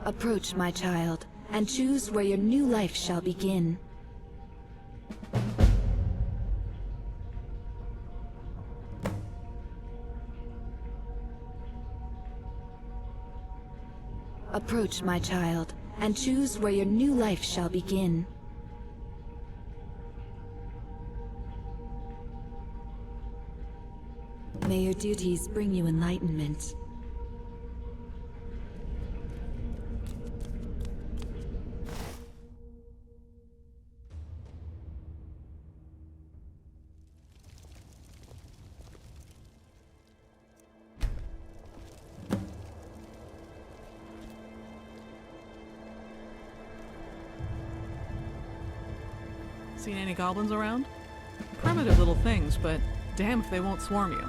Approach, my child, and choose where your new life shall begin. Approach, my child, and choose where your new life shall begin. May your duties bring you enlightenment. Seen any goblins around? Primitive little things, but damn if they won't swarm you.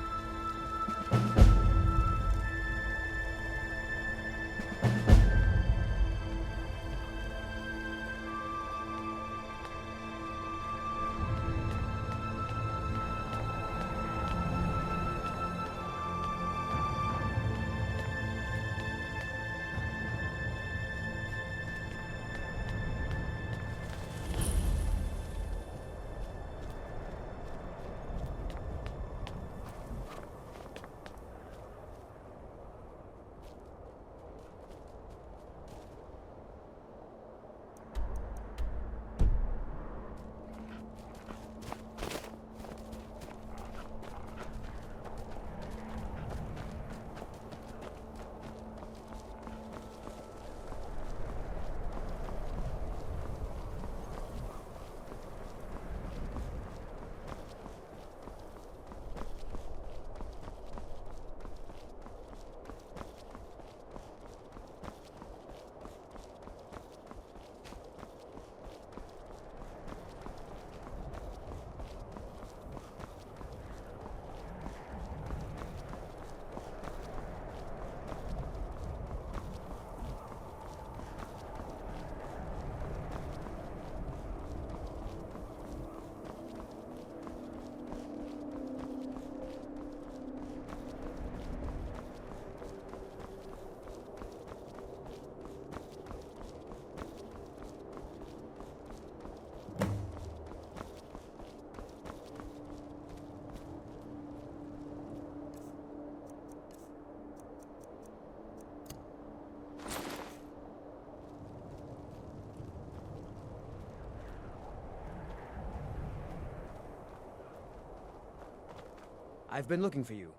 I've been looking for you.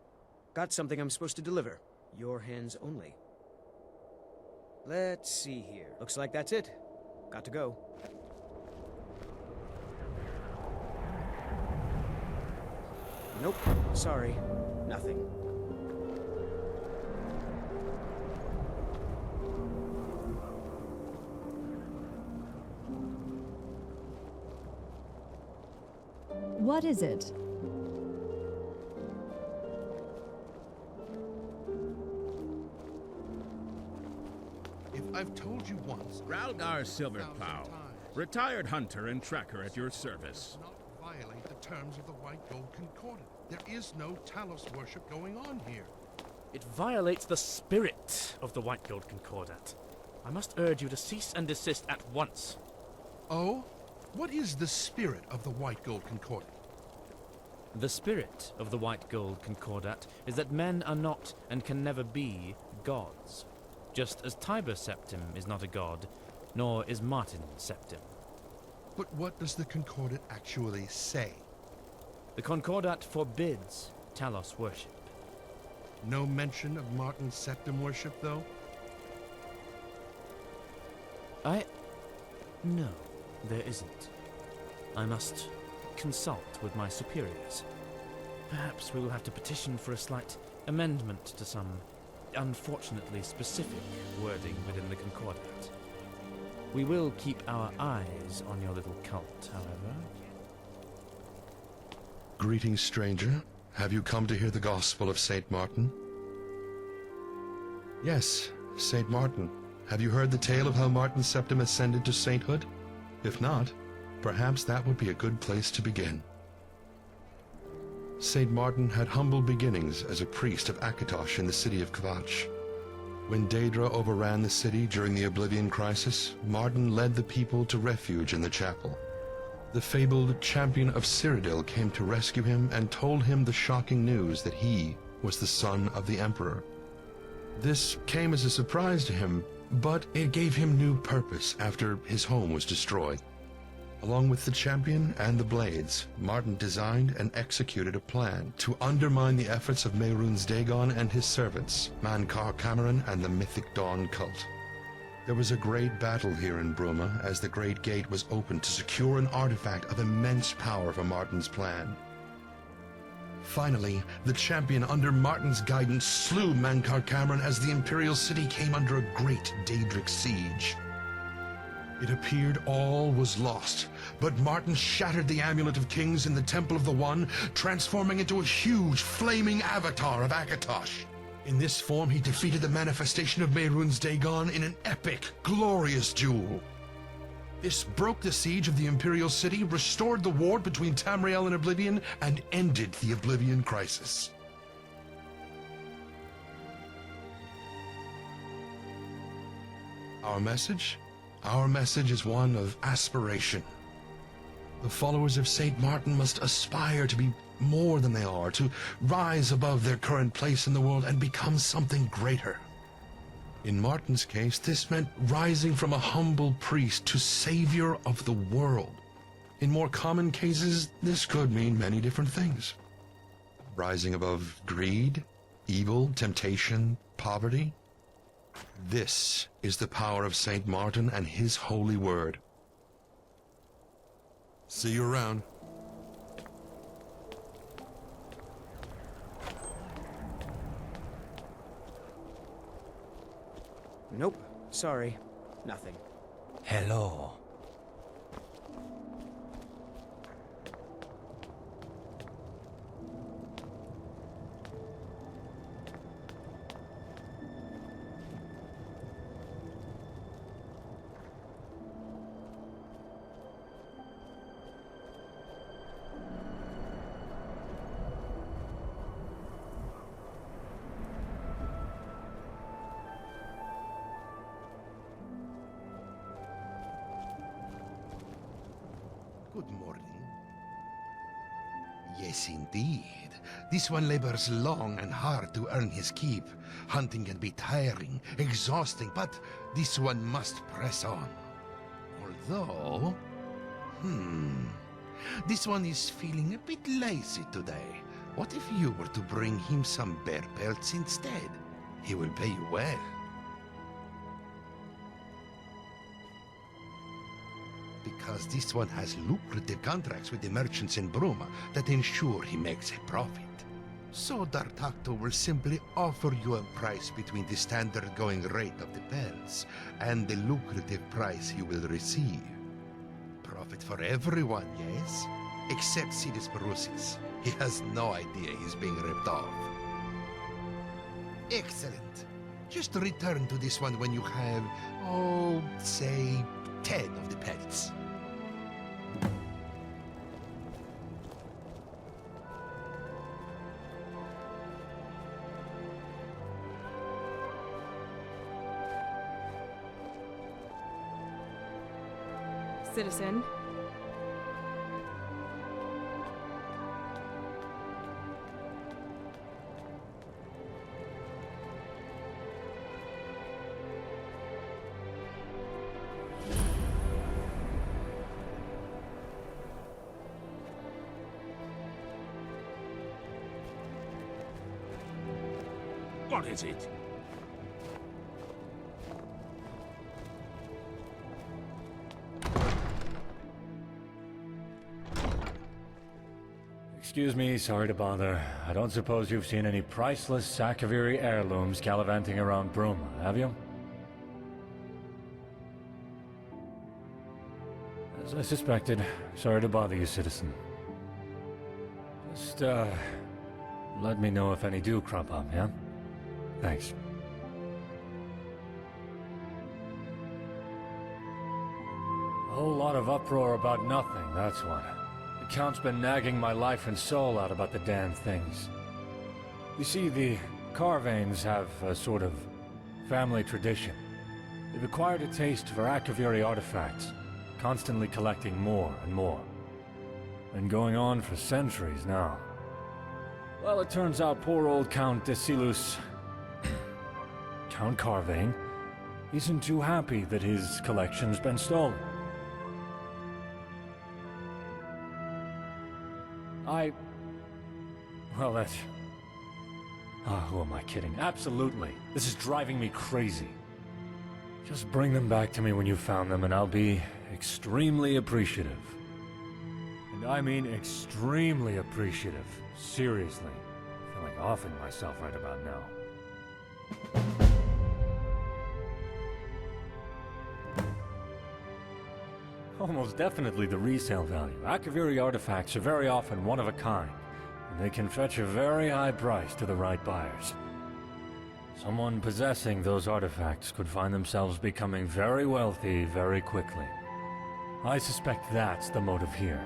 Got something I'm supposed to deliver. Your hands only. Let's see here. Looks like that's it. Got to go. Nope. Sorry. Nothing. What is it? I've told you once. Raldar Silverplow, retired hunter and tracker at your service. Not violate the terms of the White Gold Concordant. There is no Talos worship going on here. It violates the spirit of the White Gold Concordant. I must urge you to cease and desist at once. Oh? What is the spirit of the White Gold Concordant? The spirit of the White Gold Concordat is that men are not and can never be gods. Just as Tiber Septim is not a god, nor is Martin Septim. But what does the Concordat actually say? The Concordat forbids Talos worship. No mention of Martin Septim worship, though? No, there isn't. I must consult with my superiors. Perhaps we will have to petition for a slight amendment to some unfortunately specific wording within the Concordat. We will keep our eyes on your little cult, however. Greetings, stranger. Have you come to hear the gospel of Saint Martin? Yes, Saint Martin. Have you heard the tale of how Martin Septim ascended to sainthood? If not, perhaps that would be a good place to begin. Saint Martin had humble beginnings as a priest of Akatosh in the city of Kvatch. When Daedra overran the city during the Oblivion Crisis, Martin led the people to refuge in the chapel. The fabled champion of Cyrodiil came to rescue him and told him the shocking news that he was the son of the Emperor. This came as a surprise to him, but it gave him new purpose after his home was destroyed. Along with the champion and the blades, Martin designed and executed a plan to undermine the efforts of Mehrunes Dagon and his servants, Mankar Cameron and the Mythic Dawn cult. There was a great battle here in Bruma as the Great Gate was opened to secure an artifact of immense power for Martin's plan. Finally, the champion under Martin's guidance slew Mankar Cameron as the Imperial City came under a great Daedric siege. It appeared all was lost, but Martin shattered the Amulet of Kings in the Temple of the One, transforming into a huge, flaming avatar of Akatosh. In this form, he defeated the manifestation of Mehrunes Dagon in an epic, glorious duel. This broke the siege of the Imperial City, restored the war between Tamriel and Oblivion, and ended the Oblivion Crisis. Our message? Our message is one of aspiration. The followers of St. Martin must aspire to be more than they are, to rise above their current place in the world and become something greater. In Martin's case, this meant rising from a humble priest to savior of the world. In more common cases, this could mean many different things. Rising above greed, evil, temptation, poverty. This is the power of St. Martin and his holy word. See you around. Nope. Sorry. Nothing. Hello. Good morning. Yes, indeed. This one labors long and hard to earn his keep. Hunting can be tiring, exhausting, but this one must press on. Although... This one is feeling a bit lazy today. What if you were to bring him some bear pelts instead? He will pay you well. Because this one has lucrative contracts with the merchants in Bruma that ensure he makes a profit. So Dar'taqto will simply offer you a price between the standard going rate of the pelts and the lucrative price he will receive. Profit for everyone, yes? Except Sidis Barusis. He has no idea he's being ripped off. Excellent. Just return to this one when you have, say, 10 of the pelts. Citizen. What is it? Excuse me, sorry to bother. I don't suppose you've seen any priceless Sakaviri heirlooms gallivanting around Bruma, have you? As I suspected, sorry to bother you, citizen. Just, let me know if any do crop up, yeah? Thanks. A whole lot of uproar about nothing, that's what. The Count's been nagging my life and soul out about the damn things. You see, the Carvanes have a sort of family tradition. They've acquired a taste for Akaviri artifacts, constantly collecting more and more. Been going on for centuries now. Well, it turns out poor old Count Desilus, Count Carvane, isn't too happy that his collection's been stolen. Well, that's... Oh, who am I kidding? Absolutely. This is driving me crazy. Just bring them back to me when you found them, and I'll be extremely appreciative. And I mean extremely appreciative. Seriously. I feel like offing myself right about now. Almost definitely the resale value. Akaviri artifacts are very often one of a kind, and they can fetch a very high price to the right buyers. Someone possessing those artifacts could find themselves becoming very wealthy very quickly. I suspect that's the motive here.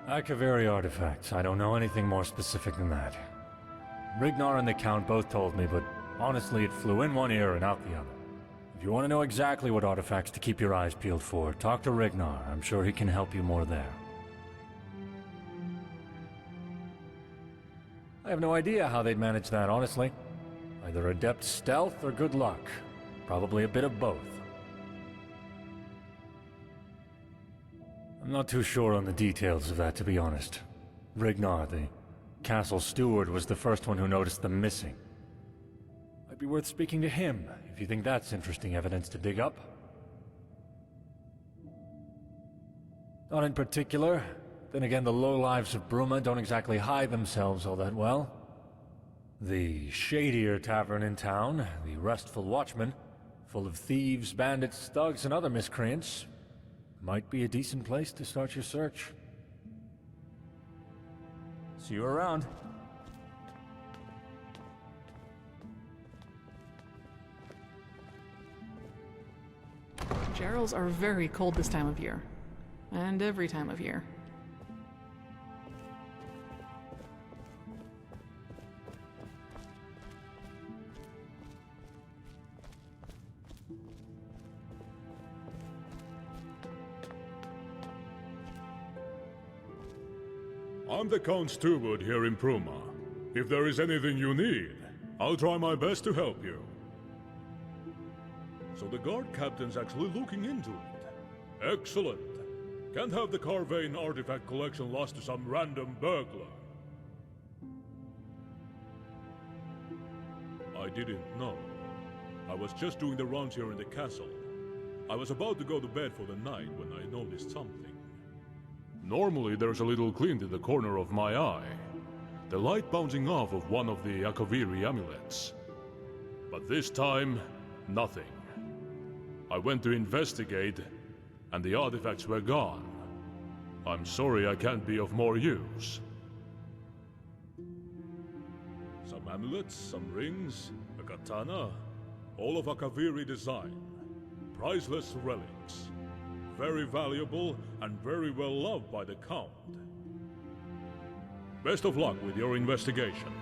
Akaviri artifacts, I don't know anything more specific than that. Rignar and the Count both told me, but honestly it flew in one ear and out the other. If you want to know exactly what artifacts to keep your eyes peeled for, talk to Rignar. I'm sure he can help you more there. I have no idea how they'd manage that, honestly. Either adept stealth or good luck. Probably a bit of both. I'm not too sure on the details of that, to be honest. Rignar, the castle steward, was the first one who noticed them missing. Might be worth speaking to him, if you think that's interesting evidence to dig up. Not in particular. Then again, the lowlives of Bruma don't exactly hide themselves all that well. The shadier tavern in town, the Restful Watchman, full of thieves, bandits, thugs, and other miscreants, might be a decent place to start your search. See you around. Gerals are very cold this time of year. And every time of year. I'm the Count Steward here in Bruma. If there is anything you need, I'll try my best to help you. So the guard captain's actually looking into it. Excellent. Can't have the Carvane artifact collection lost to some random burglar. I didn't know. I was just doing the rounds here in the castle. I was about to go to bed for the night when I noticed something. Normally there's a little glint in the corner of my eye. The light bouncing off of one of the Akaviri amulets. But this time, nothing. I went to investigate, and the artifacts were gone. I'm sorry I can't be of more use. Some amulets, some rings, a katana, all of Akaviri design. Priceless relics. Very valuable and very well loved by the Count. Best of luck with your investigation.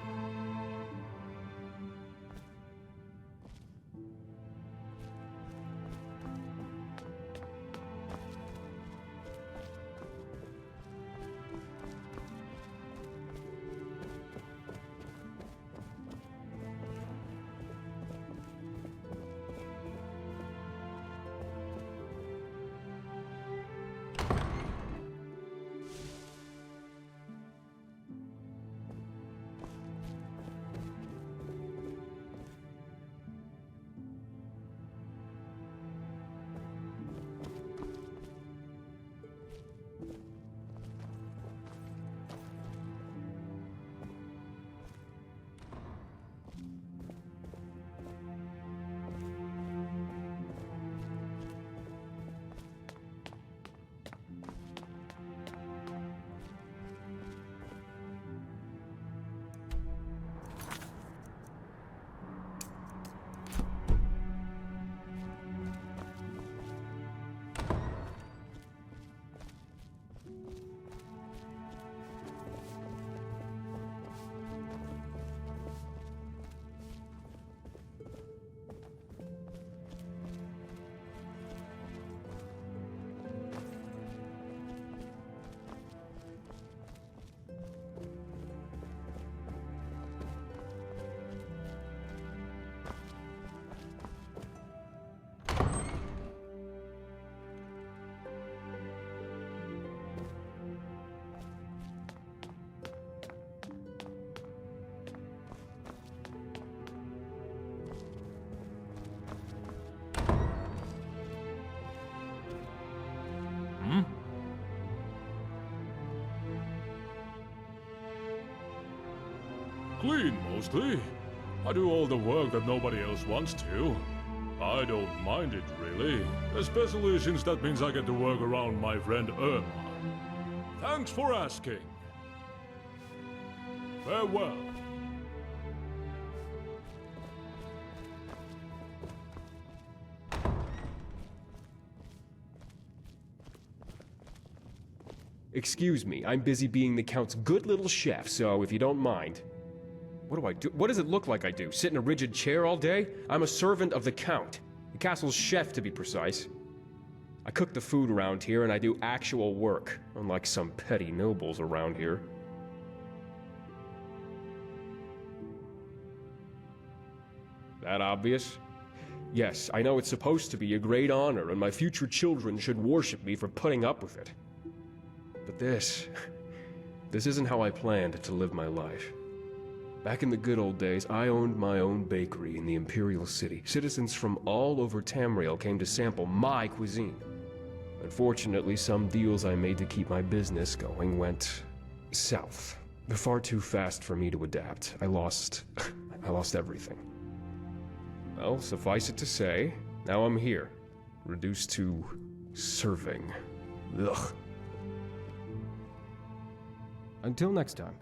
clean, mostly. I do all the work that nobody else wants to. I don't mind it, really. Especially since that means I get to work around my friend Irma. Thanks for asking. Farewell. Excuse me, I'm busy being the Count's good little chef, so if you don't mind. What do I do? What does it look like I do? Sit in a rigid chair all day? I'm a servant of the Count. The castle's chef, to be precise. I cook the food around here, and I do actual work, unlike some petty nobles around here. That obvious? Yes, I know it's supposed to be a great honor, and my future children should worship me for putting up with it. But this isn't how I planned to live my life. Back in the good old days, I owned my own bakery in the Imperial City. Citizens from all over Tamriel came to sample my cuisine. Unfortunately, some deals I made to keep my business going went south. Far too fast for me to adapt. I lost everything. Well, suffice it to say, now I'm here, reduced to serving. Ugh. Until next time.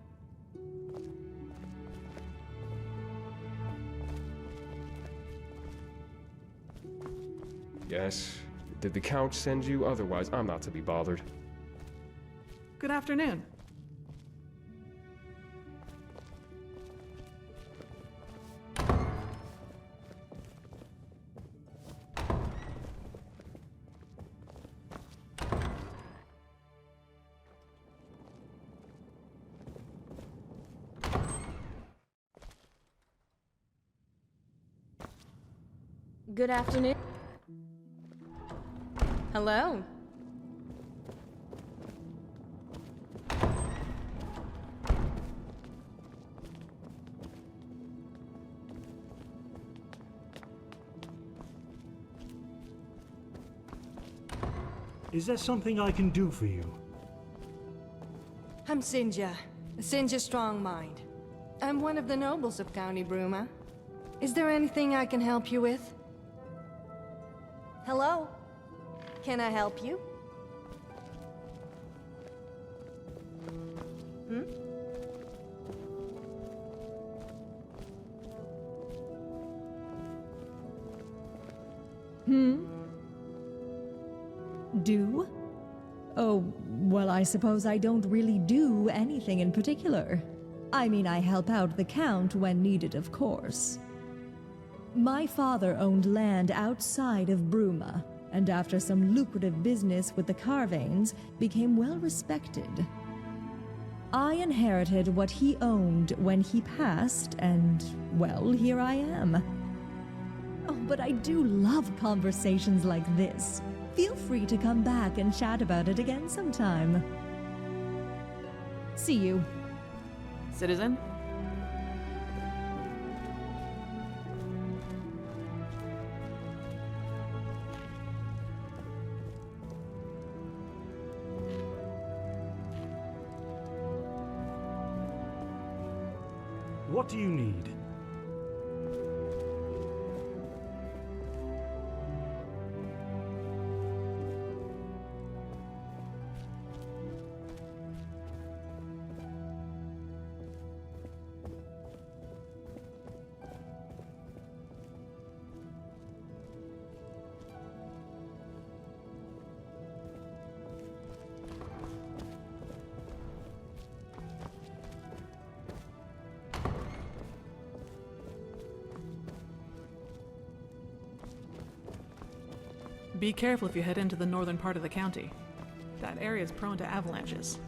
Yes. Did the Count send you? Otherwise, I'm not to be bothered. Good afternoon. Good afternoon. Hello. Is there something I can do for you? I'm Sinja Strongmind. I'm one of the nobles of County Bruma. Is there anything I can help you with? Hello? Can I help you? Do? Oh, well, I suppose I don't really do anything in particular. I mean, I help out the Count when needed, of course. My father owned land outside of Bruma, and after some lucrative business with the Carvanes, became well respected. I inherited what he owned when he passed, and, well, here I am. Oh, but I do love conversations like this. Feel free to come back and chat about it again sometime. See you. Citizen? What do you need? Be careful if you head into the northern part of the county. That area is prone to avalanches.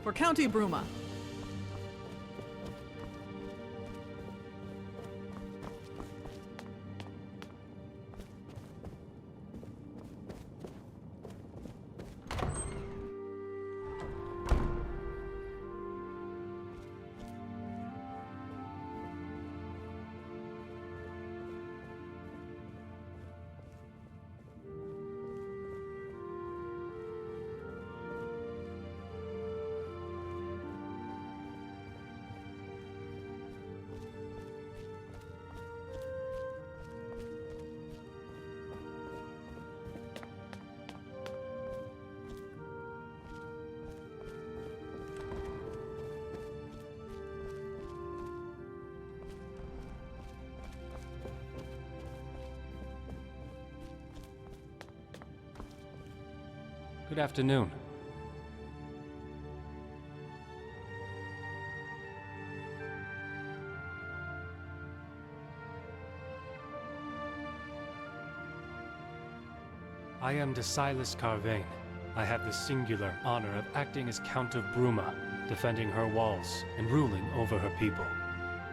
For County Bruma. Good afternoon. I am Silas Carvain. I have the singular honor of acting as Count of Bruma, defending her walls and ruling over her people.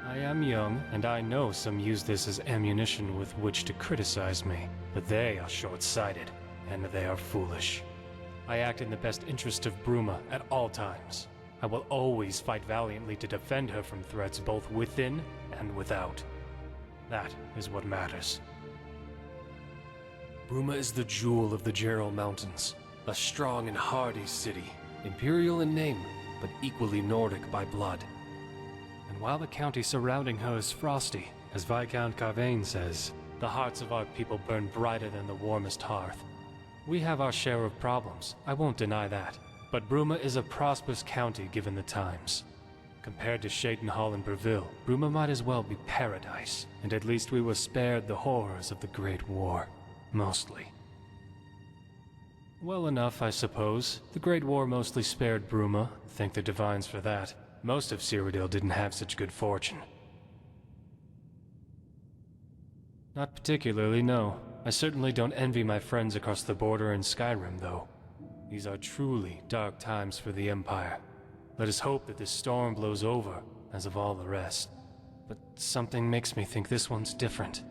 I am young, and I know some use this as ammunition with which to criticize me, but they are short-sighted, and they are foolish. I act in the best interest of Bruma at all times. I will always fight valiantly to defend her from threats both within and without. That is what matters. Bruma is the jewel of the Gerald Mountains, a strong and hardy city, imperial in name, but equally Nordic by blood. And while the county surrounding her is frosty, as Viscount Carvain says, the hearts of our people burn brighter than the warmest hearth. We have our share of problems, I won't deny that, but Bruma is a prosperous county given the times. Compared to Shadenhall and Breville, Bruma might as well be paradise, and at least we were spared the horrors of the Great War. Mostly. Well enough, I suppose. The Great War mostly spared Bruma, thank the Divines for that. Most of Cyrodiil didn't have such good fortune. Not particularly, no. I certainly don't envy my friends across the border in Skyrim, though. These are truly dark times for the Empire. Let us hope that this storm blows over, as of all the rest. But something makes me think this one's different.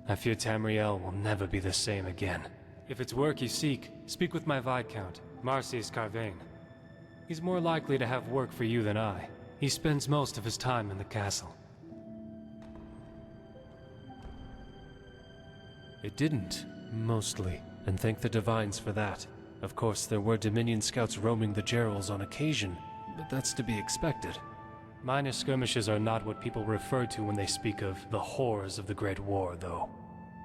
I fear Tamriel will never be the same again. If it's work you seek, speak with my Viscount, Marcius Carvain. He's more likely to have work for you than I. He spends most of his time in the castle. It didn't, mostly, and thank the Divines for that. Of course, there were Dominion scouts roaming the Gerals on occasion, but that's to be expected. Minor skirmishes are not what people refer to when they speak of the horrors of the Great War, though.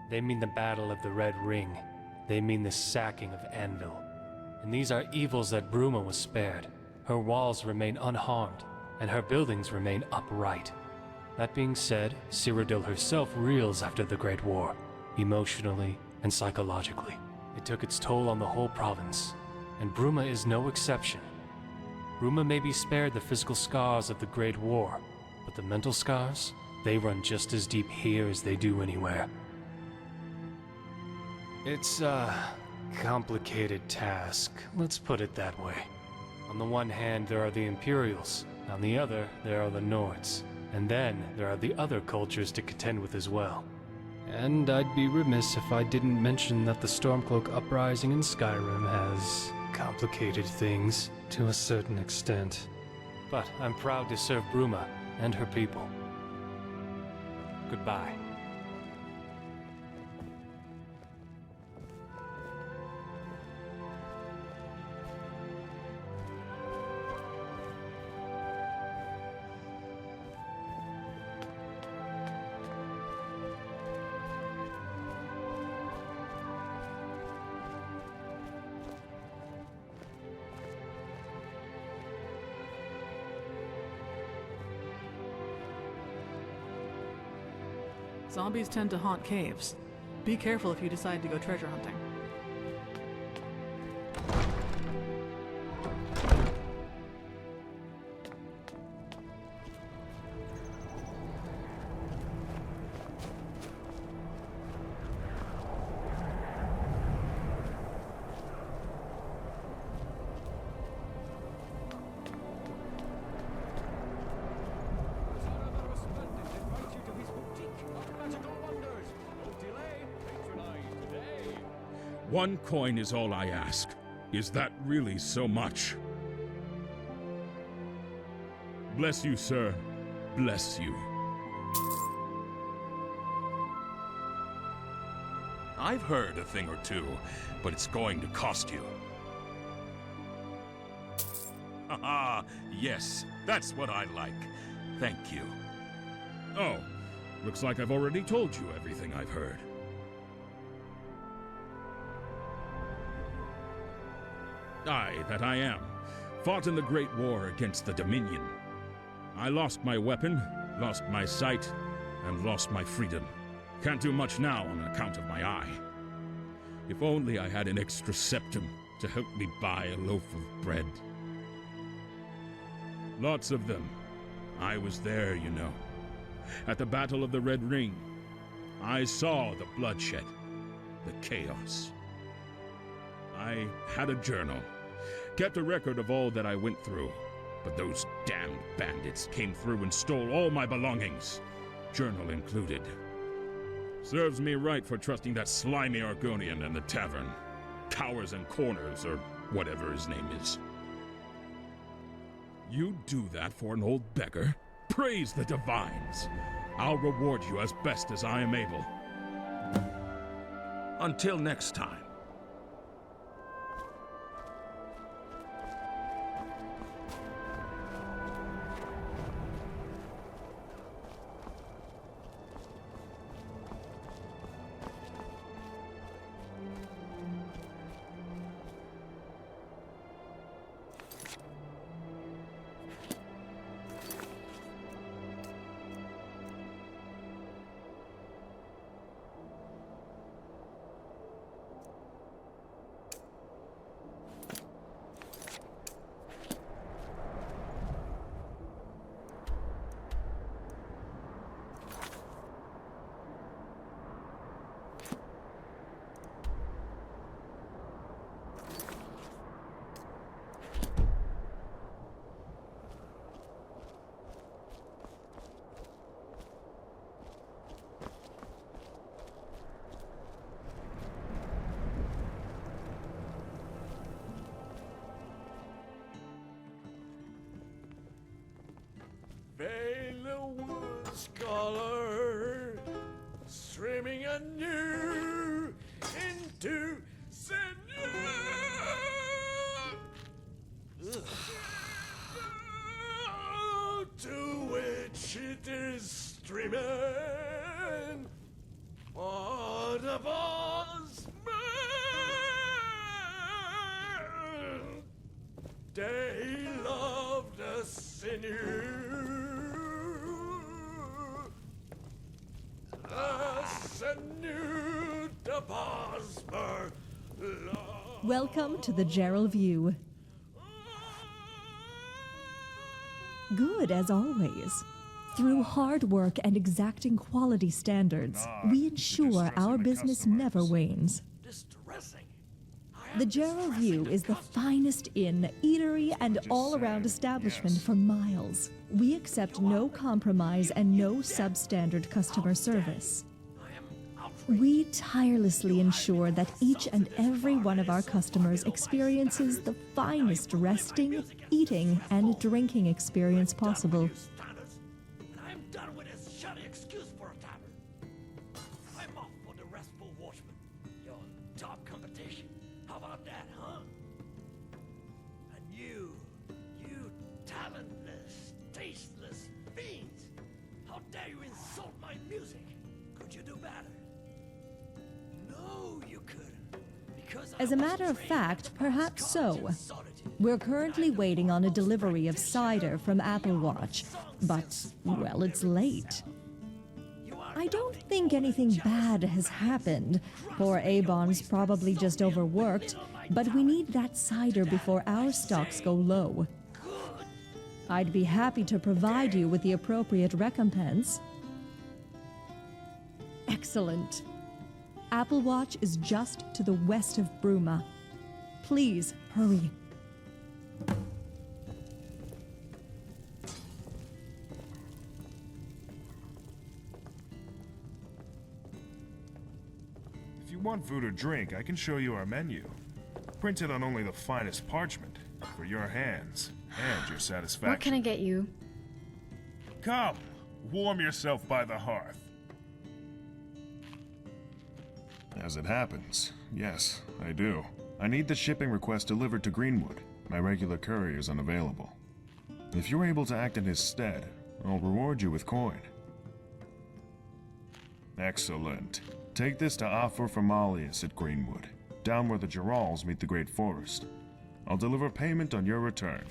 They mean the Battle of the Red Ring. They mean the sacking of Anvil. And these are evils that Bruma was spared. Her walls remain unharmed, and her buildings remain upright. That being said, Cyrodiil herself reels after the Great War, emotionally and psychologically. It took its toll on the whole province, and Bruma is no exception. Bruma may be spared the physical scars of the Great War, but the mental scars, they run just as deep here as they do anywhere. It's a complicated task, let's put it that way. On the one hand, there are the Imperials. On the other, there are the Nords. And then, there are the other cultures to contend with as well. And I'd be remiss if I didn't mention that the Stormcloak uprising in Skyrim has complicated things to a certain extent. But I'm proud to serve Bruma and her people. Goodbye. Zombies tend to haunt caves. Be careful if you decide to go treasure hunting. 1 coin is all I ask. Is that really so much? Bless you, sir. Bless you. I've heard a thing or two, but it's going to cost you. Haha, yes, that's what I like. Thank you. Oh, looks like I've already told you everything I've heard. I, that I am, fought in the Great War against the Dominion. I lost my weapon, lost my sight, and lost my freedom. Can't do much now on account of my eye. If only I had an extra septum to help me buy a loaf of bread. Lots of them. I was there, you know. At the Battle of the Red Ring. I saw the bloodshed, the chaos. I had a journal, kept a record of all that I went through, but those damned bandits came through and stole all my belongings, journal included. Serves me right for trusting that slimy Argonian in the tavern. Cowers and Corners, or whatever his name is. You do that for an old beggar? Praise the divines! I'll reward you as best as I am able. Until next time. Ayleid scholar, streaming anew into to which it is streaming. What a boss man! They loved a sinew. Welcome to the Gerald View. Good as always. Through hard work and exacting quality standards, we ensure our business never wanes. The Gerald View is the finest inn, eatery, and all-around establishment for miles. We accept no compromise and no substandard customer service. We tirelessly ensure that each and every one of our customers experiences the finest resting, eating, and drinking experience possible. I'm done with this shoddy excuse for a tavern. I'm off for the restful watchman. Your top competition. How about that, huh? And you talentless, tasteless fiends. How dare you insult my music? Could you do better? No, you couldn't. Because As a matter of fact, perhaps so. We're currently waiting on a delivery of cider from Applewatch, but, well, it's late. I don't think anything bad has happened. Poor Avon's probably just overworked, but we need that cider before our stocks go low. I'd be happy to provide you with the appropriate recompense. Excellent. Applewatch is just to the west of Bruma. Please, hurry. If you want food or drink, I can show you our menu. Printed on only the finest parchment, for your hands and your satisfaction. What can I get you? Come, warm yourself by the hearth. As it happens, yes, I do. I need the shipping request delivered to Greenwood. My regular courier is unavailable. If you're able to act in his stead, I'll reward you with coin. Excellent. Take this to Offer Formalius at Greenwood, down where the Gerals meet the Great Forest. I'll deliver payment on your return.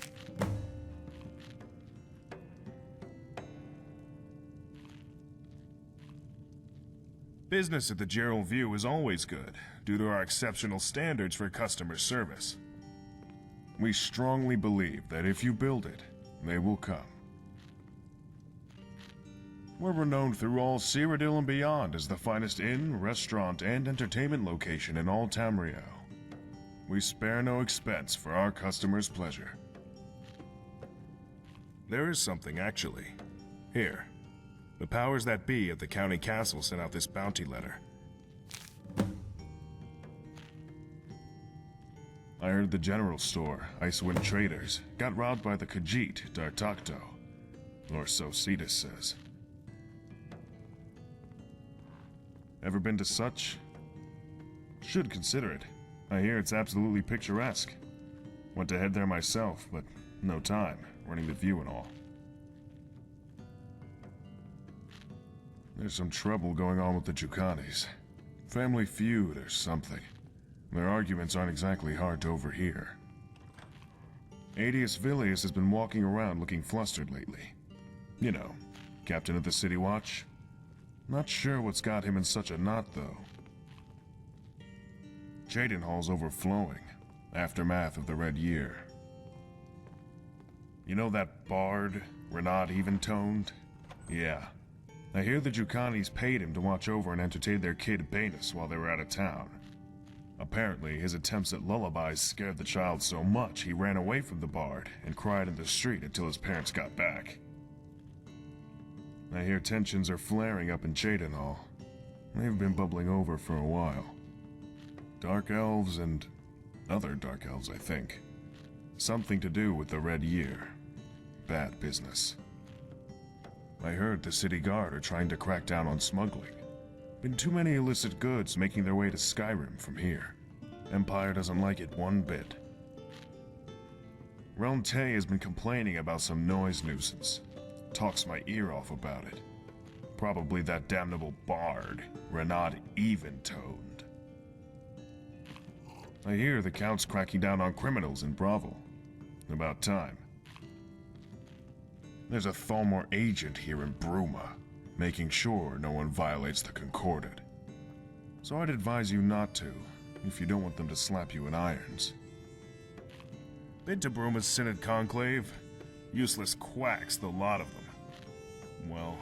Business at the Gerald View is always good, due to our exceptional standards for customer service. We strongly believe that if you build it, they will come. We're renowned through all Cyrodiil and beyond as the finest inn, restaurant, and entertainment location in all Tamriel. We spare no expense for our customers' pleasure. There is something, actually. Here. The powers that be at the county castle sent out this bounty letter. I heard the general store, Icewind Traders, got robbed by the Khajiit, Dar'taqto. Or so Cetus says. Ever been to such? Should consider it. I hear it's absolutely picturesque. Went to head there myself, but no time, running the view and all. There's some trouble going on with the Jukanis. Family feud or something. Their arguments aren't exactly hard to overhear. Aedius Villius has been walking around looking flustered lately. You know, captain of the City Watch. Not sure what's got him in such a knot, though. Cheydinhall's overflowing. Aftermath of the Red Year. You know that bard, Renaud Eventoned? Yeah. I hear the Jukanis paid him to watch over and entertain their kid Banus while they were out of town. Apparently, his attempts at lullabies scared the child so much he ran away from the bard and cried in the street until his parents got back. I hear tensions are flaring up in Cheydinhall. They've been bubbling over for a while. Dark elves and other dark elves, I think. Something to do with the Red Year. Bad business. I heard the city guard are trying to crack down on smuggling. Been too many illicit goods making their way to Skyrim from here. Empire doesn't like it one bit. Realm Tay has been complaining about some noise nuisance. Talks my ear off about it. Probably that damnable bard, Renaud Eventoned. I hear the Count's cracking down on criminals in Bravo. About time. There's a Thalmor agent here in Bruma, making sure no one violates the Concordat. So I'd advise you not to, if you don't want them to slap you in irons. Been to Bruma's Synod Conclave? Useless quacks, the lot of them. Well,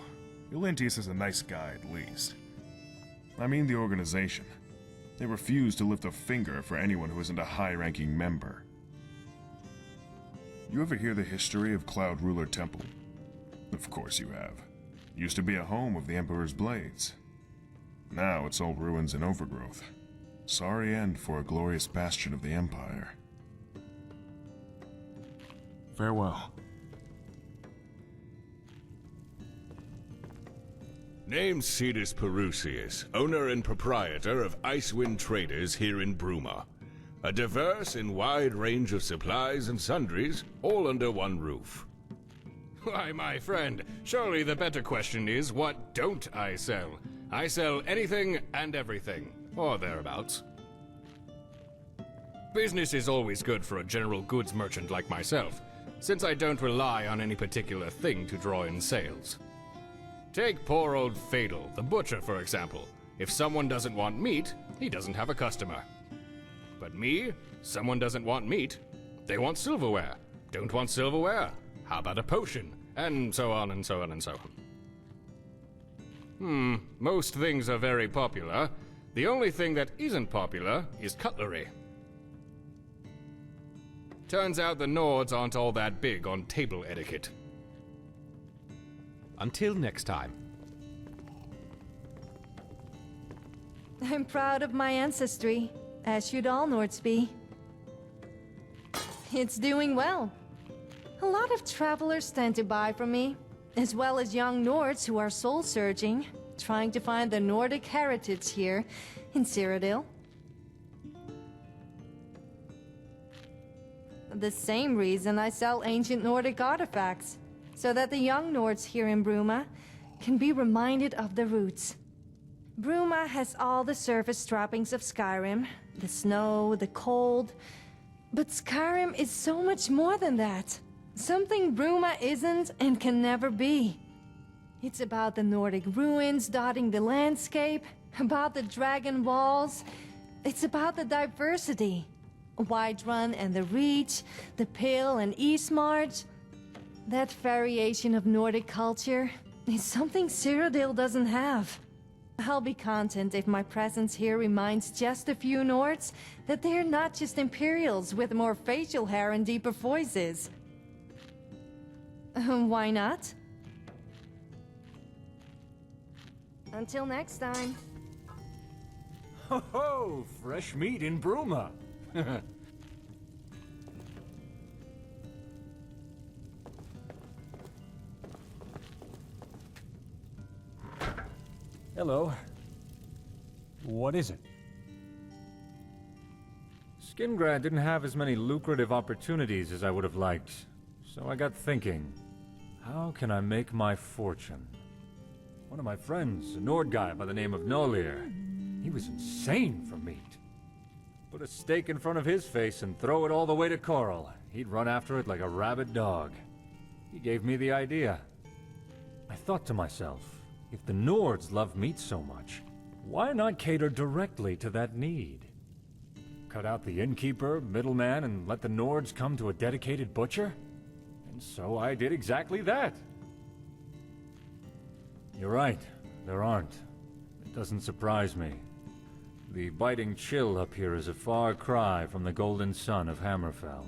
Ulintius is a nice guy at least. I mean the organization. They refuse to lift a finger for anyone who isn't a high-ranking member. You ever hear the history of Cloud Ruler Temple? Of course you have. Used to be a home of the Emperor's blades. Now it's all ruins and overgrowth. Sorry end for a glorious bastion of the Empire. Farewell. Name's Cetus Perusius, owner and proprietor of Icewind Traders here in Bruma. A diverse and wide range of supplies and sundries, all under one roof. Why, my friend, surely the better question is, what don't I sell? I sell anything and everything, or thereabouts. Business is always good for a general goods merchant like myself, since I don't rely on any particular thing to draw in sales. Take poor old Fatal, the butcher, for example. If someone doesn't want meat, he doesn't have a customer. But me, someone doesn't want meat, they want silverware. Don't want silverware? How about a potion? And so on and so on and so on. Most things are very popular. The only thing that isn't popular is cutlery. Turns out the Nords aren't all that big on table etiquette. Until next time. I'm proud of my ancestry, as should all Nords be. It's doing well. A lot of travelers tend to buy from me, as well as young Nords who are soul-searching, trying to find the Nordic heritage here in Cyrodiil. The same reason I sell ancient Nordic artifacts, so that the young Nords here in Bruma can be reminded of the roots. Bruma has all the surface trappings of Skyrim, the snow, the cold, but Skyrim is so much more than that. Something Bruma isn't and can never be. It's about the Nordic ruins dotting the landscape, about the dragon walls. It's about the diversity. Whiterun and the Reach, the Pale and Eastmarch. That variation of Nordic culture is something Cyrodiil doesn't have. I'll be content if my presence here reminds just a few Nords that they're not just Imperials with more facial hair and deeper voices. Why not? Until next time. Ho ho! Fresh meat in Bruma! Hello. What is it? Skingrad didn't have as many lucrative opportunities as I would have liked, so I got thinking, how can I make my fortune? One of my friends, a Nord guy by the name of Nolir, he was insane for meat. Put a steak in front of his face and throw it all the way to Coral. He'd run after it like a rabid dog. He gave me the idea. I thought to myself, if the Nords love meat so much, why not cater directly to that need? Cut out the innkeeper, middleman, and let the Nords come to a dedicated butcher? And so I did exactly that. You're right, there aren't. It doesn't surprise me. The biting chill up here is a far cry from the golden sun of Hammerfell.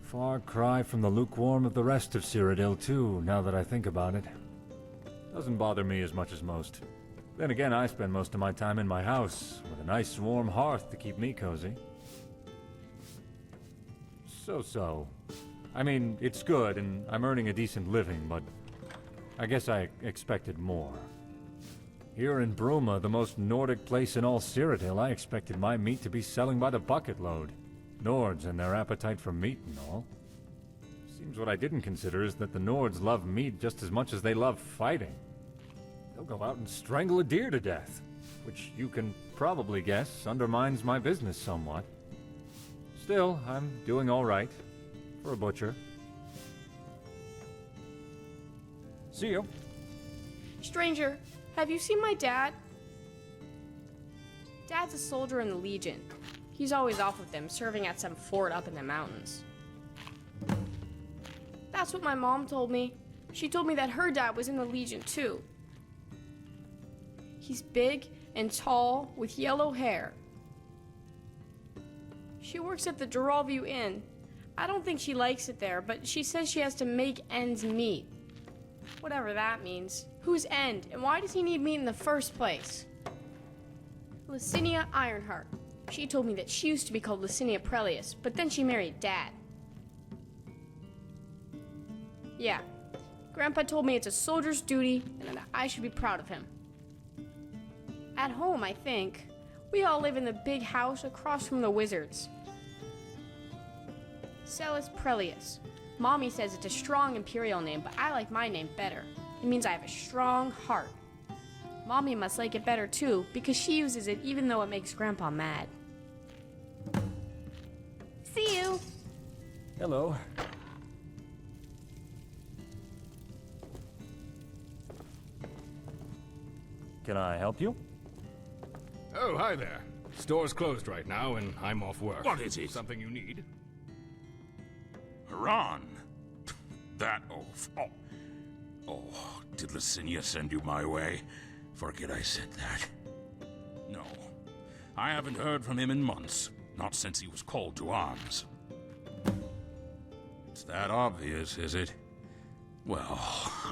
Far cry from the lukewarm of the rest of Cyrodiil too, now that I think about it. Doesn't bother me as much as most. Then again, I spend most of my time in my house, with a nice warm hearth to keep me cozy. So-so. I mean, it's good, and I'm earning a decent living, but I guess I expected more. Here in Bruma, the most Nordic place in all Cyrodiil, I expected my meat to be selling by the bucket load. Nords and their appetite for meat and all. Seems what I didn't consider is that the Nords love meat just as much as they love fighting. They'll go out and strangle a deer to death, which you can probably guess undermines my business somewhat. Still, I'm doing all right, for a butcher. See you. Stranger, have you seen my dad? Dad's a soldier in the Legion. He's always off with them, serving at some fort up in the mountains. That's what my mom told me. She told me that her dad was in the Legion too. He's big and tall with yellow hair. She works at the Duralview Inn. I don't think she likes it there, but she says she has to make ends meet. Whatever that means. Whose end, and why does he need meat in the first place? Licinia Ironheart. She told me that she used to be called Licinia Prelius, but then she married Dad. Yeah, Grandpa told me it's a soldier's duty and that I should be proud of him. At home, I think. We all live in the big house across from the wizards. Celis Prelius. Mommy says it's a strong imperial name, but I like my name better. It means I have a strong heart. Mommy must like it better too, because she uses it even though it makes Grandpa mad. See you! Hello. Can I help you? Oh, hi there. Store's closed right now, and I'm off work. What is it? Something you need? Harran? That oaf. Oh, did Licinia send you my way? Forget I said that. No, I haven't heard from him in months. Not since he was called to arms. It's that obvious, is it? Well,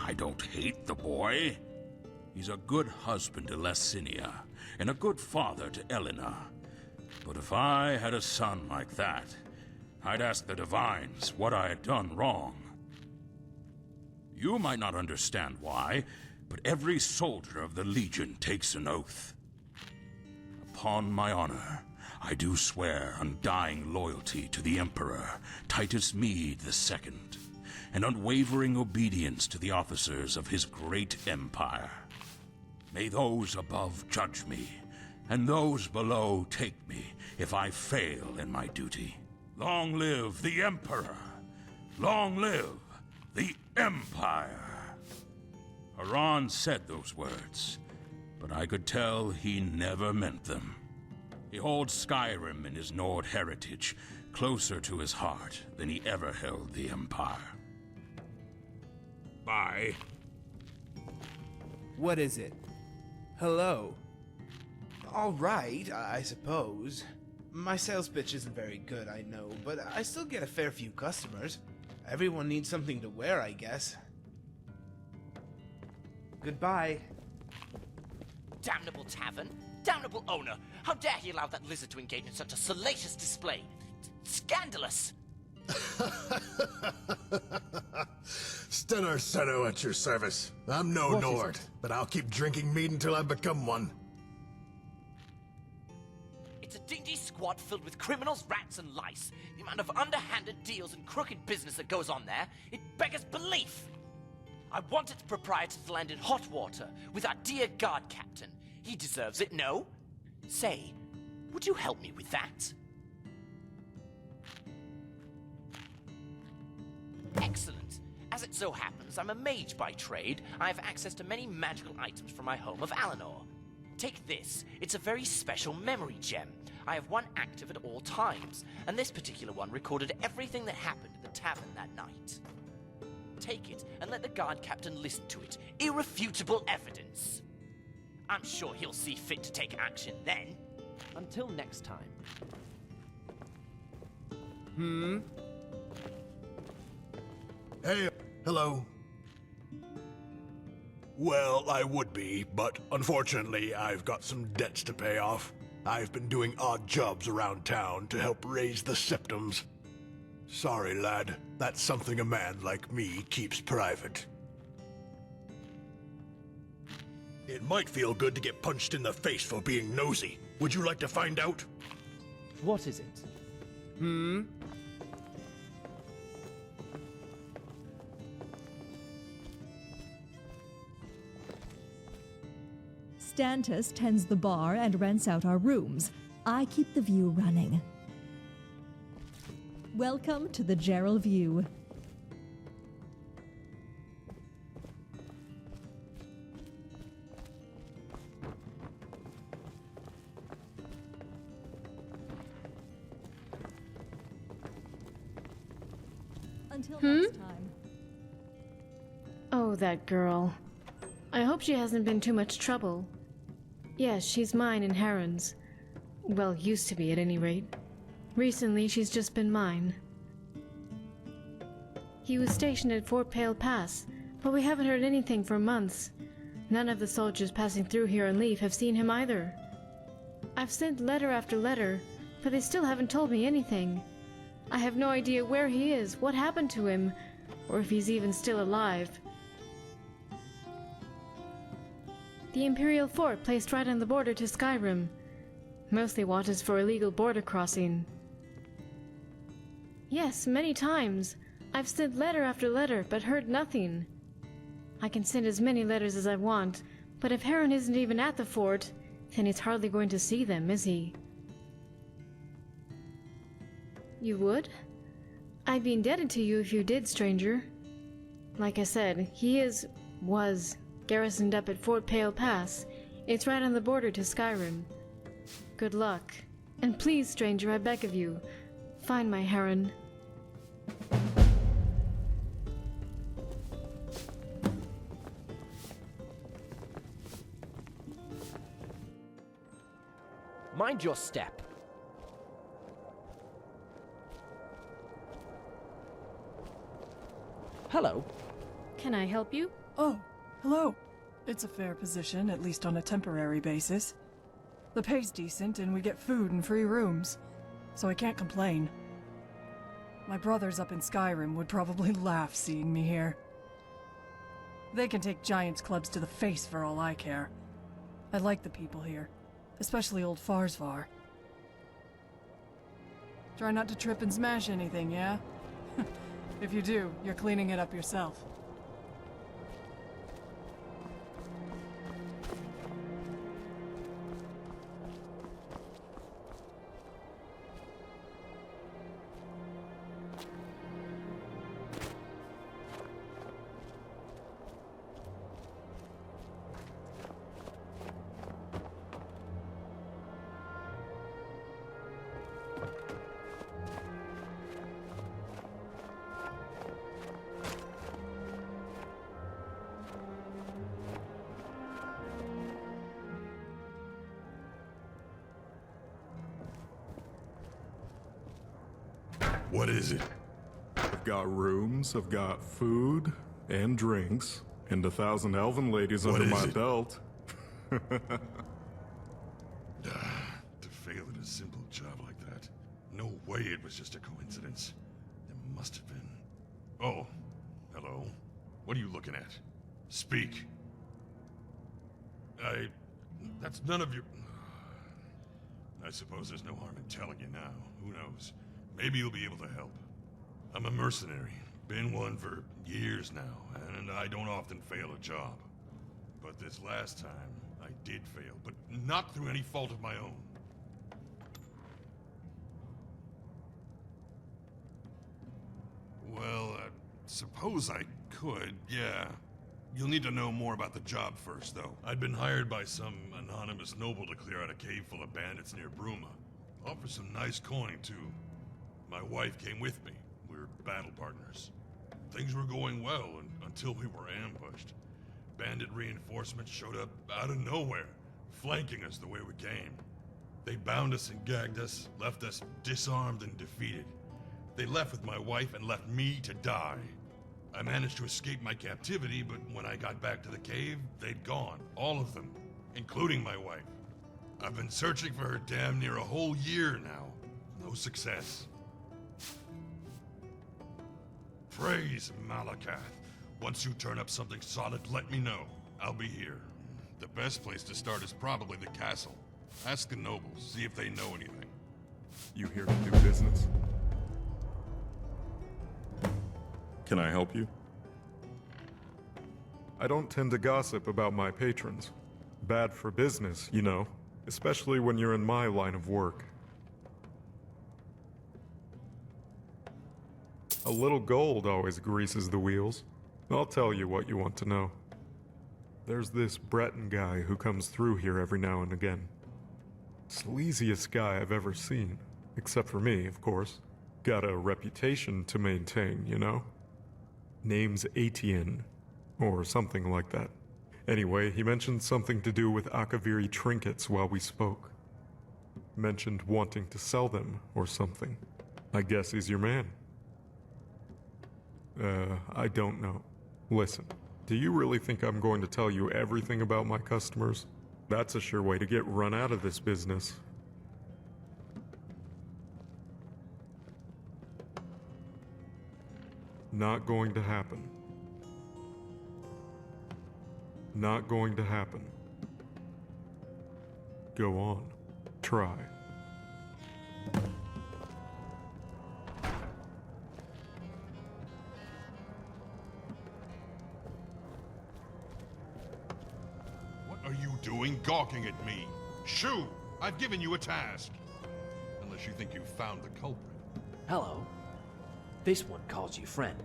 I don't hate the boy. He's a good husband to Lecinia, and a good father to Elena. But if I had a son like that, I'd ask the Divines what I had done wrong. You might not understand why, but every soldier of the Legion takes an oath. Upon my honor, I do swear undying loyalty to the Emperor, Titus Mede II, and unwavering obedience to the officers of his great empire. May those above judge me, and those below take me if I fail in my duty. Long live the Emperor! Long live the Empire! Harran said those words, but I could tell he never meant them. He holds Skyrim and his Nord heritage closer to his heart than he ever held the Empire. Bye. What is it? Hello? All right, I suppose. My sales pitch isn't very good, I know, but I still get a fair few customers. Everyone needs something to wear, I guess. Goodbye. Damnable tavern! Damnable owner! How dare he allow that lizard to engage in such a salacious display? Scandalous! Stennar Seno at your service. I'm no Nord, but I'll keep drinking mead until I become one. It's a dingy squad filled with criminals, rats, and lice. The amount of underhanded deals and crooked business that goes on there, it beggars belief! I want its proprietor to land in hot water with our dear guard captain. He deserves it, no? Say, would you help me with that? Excellent. As it so happens, I'm a mage by trade. I have access to many magical items from my home of Alanor. Take this. It's a very special memory gem. I have one active at all times, and this particular one recorded everything that happened at the tavern that night. Take it and let the guard captain listen to it. Irrefutable evidence. I'm sure he'll see fit to take action then. Until next time. Hey, hello. Well, I would be, but unfortunately I've got some debts to pay off. I've been doing odd jobs around town to help raise the septums. Sorry, lad. That's something a man like me keeps private. It might feel good to get punched in the face for being nosy. Would you like to find out? What is it? Stantus tends the bar and rents out our rooms. I keep the view running. Welcome to the Gerald View. Until next time. Oh, that girl. I hope she hasn't been too much trouble. Yes, she's mine and Harran's. Well, used to be at any rate. Recently, she's just been mine. He was stationed at Fort Pale Pass, but we haven't heard anything for months. None of the soldiers passing through here on leave have seen him either. I've sent letter after letter, but they still haven't told me anything. I have no idea where he is, what happened to him, or if he's even still alive. The Imperial Fort placed right on the border to Skyrim. Mostly watches for illegal border crossing. Yes, many times. I've sent letter after letter, but heard nothing. I can send as many letters as I want, but if Harran isn't even at the fort, then he's hardly going to see them, is he? You would? I'd be indebted to you if you did, stranger. Like I said, he was garrisoned up at Fort Pale Pass. It's right on the border to Skyrim. Good luck. And please, stranger, I beg of you, find my Harran. Mind your step. Hello. Can I help you? Oh, hello. It's a fair position, at least on a temporary basis. The pay's decent, and we get food and free rooms, so I can't complain. My brothers up in Skyrim would probably laugh seeing me here. They can take giants clubs to the face for all I care. I like the people here, especially old Farsvar. Try not to trip and smash anything, yeah? If you do, you're cleaning it up yourself. What is it? I've got rooms, I've got food and drinks, and 1,000 elven ladies What under is my it? belt. To fail at a simple job like that. No way it was just a coincidence. There must have been. Oh, hello. What are you looking at? Speak. That's none of your... I suppose there's no harm in telling you now. Who knows? Maybe you'll be able to help. I'm a mercenary. Been one for years now, and I don't often fail a job. But this last time, I did fail, but not through any fault of my own. Well, suppose I could, yeah. You'll need to know more about the job first, though. I'd been hired by some anonymous noble to clear out a cave full of bandits near Bruma. Offer some nice coin, too. My wife came with me. We're battle partners. Things were going well until we were ambushed. Bandit reinforcements showed up out of nowhere, flanking us the way we came. They bound us and gagged us, left us disarmed and defeated. They left with my wife and left me to die. I managed to escape my captivity, but when I got back to the cave, they'd gone. All of them, including my wife. I've been searching for her damn near a whole year now. No success. Praise Malakath. Once you turn up something solid, let me know. I'll be here. The best place to start is probably the castle. Ask the nobles, see if they know anything. You here to do business? Can I help you? I don't tend to gossip about my patrons. Bad for business, you know, especially when you're in my line of work. A little gold always greases the wheels. I'll tell you what you want to know. There's this Breton guy who comes through here every now and again. Sleaziest guy I've ever seen. Except for me, of course. Got a reputation to maintain, you know? Name's Etienne, or something like that. Anyway, he mentioned something to do with Akaviri trinkets while we spoke. Mentioned wanting to sell them, or something. I guess he's your man. I don't know. Listen, do you really think I'm going to tell you everything about my customers? That's a sure way to get run out of this business. Not going to happen. Not going to happen. Go on. Try. What are you doing gawking at me? Shoo! I've given you a task. Unless you think you found the culprit. Hello. This one calls you friend.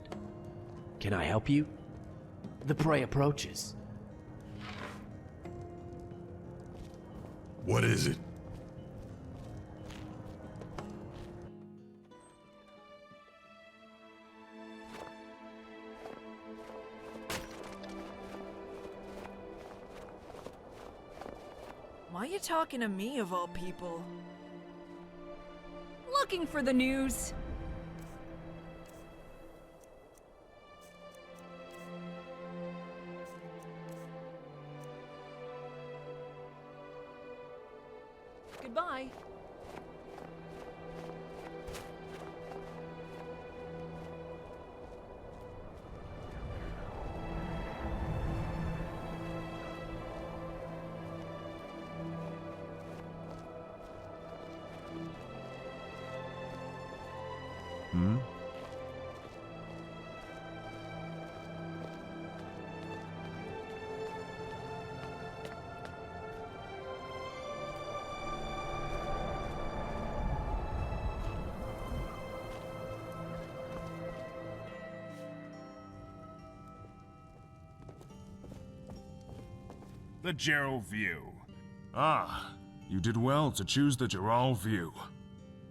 Can I help you? The prey approaches. What is it? Why are you talking to me, of all people? Looking for the news. Goodbye. Hmm? The Gerald View. Ah, you did well to choose the Gerald View.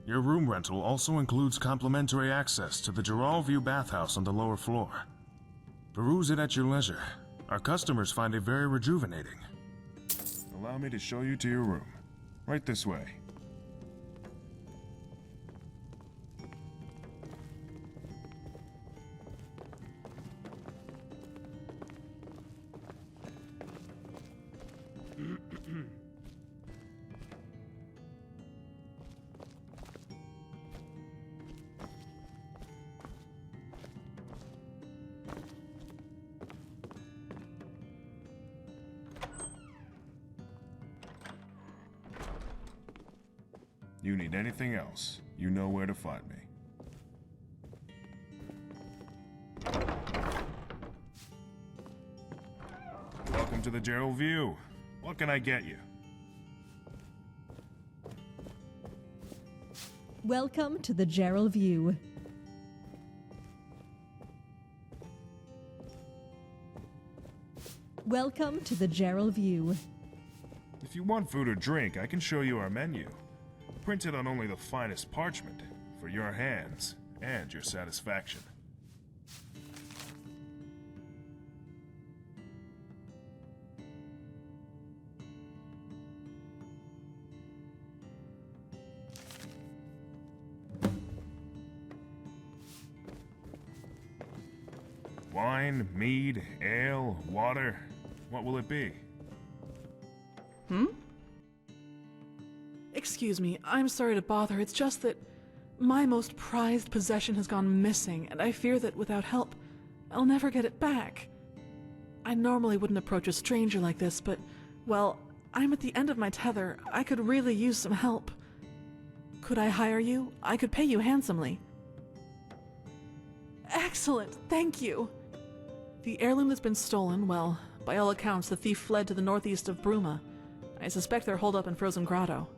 Your room rental also includes complimentary access to the Gerald View bathhouse on the lower floor. Peruse it at your leisure. Our customers find it very rejuvenating. Allow me to show you to your room. Right this way. You need anything else, you know where to find me. Welcome to the Gerald View. What can I get you? Welcome to the Gerald View. Welcome to the Gerald View. If you want food or drink, I can show you our menu. Printed on only the finest parchment, for your hands and your satisfaction. Wine, mead, ale, water, what will it be? Excuse me, I'm sorry to bother. It's just that my most prized possession has gone missing, and I fear that without help, I'll never get it back. I normally wouldn't approach a stranger like this, but, well, I'm at the end of my tether. I could really use some help. Could I hire you? I could pay you handsomely. Excellent, thank you. The heirloom that's been stolen, well, by all accounts, the thief fled to the northeast of Bruma. I suspect they're holed up in Frozen Grotto.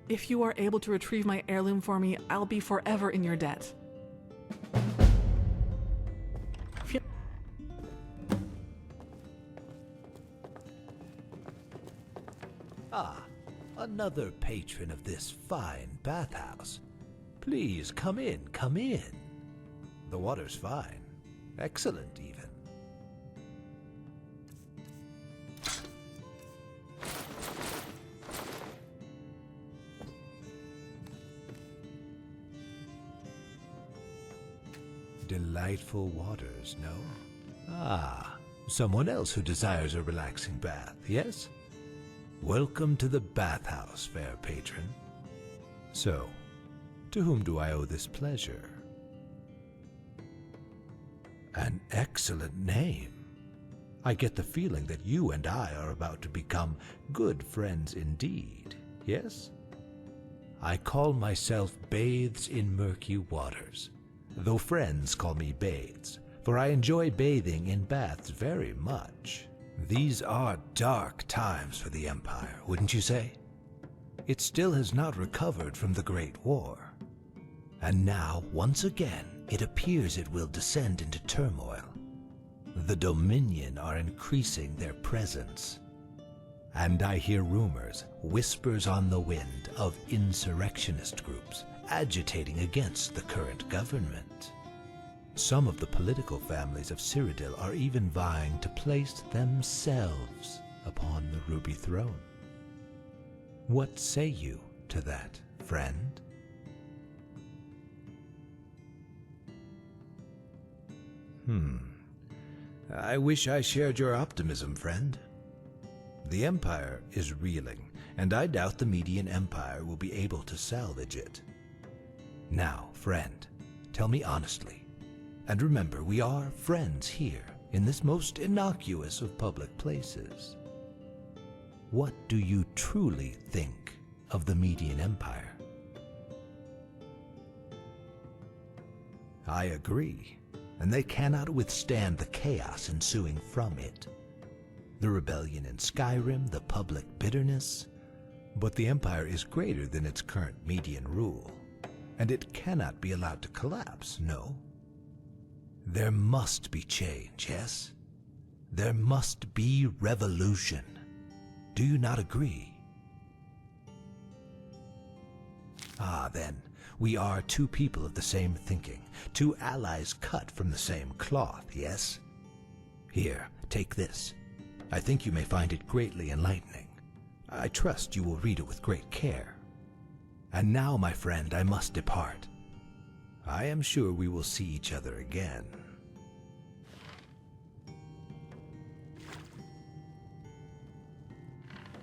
If you are able to retrieve my heirloom for me, I'll be forever in your debt. Ah, another patron of this fine bathhouse. Please come in, come in. The water's fine. Excellent, even. Delightful waters, no? Ah, someone else who desires a relaxing bath, yes? Welcome to the bathhouse, fair patron. So, to whom do I owe this pleasure? An excellent name. I get the feeling that you and I are about to become good friends indeed, yes? I call myself Bathes in Murky Waters, though friends call me Bathes, for I enjoy bathing in baths very much. These are dark times for the Empire, wouldn't you say? It still has not recovered from the Great War. And now, once again, it appears it will descend into turmoil. The Dominion are increasing their presence. And I hear rumors, whispers on the wind, of insurrectionist groups agitating against the current government. Some of the political families of Cyrodiil are even vying to place themselves upon the Ruby Throne. What say you to that, friend? I wish I shared your optimism, friend. The Empire is reeling, and I doubt the Median Empire will be able to salvage it. Now, friend, tell me honestly, and remember we are friends here in this most innocuous of public places. What do you truly think of the Median Empire? I agree, and they cannot withstand the chaos ensuing from it. The rebellion in Skyrim, the public bitterness, but the Empire is greater than its current Median rule, and it cannot be allowed to collapse, no? There must be change, yes? There must be revolution. Do you not agree? Ah, then, we are two people of the same thinking, two allies cut from the same cloth, yes? Here, take this. I think you may find it greatly enlightening. I trust you will read it with great care. And now, my friend, I must depart. I am sure we will see each other again.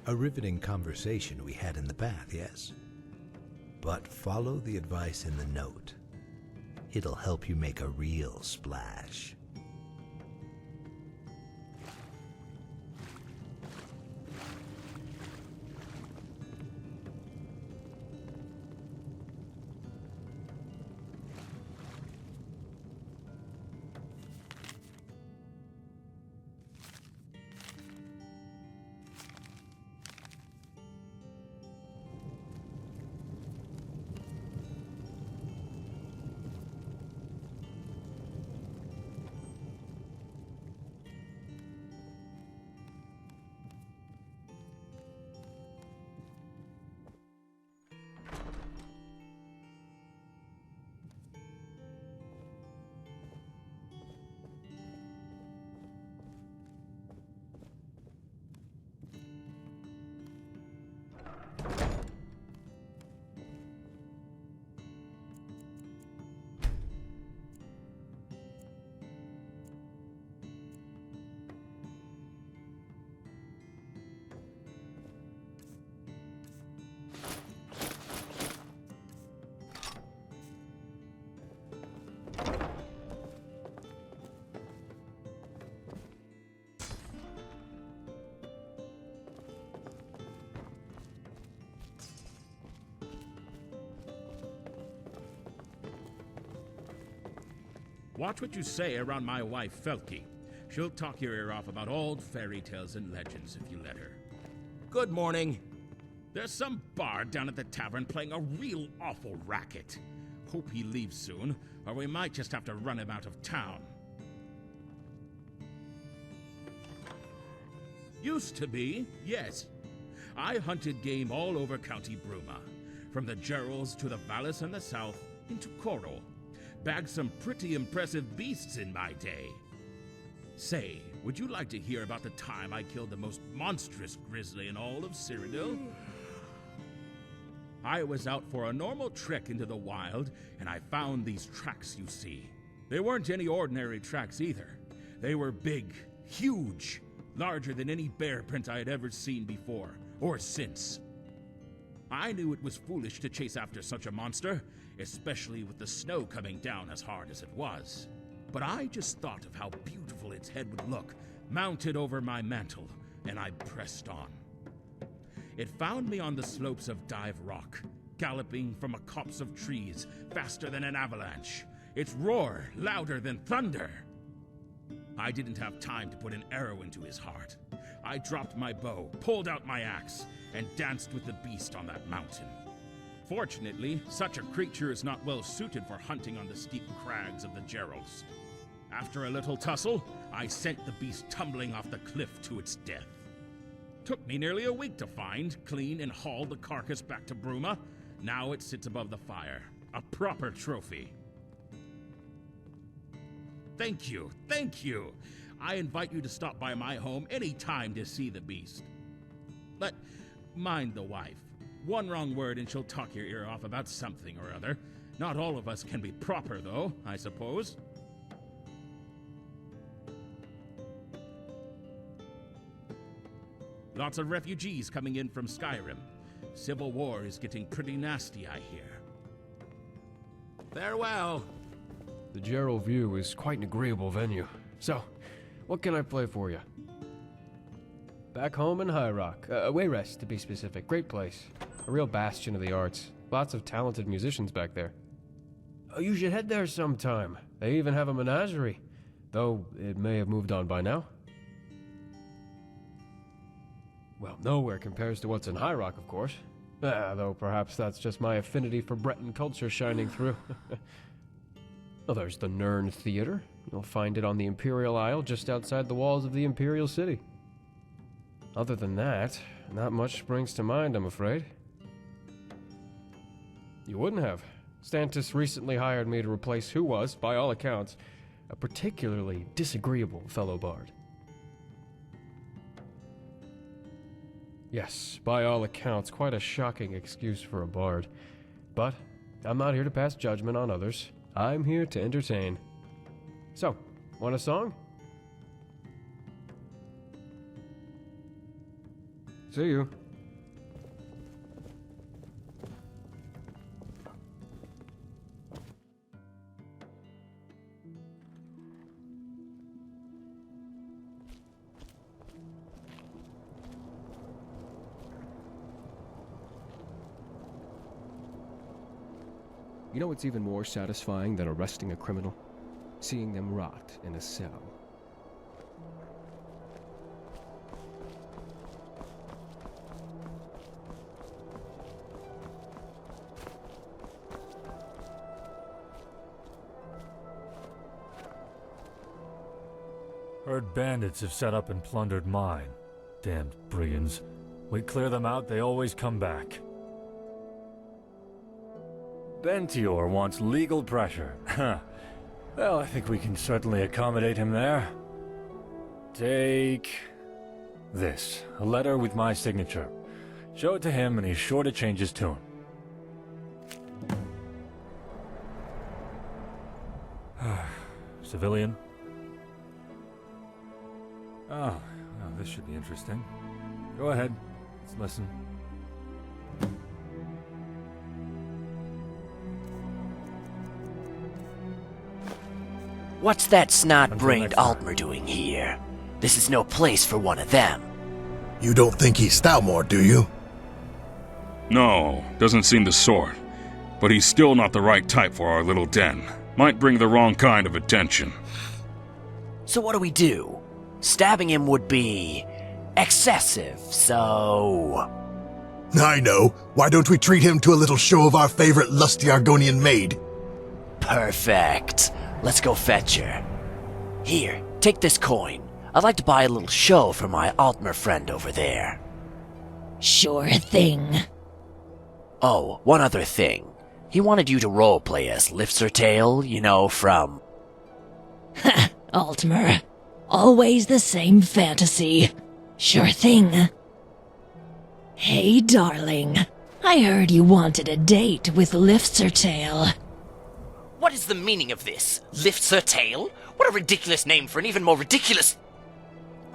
A riveting conversation we had in the bath, yes? But follow the advice in the note. It'll help you make a real splash. Watch what you say around my wife, Felky. She'll talk your ear off about old fairy tales and legends if you let her. Good morning. There's some bard down at the tavern playing a real awful racket. Hope he leaves soon, or we might just have to run him out of town. Used to be, yes. I hunted game all over County Bruma, from the Gerals to the Vallis and the south into Coro. Bagged some pretty impressive beasts in my day. Say, would you like to hear about the time I killed the most monstrous grizzly in all of Cyrodiil? I was out for a normal trek into the wild, and I found these tracks you see. They weren't any ordinary tracks either. They were big, huge, larger than any bear print I had ever seen before, or since. I knew it was foolish to chase after such a monster, especially with the snow coming down as hard as it was. But I just thought of how beautiful its head would look, mounted over my mantle, and I pressed on. It found me on the slopes of Dive Rock, galloping from a copse of trees, faster than an avalanche, its roar louder than thunder. I didn't have time to put an arrow into his heart. I dropped my bow, pulled out my axe, and danced with the beast on that mountain. Fortunately, such a creature is not well suited for hunting on the steep crags of the Gerals. After a little tussle, I sent the beast tumbling off the cliff to its death. Took me nearly a week to find, clean, and haul the carcass back to Bruma. Now it sits above the fire. A proper trophy. Thank you, thank you. I invite you to stop by my home any time to see the beast. But mind the wife. One wrong word and she'll talk your ear off about something or other. Not all of us can be proper, though, I suppose. Lots of refugees coming in from Skyrim. Civil war is getting pretty nasty, I hear. Farewell. The Gerald View is quite an agreeable venue. So, what can I play for you? Back home in High Rock. Wayrest, to be specific. Great place. A real bastion of the arts. Lots of talented musicians back there. Oh, you should head there sometime. They even have a menagerie. Though, it may have moved on by now. Well, nowhere compares to what's in High Rock, of course. Though perhaps that's just my affinity for Breton culture shining through. Well, there's the Nern Theater. You'll find it on the Imperial Isle just outside the walls of the Imperial City. Other than that, not much springs to mind, I'm afraid. You wouldn't have. Stantis recently hired me to replace who was, by all accounts, a particularly disagreeable fellow bard. Yes, by all accounts, quite a shocking excuse for a bard. But I'm not here to pass judgment on others. I'm here to entertain. So, want a song? See you. You know what's even more satisfying than arresting a criminal? Seeing them rot in a cell. Heard bandits have set up in Plundered Mine. Damned brigands. We clear them out, they always come back. Bentior wants legal pressure. Well, I think we can certainly accommodate him there. Take this, a letter with my signature. Show it to him and he's sure to change his tune. Civilian? Oh, well, this should be interesting. Go ahead, let's listen. What's that snot-brained Altmer doing here? This is no place for one of them. You don't think he's Stoutmore, do you? No, doesn't seem the sort. But he's still not the right type for our little den. Might bring the wrong kind of attention. So what do we do? Stabbing him would be excessive, so... I know. Why don't we treat him to a little show of our favorite lusty Argonian maid? Perfect. Let's go fetch her. Here, take this coin. I'd like to buy a little show for my Altmer friend over there. Sure thing. Oh, one other thing. He wanted you to roleplay as Liftsertail, you know, from... Altmer. Always the same fantasy. Sure thing. Hey, darling. I heard you wanted a date with Liftsertail. What is the meaning of this? Liftsertail? What a ridiculous name for an even more ridiculous...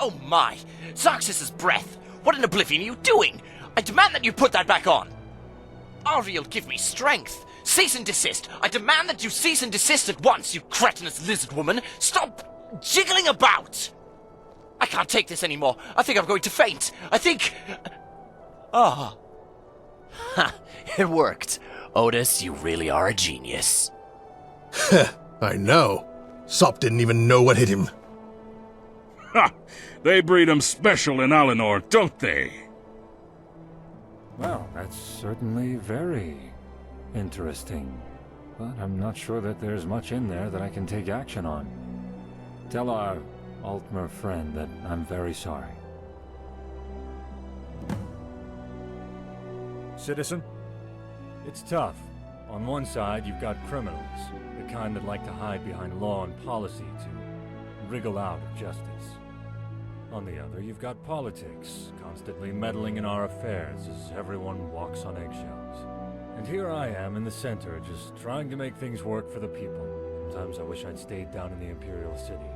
Oh my! Zarxus's breath! What in oblivion are you doing? I demand that you put that back on! Ariel, give me strength! Cease and desist! I demand that you cease and desist at once, you cretinous lizard woman! Stop jiggling about! I can't take this anymore. I think I'm going to faint. I think... Ah. Ha! It worked. Otis, you really are a genius. I know. Sop didn't even know what hit him. Ha! They breed 'em special in Alinor, don't they? Well, that's certainly very interesting. But I'm not sure that there's much in there that I can take action on. Tell our Altmer friend that I'm very sorry. Citizen? It's tough. On one side, you've got criminals, the kind that like to hide behind law and policy to wriggle out of justice. On the other, you've got politics, constantly meddling in our affairs as everyone walks on eggshells. And here I am in the center, just trying to make things work for the people. Sometimes I wish I'd stayed down in the Imperial City.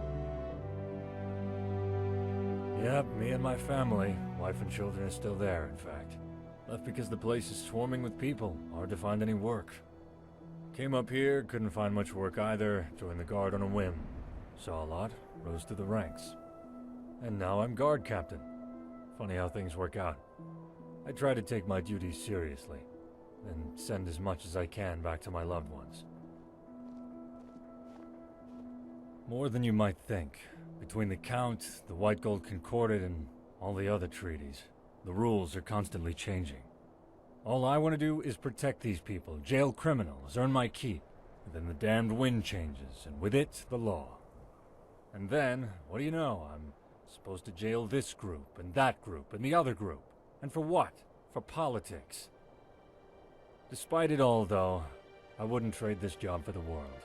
Yep, me and my family. Wife and children are still there, in fact. Left because the place is swarming with people. Hard to find any work. Came up here, couldn't find much work either. Joined the guard on a whim. Saw a lot, rose through the ranks. And now I'm guard captain. Funny how things work out. I try to take my duties seriously, and send as much as I can back to my loved ones. More than you might think. Between the Count, the White Gold Concordat, and all the other treaties, the rules are constantly changing. All I want to do is protect these people, jail criminals, earn my keep. And then the damned wind changes, and with it, the law. And then, what do you know, I'm supposed to jail this group, and that group, and the other group. And for what? For politics. Despite it all, though, I wouldn't trade this job for the world.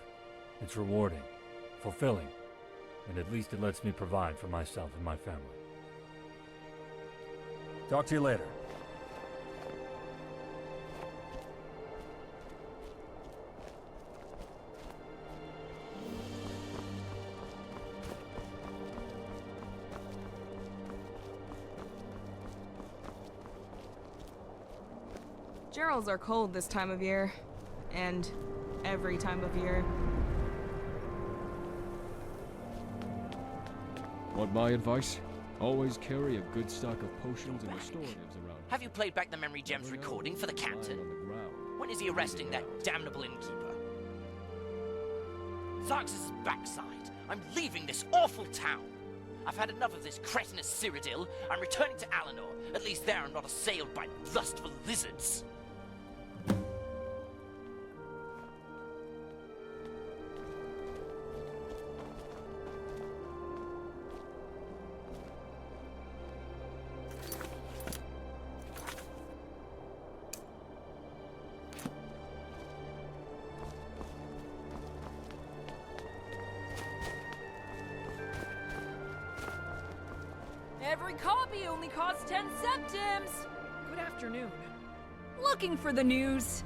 It's rewarding, fulfilling, and at least it lets me provide for myself and my family. Talk to you later. Gerals are cold this time of year. And every time of year. Want my advice? Always carry a good stock of potions and restoratives around. Have you played back the memory gem's recording for the captain? When is he arresting that damnable innkeeper? Zarx's backside. I'm leaving this awful town. I've had enough of this cretinous Cyrodiil. I'm returning to Alanor. At least there I'm not assailed by lustful lizards. Every copy only costs 10 septims! Good afternoon. Looking for the news.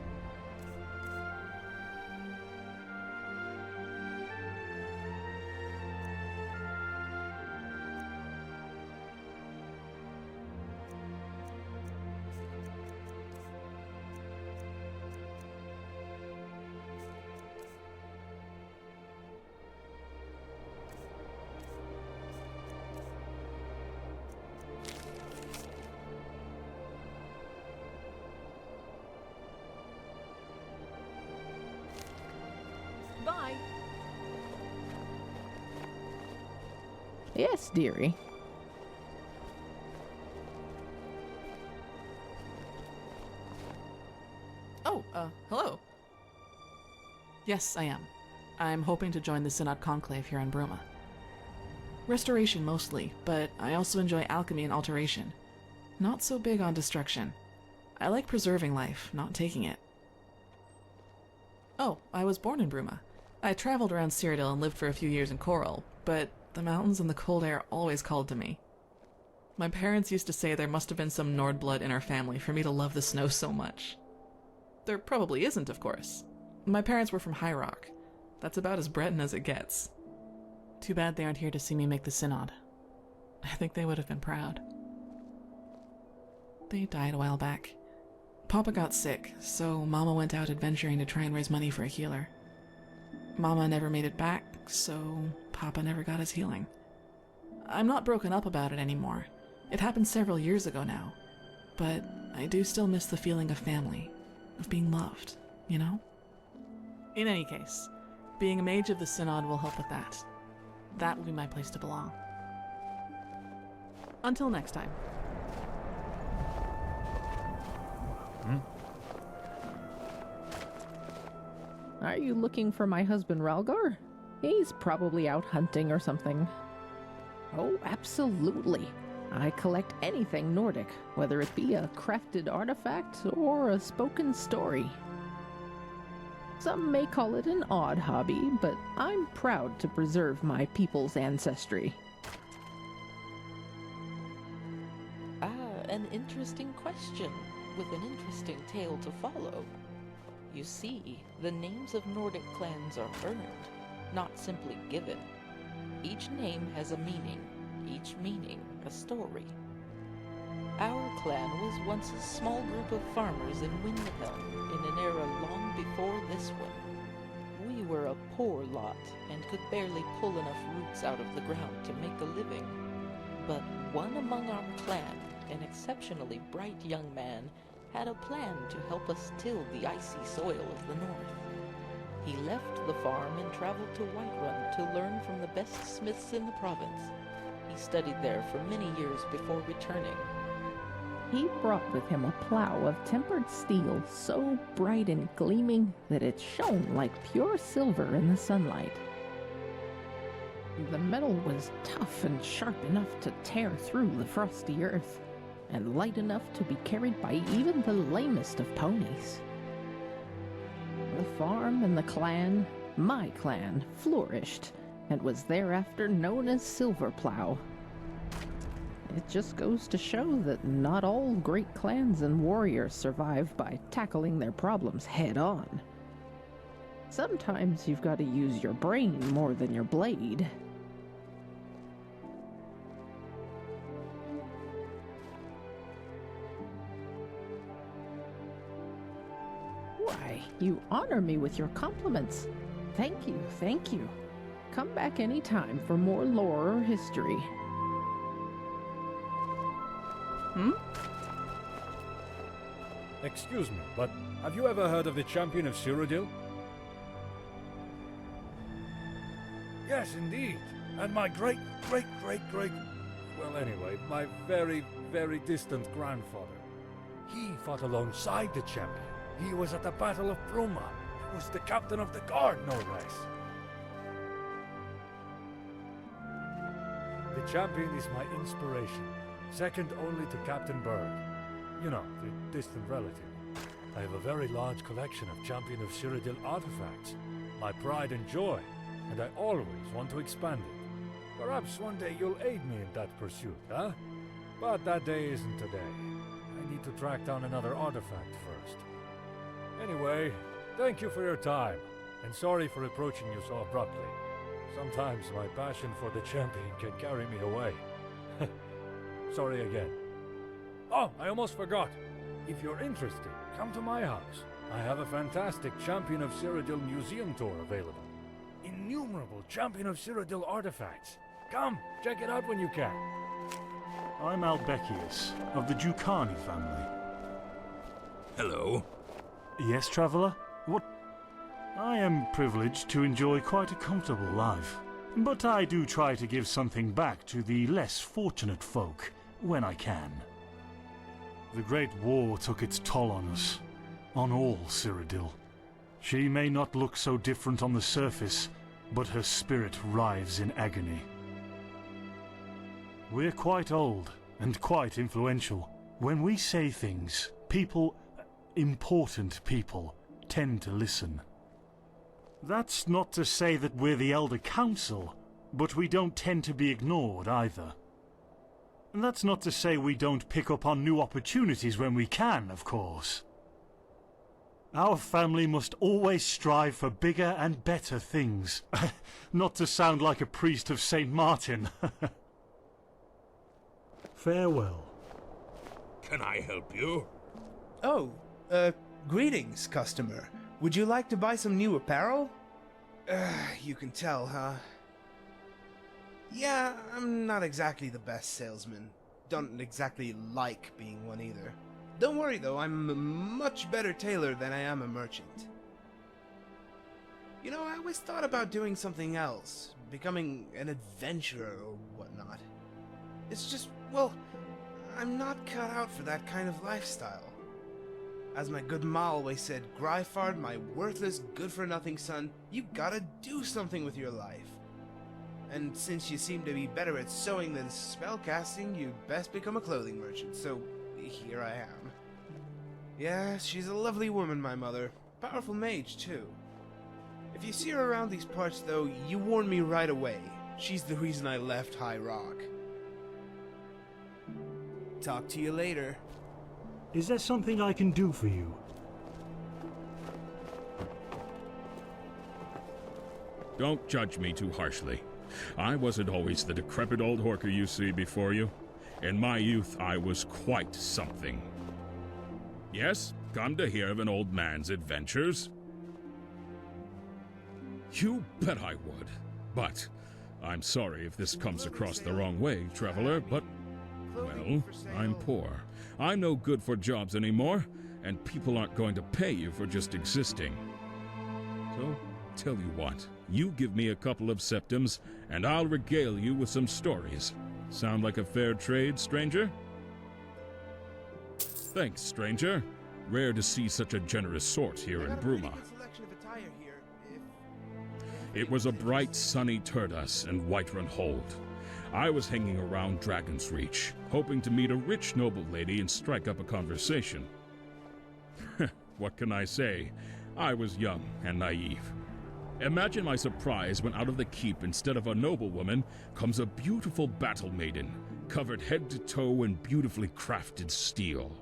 Bye. Yes, dearie. Oh, hello. Yes, I am. I'm hoping to join the Synod Conclave here in Bruma. Restoration mostly, but I also enjoy alchemy and alteration. Not so big on destruction. I like preserving life, not taking it. Oh, I was born in Bruma. I traveled around Cyrodiil and lived for a few years in Coral, but the mountains and the cold air always called to me. My parents used to say there must have been some Nord blood in our family for me to love the snow so much. There probably isn't, of course. My parents were from High Rock. That's about as Breton as it gets. Too bad they aren't here to see me make the Synod. I think they would have been proud. They died a while back. Papa got sick, so Mama went out adventuring to try and raise money for a healer. Mama never made it back, so Papa never got his healing. I'm not broken up about it anymore. It happened several years ago now. But I do still miss the feeling of family, of being loved, you know? In any case, being a mage of the Synod will help with that. That will be my place to belong. Until next time. Are you looking for my husband Ralgar? He's probably out hunting or something. Oh, absolutely. I collect anything Nordic, whether it be a crafted artifact or a spoken story. Some may call it an odd hobby, but I'm proud to preserve my people's ancestry. An interesting question, with an interesting tale to follow. You see, the names of Nordic clans are earned, not simply given. Each name has a meaning, each meaning a story. Our clan was once a small group of farmers in Windhelm in an era long before this one. We were a poor lot and could barely pull enough roots out of the ground to make a living. But one among our clan, an exceptionally bright young man, had a plan to help us till the icy soil of the north. He left the farm and traveled to Whiterun to learn from the best smiths in the province. He studied there for many years before returning. He brought with him a plow of tempered steel so bright and gleaming that it shone like pure silver in the sunlight. The metal was tough and sharp enough to tear through the frosty earth, and light enough to be carried by even the lamest of ponies. The farm and the clan, my clan, flourished, and was thereafter known as Silver Plow. It just goes to show that not all great clans and warriors survive by tackling their problems head-on. Sometimes you've got to use your brain more than your blade. Why, you honor me with your compliments. Thank you, thank you. Come back any time for more lore or history. Excuse me, but have you ever heard of the champion of Cyrodiil? Yes, indeed. And my great... well, anyway, my very distant grandfather. He fought alongside the champion. He was at the Battle of Bruma. He was the captain of the guard, no less. The champion is my inspiration, second only to Captain Bird. You know, the distant relative. I have a very large collection of Champion of Cyrodiil artifacts, my pride and joy, and I always want to expand it. Perhaps one day you'll aid me in that pursuit, huh? But that day isn't today. I need to track down another artifact first. Anyway, thank you for your time, and sorry for approaching you so abruptly. Sometimes my passion for the champion can carry me away. Sorry again. Oh, I almost forgot. If you're interested, come to my house. I have a fantastic Champion of Cyrodiil museum tour available. Innumerable Champion of Cyrodiil artifacts. Come, check it out when you can. I'm Albecius, of the Ducani family. Hello. Yes, traveller? What? I am privileged to enjoy quite a comfortable life, but I do try to give something back to the less fortunate folk when I can. The Great War took its toll on us, on all Cyrodiil. She may not look so different on the surface, but her spirit writhes in agony. We're quite old and quite influential. When we say things, people, important people, tend to listen. That's not to say that we're the Elder Council, but we don't tend to be ignored either. And that's not to say we don't pick up on new opportunities when we can, of course. Our family must always strive for bigger and better things. Not to sound like a priest of St. Martin. Farewell. Can I help you? Oh, greetings, customer. Would you like to buy some new apparel? You can tell, huh? Yeah, I'm not exactly the best salesman. Don't exactly like being one either. Don't worry though, I'm a much better tailor than I am a merchant. You know, I always thought about doing something else, becoming an adventurer or whatnot. It's just, well, I'm not cut out for that kind of lifestyle. As my good ma always said, Gryfard, my worthless, good-for-nothing son, you gotta do something with your life. And since you seem to be better at sewing than spellcasting, you'd best become a clothing merchant, so here I am. Yeah, she's a lovely woman, my mother. Powerful mage, too. If you see her around these parts, though, you warn me right away. She's the reason I left High Rock. Talk to you later. Is there something I can do for you? Don't judge me too harshly. I wasn't always the decrepit old horker you see before you. In my youth, I was quite something. Yes, come to hear of an old man's adventures? You bet I would. But I'm sorry if this comes across the wrong way, traveler, but, well, I'm poor. I'm no good for jobs anymore, and people aren't going to pay you for just existing. So, tell you what, you give me a couple of septims, and I'll regale you with some stories. Sound like a fair trade, stranger? Thanks, stranger. Rare to see such a generous sort here in Bruma. It was a bright, sunny Turdas and Whiterun Hold. I was hanging around Dragon's Reach, hoping to meet a rich noble lady and strike up a conversation. What can I say? I was young and naive. Imagine my surprise when out of the keep, instead of a noblewoman, comes a beautiful battle maiden, covered head to toe in beautifully crafted steel.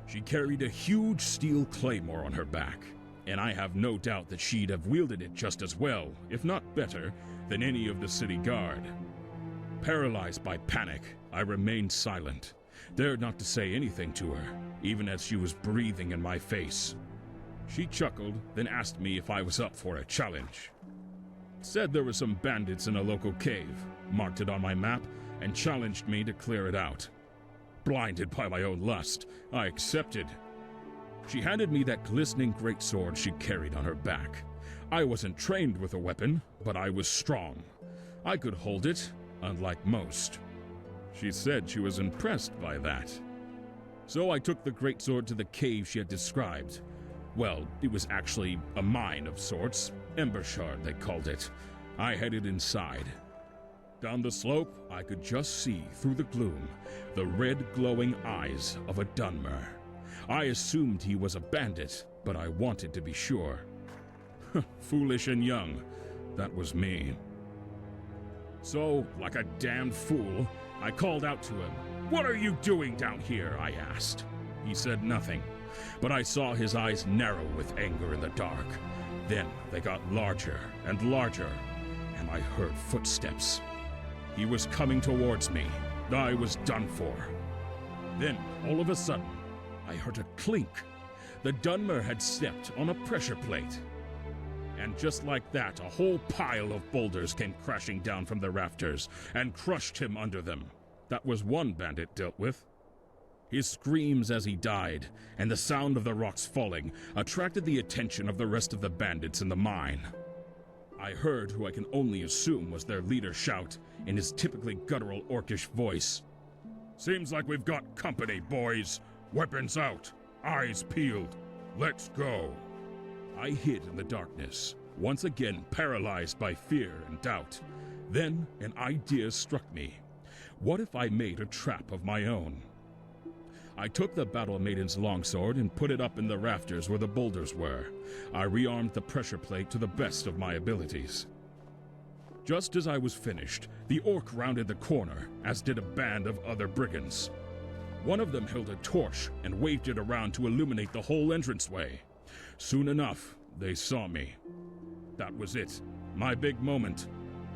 She carried a huge steel claymore on her back, and I have no doubt that she'd have wielded it just as well, if not better, than any of the city guard. Paralyzed by panic, I remained silent, dared not to say anything to her, even as she was breathing in my face. She chuckled, then asked me if I was up for a challenge. Said there were some bandits in a local cave, marked it on my map, and challenged me to clear it out. Blinded by my own lust, I accepted. She handed me that glistening greatsword she carried on her back. I wasn't trained with a weapon, but I was strong. I could hold it, unlike most. She said she was impressed by that. So I took the greatsword to the cave she had described. Well, it was actually a mine of sorts. Embershard, they called it. I headed inside. Down the slope, I could just see, through the gloom, the red glowing eyes of a Dunmer. I assumed he was a bandit, but I wanted to be sure. Foolish and young, that was me. So, like a damned fool, I called out to him. "What are you doing down here?" I asked. He said nothing, but I saw his eyes narrow with anger in the dark. Then they got larger and larger, and I heard footsteps. He was coming towards me. I was done for. Then, all of a sudden, I heard a clink. The Dunmer had stepped on a pressure plate. And just like that, a whole pile of boulders came crashing down from the rafters and crushed him under them. That was one bandit dealt with. His screams as he died, and the sound of the rocks falling, attracted the attention of the rest of the bandits in the mine. I heard who I can only assume was their leader shout, in his typically guttural orcish voice. "Seems like we've got company, boys. Weapons out, eyes peeled. Let's go." I hid in the darkness, once again paralyzed by fear and doubt. Then an idea struck me. What if I made a trap of my own? I took the Battle Maiden's longsword and put it up in the rafters where the boulders were. I rearmed the pressure plate to the best of my abilities. Just as I was finished, the orc rounded the corner, as did a band of other brigands. One of them held a torch and waved it around to illuminate the whole entranceway. Soon enough, they saw me. That was it. My big moment.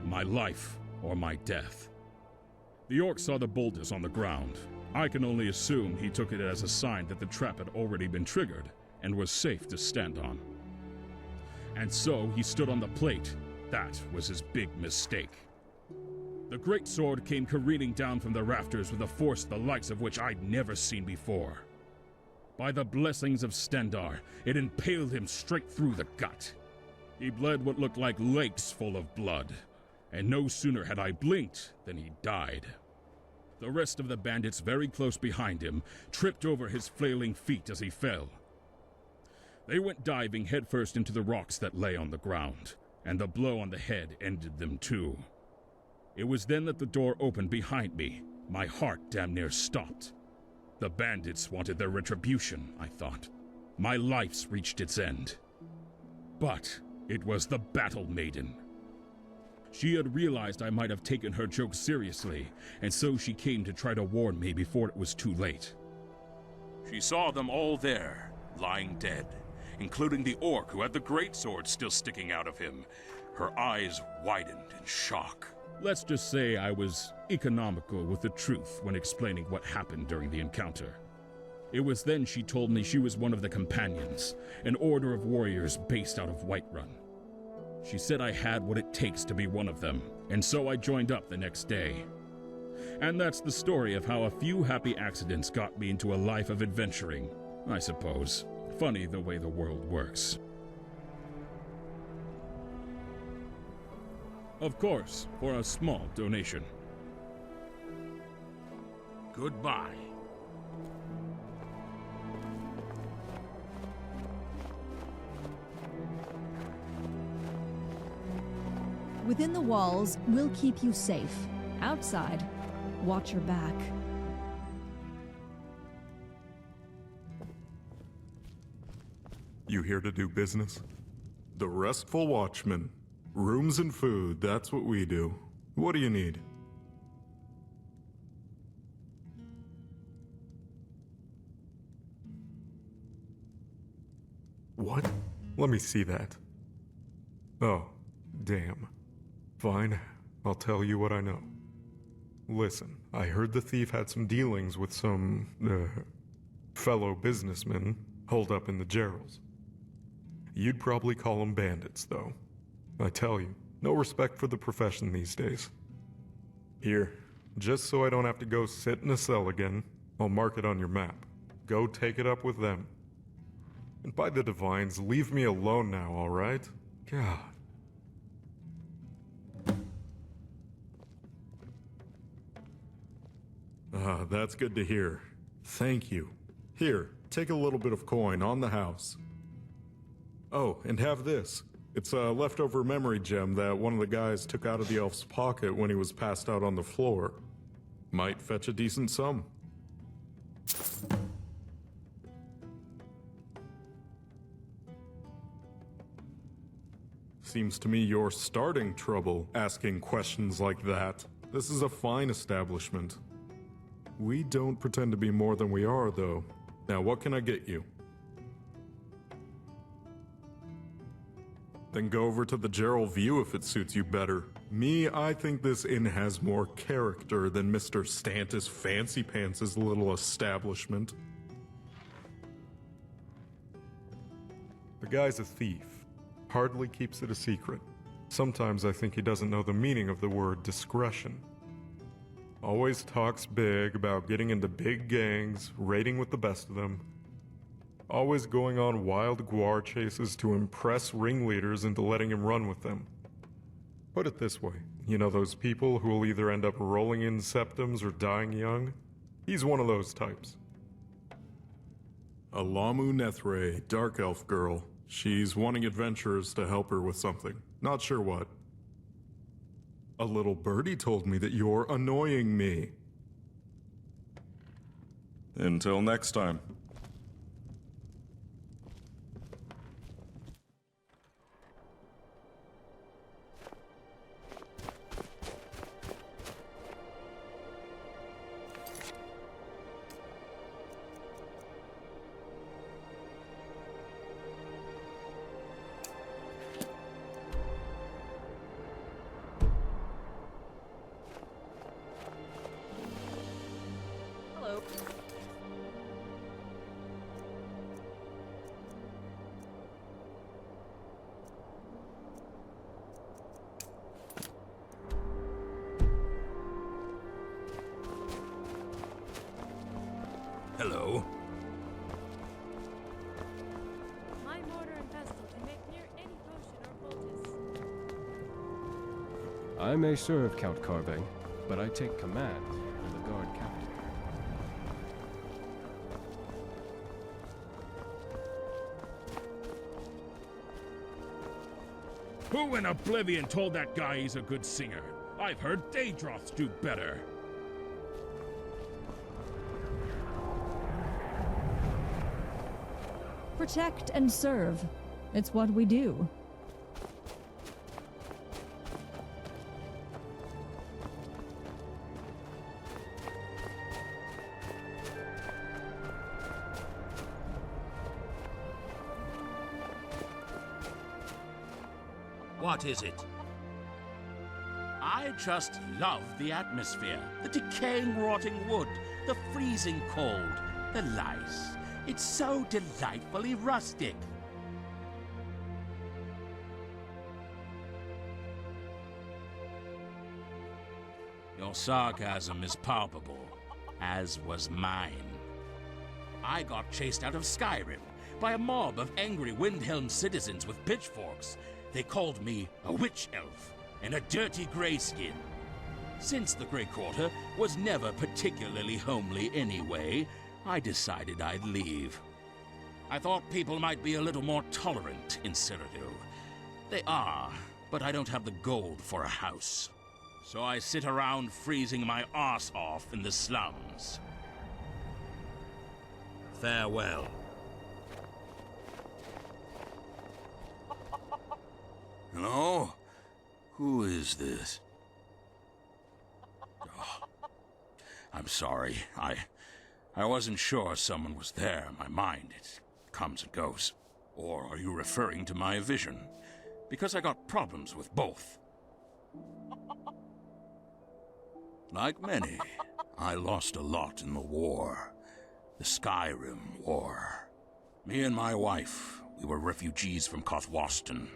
My life or my death. The orc saw the boulders on the ground. I can only assume he took it as a sign that the trap had already been triggered and was safe to stand on. And so he stood on the plate. That was his big mistake. The greatsword came careening down from the rafters with a force the likes of which I'd never seen before. By the blessings of Stendarr, it impaled him straight through the gut. He bled what looked like lakes full of blood, and no sooner had I blinked than he died. The rest of the bandits very close behind him tripped over his flailing feet as he fell. They went diving headfirst into the rocks that lay on the ground, and the blow on the head ended them too. It was then that the door opened behind me. My heart damn near stopped. The bandits wanted their retribution, I thought. My life's reached its end. But it was the Battle Maiden. She had realized I might have taken her joke seriously, and so she came to try to warn me before it was too late. She saw them all there, lying dead, including the orc who had the greatsword still sticking out of him. Her eyes widened in shock. Let's just say I was economical with the truth when explaining what happened during the encounter. It was then she told me she was one of the Companions, an order of warriors based out of Whiterun. She said I had what it takes to be one of them, and so I joined up the next day. And that's the story of how a few happy accidents got me into a life of adventuring, I suppose. Funny the way the world works. Of course, for a small donation. Goodbye. Within the walls, we'll keep you safe. Outside, watch your back. You here to do business? The Restful Watchman. Rooms and food, that's what we do. What do you need? What? Let me see that. Oh, damn. Fine, I'll tell you what I know. Listen, I heard the thief had some dealings with some, fellow businessmen holed up in the Gerals. You'd probably call them bandits, though. I tell you, no respect for the profession these days. Here, just so I don't have to go sit in a cell again, I'll mark it on your map. Go take it up with them. And by the divines, leave me alone now, alright? God. Ah, that's good to hear. Thank you. Here, take a little bit of coin on the house. Oh, and have this. It's a leftover memory gem that one of the guys took out of the elf's pocket when he was passed out on the floor. Might fetch a decent sum. Seems to me you're starting trouble asking questions like that. This is a fine establishment. We don't pretend to be more than we are, though. Now, what can I get you? Then go over to the Gerald View if it suits you better. Me, I think this inn has more character than Mr. Stantis Fancy Pants' little establishment. The guy's a thief. Hardly keeps it a secret. Sometimes I think he doesn't know the meaning of the word discretion. Always talks big about getting into big gangs, raiding with the best of them. Always going on wild guar chases to impress ringleaders into letting him run with them. Put it this way, you know those people who will either end up rolling in septums or dying young? He's one of those types. Alammu Nethray, dark elf girl. She's wanting adventurers to help her with something. Not sure what. A little birdie told me that you're annoying me. Until next time. Hello. My mortar and pestle can make near any potion or poultice. I may serve, Count Carving, but I take command of the guard captain. Who in Oblivion told that guy he's a good singer? I've heard Daedroths do better. Protect and serve. It's what we do. What is it? I just love the atmosphere. The decaying, rotting wood, the freezing cold, the lice. It's so delightfully rustic. Your sarcasm is palpable, as was mine. I got chased out of Skyrim by a mob of angry Windhelm citizens with pitchforks. They called me a witch elf and a dirty grayskin. Since the Grey Quarter was never particularly homely anyway, I decided I'd leave. I thought people might be a little more tolerant in Cyrodiil. They are, but I don't have the gold for a house. So I sit around freezing my arse off in the slums. Farewell. Hello? Who is this? Oh, I'm sorry. I wasn't sure someone was there. My mind, it comes and goes. Or are you referring to my vision? Because I got problems with both. Like many, I lost a lot in the war. The Skyrim War. Me and my wife, we were refugees from Kothwaston.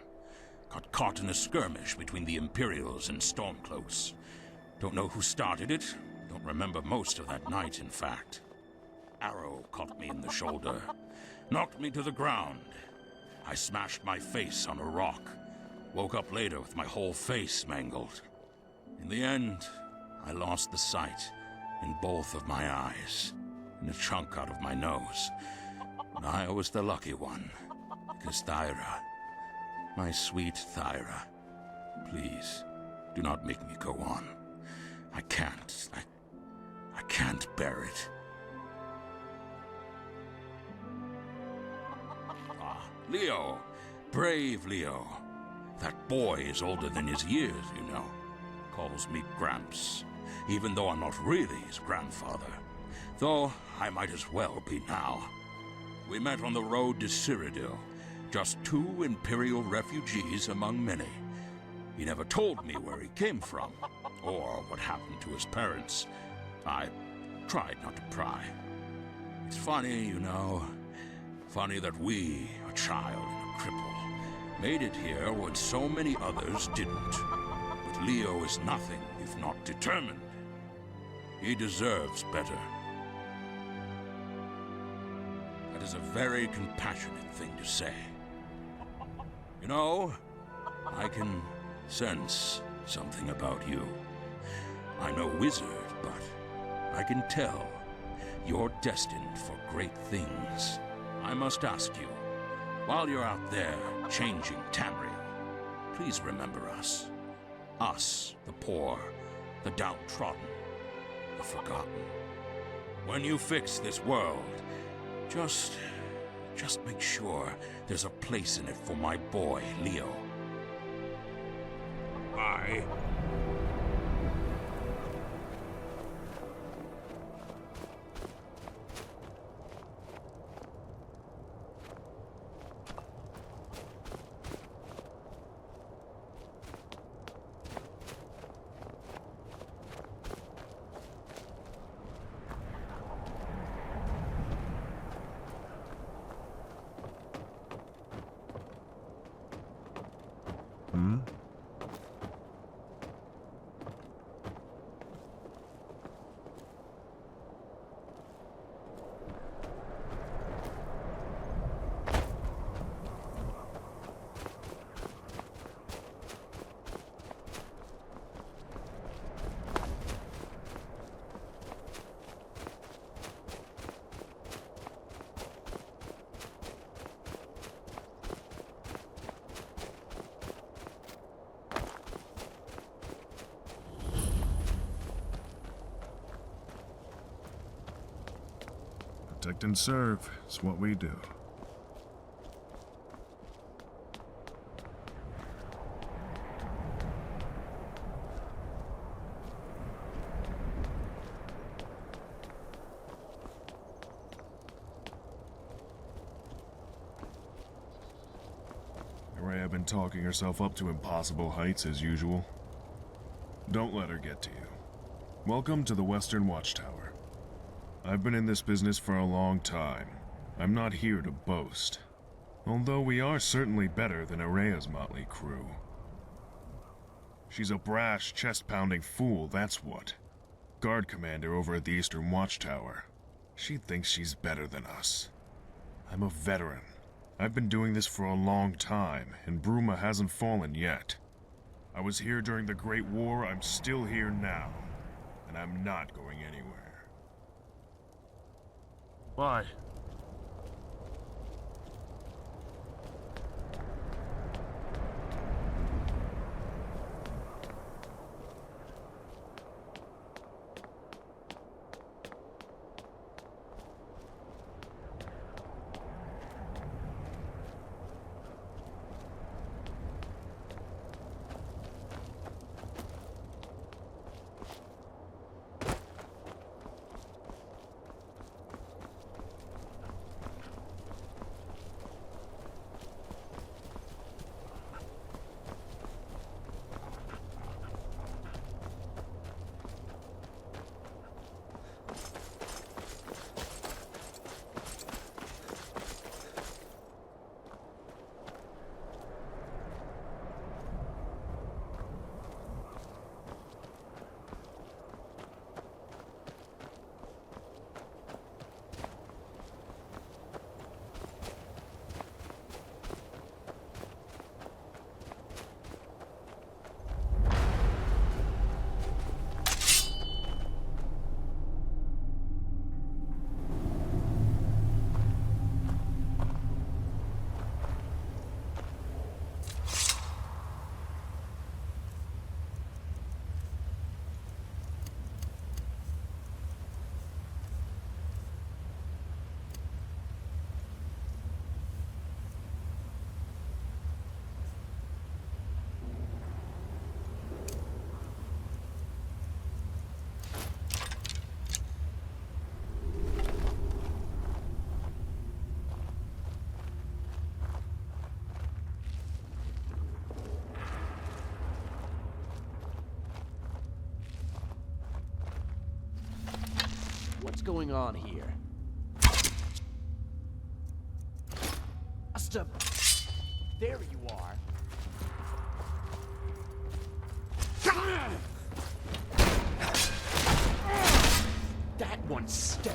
Got caught in a skirmish between the Imperials and Stormcloaks. Don't know who started it. Don't remember most of that night, in fact. Arrow caught me in the shoulder. Knocked me to the ground. I smashed my face on a rock. Woke up later with my whole face mangled. In the end, I lost the sight in both of my eyes, and a chunk out of my nose. But I was the lucky one, because Thyra, my sweet Thyra, please, do not make me go on. I can't. I can't bear it. Ah, Leo. Brave Leo. That boy is older than his years, you know. Calls me Gramps, even though I'm not really his grandfather. Though I might as well be now. We met on the road to Cyrodiil, just 2 Imperial refugees among many. He never told me where he came from, or what happened to his parents. I tried not to pry. It's funny, you know. Funny that we, a child and a cripple, made it here when so many others didn't. But Leo is nothing if not determined. He deserves better. That is a very compassionate thing to say. You know, I can sense something about you. I'm no wizard, but I can tell you're destined for great things. I must ask you, while you're out there changing Tamriel, please remember us. Us, the poor, the downtrodden, the forgotten. When you fix this world, just make sure there's a place in it for my boy, Leo. Bye. Protect and serve is what we do. Aera been talking herself up to impossible heights as usual. Don't let her get to you. Welcome to the Western Watchtower. I've been in this business for a long time. I'm not here to boast. Although we are certainly better than Aera's motley crew. She's a brash, chest-pounding fool, that's what. Guard commander over at the Eastern Watchtower. She thinks she's better than us. I'm a veteran. I've been doing this for a long time, and Bruma hasn't fallen yet. I was here during the Great War, I'm still here now. And I'm not going anywhere. Why? What's going on here? There you are. That one stung.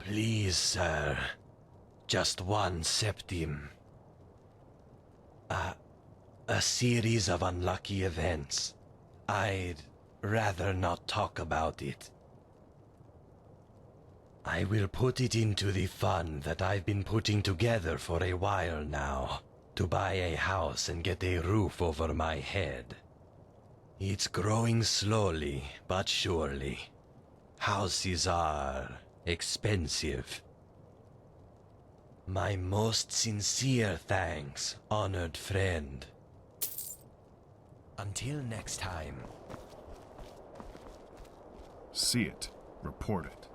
Please, sir. Just one septim. A series of unlucky events. I'd rather not talk about it. I will put it into the fund that I've been putting together for a while now, to buy a house and get a roof over my head. It's growing slowly, but surely. Houses are expensive. My most sincere thanks, honored friend. Until next time. See it. Report it.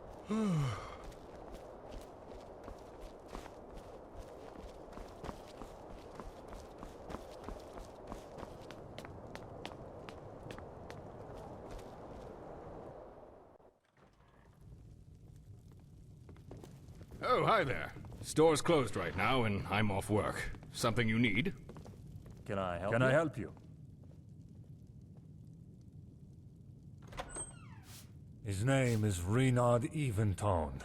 Oh, hi there. Store's closed right now, and I'm off work. Something you need? Can I help you? His name is Renaud Eventoned.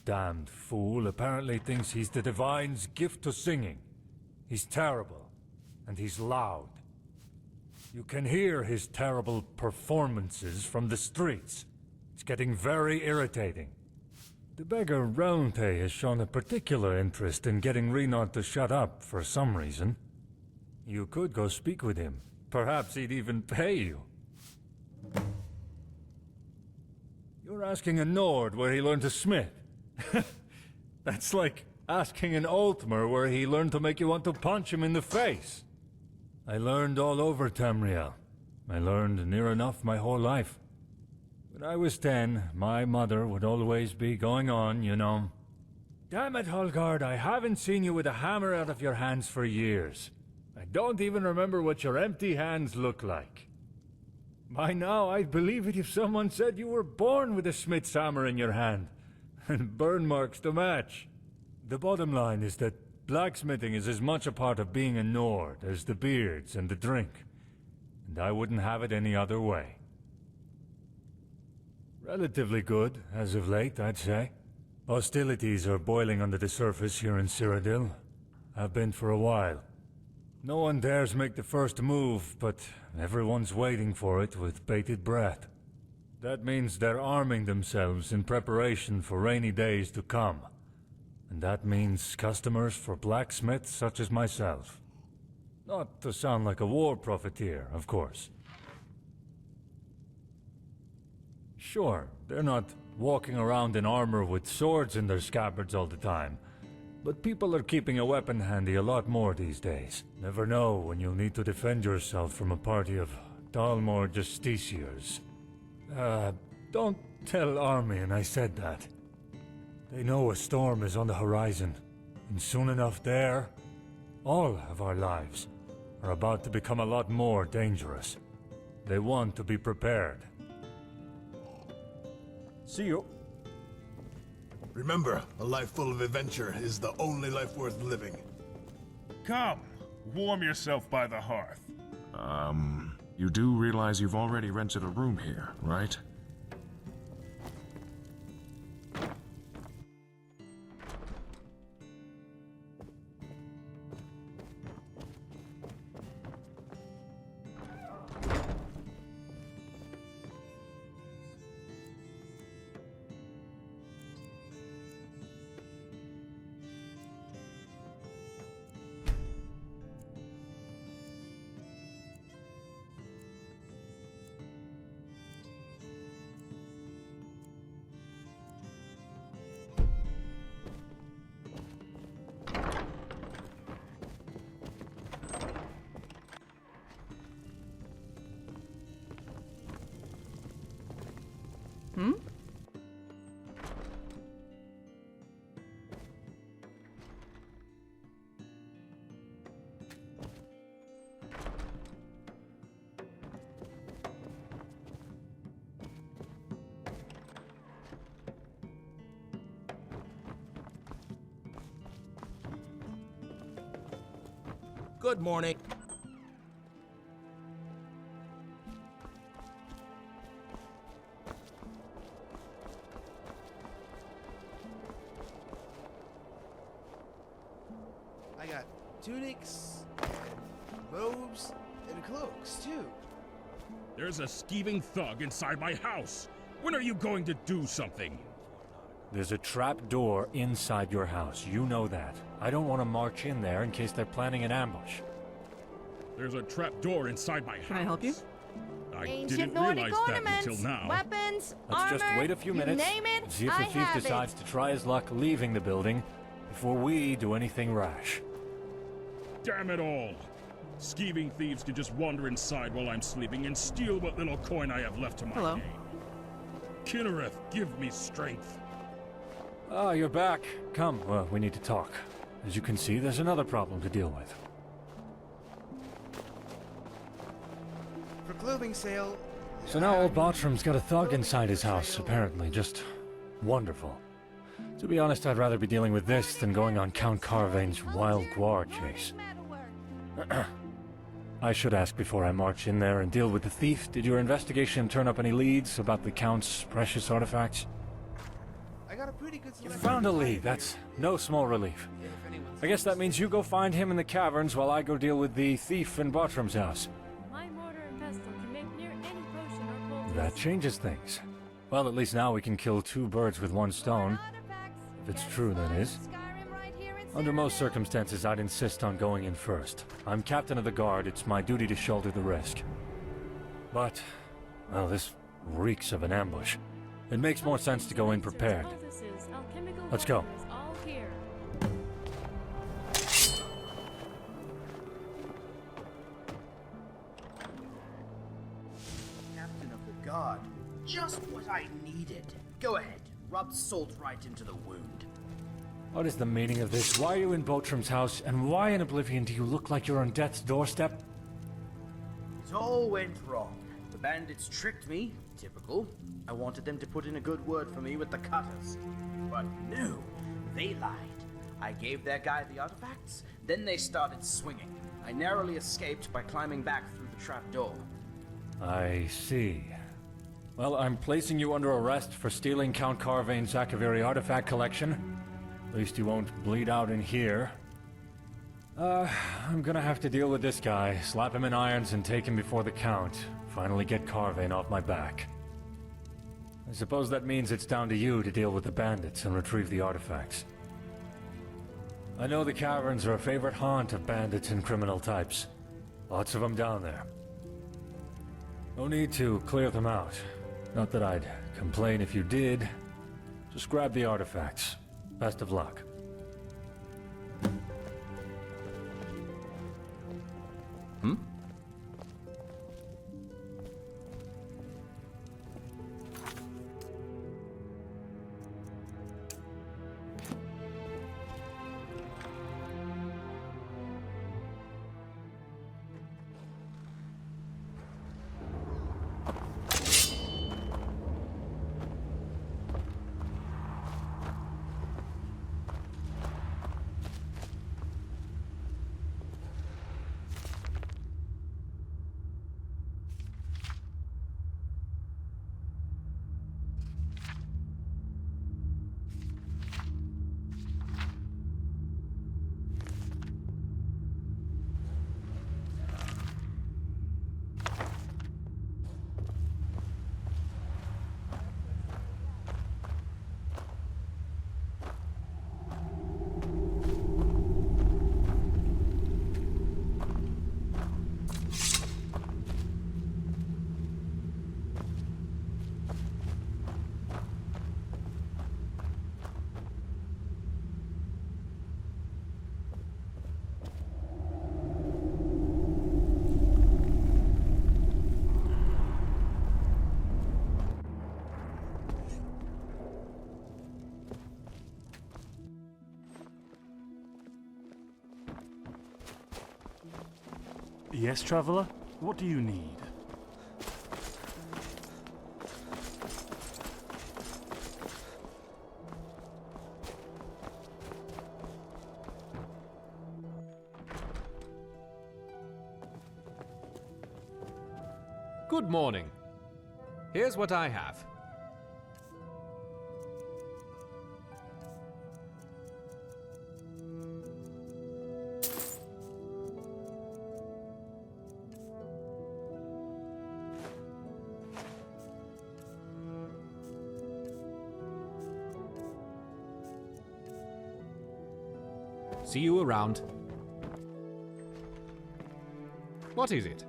Damned fool apparently thinks he's the Divine's gift to singing. He's terrible, and he's loud. You can hear his terrible performances from the streets. It's getting very irritating. The beggar Rounte has shown a particular interest in getting Renaud to shut up for some reason. You could go speak with him. Perhaps he'd even pay you. You're asking a Nord where he learned to smith. That's like asking an Altmer where he learned to make you want to punch him in the face. I learned all over Tamriel. I learned near enough my whole life. When I was 10, my mother would always be going on, you know. Damn it, Holgard, I haven't seen you with a hammer out of your hands for years. I don't even remember what your empty hands look like. By now, I'd believe it if someone said you were born with a smith's hammer in your hand, and burn marks to match. The bottom line is that blacksmithing is as much a part of being a Nord as the beards and the drink, and I wouldn't have it any other way. Relatively good, as of late, I'd say. Hostilities are boiling under the surface here in Cyrodiil. Have been for a while. No one dares make the first move, but everyone's waiting for it with bated breath. That means they're arming themselves in preparation for rainy days to come. And that means customers for blacksmiths such as myself. Not to sound like a war profiteer, of course. Sure, they're not walking around in armor with swords in their scabbards all the time. But people are keeping a weapon handy a lot more these days. Never know when you'll need to defend yourself from a party of Dalmor Justiciars. Don't tell Armian I said that. They know a storm is on the horizon, and soon enough there, all of our lives are about to become a lot more dangerous. They want to be prepared. See you. Remember, a life full of adventure is the only life worth living. Come, warm yourself by the hearth. You do realize you've already rented a room here, right? Good morning. got tunics, and robes, and cloaks, too. There's a skeeving thug inside my house. When are you going to do something? There's a trap door inside your house. You know that. I don't want to march in there in case they're planning an ambush. There's a trap door inside my house. Can I help you? I Ancient didn't Nordic realize that ornaments, until now. weapons, Let's armor, just wait a few minutes you name it, and see if the I thief have decides it. to try his luck leaving the building before we do anything rash. Damn it all! Skeeving thieves can just wander inside while I'm sleeping and steal what little coin I have left to my name. Kinnereth, give me strength. Ah, you're back. Come, we need to talk. As you can see, there's another problem to deal with. For clothing sale... So now old Bartram's got a thug inside his house, apparently. Just wonderful. To be honest, I'd rather be dealing with this than going on Count Carvain's wild guar chase. I should ask before I march in there and deal with the thief. Did your investigation turn up any leads about the Count's precious artifacts? I got a pretty good You selection. found a lead. That's no small relief. I guess that means you go find him in the caverns while I go deal with the thief in Bartram's house. My mortar and pestle can make near any potion or poultice. That changes things. Well, at least now we can kill two birds with one stone. If it's true, that is. Under most circumstances, I'd insist on going in first. I'm captain of the guard. It's my duty to shoulder the risk. But, well, this reeks of an ambush. It makes more sense to go in prepared. Let's go. All here. Captain of the guard. Just what I needed. Go ahead. Rub salt right into the wound. What is the meaning of this? Why are you in Bartram's house, and why in Oblivion do you look like you're on death's doorstep? It all went wrong. The bandits tricked me. Typical. I wanted them to put in a good word for me with the cutters. But no, they lied. I gave their guy the artifacts, then they started swinging. I narrowly escaped by climbing back through the trap door. I see. Well, I'm placing you under arrest for stealing Count Carvain's Zakaviri artifact collection. At least you won't bleed out in here. I'm gonna have to deal with this guy, slap him in irons and take him before the Count. Finally get Carvain off my back. I suppose that means it's down to you to deal with the bandits and retrieve the artifacts. I know the caverns are a favorite haunt of bandits and criminal types. Lots of them down there. No need to clear them out. Not that I'd complain if you did. Just grab the artifacts. Best of luck. Yes, traveler? What do you need? Good morning. Here's what I have. See you around. What is it?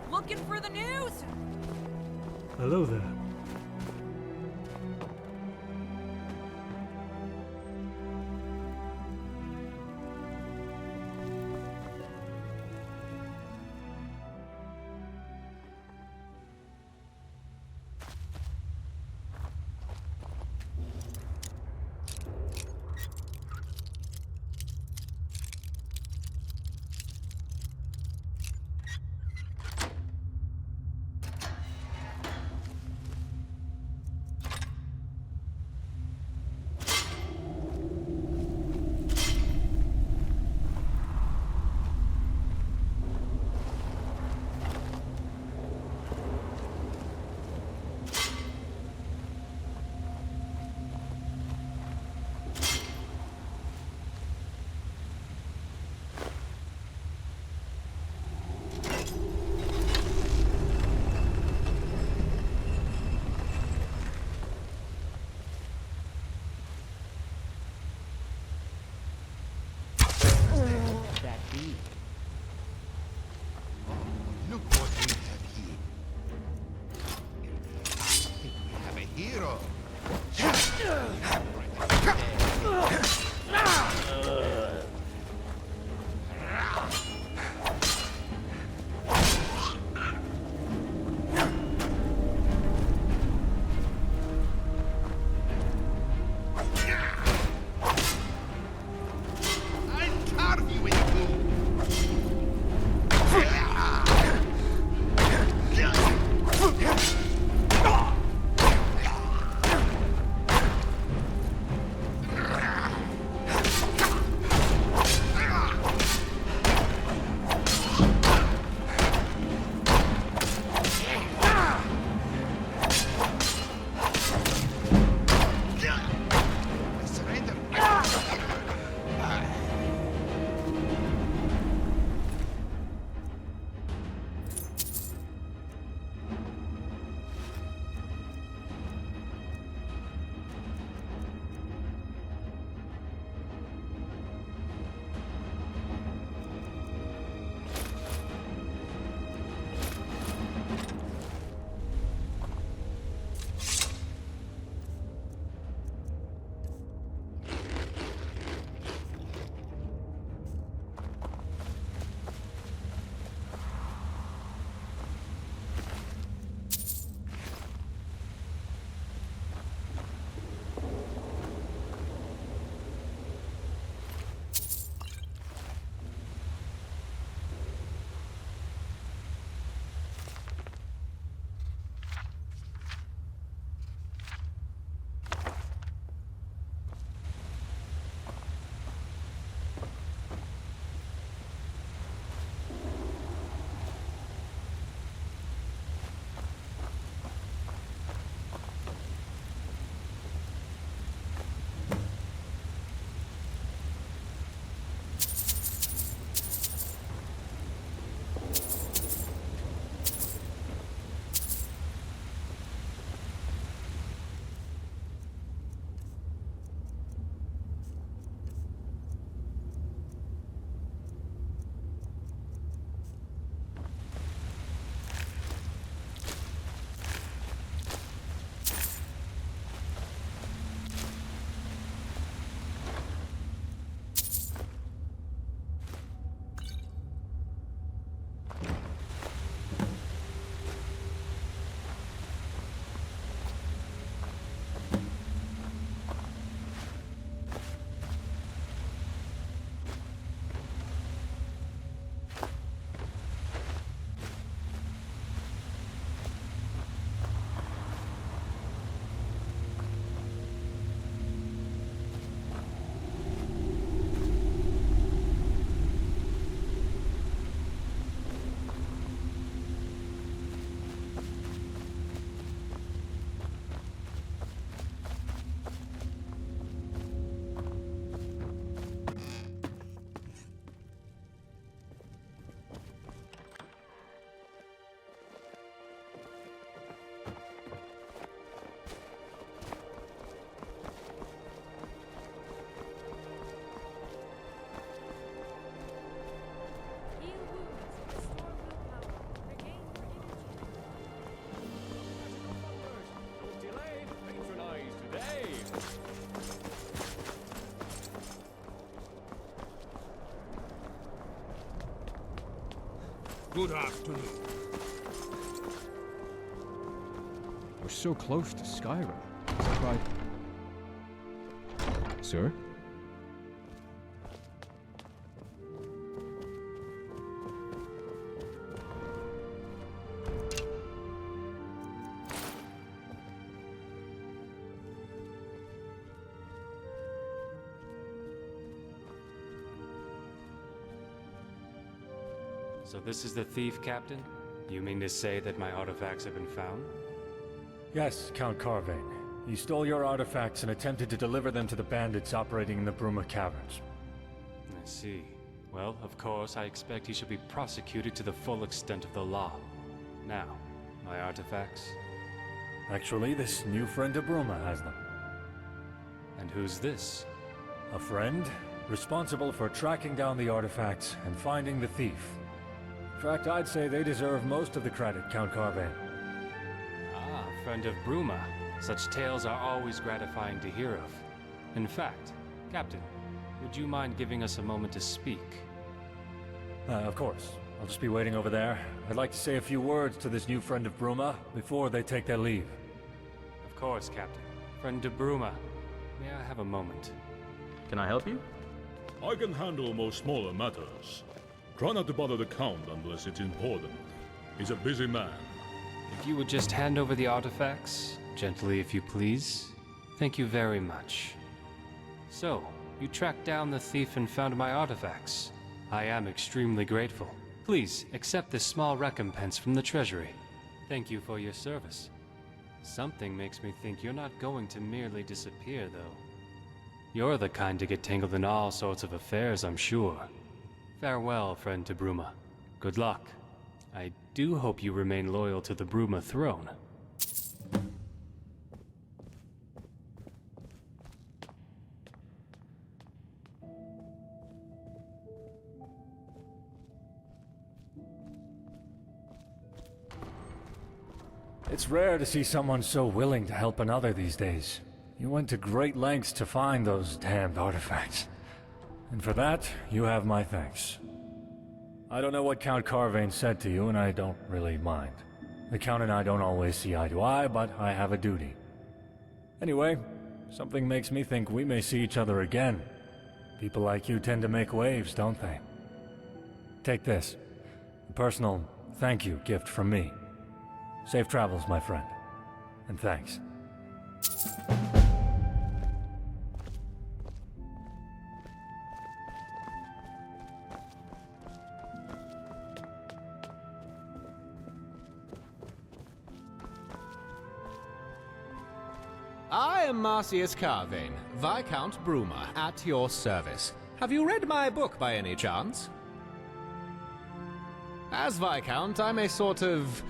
Looking for the news? Hello there. Good afternoon. We're so close to Skyrim. Is that right? Sir? So this is the thief, Captain? You mean to say that my artifacts have been found? Yes, Count Carvane. He stole your artifacts and attempted to deliver them to the bandits operating in the Bruma caverns. I see. Well, of course, I expect he should be prosecuted to the full extent of the law. Now, my artifacts? Actually, this new friend of Bruma has them. And who's this? A friend, responsible for tracking down the artifacts and finding the thief. In fact, I'd say they deserve most of the credit, Count Carvane. Ah, friend of Bruma. Such tales are always gratifying to hear of. In fact, Captain, would you mind giving us a moment to speak? Of course. I'll just be waiting over there. I'd like to say a few words to this new friend of Bruma before they take their leave. Of course, Captain. Friend of Bruma, may I have a moment? Can I help you? I can handle most smaller matters. Try not to bother the Count unless it's important. He's a busy man. If you would just hand over the artifacts, gently if you please. Thank you very much. So, you tracked down the thief and found my artifacts. I am extremely grateful. Please, accept this small recompense from the treasury. Thank you for your service. Something makes me think you're not going to merely disappear, though. You're the kind to get tangled in all sorts of affairs, I'm sure. Farewell, friend to Bruma. Good luck. I do hope you remain loyal to the Bruma throne. It's rare to see someone so willing to help another these days. You went to great lengths to find those damned artifacts. And for that, you have my thanks. I don't know what Count Carvane said to you, and I don't really mind. The Count and I don't always see eye to eye, but I have a duty. Anyway, something makes me think we may see each other again. People like you tend to make waves, don't they? Take this. A personal thank you gift from me. Safe travels, my friend. And thanks. I am Marcius Carvane, Viscount Bruma, at your service. Have you read my book by any chance? As Viscount, I'm a sort of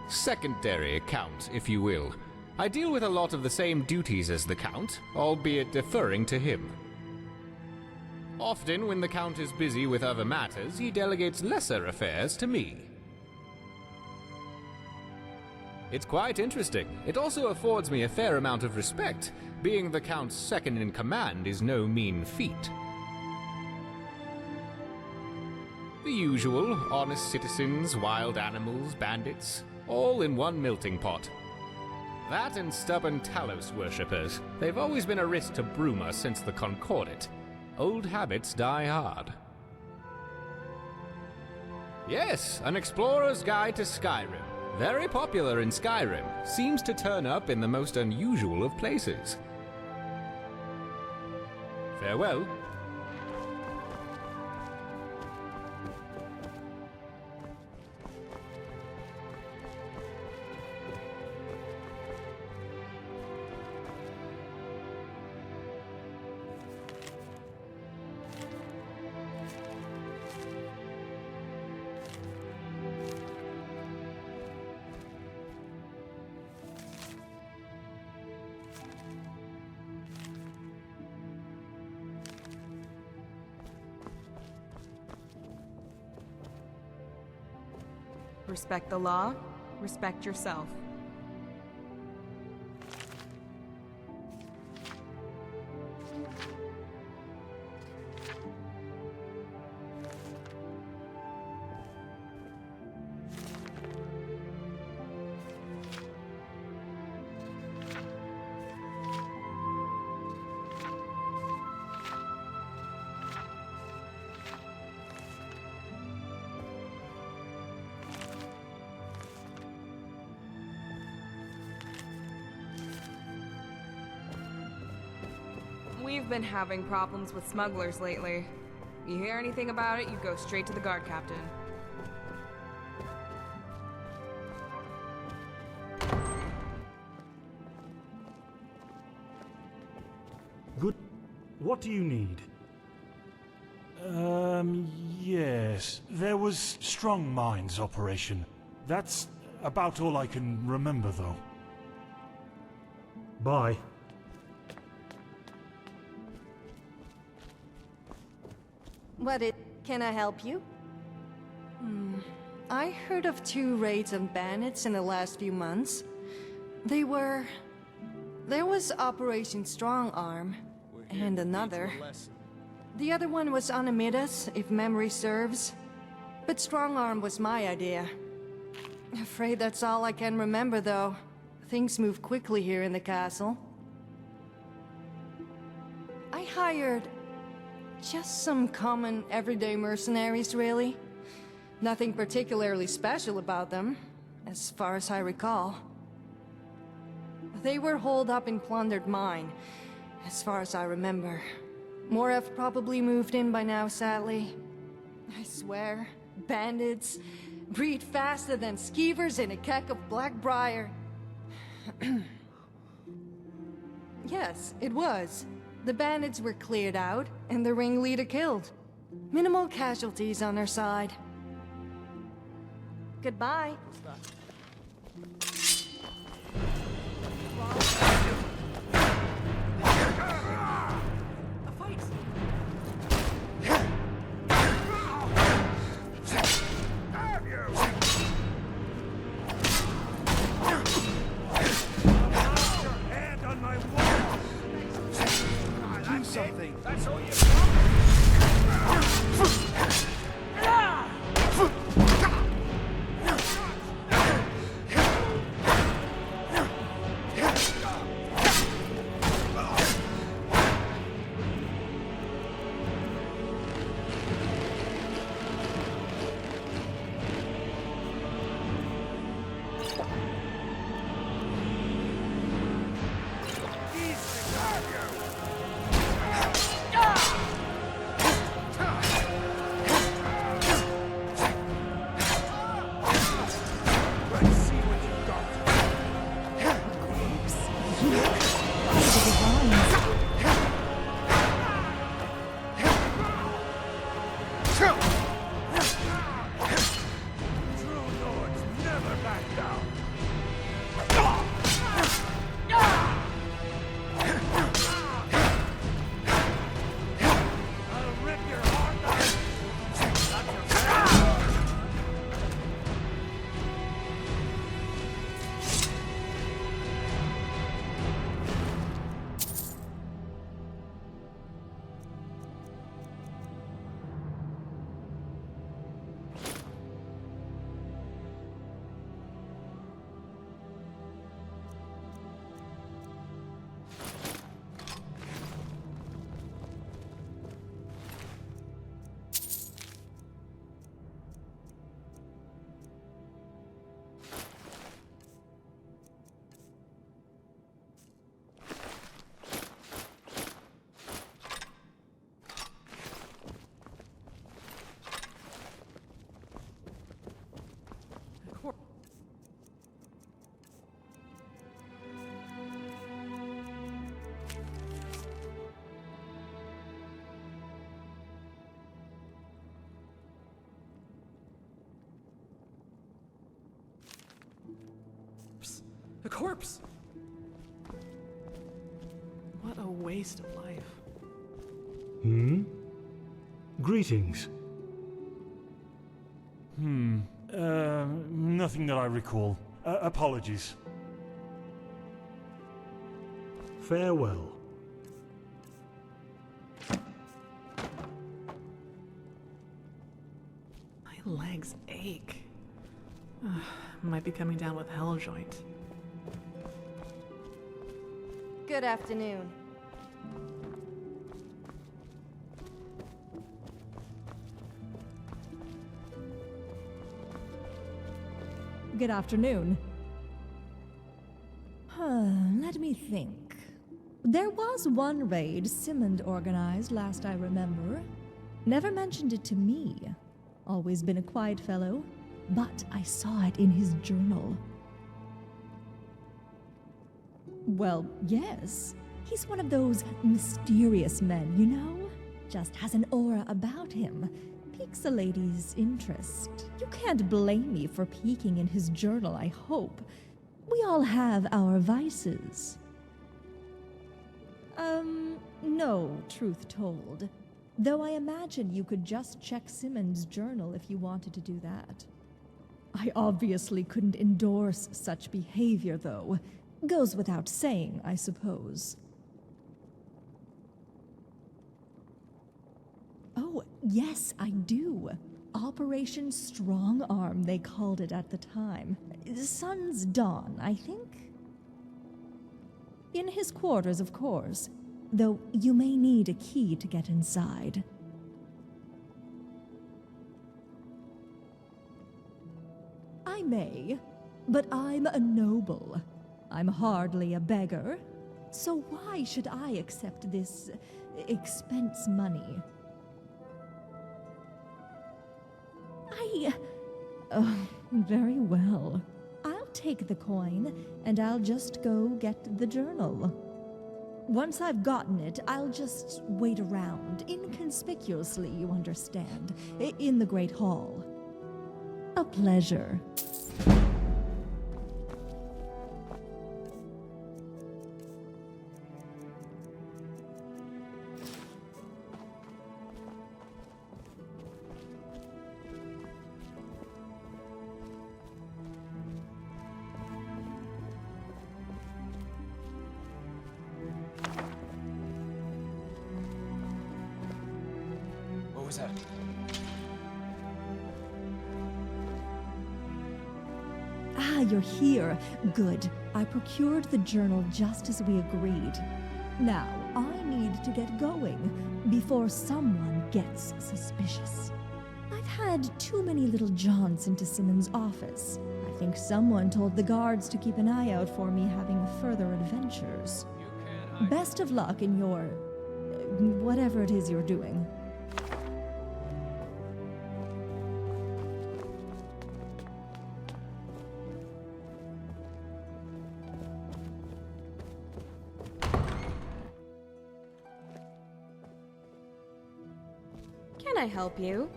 secondary count, if you will. I deal with a lot of the same duties as the Count, albeit deferring to him. Often, when the Count is busy with other matters, he delegates lesser affairs to me. It's quite interesting. It also affords me a fair amount of respect. Being the Count's second in command is no mean feat. The usual, honest citizens, wild animals, bandits, all in one melting pot. That and stubborn Talos worshippers. They've always been a risk to Bruma since the Concordat. Old habits die hard. Yes, an explorer's guide to Skyrim. Very popular in Skyrim. Seems to turn up in the most unusual of places. Farewell. Respect the law, respect yourself. You've been having problems with smugglers lately. You hear anything about it, you go straight to the guard captain. Good. What do you need? Yes. There was Strong Minds operation. That's about all I can remember, though. Bye. Can I help you? I heard of 2 raids on bandits in the last few months. There was Operation Strong Arm, and another. The other one was Anamidas, if memory serves. But Strong Arm was my idea. Afraid that's all I can remember, though. Things move quickly here in the castle. I hired just some common, everyday mercenaries, really. Nothing particularly special about them, as far as I recall. They were holed up in Plundered Mine, as far as I remember. More have probably moved in by now, sadly. I swear, bandits breed faster than skeevers in a keck of Blackbriar. Yes, it was. The bandits were cleared out, and the ringleader killed. Minimal casualties on our side. Goodbye. Something. That's all you A corpse! What a waste of life. Greetings. Nothing that I recall. Apologies. Farewell. My legs ache. Might be coming down with hell joint. Good afternoon. Good afternoon. Let me think. There was one raid Simmond organized last I remember. Never mentioned it to me. Always been a quiet fellow, but I saw it in his journal. Well, yes. He's one of those mysterious men, you know? Just has an aura about him. Piques a lady's interest. You can't blame me for peeking in his journal, I hope. We all have our vices. No, truth told. Though I imagine you could just check Simmons' journal if you wanted to do that. I obviously couldn't endorse such behavior, though. Goes without saying, I suppose. Oh, yes, I do. Operation Strong Arm, they called it at the time. Sun's Dawn, I think? In his quarters, of course, though you may need a key to get inside. I may, but I'm a noble. I'm hardly a beggar, so why should I accept this expense money? Very well. I'll take the coin, and I'll just go get the journal. Once I've gotten it, I'll just wait around, inconspicuously, you understand, in the Great Hall. A pleasure. What was that? Ah, you're here. Good. I procured the journal just as we agreed. Now, I need to get going before someone gets suspicious. I've had too many little jaunts into Simmons' office. I think someone told the guards to keep an eye out for me having further adventures. Best of luck in your... whatever it is you're doing. Can I help you?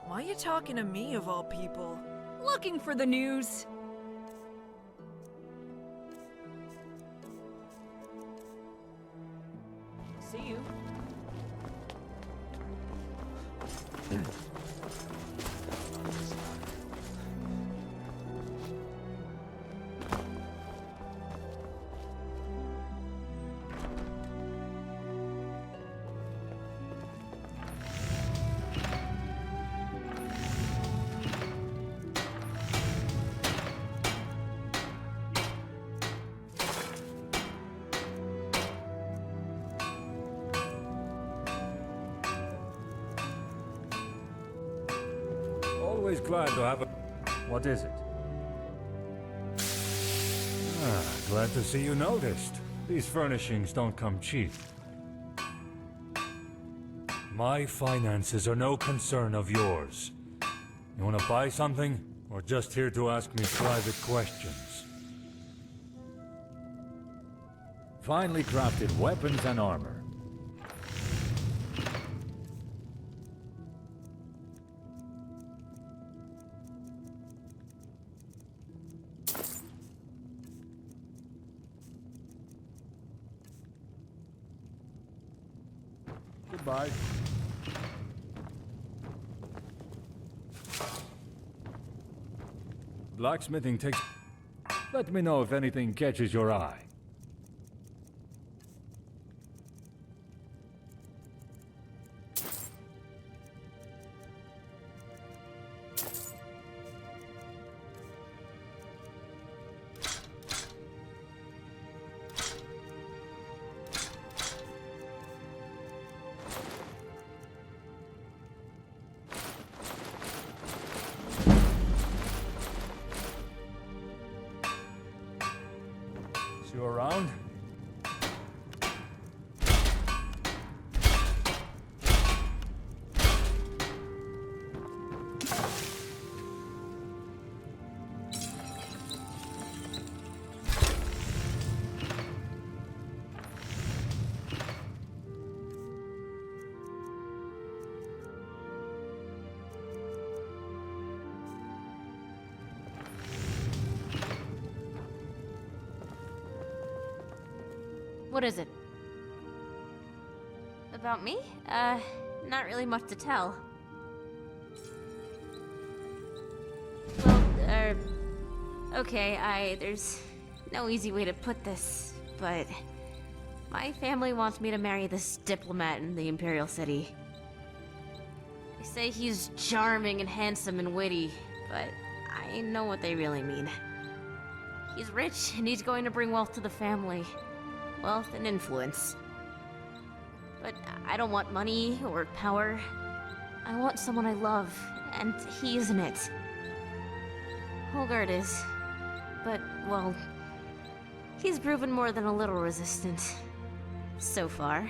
Why are you talking to me, of all people? Looking for the news. See you. Always glad to have a... What is it? Ah, glad to see you noticed. These furnishings don't come cheap. My finances are no concern of yours. You want to buy something, or just here to ask me private questions? Finely crafted weapons and armor. Goodbye. Blacksmithing takes... Let me know if anything catches your eye. You around? What is it? About me? Not really much to tell. Well, okay, there's no easy way to put this, but my family wants me to marry this diplomat in the Imperial City. They say he's charming and handsome and witty, but I know what they really mean. He's rich, and he's going to bring wealth to the family. Wealth and influence. But I don't want money or power. I want someone I love, and he isn't it. Holgard is. But, well, he's proven more than a little resistant. So far.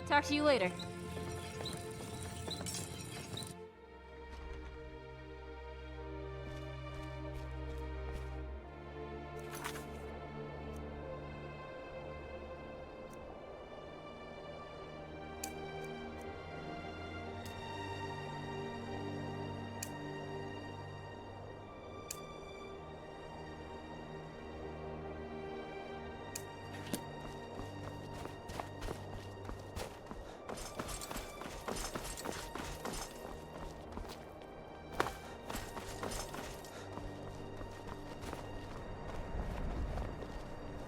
Talk to you later.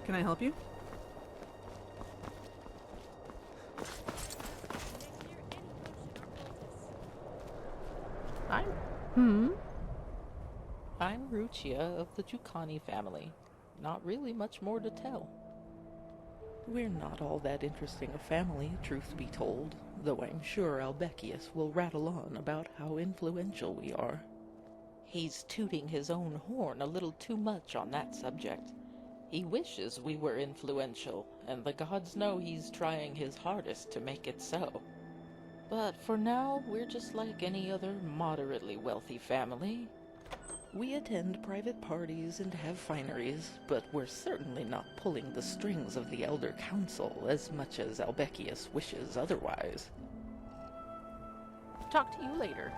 Can I help you? I'm Ruchia of the Jucani family. Not really much more to tell. We're not all that interesting a family, truth be told, though I'm sure Albecius will rattle on about how influential we are. He's tooting his own horn a little too much on that subject. He wishes we were influential, and the gods know he's trying his hardest to make it so. But for now, we're just like any other moderately wealthy family. We attend private parties and have fineries, but we're certainly not pulling the strings of the Elder Council as much as Albecius wishes otherwise. Talk to you later.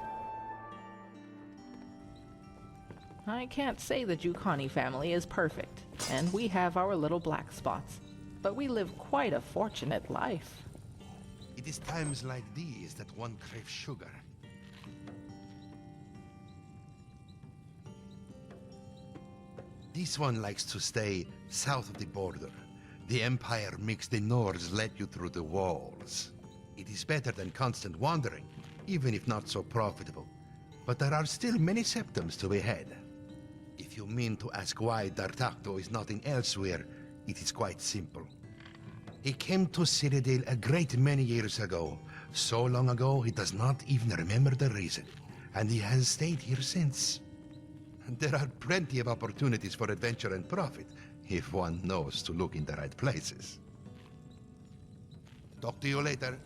I can't say the Jucani family is perfect, and we have our little black spots, but we live quite a fortunate life. It is times like these that one craves sugar. This one likes to stay south of the border. The Empire makes the Nords let you through the walls. It is better than constant wandering, even if not so profitable. But there are still many septums to be had. If you mean to ask why Dar'taqto is not in elsewhere, it is quite simple. He came to Citadel a great many years ago. So long ago, he does not even remember the reason. And he has stayed here since. There are plenty of opportunities for adventure and profit, if one knows to look in the right places. Talk to you later.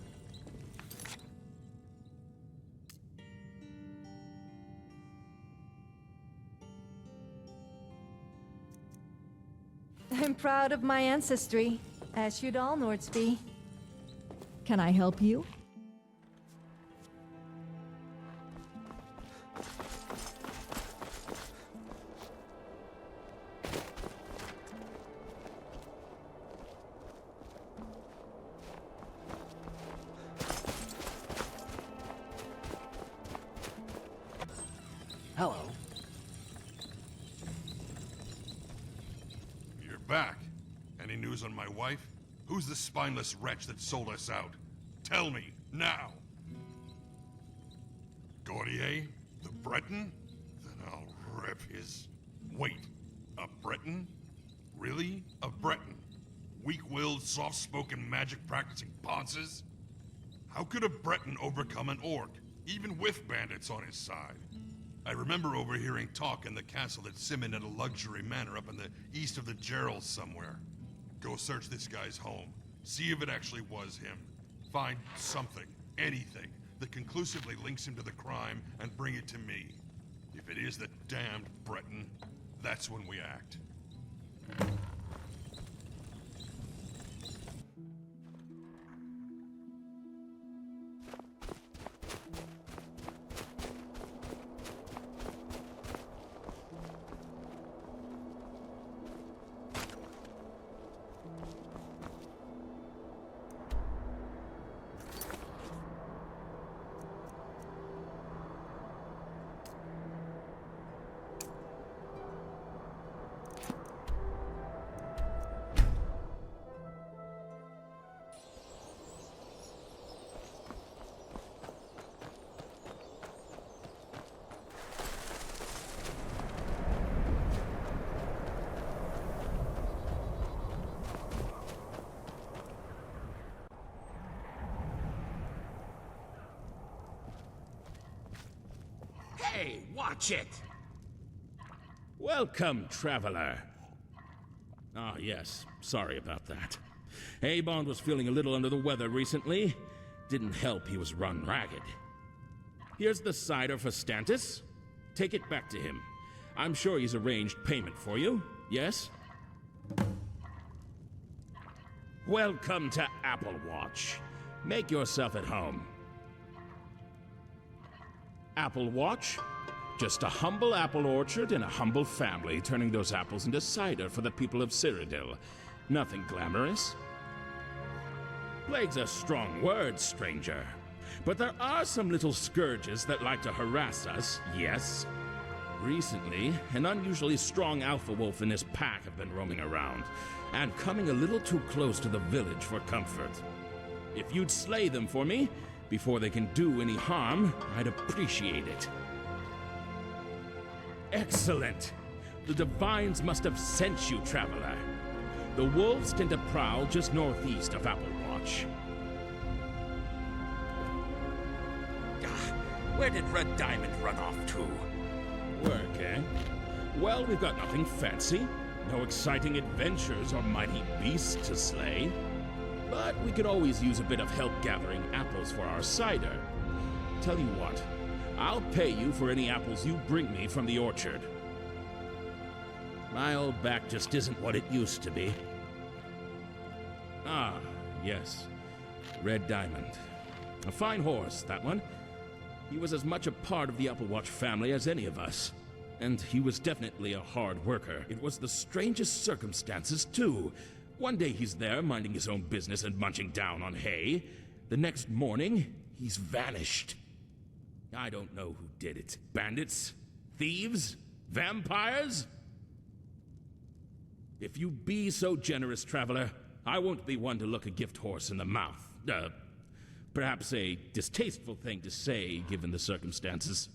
I'm proud of my ancestry, as should all Nords be. Can I help you? back. Any news on my wife? Who's the spineless wretch that sold us out? Tell me, now! Gautier? The Breton? Then I'll rip his... Wait, a Breton? Really? A Breton? Weak-willed, soft-spoken, magic-practicing ponces? How could a Breton overcome an orc, even with bandits on his side? I remember overhearing talk in the castle that Simon had a luxury manor up in the east of the Gerals somewhere. Go search this guy's home. See if it actually was him. Find something, anything, that conclusively links him to the crime and bring it to me. If it is the damned Breton, that's when we act. Hey, watch it! Welcome, traveler. Ah, yes. Sorry about that. Abond was feeling a little under the weather recently. Didn't help he was run ragged. Here's the cider for Stantis. Take it back to him. I'm sure he's arranged payment for you, yes? Welcome to Applewatch. Make yourself at home. Applewatch? Just a humble apple orchard and a humble family turning those apples into cider for the people of Cyrodiil. Nothing glamorous. Plague's a strong word, stranger. But there are some little scourges that like to harass us, yes? Recently, an unusually strong alpha wolf and his pack have been roaming around, and coming a little too close to the village for comfort. If you'd slay them for me, before they can do any harm, I'd appreciate it. Excellent! The Divines must have sent you, traveler. The wolves tend to prowl just northeast of Applewatch. Where did Red Diamond run off to? Work, eh? Well, we've got nothing fancy. No exciting adventures or mighty beasts to slay. But we could always use a bit of help gathering apples for our cider. Tell you what, I'll pay you for any apples you bring me from the orchard. My old back just isn't what it used to be. Ah, yes. Red Diamond. A fine horse, that one. He was as much a part of the Applewatch family as any of us. And he was definitely a hard worker. It was the strangest circumstances, too. One day he's there, minding his own business and munching down on hay. The next morning, he's vanished. I don't know who did it. Bandits? Thieves? Vampires? If you be so generous, traveler, I won't be one to look a gift horse in the mouth. Perhaps a distasteful thing to say, given the circumstances.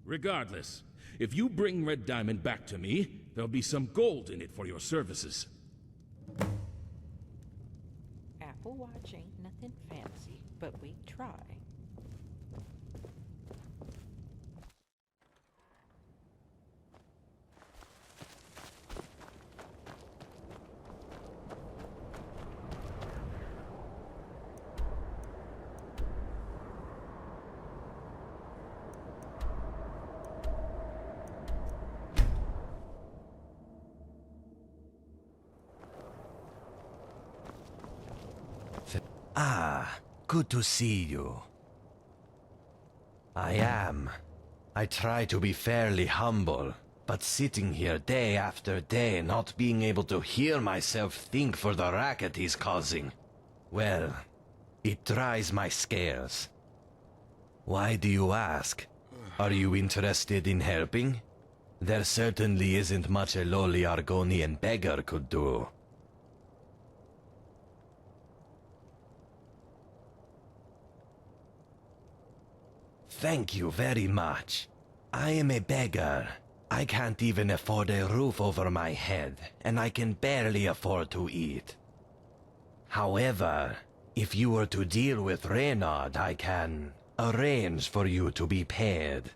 Regardless, if you bring Red Diamond back to me, there'll be some gold in it for your services. Applewatch ain't nothing fancy, but we try. Ah, good to see you. I am. I try to be fairly humble, but sitting here day after day, not being able to hear myself think for the racket he's causing, well, it tries my scales. Why do you ask? Are you interested in helping? There certainly isn't much a lowly Argonian beggar could do. Thank you very much. I am a beggar. I can't even afford a roof over my head, and I can barely afford to eat. However, if you were to deal with Reynard, I can arrange for you to be paid.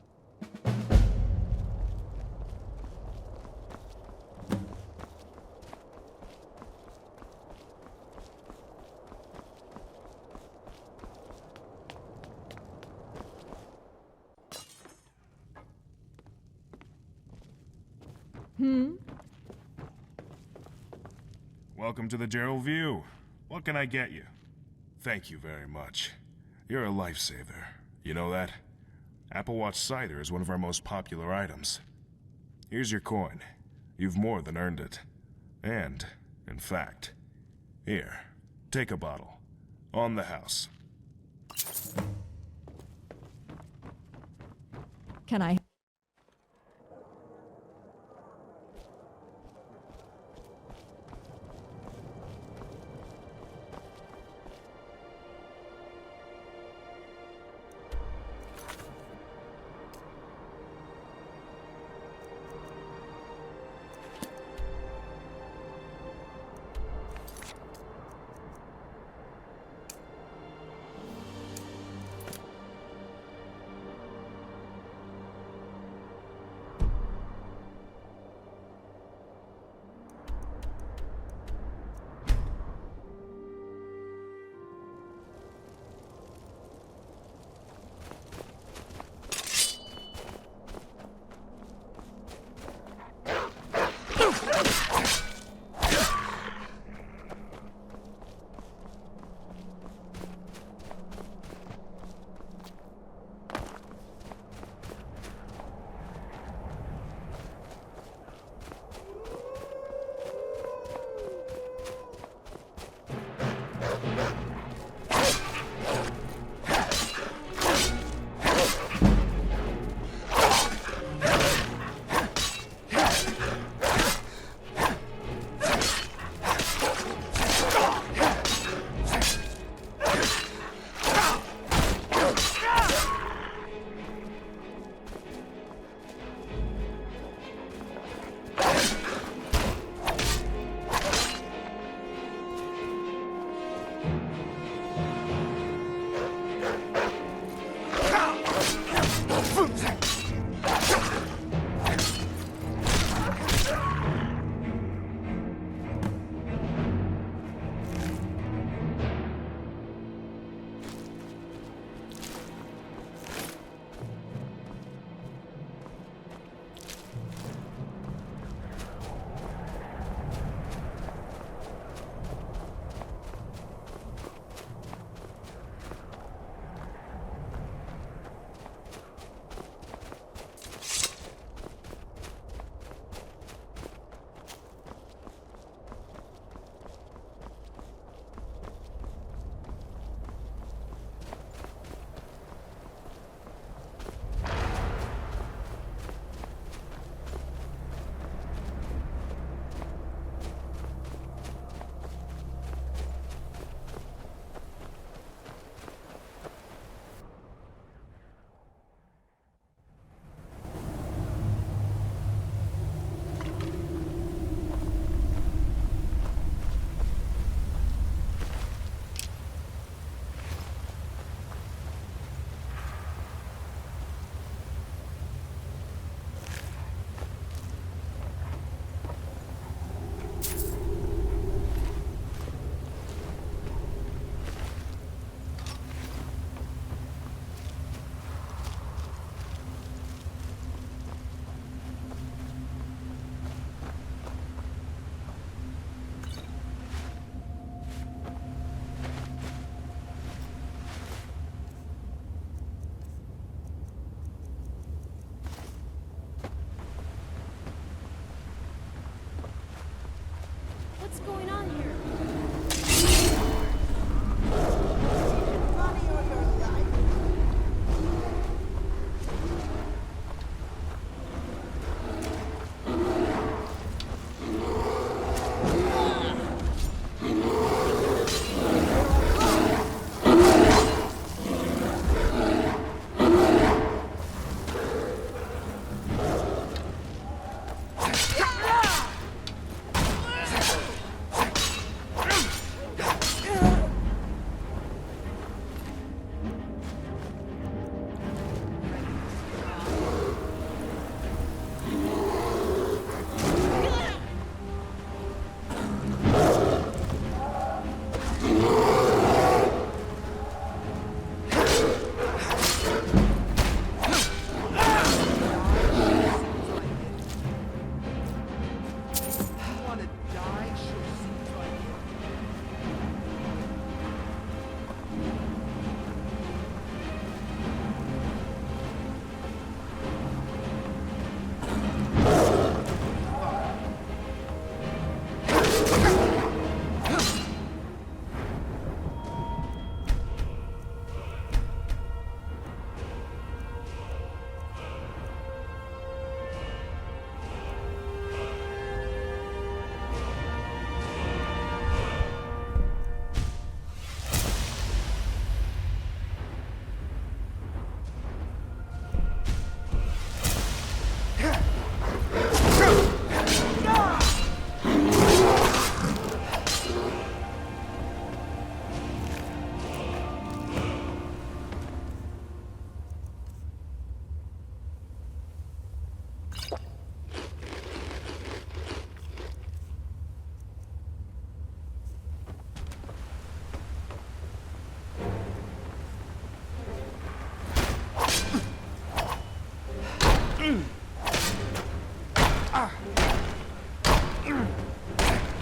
Welcome to the Gerald View. What can I get you? Thank you very much. You're a lifesaver. You know that? Apple Watch cider is one of our most popular items. Here's your coin. You've more than earned it. And, in fact, here, take a bottle. On the house. Can I? What's going on here?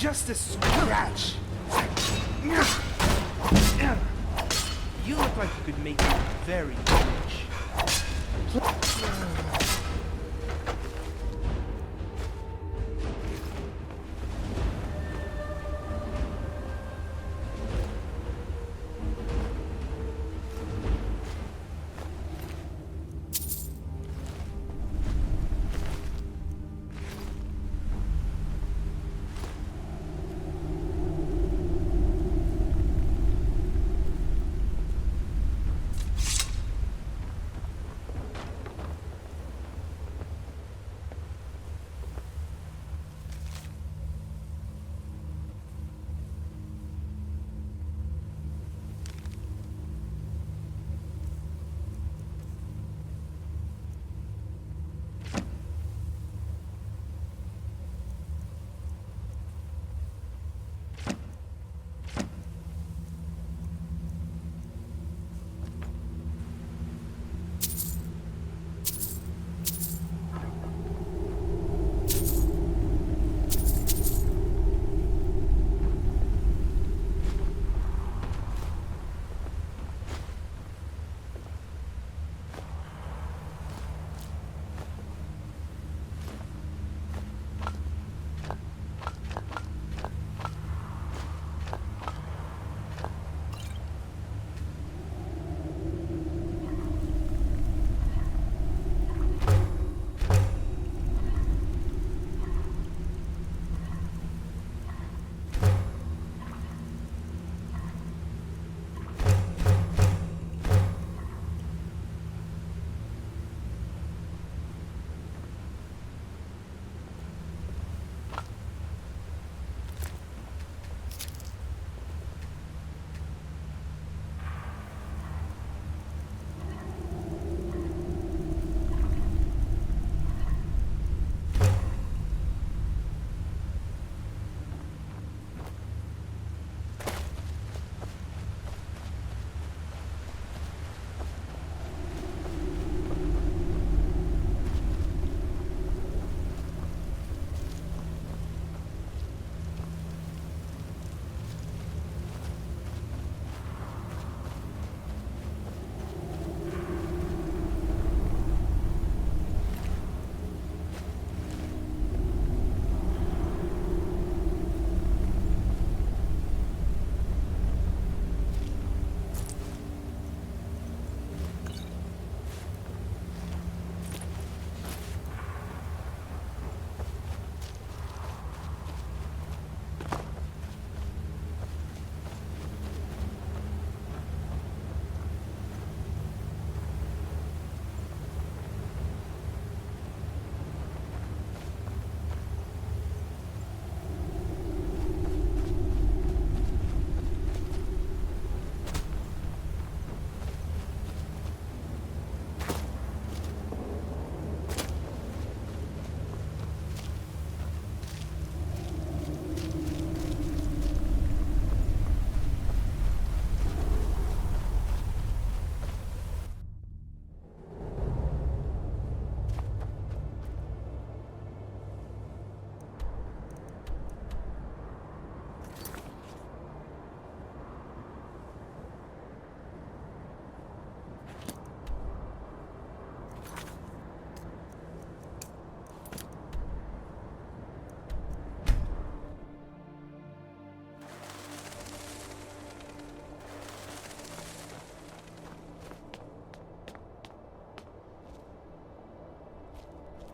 Just a scratch. You look like you could make me very rich.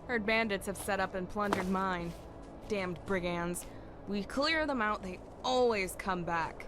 Heard bandits have set up in Plundered Mine. Damned brigands. We clear them out, they always come back.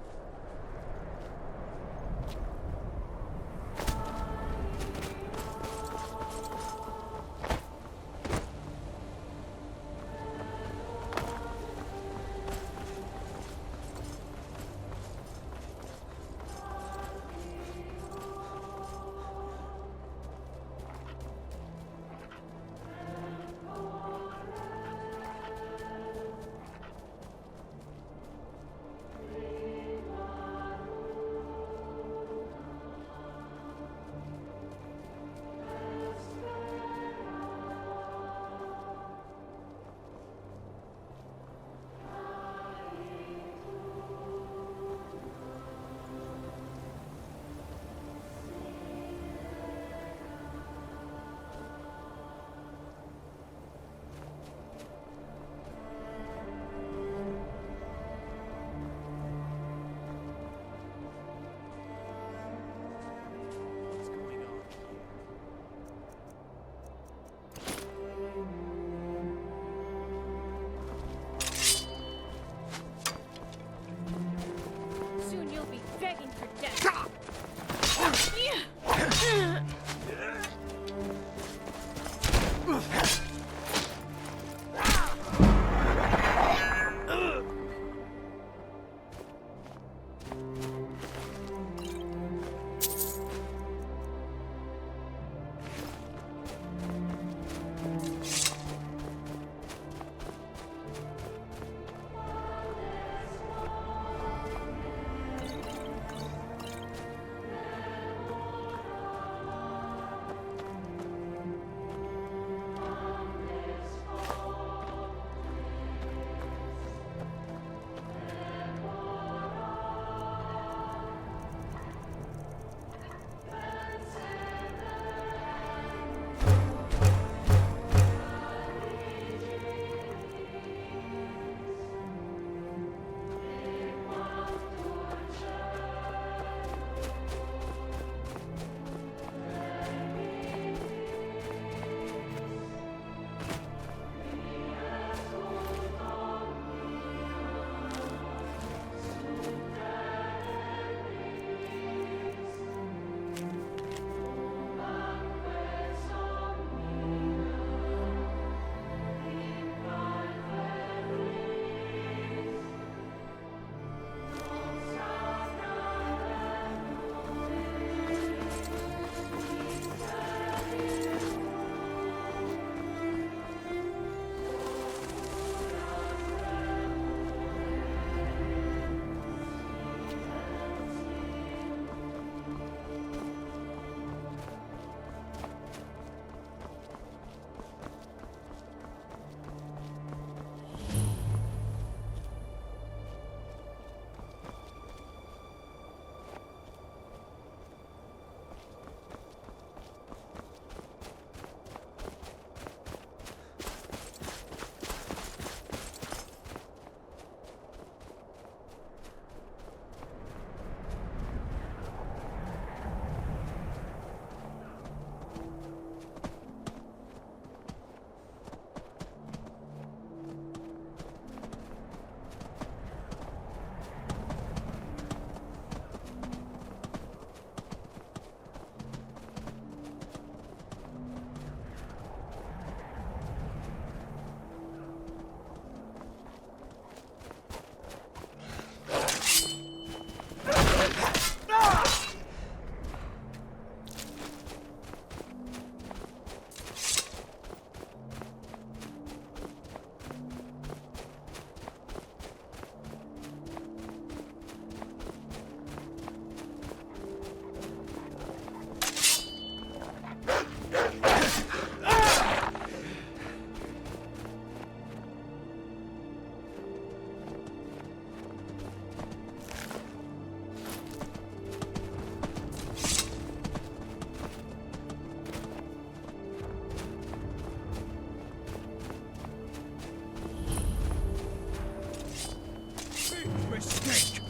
mistake!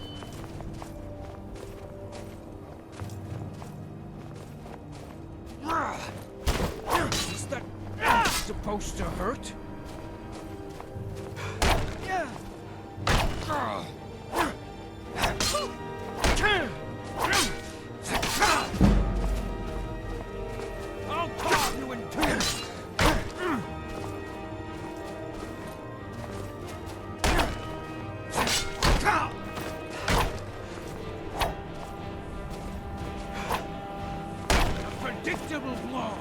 Is that supposed to hurt? I'll carve you in two! A predictable blow!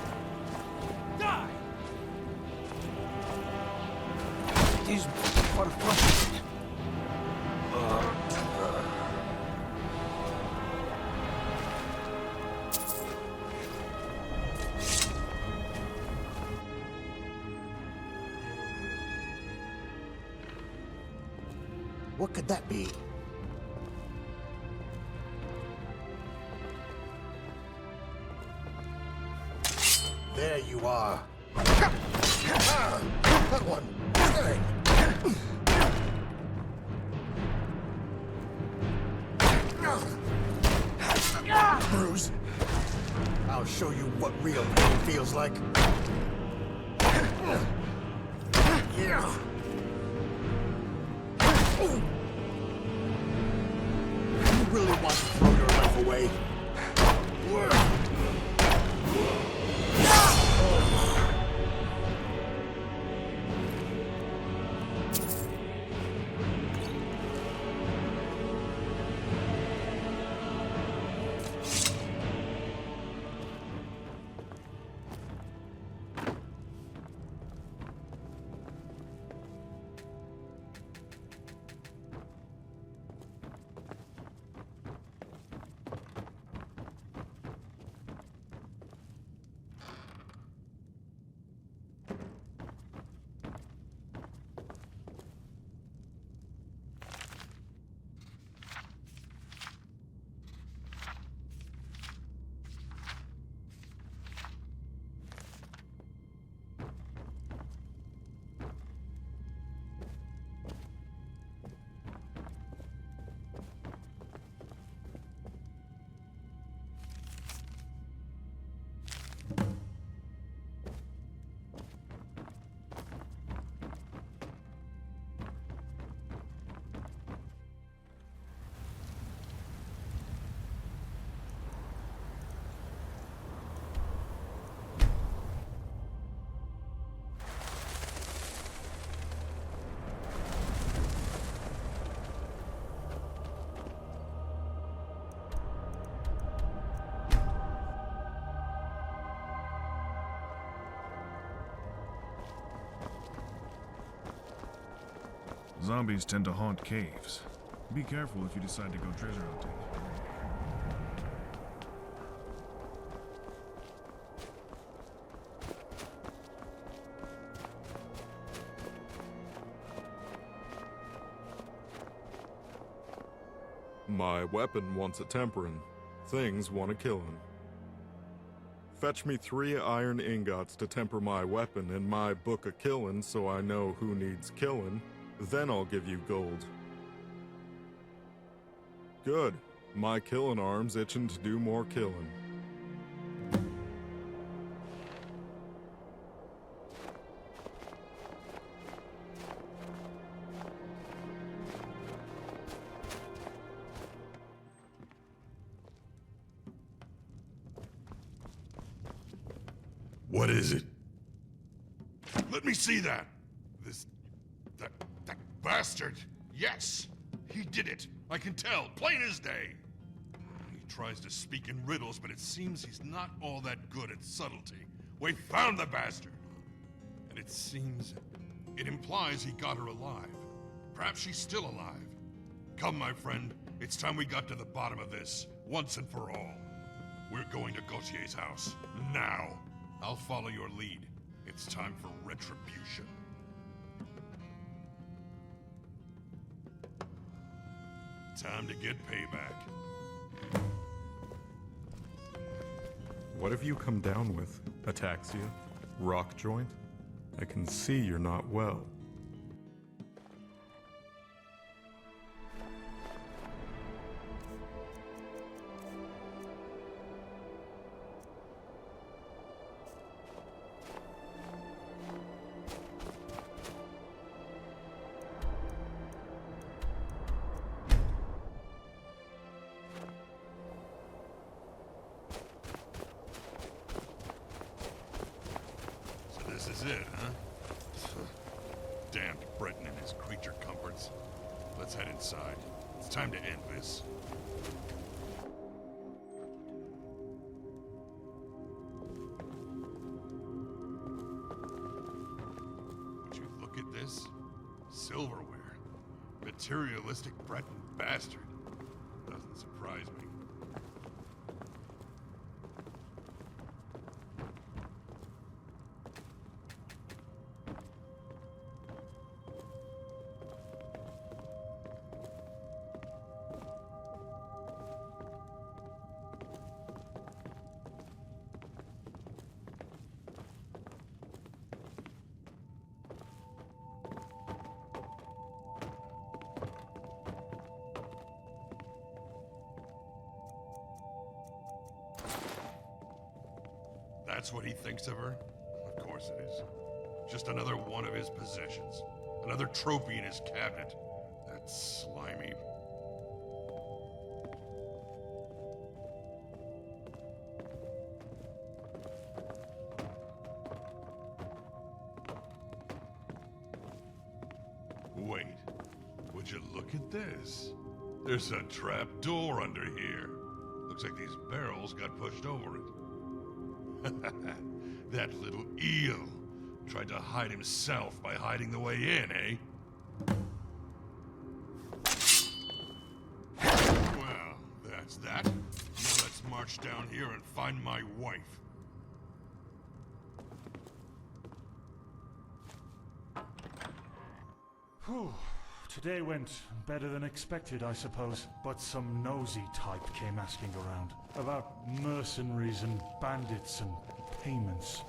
Die! It is for fun. What could that be? There you are. That one. Stay. Bruce, I'll show you what real pain feels like. You really want to throw your life away? Zombies tend to haunt caves. Be careful if you decide to go treasure hunting. My weapon wants a tempering. Things want to kill him. Fetch me 3 iron ingots to temper my weapon in my book of killin' so I know who needs killin'. Then I'll give you gold. Good. My killin' arm's itching to do more killin'. What is it? Let me see that! That bastard! Yes! He did it! I can tell, plain as day! He tries to speak in riddles, but it seems he's not all that good at subtlety. We found the bastard! And it implies he got her alive. Perhaps she's still alive. Come, my friend, it's time we got to the bottom of this, once and for all. We're going to Gautier's house, now. I'll follow your lead. It's time for retribution. Time to get payback. What have you come down with? Ataxia? Rock joint? I can see you're not well. That's it, huh? Damned Breton and his creature comforts. Let's head inside. It's time to end this. Would you look at this? Silverware. Materialistic Breton bastard. Doesn't surprise me. That's what he thinks of her? Of course it is. Just another one of his possessions. Another trophy in his cabinet. That's slimy. Wait. Would you look at this? There's a trap door under here. Looks like these barrels got pushed over it. That little eel tried to hide himself by hiding the way in, eh? Well, that's that. Now let's march down here and find my wife. Whew. Today went better than expected, I suppose. But some nosy type came asking around about mercenaries and bandits and payments.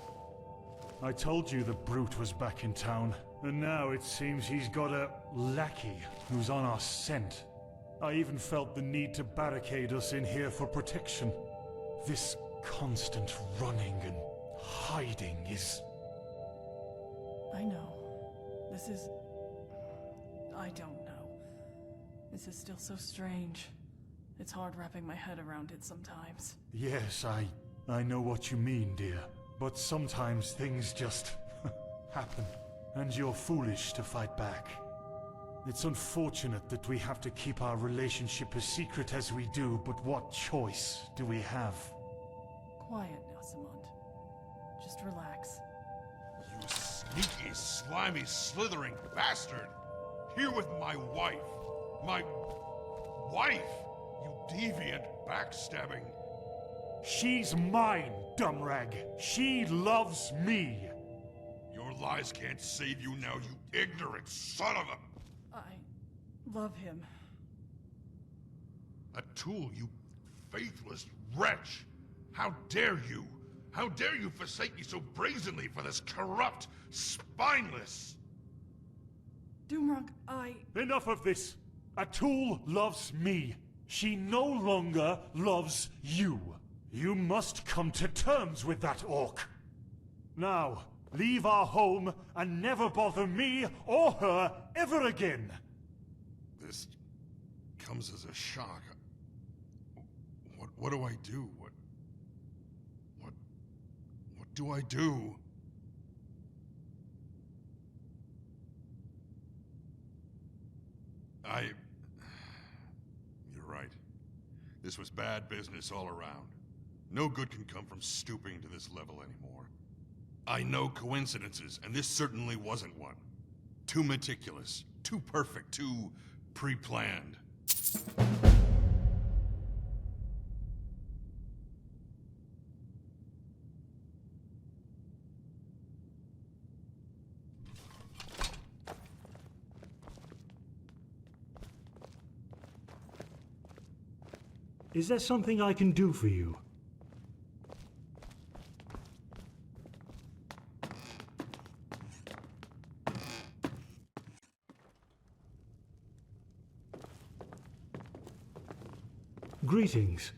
I told you the brute was back in town, and now it seems he's got a lackey who's on our scent. I even felt the need to barricade us in here for protection. This constant running and hiding is... I know. This is... I don't know. This is still so strange. It's hard wrapping my head around it sometimes. Yes, I know what you mean, dear. But sometimes things just happen, and you're foolish to fight back. It's unfortunate that we have to keep our relationship as secret as we do, but what choice do we have? Quiet now, Simond. Just relax. You sneaky, slimy, slithering bastard! Here with my wife! My... wife! You deviant, backstabbing... She's mine, Dumrag. She loves me. Your lies can't save you now, you ignorant son of a... I love him. A tool, you faithless wretch! How dare you? How dare you forsake me so brazenly for this corrupt, spineless... Doomrug, Enough of this! A tool loves me. She no longer loves you. You must come to terms with that orc. Now, leave our home and never bother me or her ever again. This comes as a shock. What do I do? What do I do? You're right. This was bad business all around. No good can come from stooping to this level anymore. I know coincidences, and this certainly wasn't one. Too meticulous, too perfect, too pre-planned. Is there something I can do for you? Greetings.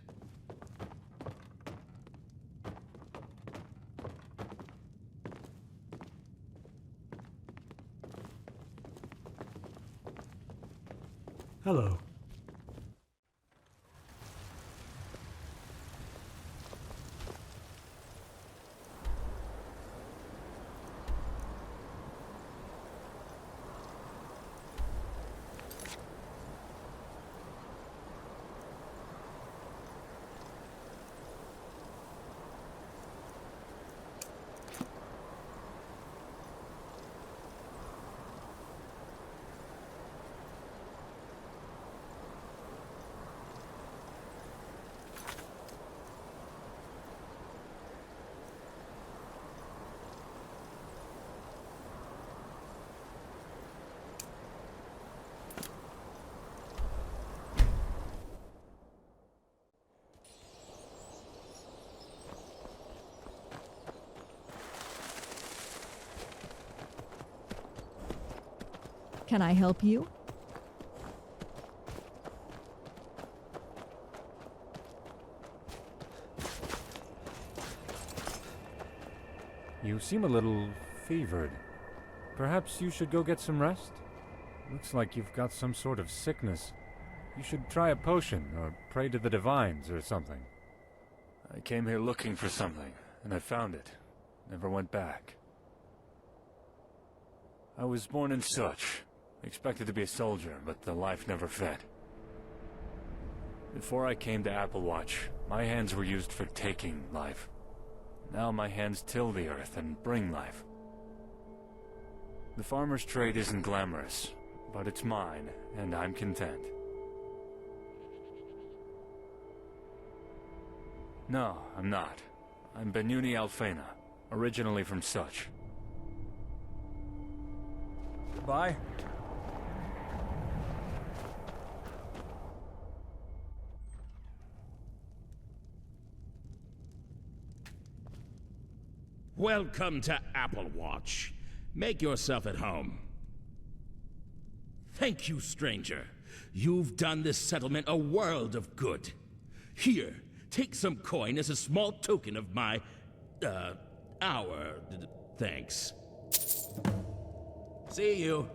Hello. Can I help you? You seem a little fevered. Perhaps you should go get some rest? Looks like you've got some sort of sickness. You should try a potion, or pray to the divines, or something. I came here looking for something, and I found it. Never went back. I was born in Such. Expected to be a soldier, but the life never fed. Before I came to Applewatch, my hands were used for taking life. Now my hands till the earth and bring life. The farmer's trade isn't glamorous, but it's mine, and I'm content. No, I'm not. I'm Benuni Alfena, originally from Such. Goodbye. Welcome to Applewatch. Make yourself at home. Thank you, stranger. You've done this settlement a world of good. Here, take some coin as a small token of my, thanks. See you.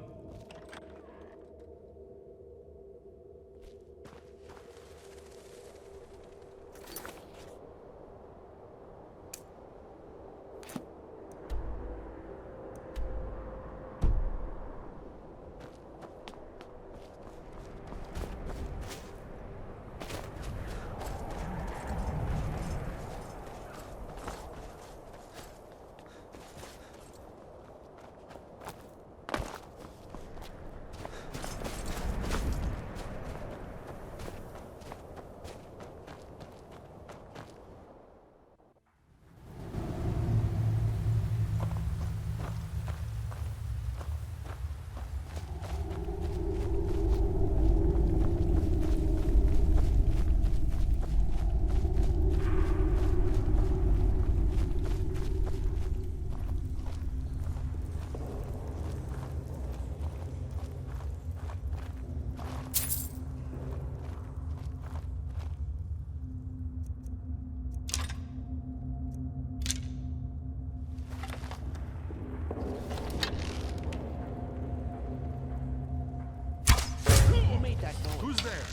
Who's there?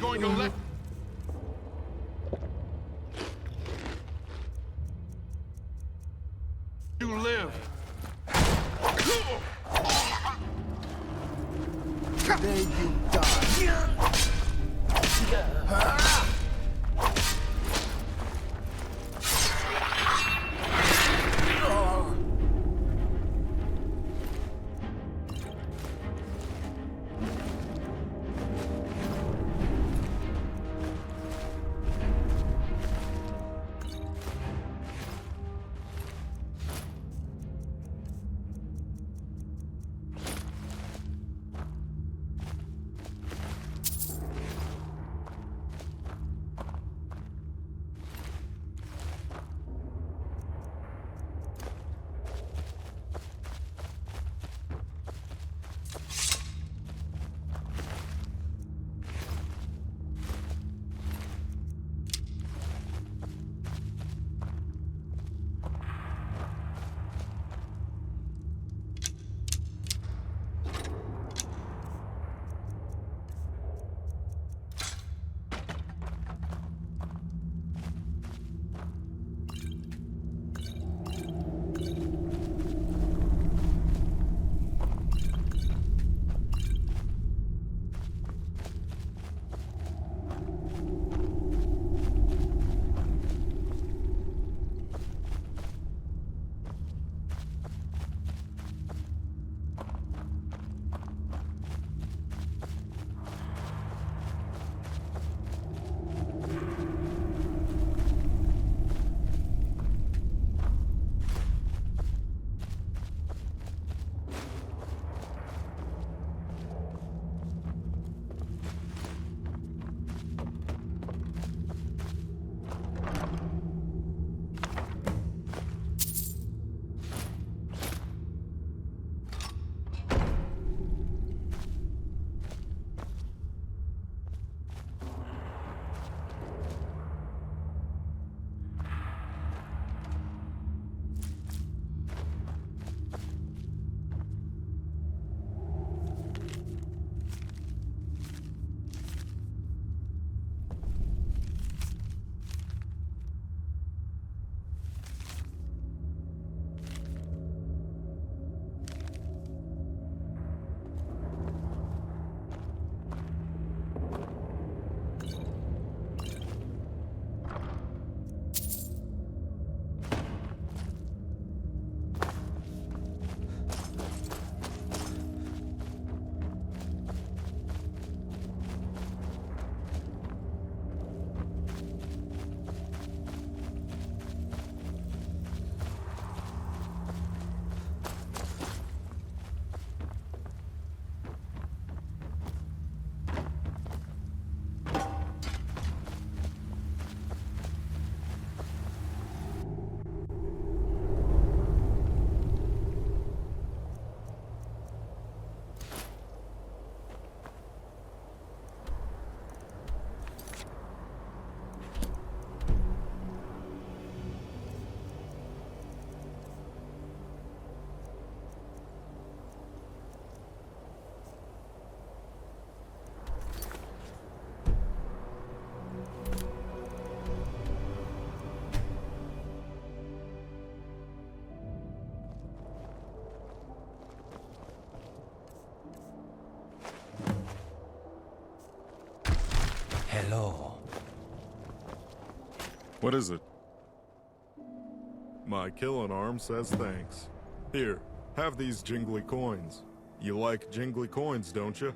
going to let you live. There you die. Hello. What is it? My killing arm says thanks. Here, have these jingly coins. You like jingly coins, don't you?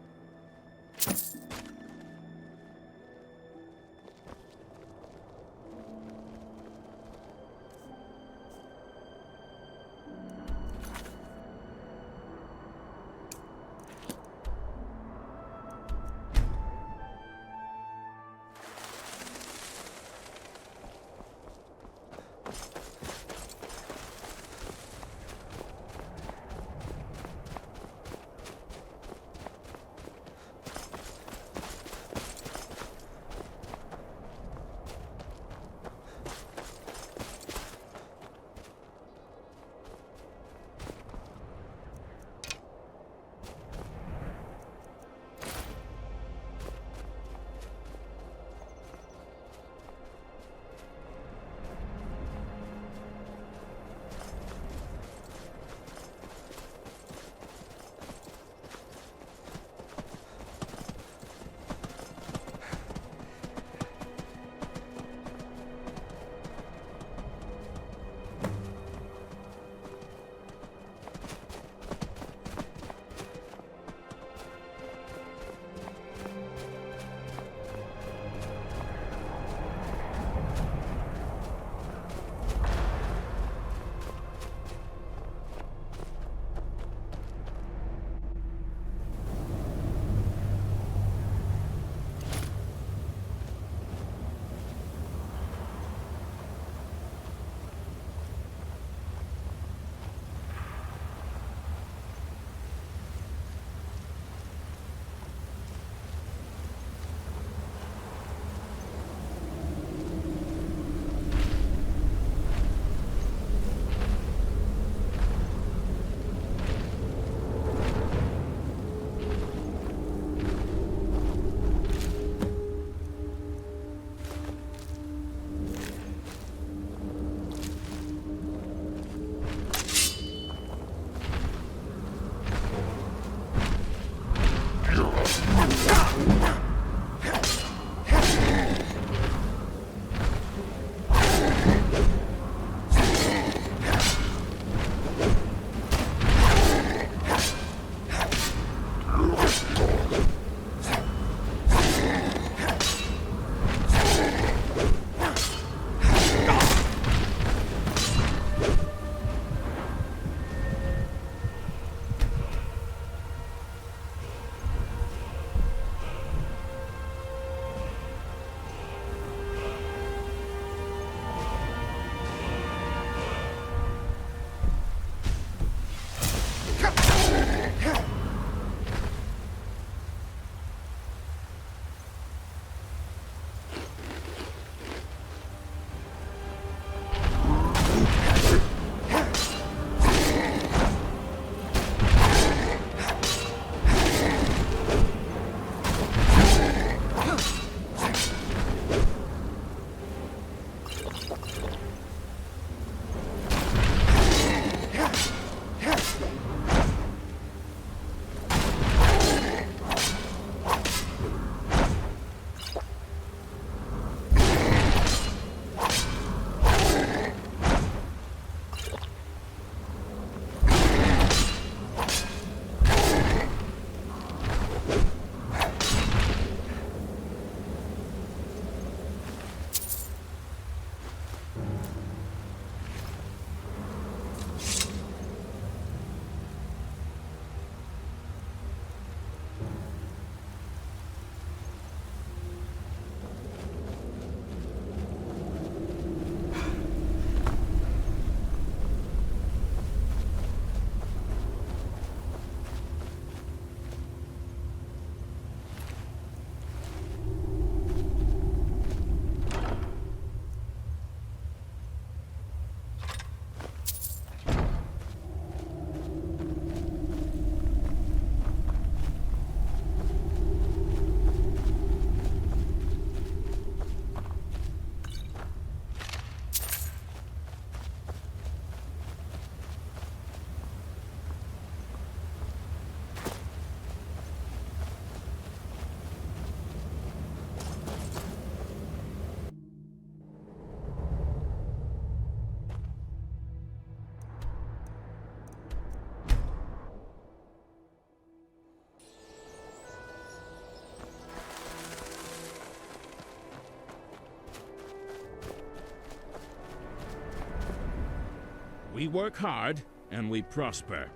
We work hard, and we prosper.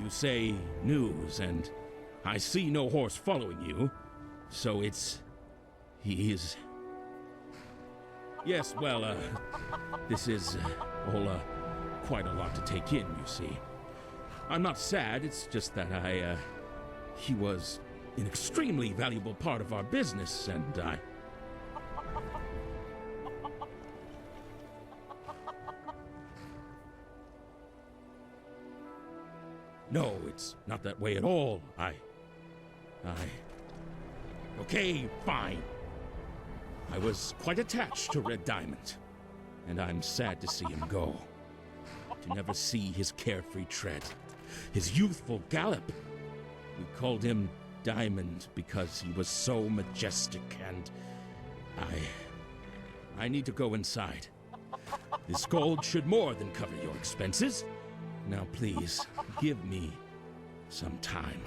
You say news, and I see no horse following you, so he is... Yes, well, this is all quite a lot to take in, you see. I'm not sad, it's just that he was an extremely valuable part of our business, and No, it's not that way at all. Okay, fine. I was quite attached to Red Diamond, and I'm sad to see him go. To never see his carefree tread, his youthful gallop. We called him Diamond because he was so majestic, and I need to go inside. This gold should more than cover your expenses. Now please, give me some time.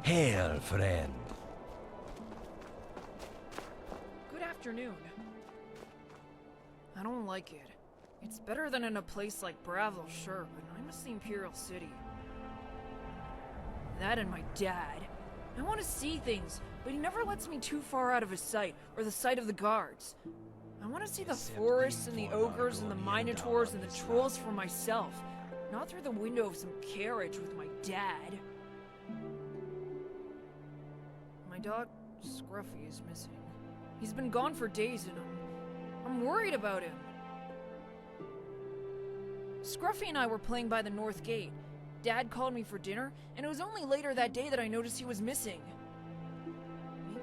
Hail, friend. Good afternoon. I don't like it. It's better than in a place like Bravil, sure, but I miss the Imperial City. That and my dad. I want to see things, but he never lets me too far out of his sight, or the sight of the guards. I want to see the forests and the ogres and the minotaurs and the trolls for myself, not through the window of some carriage with my dad. My dog, Scruffy, is missing. He's been gone for days and I'm worried about him. Scruffy and I were playing by the North Gate. Dad called me for dinner, and it was only later that day that I noticed he was missing.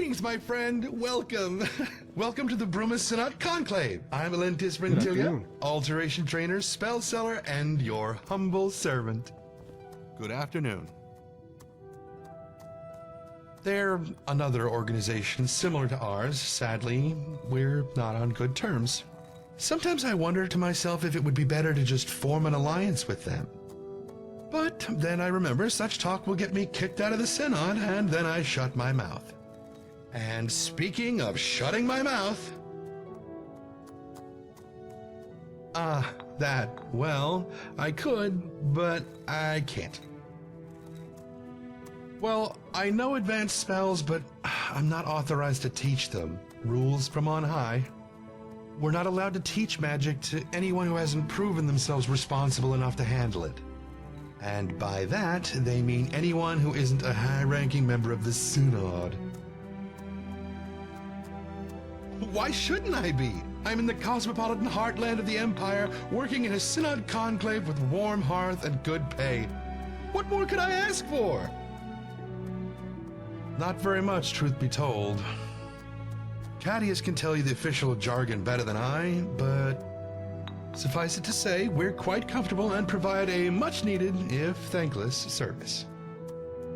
Greetings, my friend. Welcome. Welcome to the Bruma Synod Conclave. I'm Alentis Good Rentilia, afternoon. Alteration Trainer, Spell Seller, and your humble servant. Good afternoon. They're another organization similar to ours. Sadly, we're not on good terms. Sometimes I wonder to myself if it would be better to just form an alliance with them. But then I remember such talk will get me kicked out of the Synod, and then I shut my mouth. And speaking of shutting my mouth... well, I could, but I can't. Well, I know advanced spells, but I'm not authorized to teach them. Rules from on high. We're not allowed to teach magic to anyone who hasn't proven themselves responsible enough to handle it. And by that, they mean anyone who isn't a high-ranking member of the Synod. Why shouldn't I be? I'm in the cosmopolitan heartland of the Empire, working in a Synod conclave with warm hearth and good pay. What more could I ask for? Not very much, truth be told. Cadius can tell you the official jargon better than I, but suffice it to say, we're quite comfortable and provide a much-needed, if thankless, service.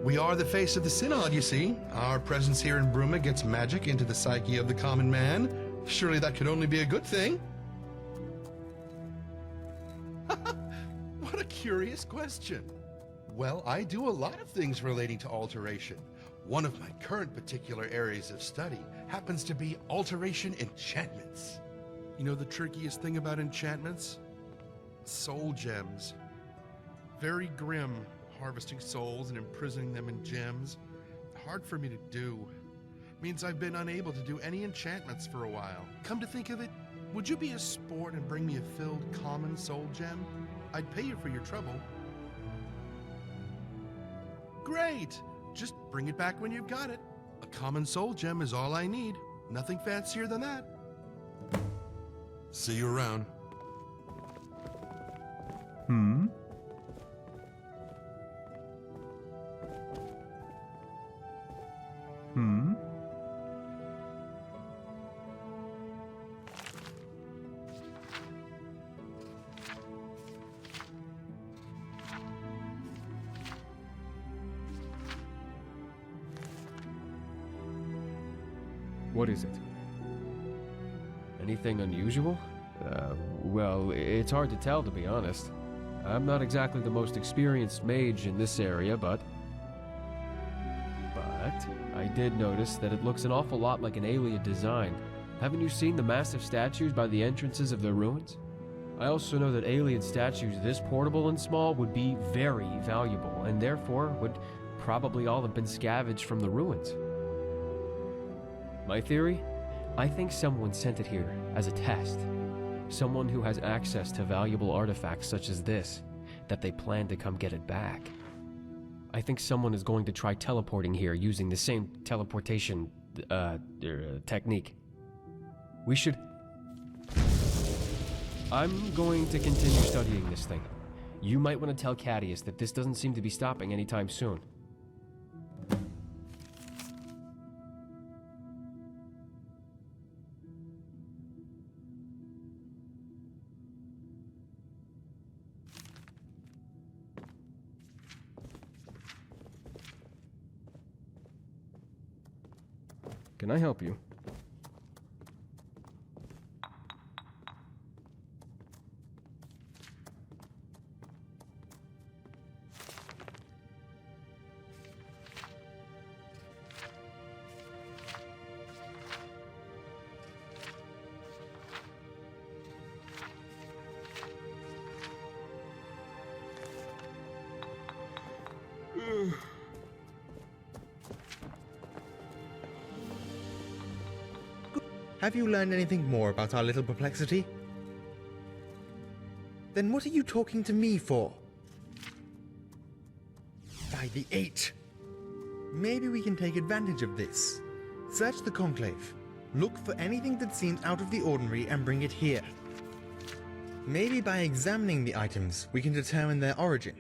We are the face of the Synod, you see. Our presence here in Bruma gets magic into the psyche of the common man. Surely that could only be a good thing. What a curious question. Well, I do a lot of things relating to alteration. One of my current particular areas of study happens to be alteration enchantments. You know the trickiest thing about enchantments? Soul gems. Very grim, harvesting souls and imprisoning them in gems. Hard for me to do. Means I've been unable to do any enchantments for a while. Come to think of it, would you be a sport and bring me a filled common soul gem? I'd pay you for your trouble. Great! Just bring it back when you've got it. A common soul gem is all I need. Nothing fancier than that. See you around. Hmm? Hmm? What is it? Anything unusual? Well, it's hard to tell, to be honest. I'm not exactly the most experienced mage in this area, but I did notice that it looks an awful lot like an Ayleid design. Haven't you seen the massive statues by the entrances of the ruins? I also know that Ayleid statues this portable and small would be very valuable, and therefore would probably all have been scavenged from the ruins. My theory? I think someone sent it here as a test. Someone who has access to valuable artifacts such as this, that they plan to come get it back. I think someone is going to try teleporting here using the same teleportation, technique. We should... I'm going to continue studying this thing. You might want to tell Cadius that this doesn't seem to be stopping anytime soon. Can I help you? Have you learned anything more about our little perplexity? Then what are you talking to me for? By the 8! Maybe we can take advantage of this. Search the Conclave. Look for anything that seems out of the ordinary and bring it here. Maybe by examining the items, we can determine their origin.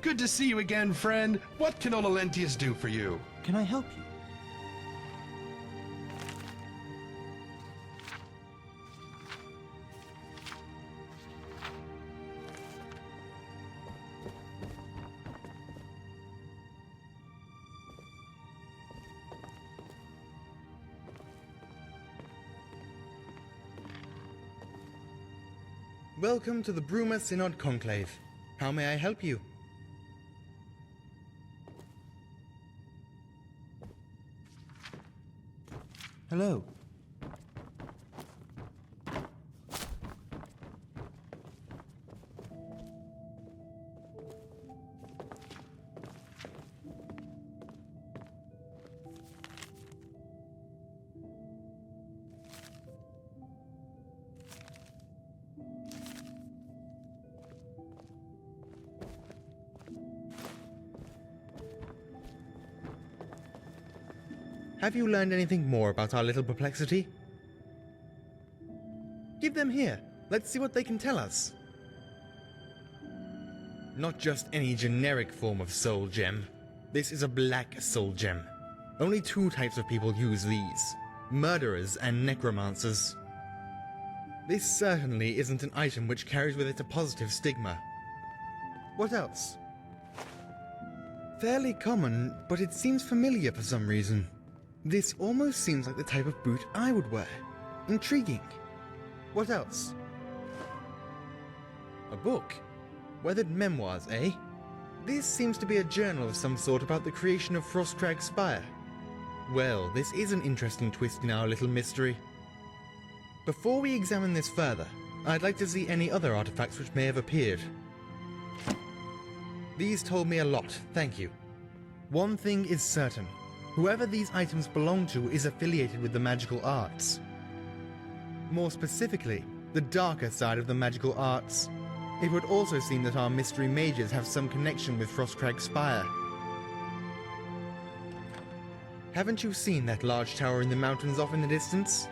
Good to see you again, friend. What can Ololentius do for you? Can I help you? Welcome to the Bruma Synod Conclave. How may I help you? Hello. Have you learned anything more about our little perplexity? Give them here. Let's see what they can tell us. Not just any generic form of soul gem. This is a black soul gem. Only 2 types of people use these: murderers and necromancers. This certainly isn't an item which carries with it a positive stigma. What else? Fairly common, but it seems familiar for some reason. This almost seems like the type of boot I would wear. Intriguing. What else? A book? Weathered memoirs, eh? This seems to be a journal of some sort about the creation of Frostcrag Spire. Well, this is an interesting twist in our little mystery. Before we examine this further, I'd like to see any other artifacts which may have appeared. These told me a lot, thank you. One thing is certain. Whoever these items belong to is affiliated with the magical arts. More specifically, the darker side of the magical arts. It would also seem that our mystery mages have some connection with Frostcrag Spire. Haven't you seen that large tower in the mountains off in the distance?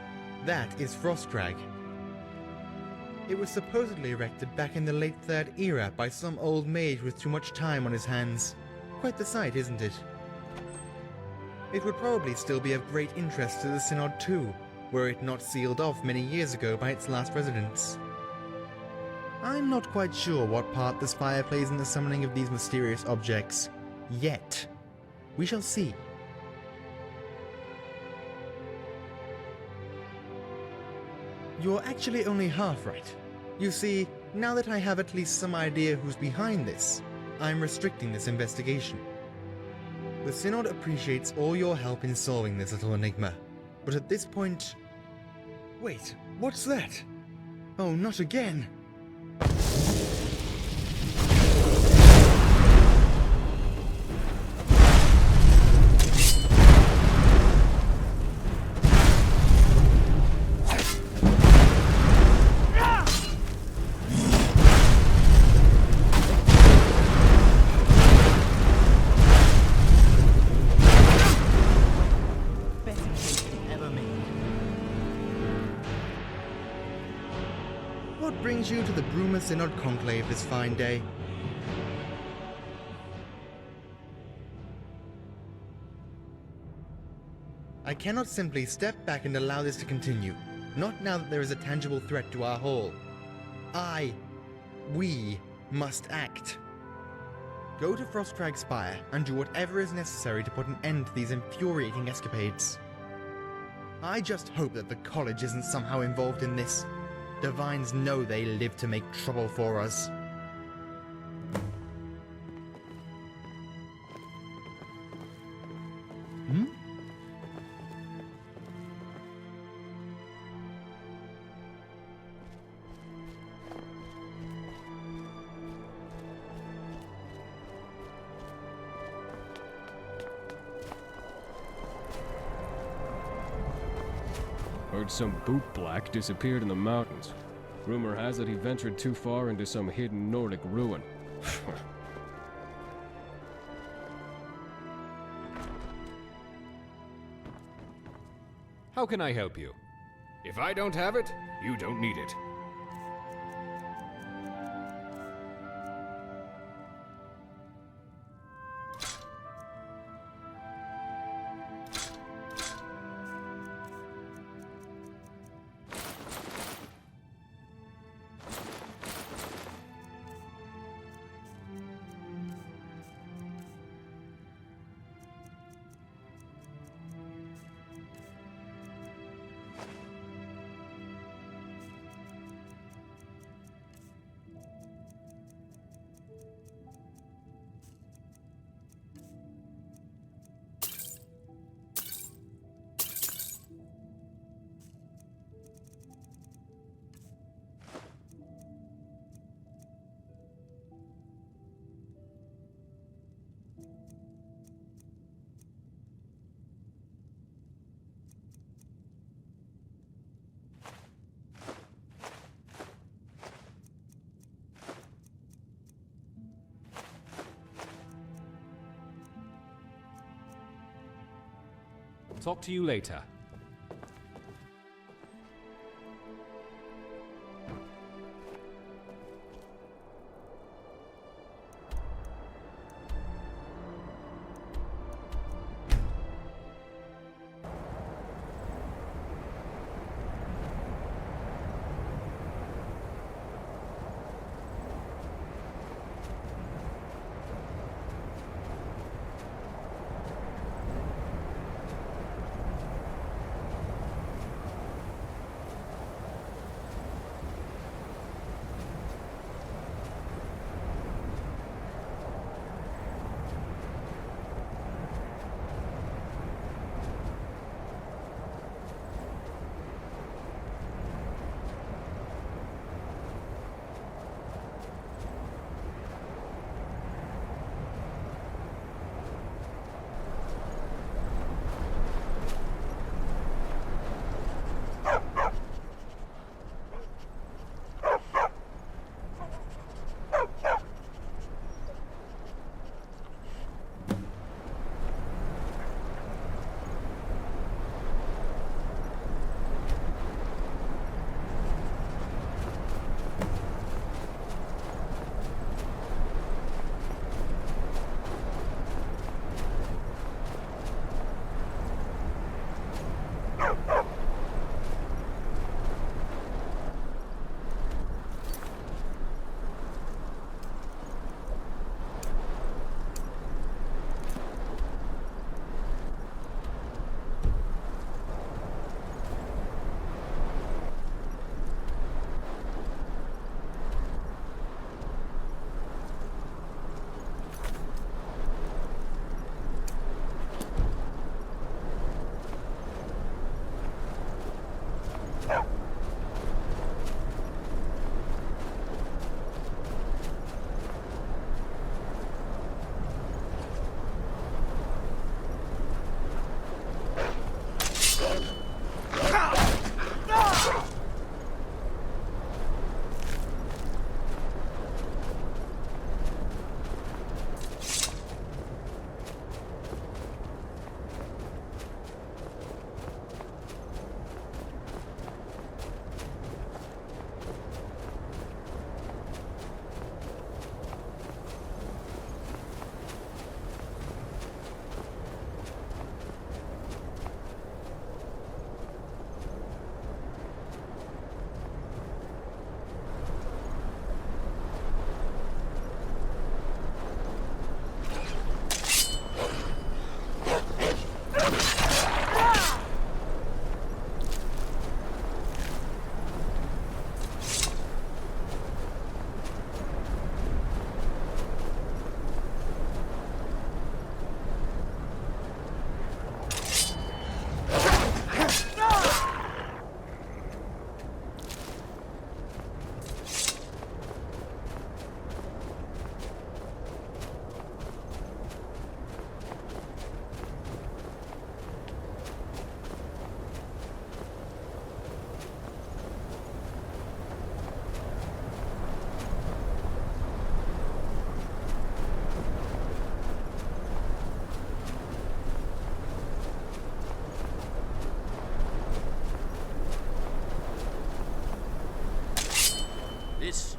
That is Frostcrag. It was supposedly erected back in the late 3rd era by some old mage with too much time on his hands. Quite the sight, isn't it? It would probably still be of great interest to the Synod too, were it not sealed off many years ago by its last residents. I'm not quite sure what part the Spire plays in the summoning of these mysterious objects. Yet. We shall see. You're actually only half right. You see, now that I have at least some idea who's behind this, I'm restricting this investigation. The Synod appreciates all your help in solving this little enigma, but at this point... Wait, what's that? Oh, not again! You to the Bruma Synod Conclave this fine day. I cannot simply step back and allow this to continue, not now that there is a tangible threat to our hall. We must act. Go to Frostcrag Spire and do whatever is necessary to put an end to these infuriating escapades. I just hope that the college isn't somehow involved in this. Divines know they live to make trouble for us. Heard some bootblack disappeared in the mountains. Rumor has it he ventured too far into some hidden Nordic ruin. How can I help you? If I don't have it, you don't need it. Talk to you later.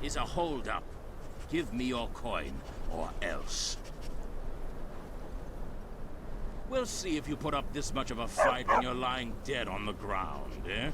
is a holdup. Give me your coin, or else. We'll see if you put up this much of a fight when you're lying dead on the ground, eh?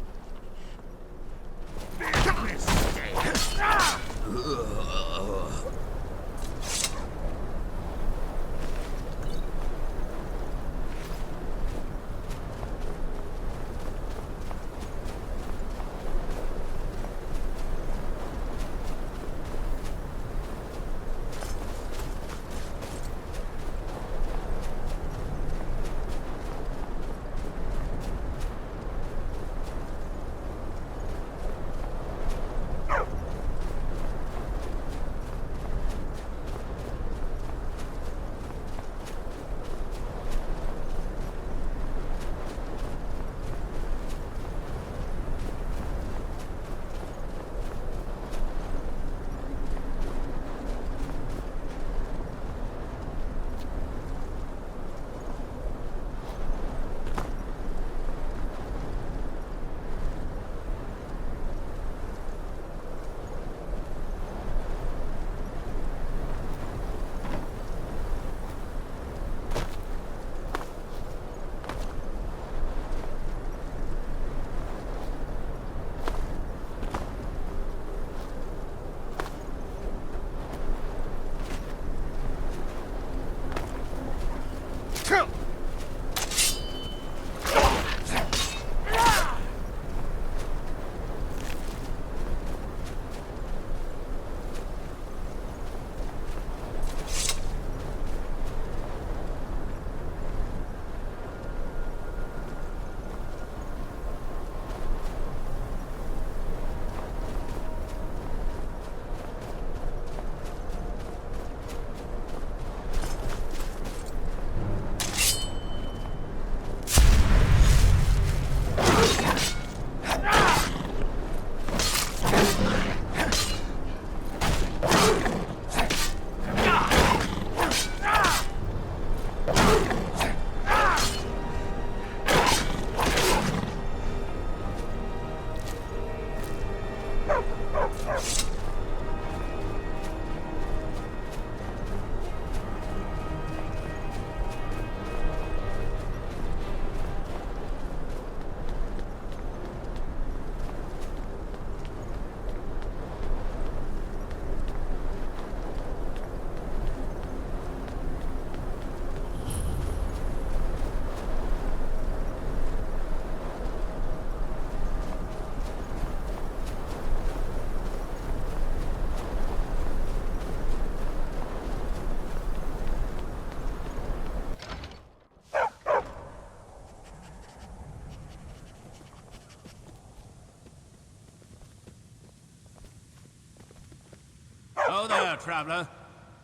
Oh there, traveler.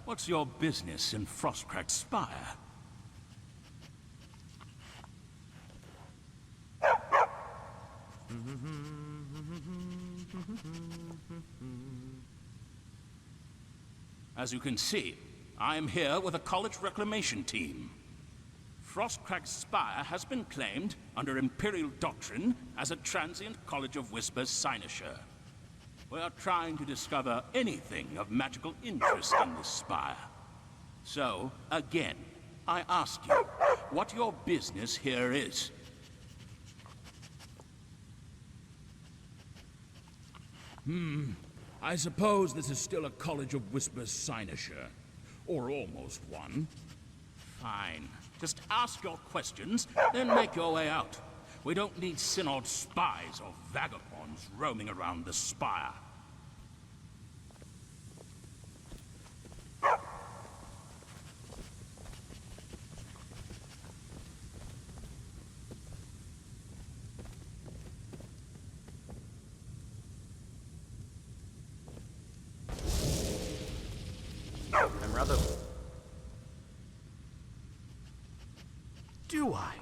What's your business in Frostcracked Spire? As you can see, I am here with a college reclamation team. Frostcracked Spire has been claimed under Imperial doctrine as a transient College of Whispers cynosure. We are trying to discover anything of magical interest in this spire. So, again, I ask you, what your business here is. I suppose this is still a College of Whispers cynosure. Or almost one. Fine. Just ask your questions, then make your way out. We don't need synod spies or vagabonds roaming around the spire. I'm rather... Do I?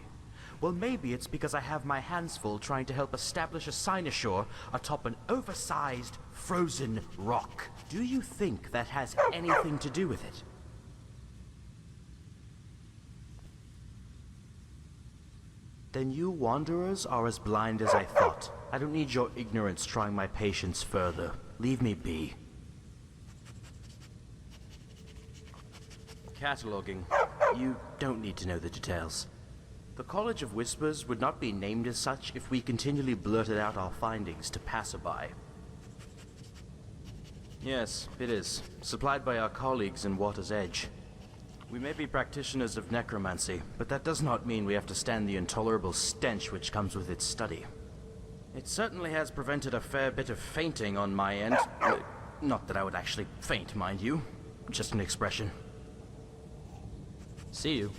Well, maybe it's because I have my hands full trying to help establish a cynosure atop an oversized, frozen rock. Do you think that has anything to do with it? Then you wanderers are as blind as I thought. I don't need your ignorance trying my patience further. Leave me be. cataloging. You don't need to know the details. The College of Whispers would not be named as such if we continually blurted out our findings to passerby. Yes, it is. Supplied by our colleagues in Water's Edge. We may be practitioners of necromancy, but that does not mean we have to stand the intolerable stench which comes with its study. It certainly has prevented a fair bit of fainting on my end. Not that I would actually faint, mind you. Just an expression. See you.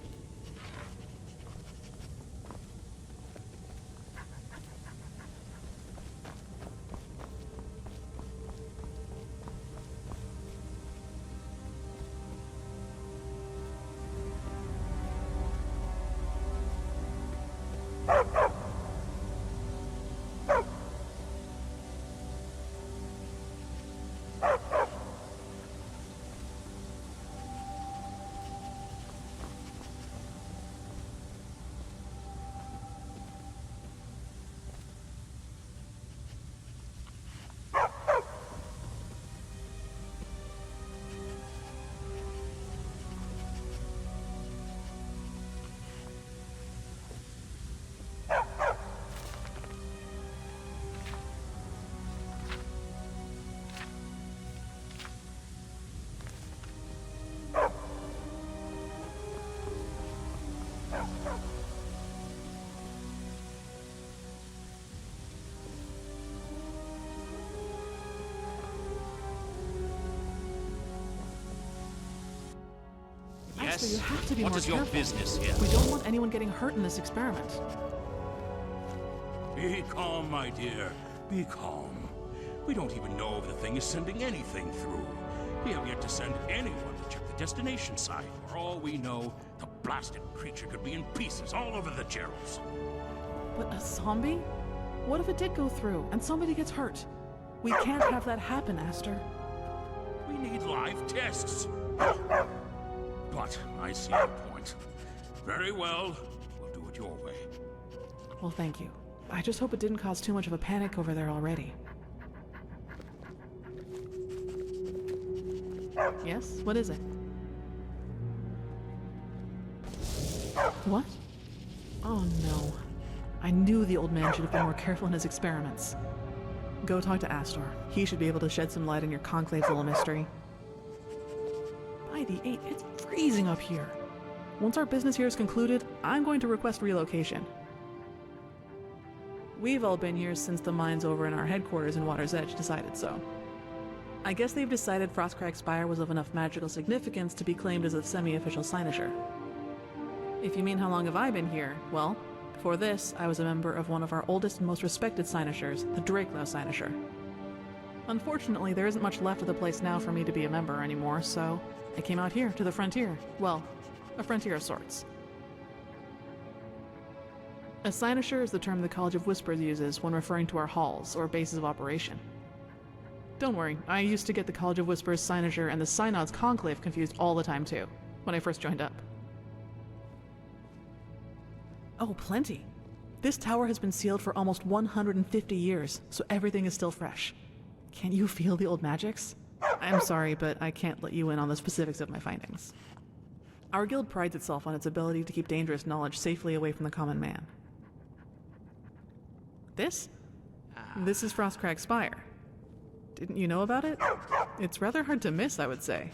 Actually, you have to be What more is your careful. business here? We don't want anyone getting hurt in this experiment. Be calm, my dear. Be calm. We don't even know if the thing is sending anything through. We have yet to send anyone to check the destination site. For all we know, the blasted creature could be in pieces all over the Gerals. But a zombie? What if it did go through and somebody gets hurt? We can't have that happen, Aster. We need live tests. But I see your point. Very well. We'll do it your way. Well, thank you. I just hope it didn't cause too much of a panic over there already. Yes? What is it? What? Oh no. I knew the old man should have been more careful in his experiments. Go talk to Astor. He should be able to shed some light on your conclave's little mystery. By the 8th, it's freezing up here. Once our business here is concluded, I'm going to request relocation. We've all been here since the mines over in our headquarters in Water's Edge decided so. I guess they've decided Frostcrag Spire was of enough magical significance to be claimed as a semi-official cynosure. If you mean how long have I been here, well, before this, I was a member of one of our oldest and most respected cynosures, the Draclo cynosure. Unfortunately, there isn't much left of the place now for me to be a member anymore, so I came out here to the frontier. Well, a frontier of sorts. A cynosure is the term the College of Whispers uses when referring to our halls, or bases of operation. Don't worry, I used to get the College of Whispers cynosure and the Synod's conclave confused all the time too, when I first joined up. Oh, plenty. This tower has been sealed for almost 150 years, so everything is still fresh. Can't you feel the old magics? I'm sorry, but I can't let you in on the specifics of my findings. Our guild prides itself on its ability to keep dangerous knowledge safely away from the common man. This? This is Frostcrag Spire. Didn't you know about it? It's rather hard to miss, I would say.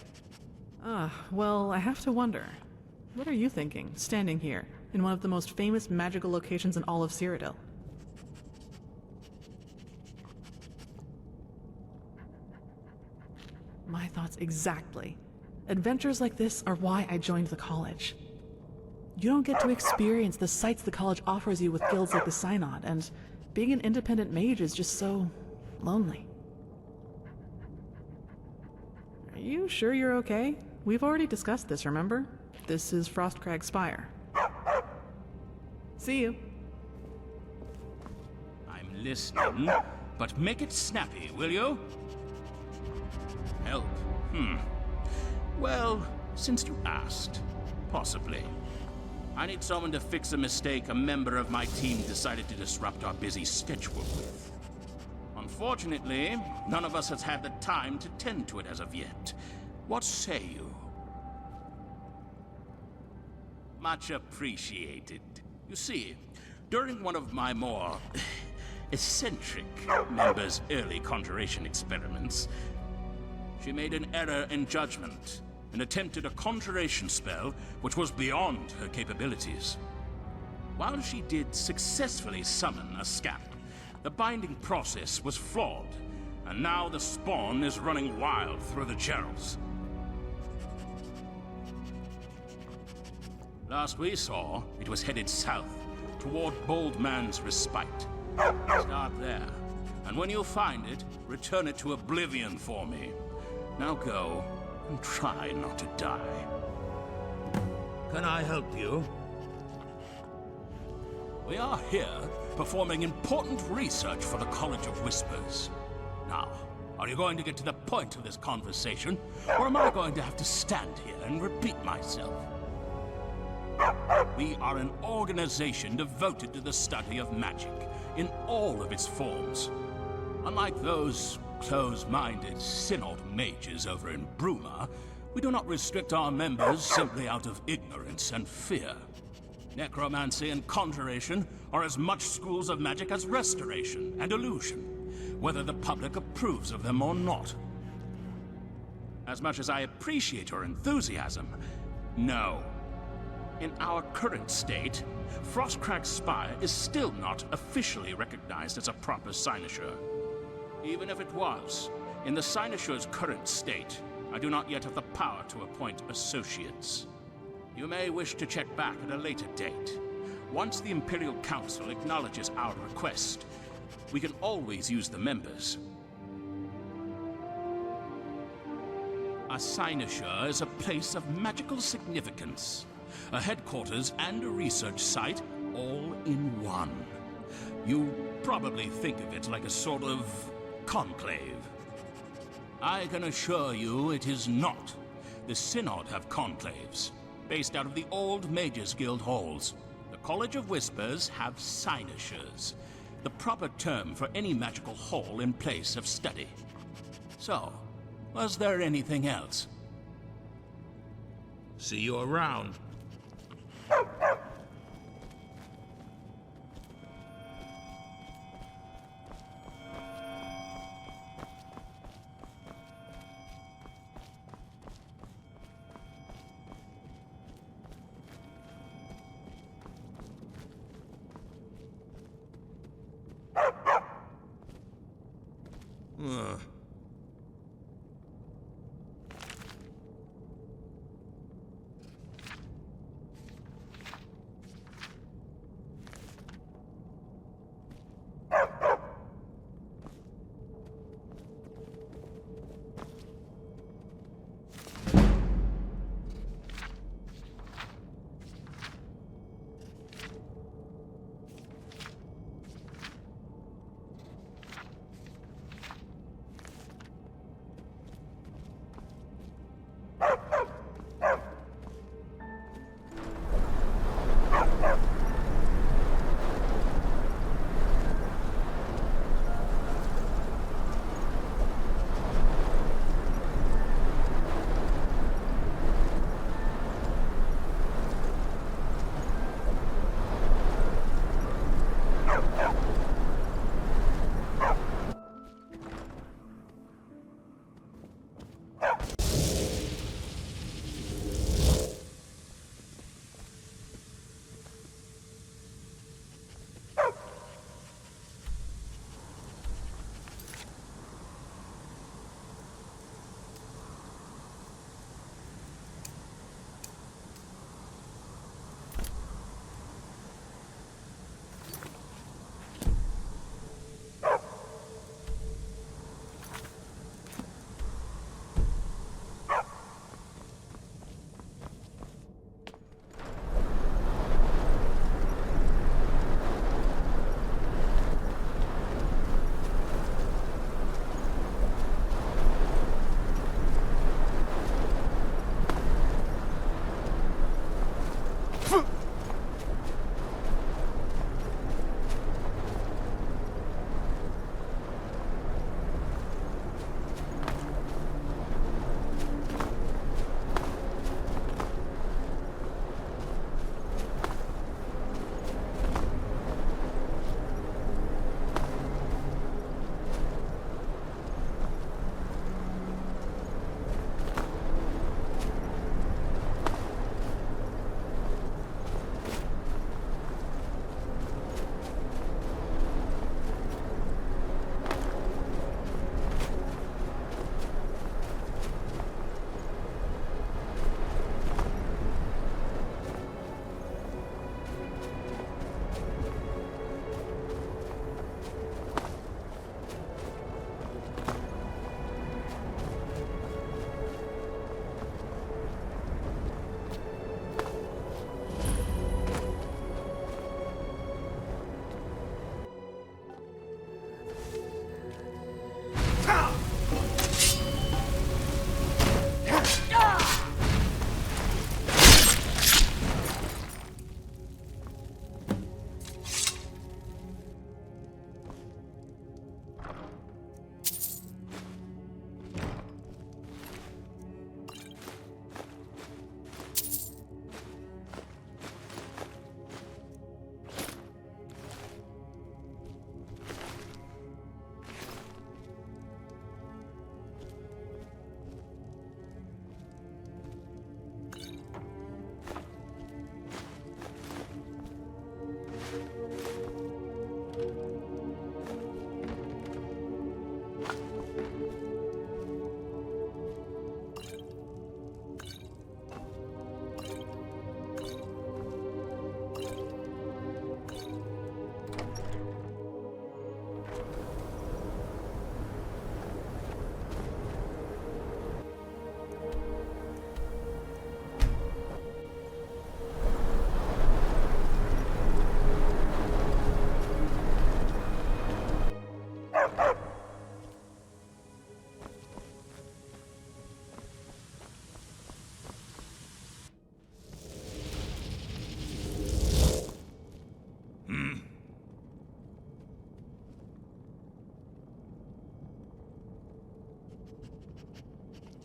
Well, I have to wonder. What are you thinking, standing here, in one of the most famous magical locations in all of Cyrodiil? My thoughts exactly. Adventures like this are why I joined the college. You don't get to experience the sights the college offers you with guilds like the Synod, and being an independent mage is just so lonely. Are you sure you're okay? We've already discussed this, remember? This is Frostcrag Spire. See you. I'm listening, but make it snappy, will you? Help? Well, since you asked, possibly. I need someone to fix a mistake a member of my team decided to disrupt our busy schedule with. Unfortunately, none of us has had the time to tend to it as of yet. What say you? Much appreciated. You see, during one of my more eccentric members' early conjuration experiments, she made an error in judgment and attempted a conjuration spell which was beyond her capabilities. While she did successfully summon a scamp, the binding process was flawed, and now the spawn is running wild through the channels. Last we saw, it was headed south, toward Bold Man's Respite. Start there, and when you find it, return it to oblivion for me. Now go, and try not to die. Can I help you? We are here performing important research for the College of Whispers. Now, are you going to get to the point of this conversation, or am I going to have to stand here and repeat myself? We are an organization devoted to the study of magic in all of its forms. Unlike those close-minded synod mages over in Bruma, we do not restrict our members simply out of ignorance and fear. Necromancy and conjuration are as much schools of magic as restoration and illusion, whether the public approves of them or not. As much as I appreciate your enthusiasm, no. In our current state, Frostcrack's Spire is still not officially recognized as a proper cynosure. Even if it was, in the cynosure's current state, I do not yet have the power to appoint associates. You may wish to check back at a later date. Once the Imperial Council acknowledges our request, we can always use the members. A cynosure is a place of magical significance. A headquarters and a research site, all in one. You probably think of it like a sort of conclave. I can assure you it is not. The Synod have conclaves, based out of the old Mages Guild halls. The College of Whispers have cynosures, the proper term for any magical hall in place of study. So, was there anything else? See you around.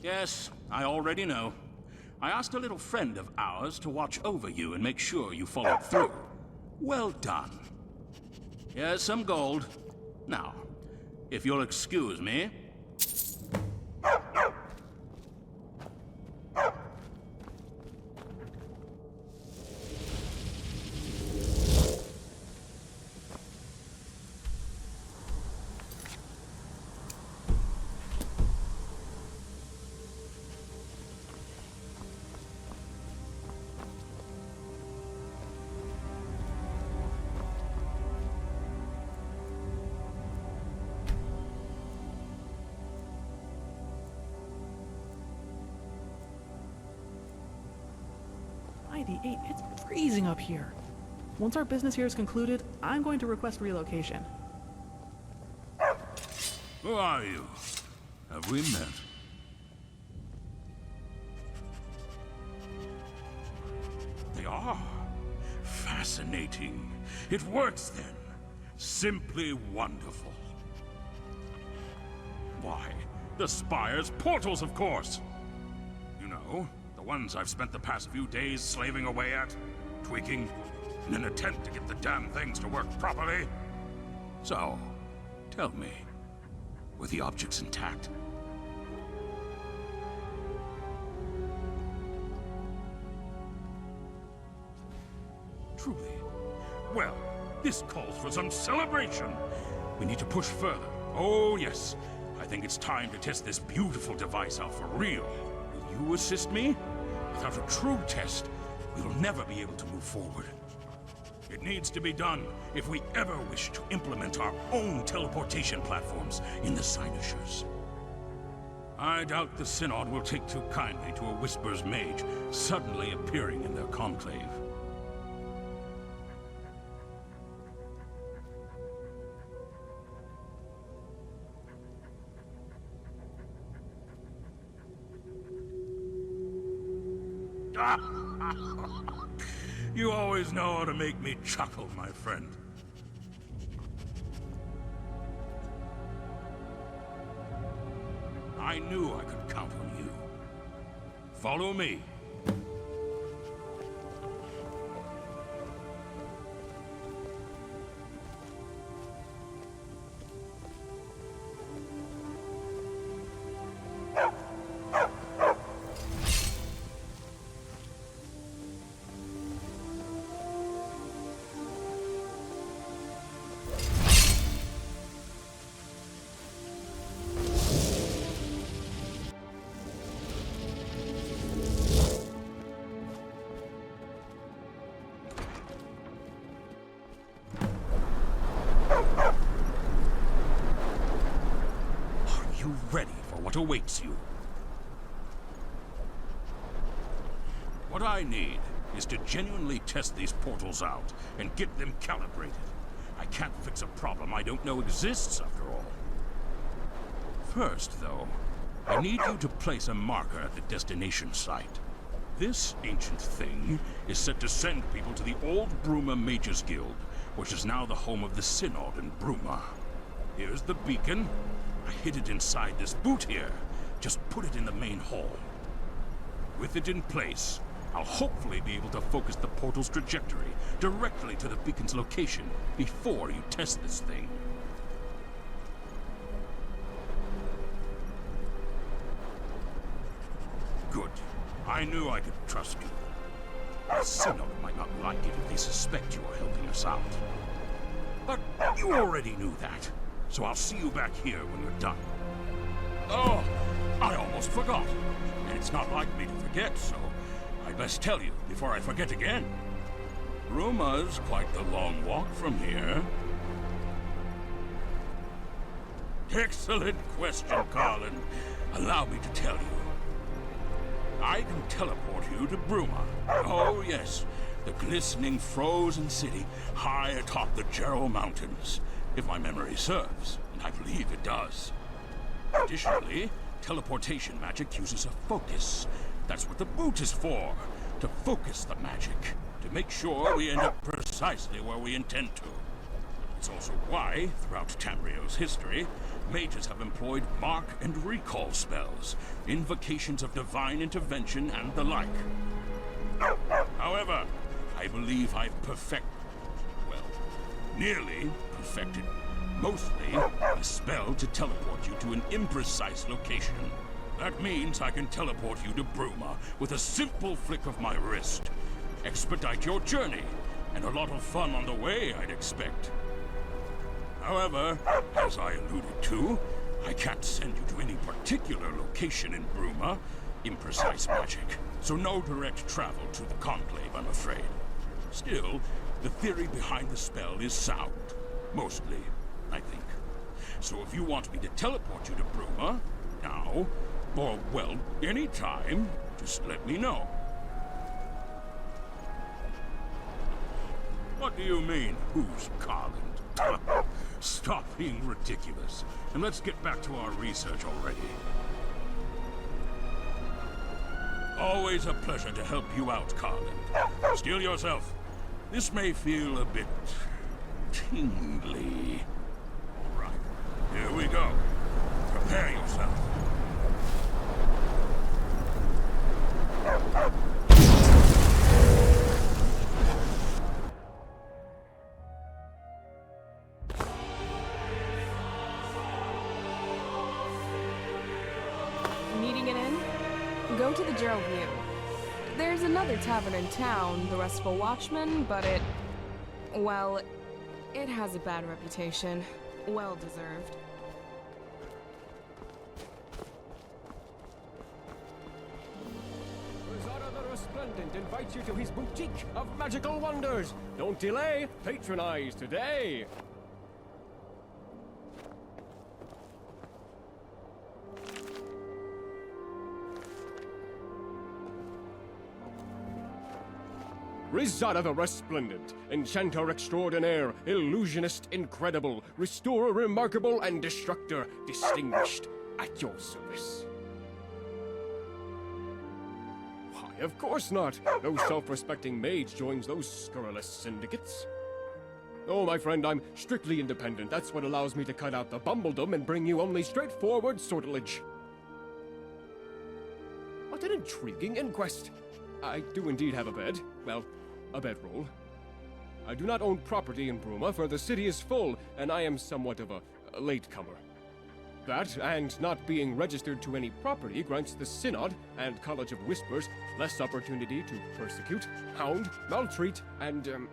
Yes, I already know. I asked a little friend of ours to watch over you and make sure you followed through. Well done. Here's some gold. Now, if you'll excuse me. It's freezing up here. Once our business here is concluded, I'm going to request relocation. Who are you? Have we met? They are. Fascinating. It works then. Simply wonderful. Why, the Spire's portals, of course. You know, the ones I've spent the past few days slaving away at, tweaking, in an attempt to get the damn things to work properly. So, tell me, were the objects intact? Truly. Well, this calls for some celebration. We need to push further. Oh, yes. I think it's time to test this beautiful device out for real. Will you assist me? Without a true test, we'll never be able to move forward. It needs to be done if we ever wish to implement our own teleportation platforms in the Sinishers. I doubt the Synod will take too kindly to a Whisper's mage suddenly appearing in their conclave. You always know how to make me chuckle, my friend. I knew I could count on you. Follow me. Ready for what awaits you. What I need is to genuinely test these portals out and get them calibrated. I can't fix a problem I don't know exists, after all. First, though, I need you to place a marker at the destination site. This ancient thing is set to send people to the old Bruma Mages Guild, which is now the home of the Synod in Bruma. Here's the beacon. I hid it inside this boot here. Just put it in the main hall. With it in place, I'll hopefully be able to focus the portal's trajectory directly to the beacon's location before you test this thing. Good. I knew I could trust you. The Synod might not like it if they suspect you are helping us out. But you already knew that. So I'll see you back here when you're done. Oh, I almost forgot. And it's not like me to forget, so I'd best tell you before I forget again. Bruma's quite the long walk from here. Excellent question, Carlin. Allow me to tell you. I can teleport you to Bruma. Oh, yes. The glistening, frozen city high atop the Jarrow Mountains. If my memory serves, and I believe it does. Additionally, teleportation magic uses a focus. That's what the boot is for, to focus the magic, to make sure we end up precisely where we intend to. It That's also why, throughout Tamriel's history, mages have employed mark and recall spells, invocations of divine intervention, and the like. However, I believe I've nearly perfected, mostly a spell to teleport you to an imprecise location. That means I can teleport you to Bruma with a simple flick of my wrist. Expedite your journey, and a lot of fun on the way, I'd expect. However, as I alluded to, I can't send you to any particular location in Bruma. Imprecise magic, so no direct travel to the Conclave, I'm afraid. Still, the theory behind the spell is sound. Mostly, I think. So if you want me to teleport you to Bruma, now, or, well, any time, just let me know. What do you mean, who's Carland? Stop being ridiculous, and let's get back to our research already. Always a pleasure to help you out, Carland. Steel yourself. This may feel a bit tingly. Right, here we go. Prepare yourself. Needing an inn? Go to the Gerald View. There's another tavern in town, the Restful Watchman, but it has a bad reputation. Well deserved. Rizara the Resplendent invites you to his boutique of magical wonders. Don't delay, patronize today. Rizara the Resplendent, enchanter extraordinaire, illusionist incredible, restorer remarkable, and destructor distinguished, at your service. Why, of course not. No self-respecting mage joins those scurrilous syndicates. Oh, my friend, I'm strictly independent. That's what allows me to cut out the bumbledom and bring you only straightforward sortilege. What an intriguing inquest. I do indeed have a bed. Well, a bedroll. I do not own property in Bruma, for the city is full, and I am somewhat of a latecomer. That, and not being registered to any property, grants the Synod and College of Whispers less opportunity to persecute, hound, maltreat, and,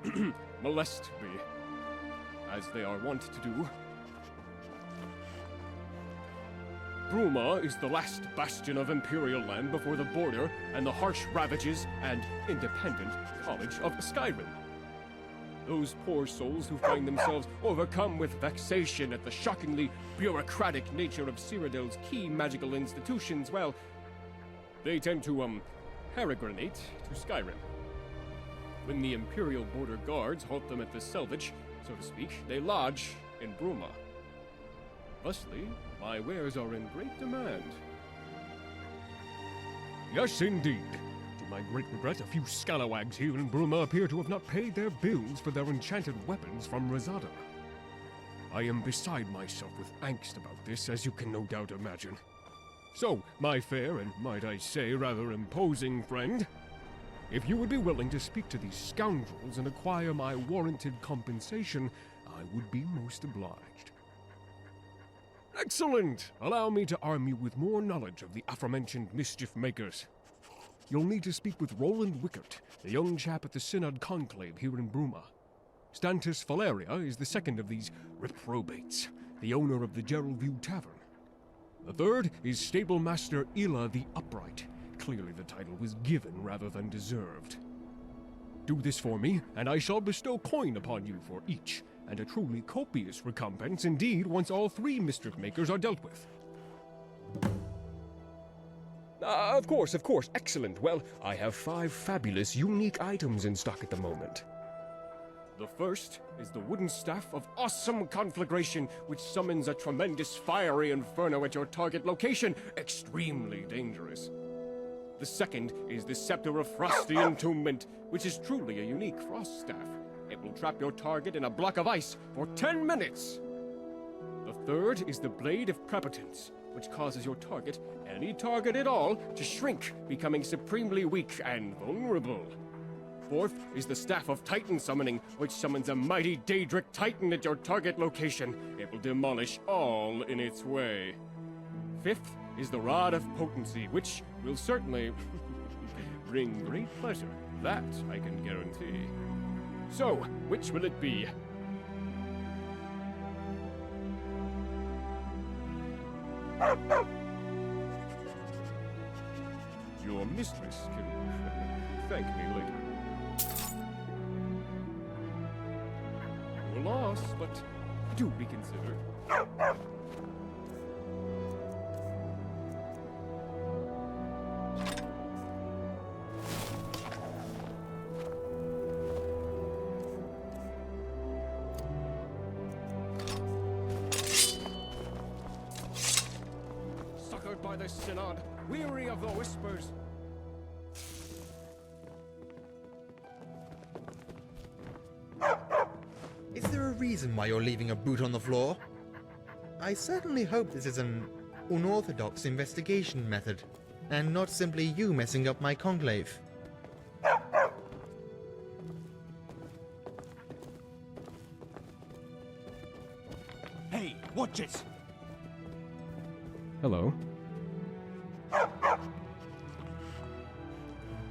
molest me, as they are wont to do. Bruma is the last bastion of Imperial land before the border and the harsh ravages and independent College of Skyrim. Those poor souls who find themselves overcome with vexation at the shockingly bureaucratic nature of Cyrodiil's key magical institutions, well, they tend to, peregrinate to Skyrim. When the Imperial Border Guards halt them at the selvage, so to speak, they lodge in Bruma. Thusly, my wares are in great demand. Yes, indeed. To my great regret, a few scalawags here in Bruma appear to have not paid their bills for their enchanted weapons from Rizara. I am beside myself with angst about this, as you can no doubt imagine. So, my fair and, might I say, rather imposing friend, if you would be willing to speak to these scoundrels and acquire my warranted compensation, I would be most obliged. Excellent! Allow me to arm you with more knowledge of the aforementioned mischief makers. You'll need to speak with Roland Wickert, the young chap at the Synod Conclave here in Bruma. Stantis Valeria is the second of these reprobates, the owner of the Geraldview Tavern. The third is Stablemaster Ila the Upright. Clearly the title was given rather than deserved. Do this for me, and I shall bestow coin upon you for each, and a truly copious recompense indeed once all three mischief makers are dealt with. Of course, excellent. Well, I have 5 fabulous, unique items in stock at the moment. The first is the wooden staff of awesome conflagration, which summons a tremendous fiery inferno at your target location. Extremely dangerous. The second is the Scepter of Frosty Entombment, which is truly a unique frost staff. It will trap your target in a block of ice for 10 minutes. The third is the Blade of Prepotence, which causes your target, any target at all, to shrink, becoming supremely weak and vulnerable. Fourth is the Staff of Titan Summoning, which summons a mighty Daedric Titan at your target location. It will demolish all in its way. Fifth is the Rod of Potency, which will certainly bring great pleasure. That I can guarantee. So, which will it be? Your mistress can thank me later. Your loss, but do reconsider. Suckered by the Synod, weary of the whispers. Is there a reason why you're leaving a boot on the floor? I certainly hope this is an unorthodox investigation method, and not simply you messing up my conclave. Hey, watch it! Hello.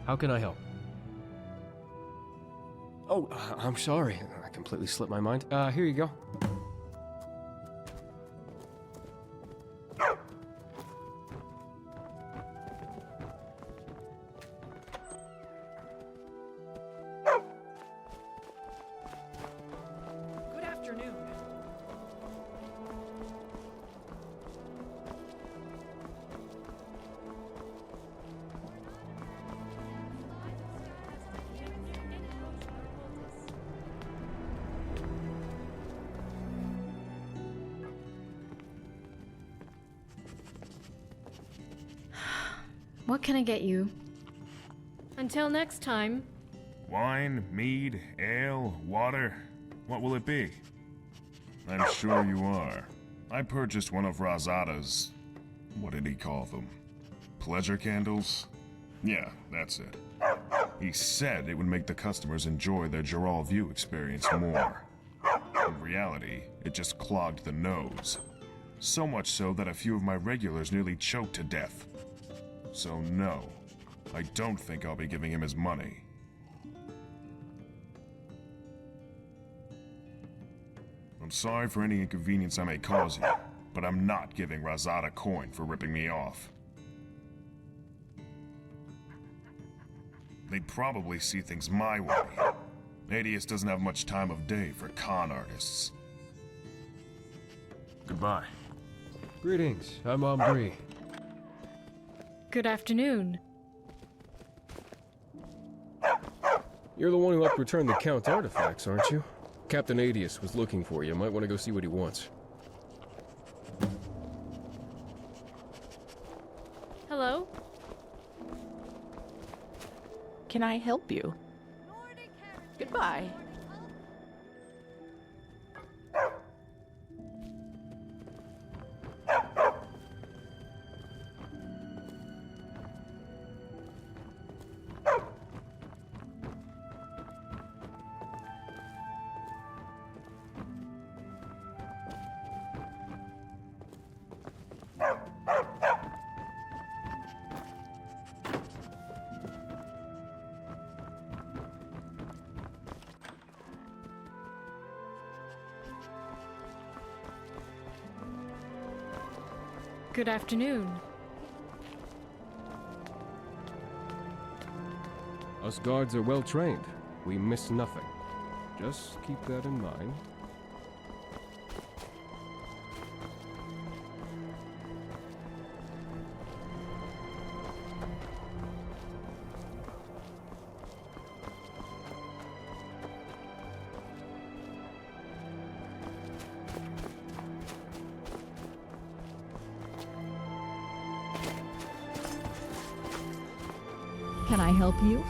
How can I help? Oh, I'm sorry. I completely slipped my mind. Here you go. Good afternoon. What can I get you? Until next time. Wine, mead, ale, water. What will it be? I'm sure you are. I purchased one of Rosada's... what did he call them? Pleasure candles? Yeah, that's it. He said it would make the customers enjoy their Geralt view experience more. In reality, it just clogged the nose. So much so that a few of my regulars nearly choked to death. So no, I don't think I'll be giving him his money. I'm sorry for any inconvenience I may cause you, but I'm not giving Razad a coin for ripping me off. They'd probably see things my way. Adius doesn't have much time of day for con artists. Goodbye. Greetings, I'm Ambri. Good afternoon. You're the one who helped return the Count's artifacts, aren't you? Captain Adius was looking for you. Might want to go see what he wants. Hello? Can I help you? Goodbye. Good afternoon. Us guards are well trained. We miss nothing. Just keep that in mind. Can I help you?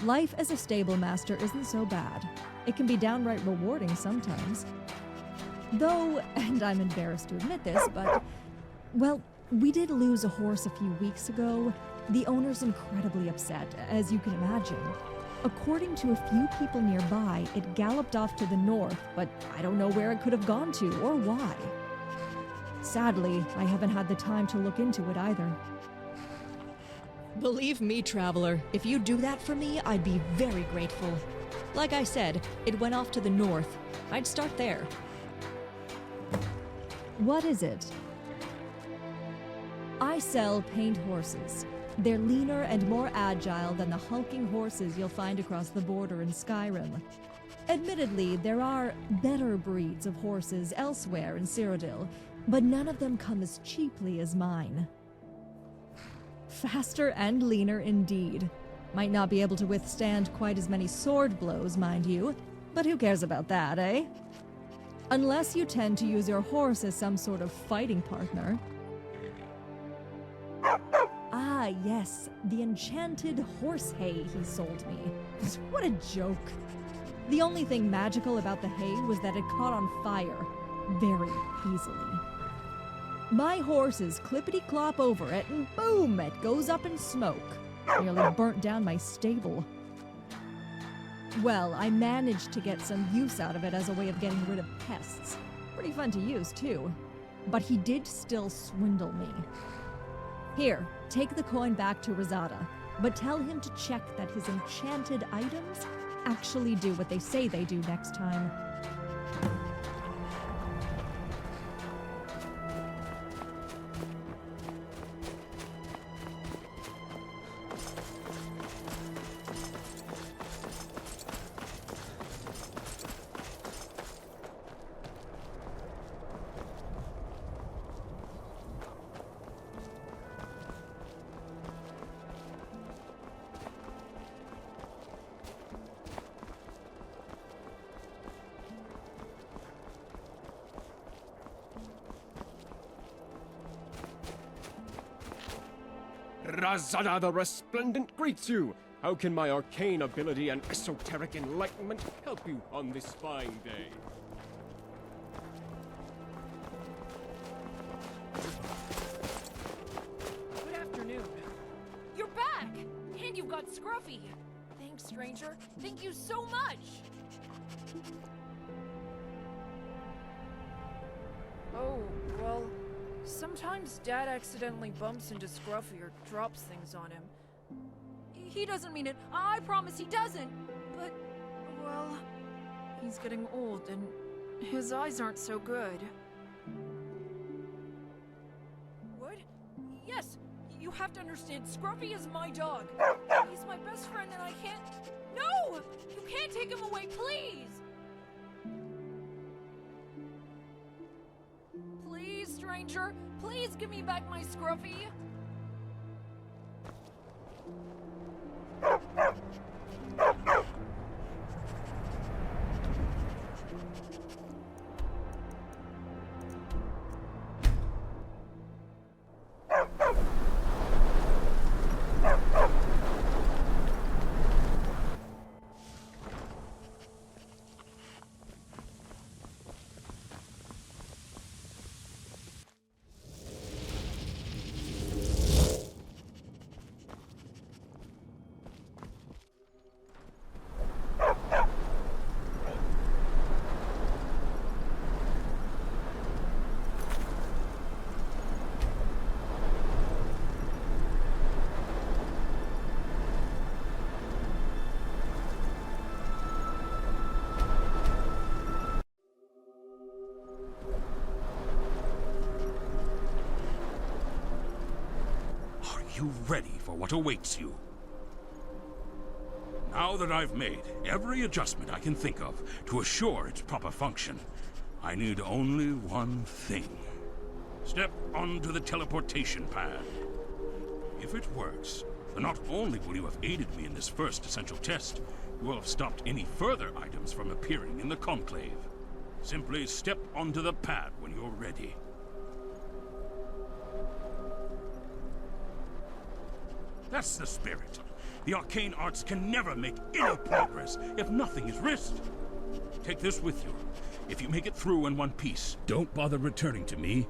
Life as a stable master isn't so bad. It can be downright rewarding sometimes. Though, and I'm embarrassed to admit this, but, well, we did lose a horse a few weeks ago. The owner's incredibly upset, as you can imagine. According to a few people nearby, it galloped off to the north, but I don't know where it could have gone to or why. Sadly, I haven't had the time to look into it either. Believe me, traveler, if you do that for me, I'd be very grateful. Like I said, it went off to the north. I'd start there. What is it? I sell paint horses. They're leaner and more agile than the hulking horses you'll find across the border in Skyrim. Admittedly, there are better breeds of horses elsewhere in Cyrodiil, but none of them come as cheaply as mine. Faster and leaner indeed. Might not be able to withstand quite as many sword blows, mind you, but who cares about that, eh? Unless you tend to use your horse as some sort of fighting partner. Ah, yes, the enchanted horse hay he sold me. What a joke. The only thing magical about the hay was that it caught on fire very easily. My horses clippity-clop over it, and boom, it goes up in smoke. Nearly burnt down my stable. Well, I managed to get some use out of it as a way of getting rid of pests. Pretty fun to use, too. But he did still swindle me. Here, take the coin back to Rosada, but tell him to check that his enchanted items actually do what they say they do next time. Razada the Resplendent greets you! How can my arcane ability and esoteric enlightenment help you on this fine day? Good afternoon. You're back! And you've got Scruffy! Thanks, stranger. Thank you so much! Oh, well, sometimes Dad accidentally bumps into Scruffy or drops things on him. He doesn't mean it. I promise he doesn't. But, well, he's getting old and his eyes aren't so good. What? Yes, you have to understand, Scruffy is my dog. He's my best friend and I can't... No! You can't take him away, please! Please, stranger, please give me back my Scruffy. You ready for what awaits you? Now that I've made every adjustment I can think of to assure its proper function, I need only one thing. Step onto the teleportation pad. If it works, then not only will you have aided me in this first essential test, you will have stopped any further items from appearing in the Conclave. Simply step onto the pad when you're ready. That's the spirit. The arcane arts can never make inner progress if nothing is risked. Take this with you. If you make it through in one piece, don't bother returning to me.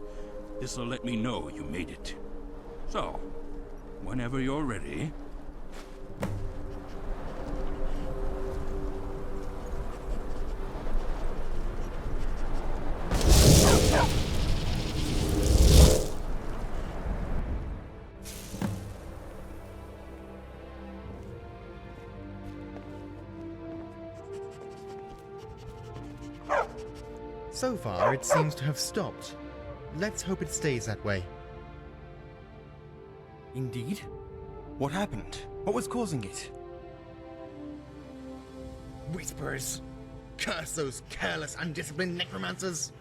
This'll let me know you made it. So, whenever you're ready... So far, it seems to have stopped. Let's hope it stays that way. Indeed? What happened? What was causing it? Whispers! Curse those careless, undisciplined necromancers!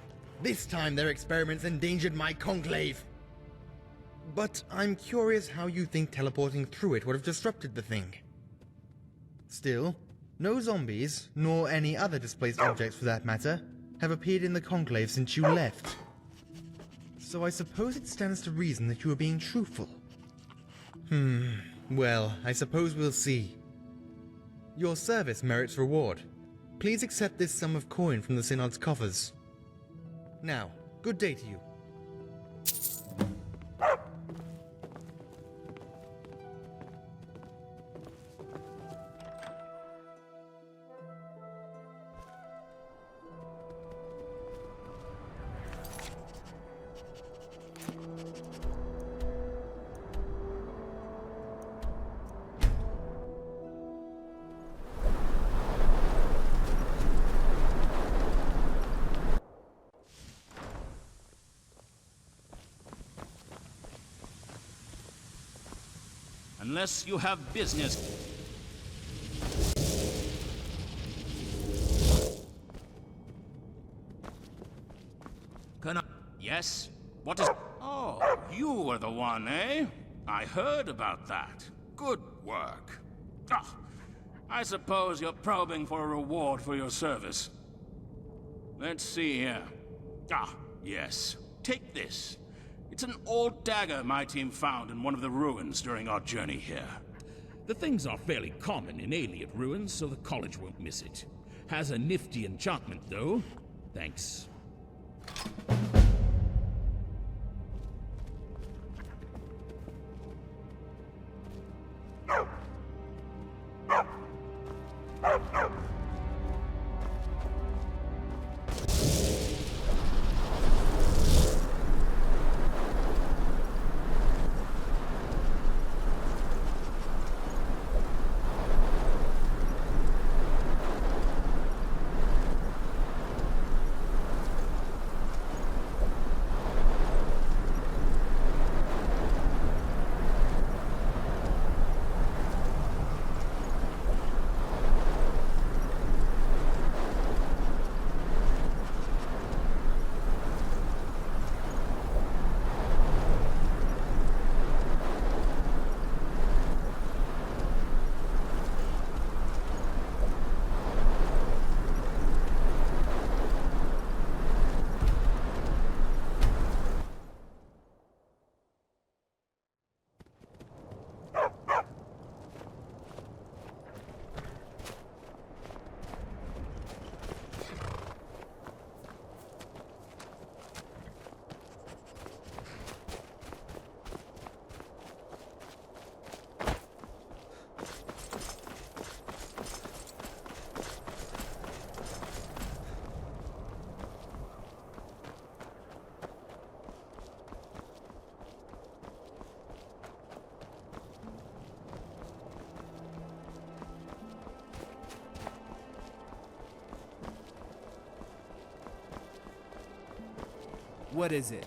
This time their experiments endangered my conclave! But I'm curious how you think teleporting through it would have disrupted the thing. Still, no zombies, nor any other displaced objects for that matter, have appeared in the conclave since you left. So I suppose it stands to reason that you are being truthful. Well, I suppose we'll see. Your service merits reward. Please accept this sum of coin from the Synod's coffers. Now, good day to you. Unless you have business. Can I? Yes? What is... Oh, you were the one, eh? I heard about that. Good work. Ah, I suppose you're probing for a reward for your service. Let's see here. Ah, yes. Take this. It's an old dagger my team found in one of the ruins during our journey here. The things are fairly common in Ayleid ruins, so the college won't miss it. Has a nifty enchantment, though. Thanks. What is it?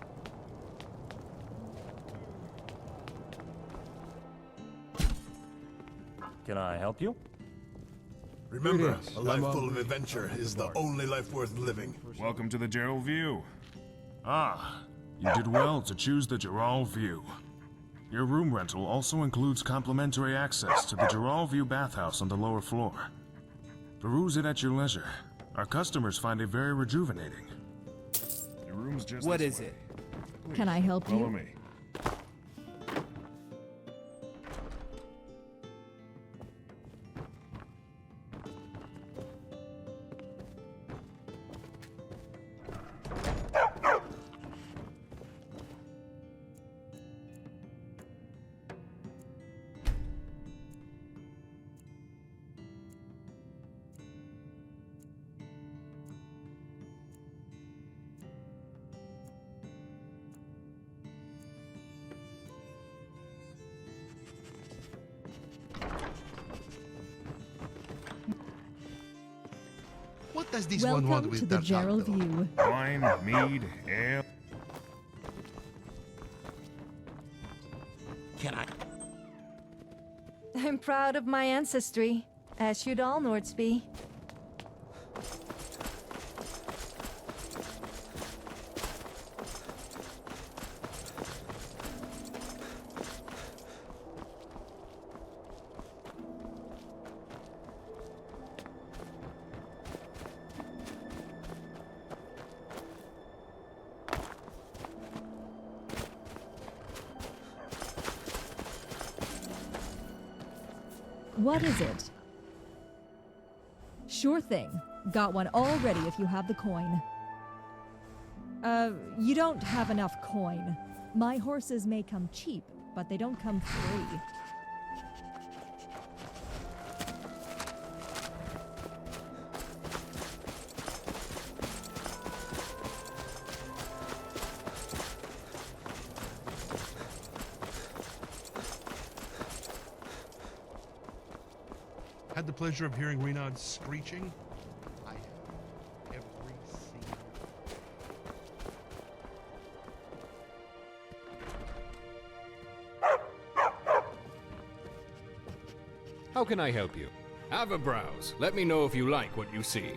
Can I help you? Remember, a life full of adventure is the only life worth living. Welcome to the Gerald View. Ah, you did well to choose the Gerald View. Your room rental also includes complimentary access to the Gerald View bathhouse on the lower floor. Peruse it at your leisure. Our customers find it very rejuvenating. Your room's just What this is way. it? Please, Can I help follow you? me. What does this one want Welcome with to the Gerald Dar'taqto? View. Wine, mead, ale. Can I? I'm proud of my ancestry, as should all Nords be. What is it? Sure thing. Got one already if you have the coin. You don't have enough coin. My horses may come cheap, but they don't come free. Had the pleasure of hearing Renaud's screeching. I have every single... How can I help you? Have a browse. Let me know if you like what you see.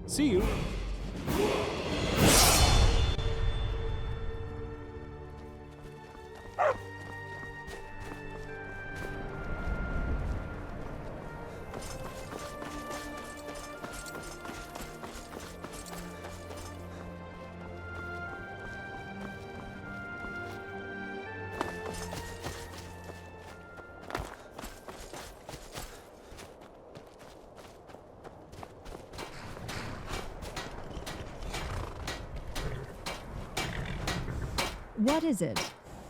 See you. What is it?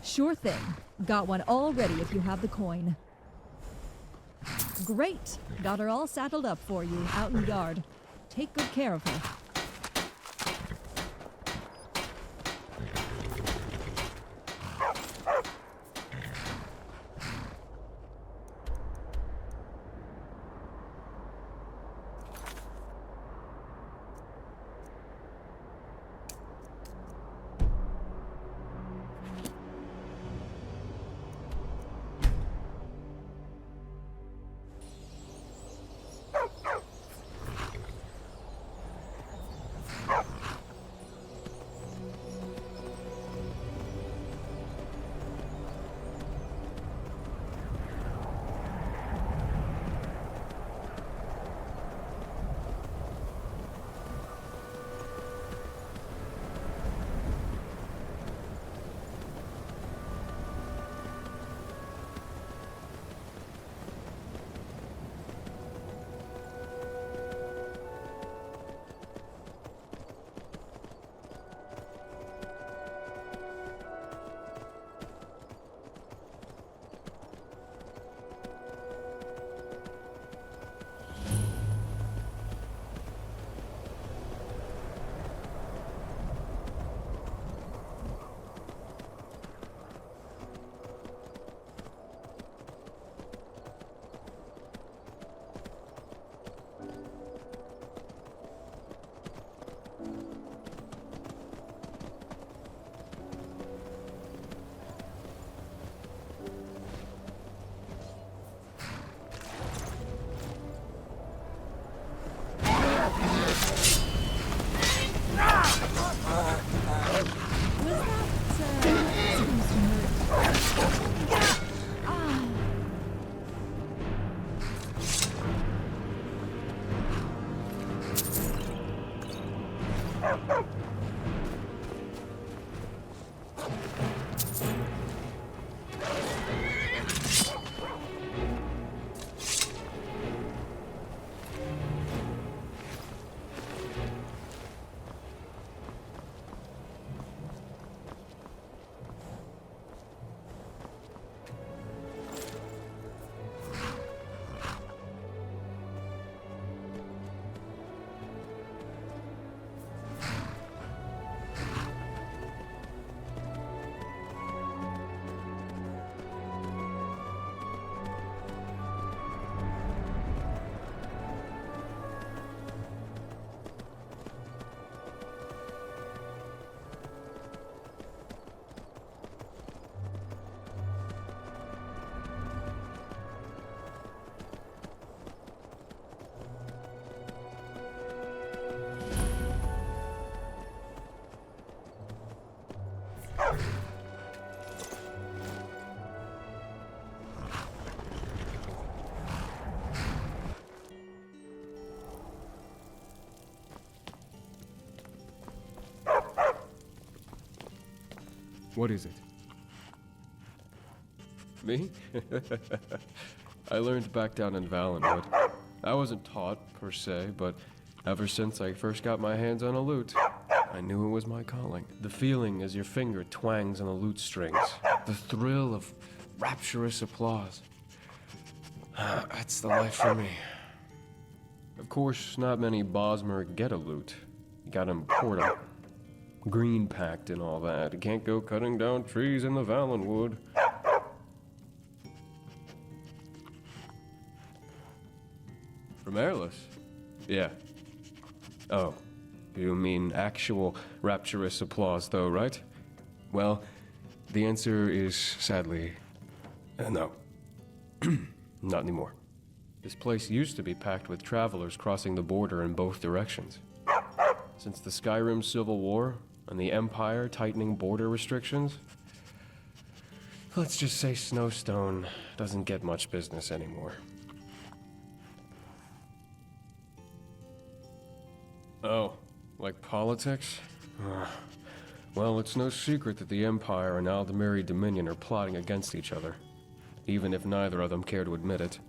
Sure thing. Got one already if you have the coin. Great! Got her all saddled up for you, out in the yard. Take good care of her. What is it? Me? I learned back down in Valenwood. I wasn't taught, per se, but ever since I first got my hands on a lute, I knew it was my calling. The feeling as your finger twangs on the lute strings. The thrill of rapturous applause. That's the life for me. Of course, not many Bosmer get a lute. You gotta import them. Green packed and all that. You can't go cutting down trees in the Valenwood. From Airless? Yeah. Oh, you mean actual rapturous applause though, right? Well, the answer is sadly, no. Not anymore. This place used to be packed with travelers crossing the border in both directions. Since the Skyrim Civil War and the Empire tightening border restrictions, let's just say Snowstone doesn't get much business anymore. Oh, like politics? Well, it's no secret that the Empire and Aldemiri Dominion are plotting against each other, even if neither of them care to admit it.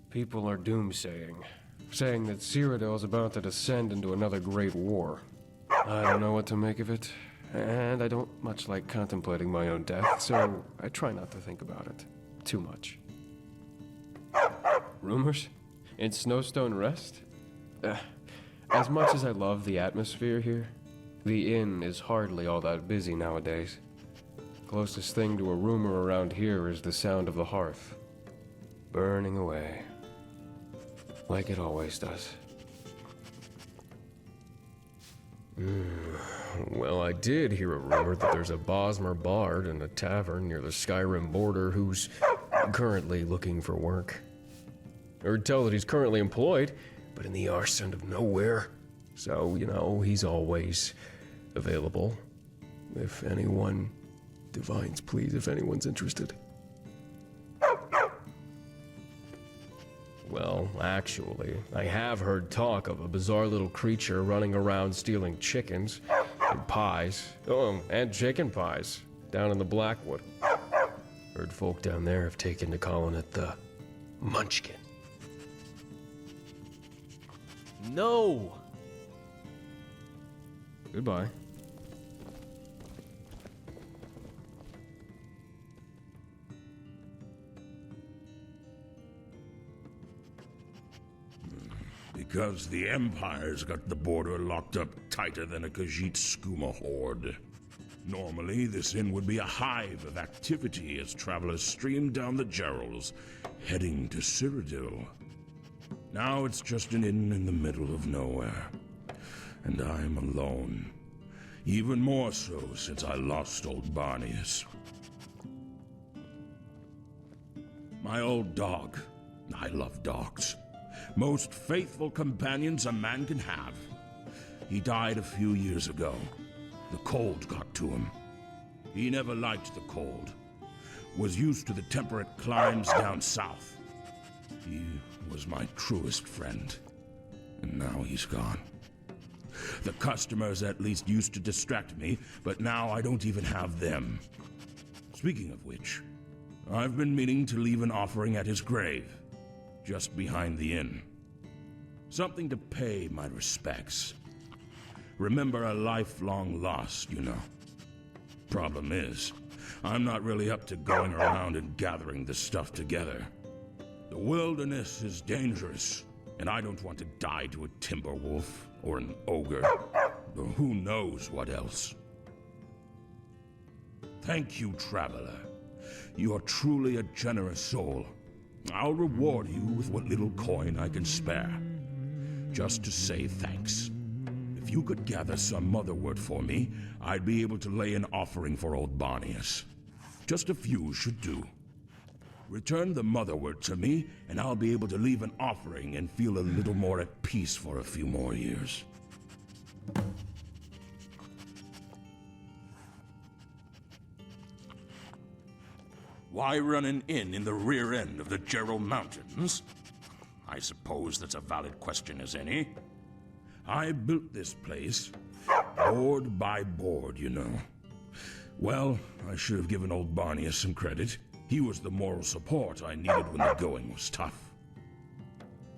People are doomsaying, saying that Cyrodiil's about to descend into another great war. I don't know what to make of it, and I don't much like contemplating my own death, so I try not to think about it too much. Rumors? In Snowstone Rest? As much as I love the atmosphere here, the inn is hardly all that busy nowadays. Closest thing to a rumor around here is the sound of the hearth, burning away, like it always does. Well, I did hear a rumor that there's a Bosmer bard in a tavern near the Skyrim border who's currently looking for work. Heard tell that he's currently employed, but in the arse end of nowhere. So, you know, he's always available. If anyone... Divines, please, if anyone's interested. Well, actually, I have heard talk of a bizarre little creature running around stealing chickens and pies. Oh, and chicken pies down in the Blackwood. Heard folk down there have taken to calling it the Munchkin. No! Goodbye. Because the Empire's got the border locked up tighter than a Khajiit skooma horde. Normally, this inn would be a hive of activity as travelers stream down the Gerals, heading to Cyrodiil. Now it's just an inn in the middle of nowhere. And I'm alone. Even more so since I lost old Barnius. My old dog. I love dogs. Most faithful companions a man can have. He died a few years ago. The cold got to him. He never liked the cold. Was used to the temperate climes down south. He was my truest friend. And now he's gone. The customers at least used to distract me, but now I don't even have them. Speaking of which, I've been meaning to leave an offering at his grave, just behind the inn. Something to pay my respects. Remember a lifelong loss, you know. Problem is, I'm not really up to going around and gathering this stuff together. The wilderness is dangerous, and I don't want to die to a timber wolf or an ogre, or who knows what else. Thank you, traveler. You are truly a generous soul. I'll reward you with what little coin I can spare, just to say thanks. If you could gather some motherwort for me, I'd be able to lay an offering for old Barnius. Just a few should do. Return the motherwort to me, and I'll be able to leave an offering and feel a little more at peace for a few more years. Why run an inn in the rear end of the Gerald Mountains? I suppose that's a valid question as any. I built this place, board by board, you know. Well, I should have given old Barnius some credit. He was the moral support I needed when the going was tough.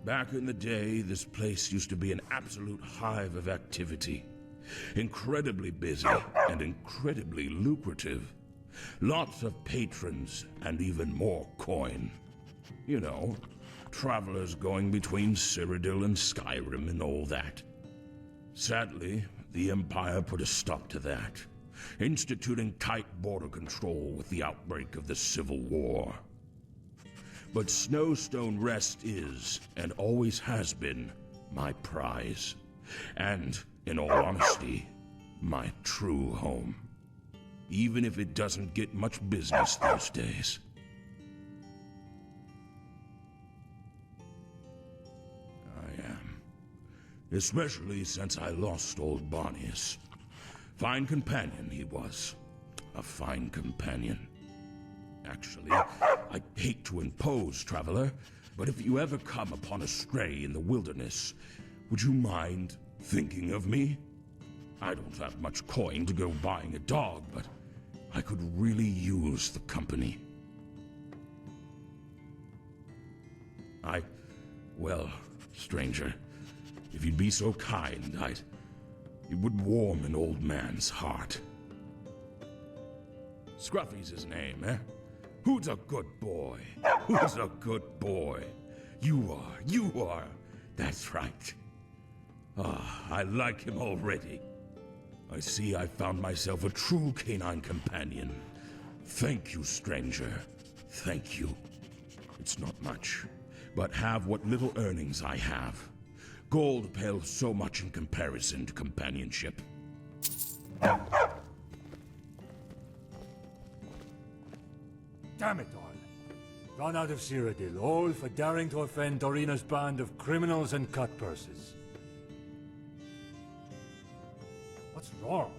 Back in the day, this place used to be an absolute hive of activity. Incredibly busy and incredibly lucrative. Lots of patrons and even more coin. You know, travelers going between Cyrodiil and Skyrim and all that. Sadly, the Empire put a stop to that, instituting tight border control with the outbreak of the Civil War. But Snowstone Rest is, and always has been, my prize. And, in all honesty, my true home. Even if it doesn't get much business these days. I am. Especially since I lost old Barnius. Fine companion he was. A fine companion. Actually, I hate to impose, traveler, but if you ever come upon a stray in the wilderness, would you mind thinking of me? I don't have much coin to go buying a dog, but I could really use the company. Well, stranger, if you'd be so kind, it would warm an old man's heart. Scruffy's his name, eh? Who's a good boy? Who's a good boy? You are. That's right. I like him already. I see I found myself a true canine companion. Thank you, stranger. Thank you. It's not much, but have what little earnings I have. Gold pales so much in comparison to companionship. Damn it all. Run out of Cyrodiil, all for daring to offend Dorina's band of criminals and cutpurses. What's wrong?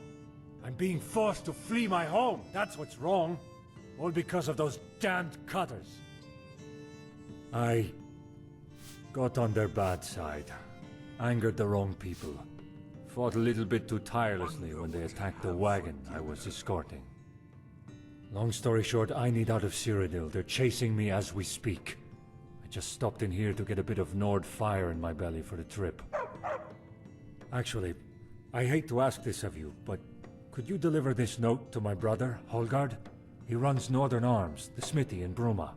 I'm being forced to flee my home. That's what's wrong. All because of those damned cutters. I got on their bad side. Angered the wrong people. Fought a little bit too tirelessly when they attacked the wagon I was escorting. Long story short, I need out of Cyrodiil. They're chasing me as we speak. I just stopped in here to get a bit of Nord fire in my belly for the trip. Actually, I hate to ask this of you, but could you deliver this note to my brother, Holgard? He runs Northern Arms, the smithy in Bruma.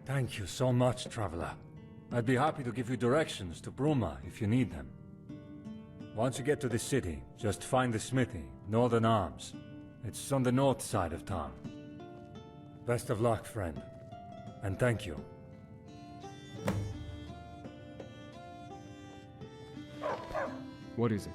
Thank you so much, traveler. I'd be happy to give you directions to Bruma if you need them. Once you get to the city, just find the smithy, Northern Arms. It's on the north side of town. Best of luck, friend. And thank you. What is it?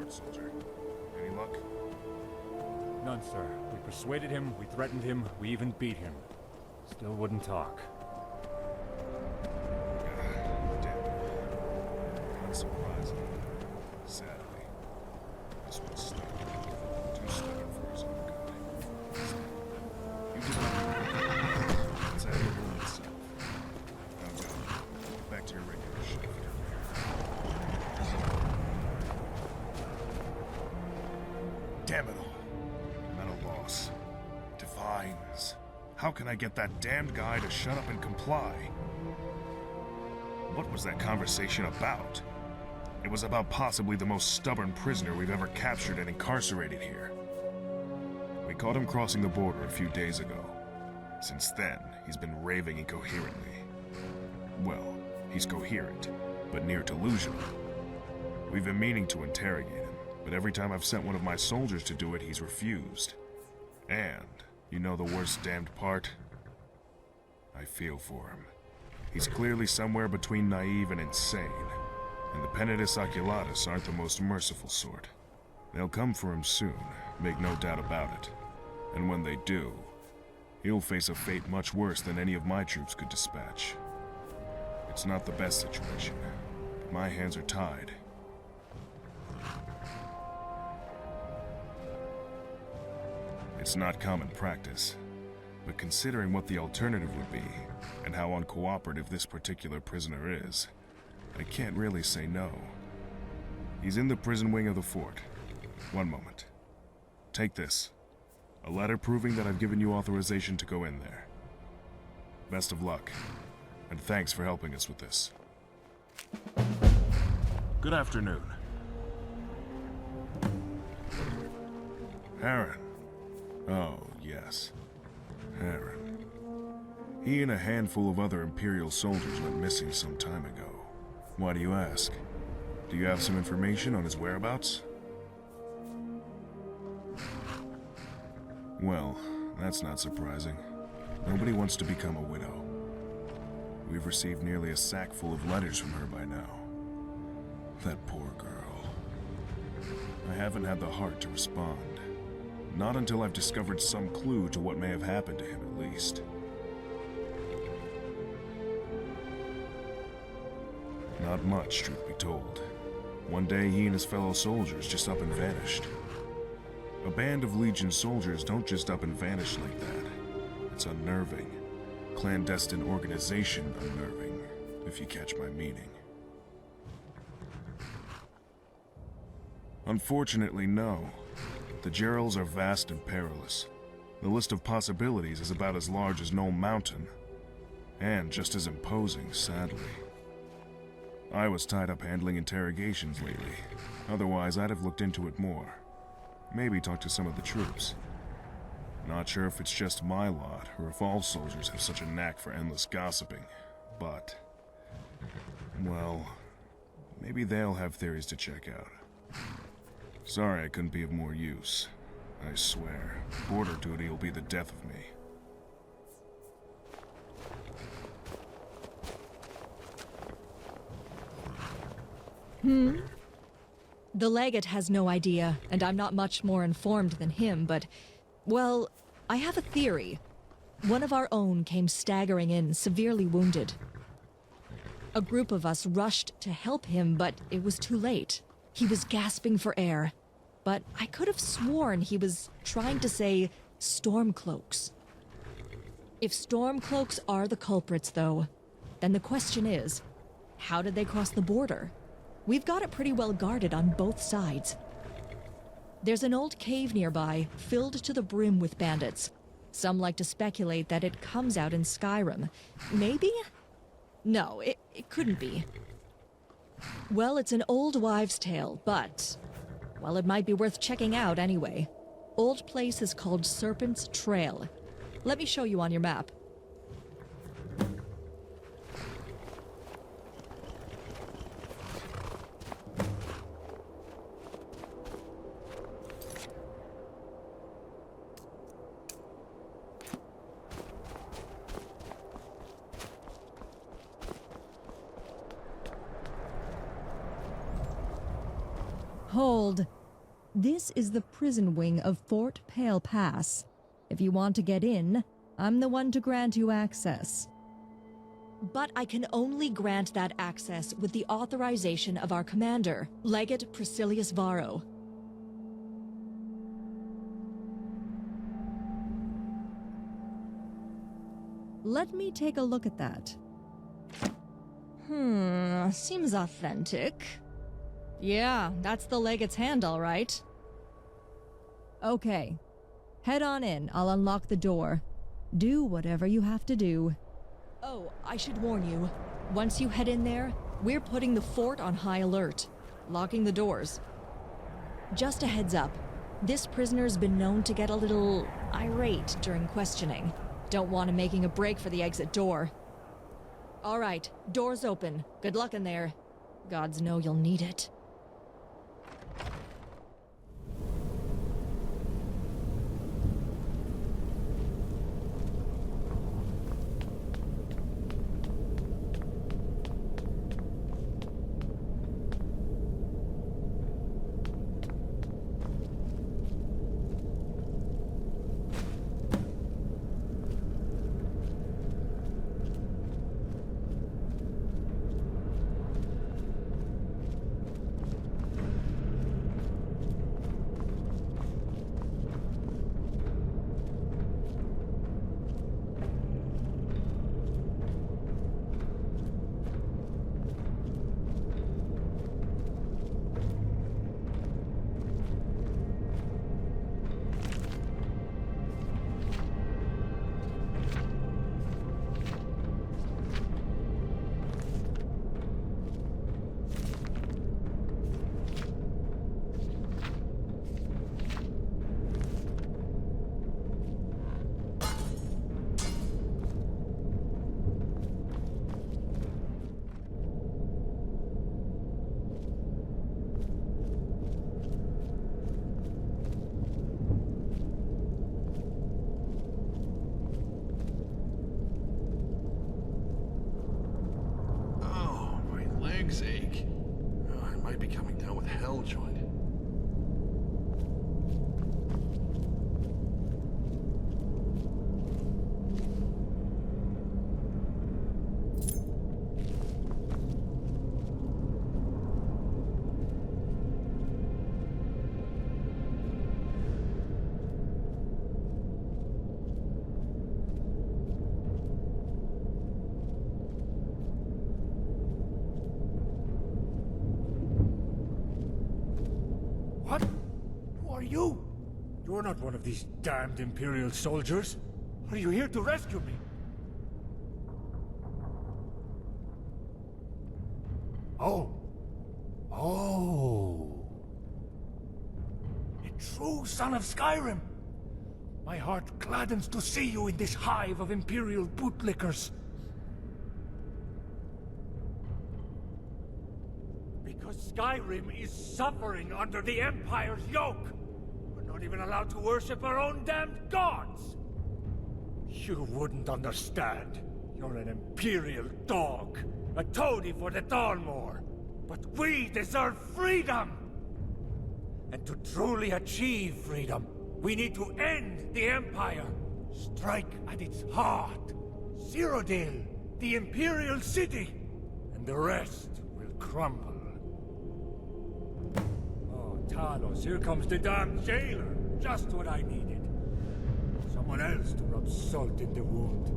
Soldier. Any luck? None, sir. We persuaded him, we threatened him, we even beat him. Still wouldn't talk. Damn it. Unsurprising. Sadly. This one's stuck. Too stubborn for his own good. You did not. It's out of your room itself. Now go. Back to your regular shift. Damn it all. Metal loss. Divines. How can I get that damned guy to shut up and comply? What was that conversation about? It was about possibly the most stubborn prisoner we've ever captured and incarcerated here. We caught him crossing the border a few days ago. Since then, he's been raving incoherently. Well, he's coherent, but near delusional. We've been meaning to interrogate him, but every time I've sent one of my soldiers to do it, he's refused. And, you know the worst damned part? I feel for him. He's clearly somewhere between naive and insane, and the Penitus Oculatus aren't the most merciful sort. They'll come for him soon, make no doubt about it. And when they do, he'll face a fate much worse than any of my troops could dispatch. It's not the best situation, but my hands are tied. It's not common practice, but considering what the alternative would be, and how uncooperative this particular prisoner is, I can't really say no. He's in the prison wing of the fort. One moment. Take this. A letter proving that I've given you authorization to go in there. Best of luck, and thanks for helping us with this. Good afternoon. Harran. Oh, yes. Harran. He and a handful of other Imperial soldiers went missing some time ago. Why do you ask? Do you have some information on his whereabouts? Well, that's not surprising. Nobody wants to become a widow. We've received nearly a sack full of letters from her by now. That poor girl. I haven't had the heart to respond. Not until I've discovered some clue to what may have happened to him, at least. Not much, truth be told. One day, he and his fellow soldiers just up and vanished. A band of Legion soldiers don't just up and vanish like that. It's unnerving. clandestine organization unnerving, if you catch my meaning. Unfortunately, no. The Gerals are vast and perilous. The list of possibilities is about as large as Knoll Mountain, and just as imposing, sadly. I was tied up handling interrogations lately. Otherwise, I'd have looked into it more. Maybe talked to some of the troops. Not sure if it's just my lot, or if all soldiers have such a knack for endless gossiping, but... well, maybe they'll have theories to check out. Sorry I couldn't be of more use. I swear, border duty will be the death of me. The legate has no idea, and I'm not much more informed than him, but, well, I have a theory. One of our own came staggering in, severely wounded. A group of us rushed to help him, but it was too late. He was gasping for air, but I could have sworn he was trying to say Stormcloaks. If Stormcloaks are the culprits, though, then the question is, how did they cross the border? We've got it pretty well guarded on both sides. There's an old cave nearby, filled to the brim with bandits. Some like to speculate that it comes out in Skyrim. Maybe? No, it couldn't be. Well, it's an old wives' tale, but... well, it might be worth checking out anyway. Old place is called Serpent's Trail. Let me show you on your map. Hold. This is the prison wing of Fort Pale Pass. If you want to get in, I'm the one to grant you access. But I can only grant that access with the authorization of our commander, Legate Priscillius Varro. Let me take a look at that. Seems authentic. Yeah, that's the legate's hand, all right. Okay. Head on in, I'll unlock the door. Do whatever you have to do. Oh, I should warn you. Once you head in there, we're putting the fort on high alert. Locking the doors. Just a heads up. This prisoner's been known to get a little irate during questioning. Don't want him making a break for the exit door. All right, door's open. Good luck in there. Gods know you'll need it. Legs ache. Oh, I might be coming down with hell joint. not one of these damned Imperial soldiers. Are you here to rescue me? Oh. Oh. A true son of Skyrim. My heart gladdens to see you in this hive of Imperial bootlickers. Because Skyrim is suffering under the Empire's yoke. We're not even allowed to worship our own damned gods. You wouldn't understand. You're an Imperial dog. A toady for the Thalmor. But we deserve freedom! And to truly achieve freedom, we need to end the Empire. Strike at its heart. Cyrodiil, the Imperial city. And the rest will crumble. Oh, Talos, here comes the damn jailer. Just what I needed. Someone else to rub salt in the wound.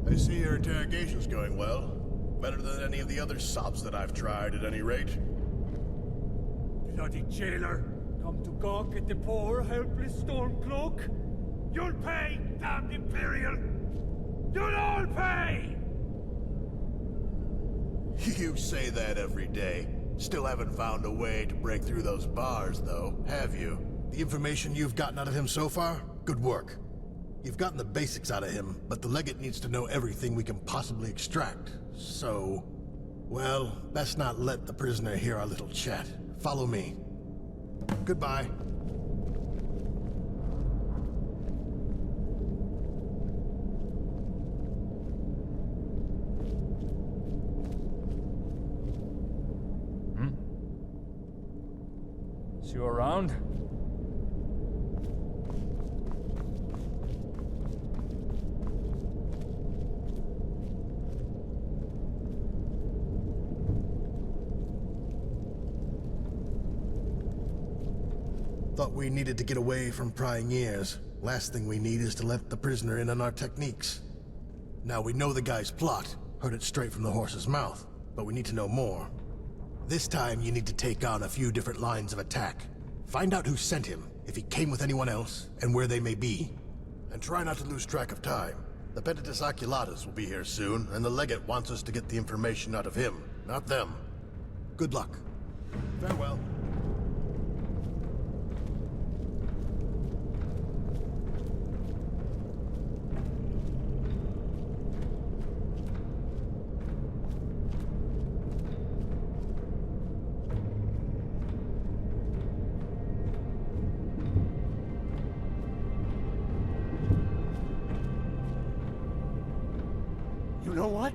I see your interrogation's going well. Better than any of the other sops that I've tried, at any rate. Bloody jailer! Come to gawk at the poor, helpless Stormcloak? You'll pay, damned Imperial! You'll all pay! You say that every day. Still haven't found a way to break through those bars, though, have you? The information you've gotten out of him so far? Good work. You've gotten the basics out of him, but the Legate needs to know everything we can possibly extract. So... well, best not let the prisoner hear our little chat. Follow me. Goodbye. See you around? Thought we needed to get away from prying ears. Last thing we need is to let the prisoner in on our techniques. Now we know the guy's plot, heard it straight from the horse's mouth, but we need to know more. This time you need to take on a few different lines of attack. Find out who sent him, if he came with anyone else, and where they may be. And try not to lose track of time. The Pentatus Oculatus will be here soon, and the Legate wants us to get the information out of him, not them. Good luck. Farewell. You know what?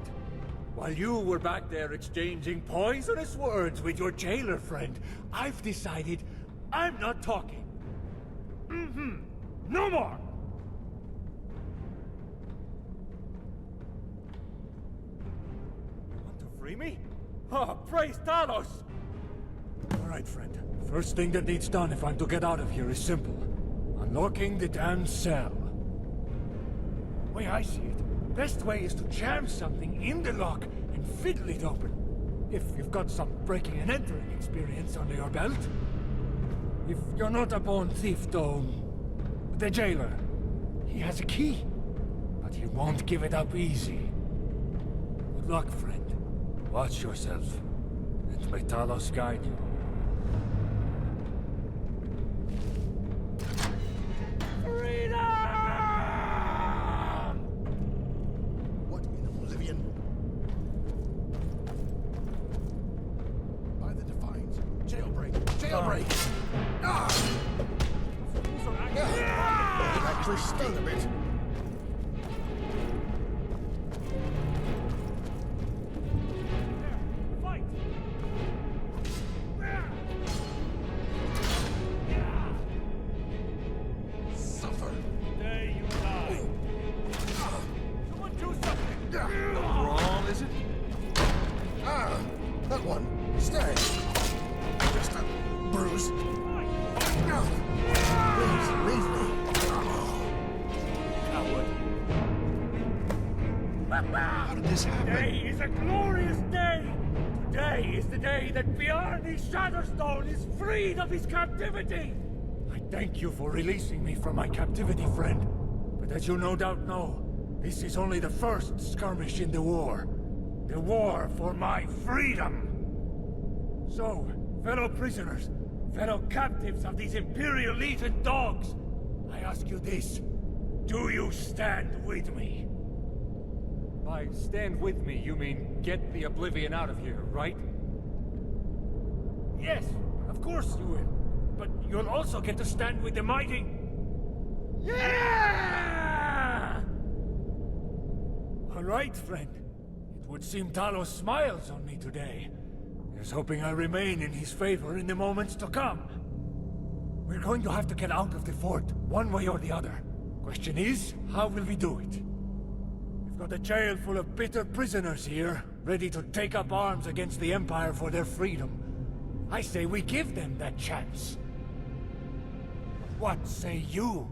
While you were back there exchanging poisonous words with your jailer friend, I've decided I'm not talking. No more! You want to free me? Oh, praise Talos! All right, friend. First thing that needs done if I'm to get out of here is simple. Unlocking the damn cell. The way I see it, best way is to jam something in the lock and fiddle it open. If you've got some breaking and entering experience under your belt. If you're not a born thief, though, the jailer, he has a key, but he won't give it up easy. Good luck, friend. Watch yourself, and may Talos guide you. Jailbreak! Ah! It actually stung a bit. Fight! Suffer. There you lie. Someone do something! Wrong, is it? Ah! That one. Stay. Just a bruise. Please, leave me. Coward. How did this happen? Today is a glorious day! Today is the day that Bjarni Shatterstone is freed of his captivity! I Thank you for releasing me from my captivity, friend. But as you no doubt know, this is only the first skirmish in the war. The war for my freedom! So, fellow prisoners, fellow captives of these Imperial Legion dogs, I ask you this. Do you stand with me? By stand with me, you mean get the Oblivion out of here, right? Yes, of course you will. But you'll also get to stand with the mighty... Yeah! All right, friend. It would seem Talos smiles on me today. He's hoping I remain in his favor in the moments to come. We're going to have to get out of the fort, one way or the other. Question is, how will we do it? We've got a jail full of bitter prisoners here, ready to take up arms against the Empire for their freedom. I say we give them that chance. What say you?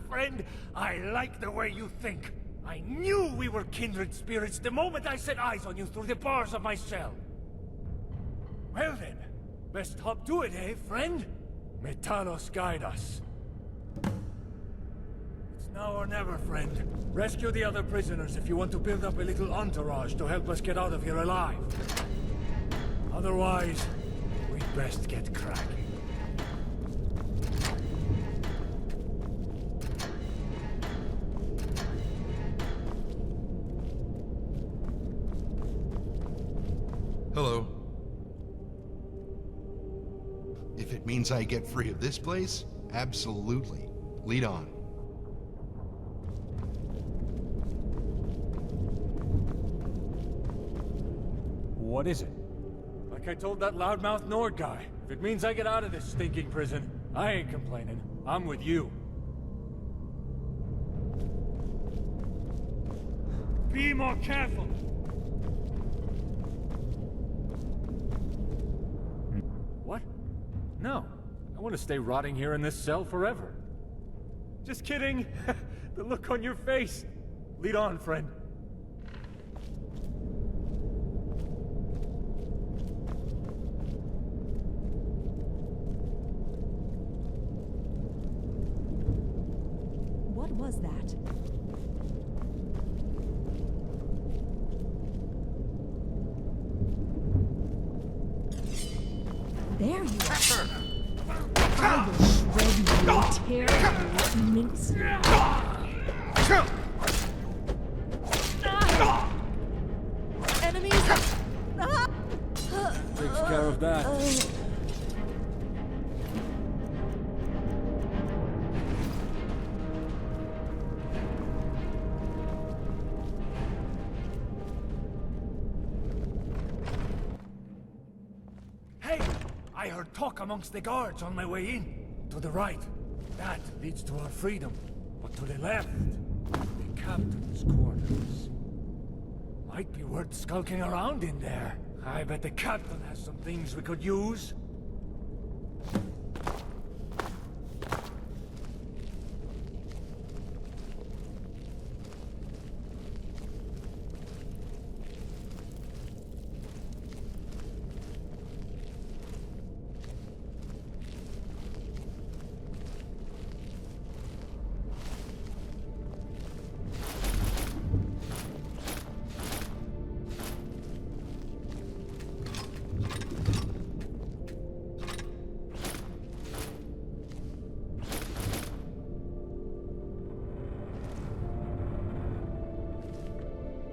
Friend, I like the way you think. I knew we were kindred spirits the moment I set eyes on you through the bars of my cell. Well then, best hop to it, eh, friend? May Talos guide us. It's now or never, friend. Rescue the other prisoners if you want to build up a little entourage to help us get out of here alive. Otherwise, we'd best get cracking. Hello. If it means I get free of this place, absolutely. Lead on. What is it? Like I told that loudmouth Nord guy, if it means I get out of this stinking prison, I ain't complaining. I'm with you. Be more careful! What? No. I want to stay rotting here in this cell forever. Just kidding. The look on your face. Lead on, friend. What was that? There you are. I will shred you and tear you mince. Enemies! Takes care of that. I heard talk amongst the guards on my way in. To the right. That leads to our freedom. But to the left, the captain's quarters. Might be worth skulking around in there. I bet the captain has some things we could use.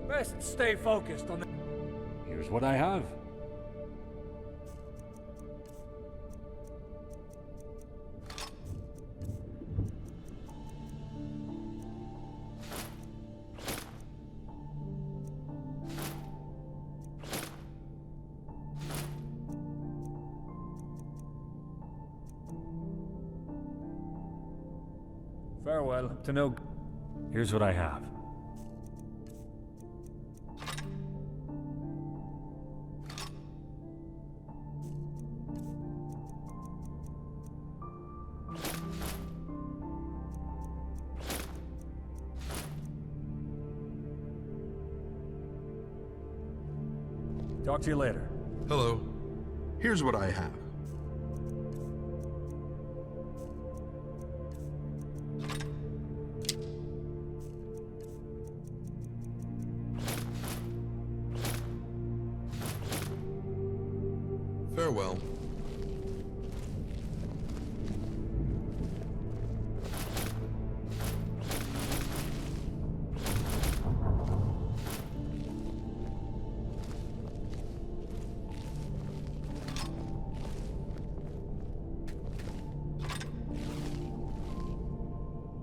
Best stay focused on the... Here's what I have. Farewell to no... Here's what I have. Talk to you later. Hello. Here's what I have. Farewell.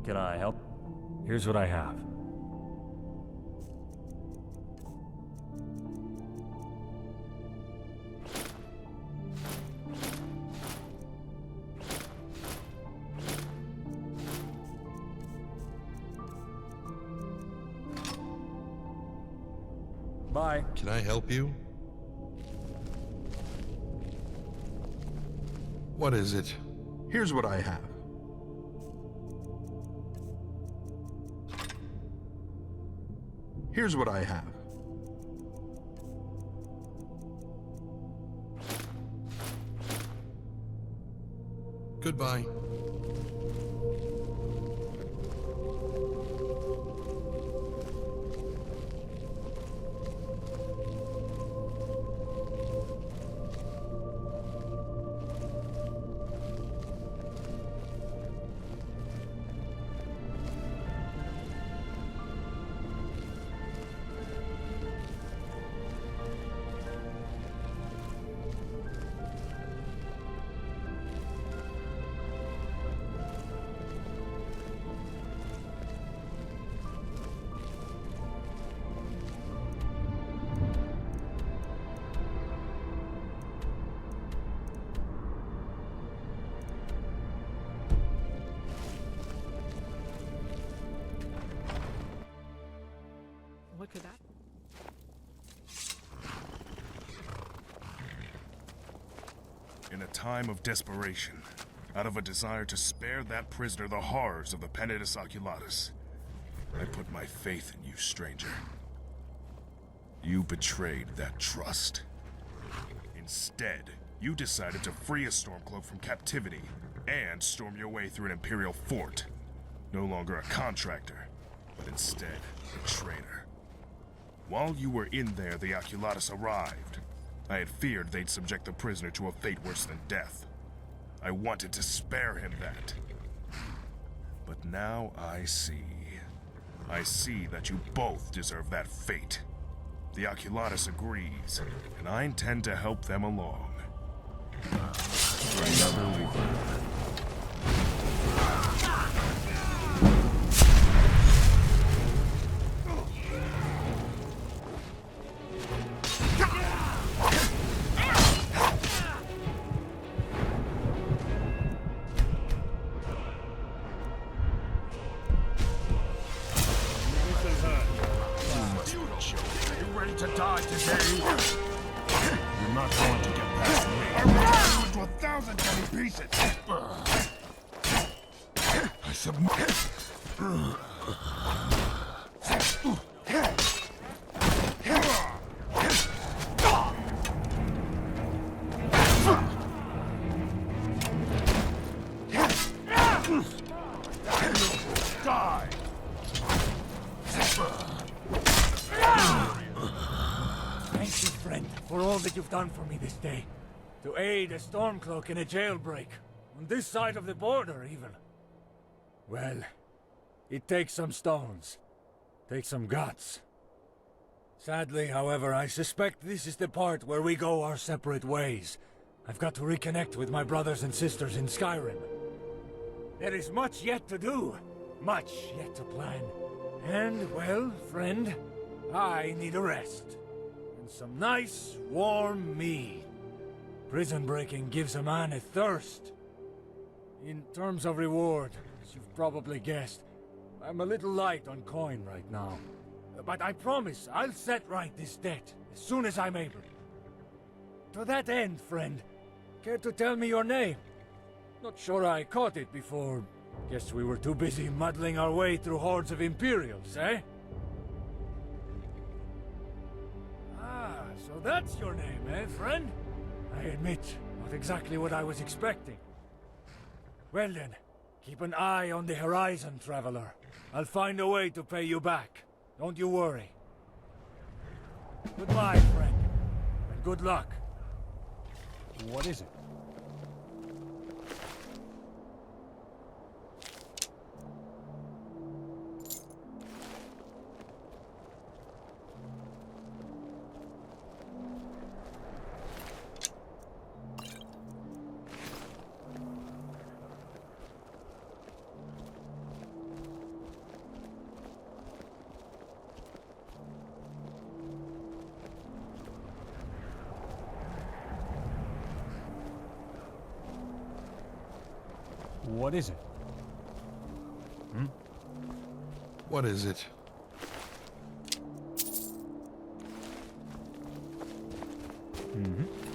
Can I help? Here's what I have. Bye. Can I help you? What is it? Here's what I have. Here's what I have. Goodbye. What could that? In a time of desperation, out of a desire to spare that prisoner the horrors of the Penitus Oculatus, I put my faith in you, stranger. You betrayed that trust. Instead, you decided to free a Stormcloak from captivity and storm your way through an Imperial fort. No longer a contractor, but instead a traitor. While you were in there, the Oculatus arrived. I had feared they'd subject the prisoner to a fate worse than death. I wanted to spare him that. But now I see. I see that you both deserve that fate. The Oculatus agrees, and I intend to help them along. For another week. You've done for me this day. To aid a Stormcloak in a jailbreak. On this side of the border, even. Well, it takes some stones. Takes some guts. Sadly, however, I suspect this is the part where we go our separate ways. I've got to reconnect with my brothers and sisters in Skyrim. There is much yet to do. Much yet to plan. And, well, friend, I need a rest. Some nice, warm mead. Prison breaking gives a man a thirst. In terms of reward, as you've probably guessed, I'm a little light on coin right now. But I promise I'll set right this debt as soon as I'm able. To that end, friend, care to tell me your name? Not sure I caught it before. Guess we were too busy muddling our way through hordes of Imperials, eh? that's your name, eh, friend? I admit, not exactly what I was expecting. Well then, keep an eye on the horizon, traveler. I'll find a way to pay you back. Don't you worry. Goodbye, friend. And good luck. What is it? What is it? Hmm? What is it? Mm-hmm.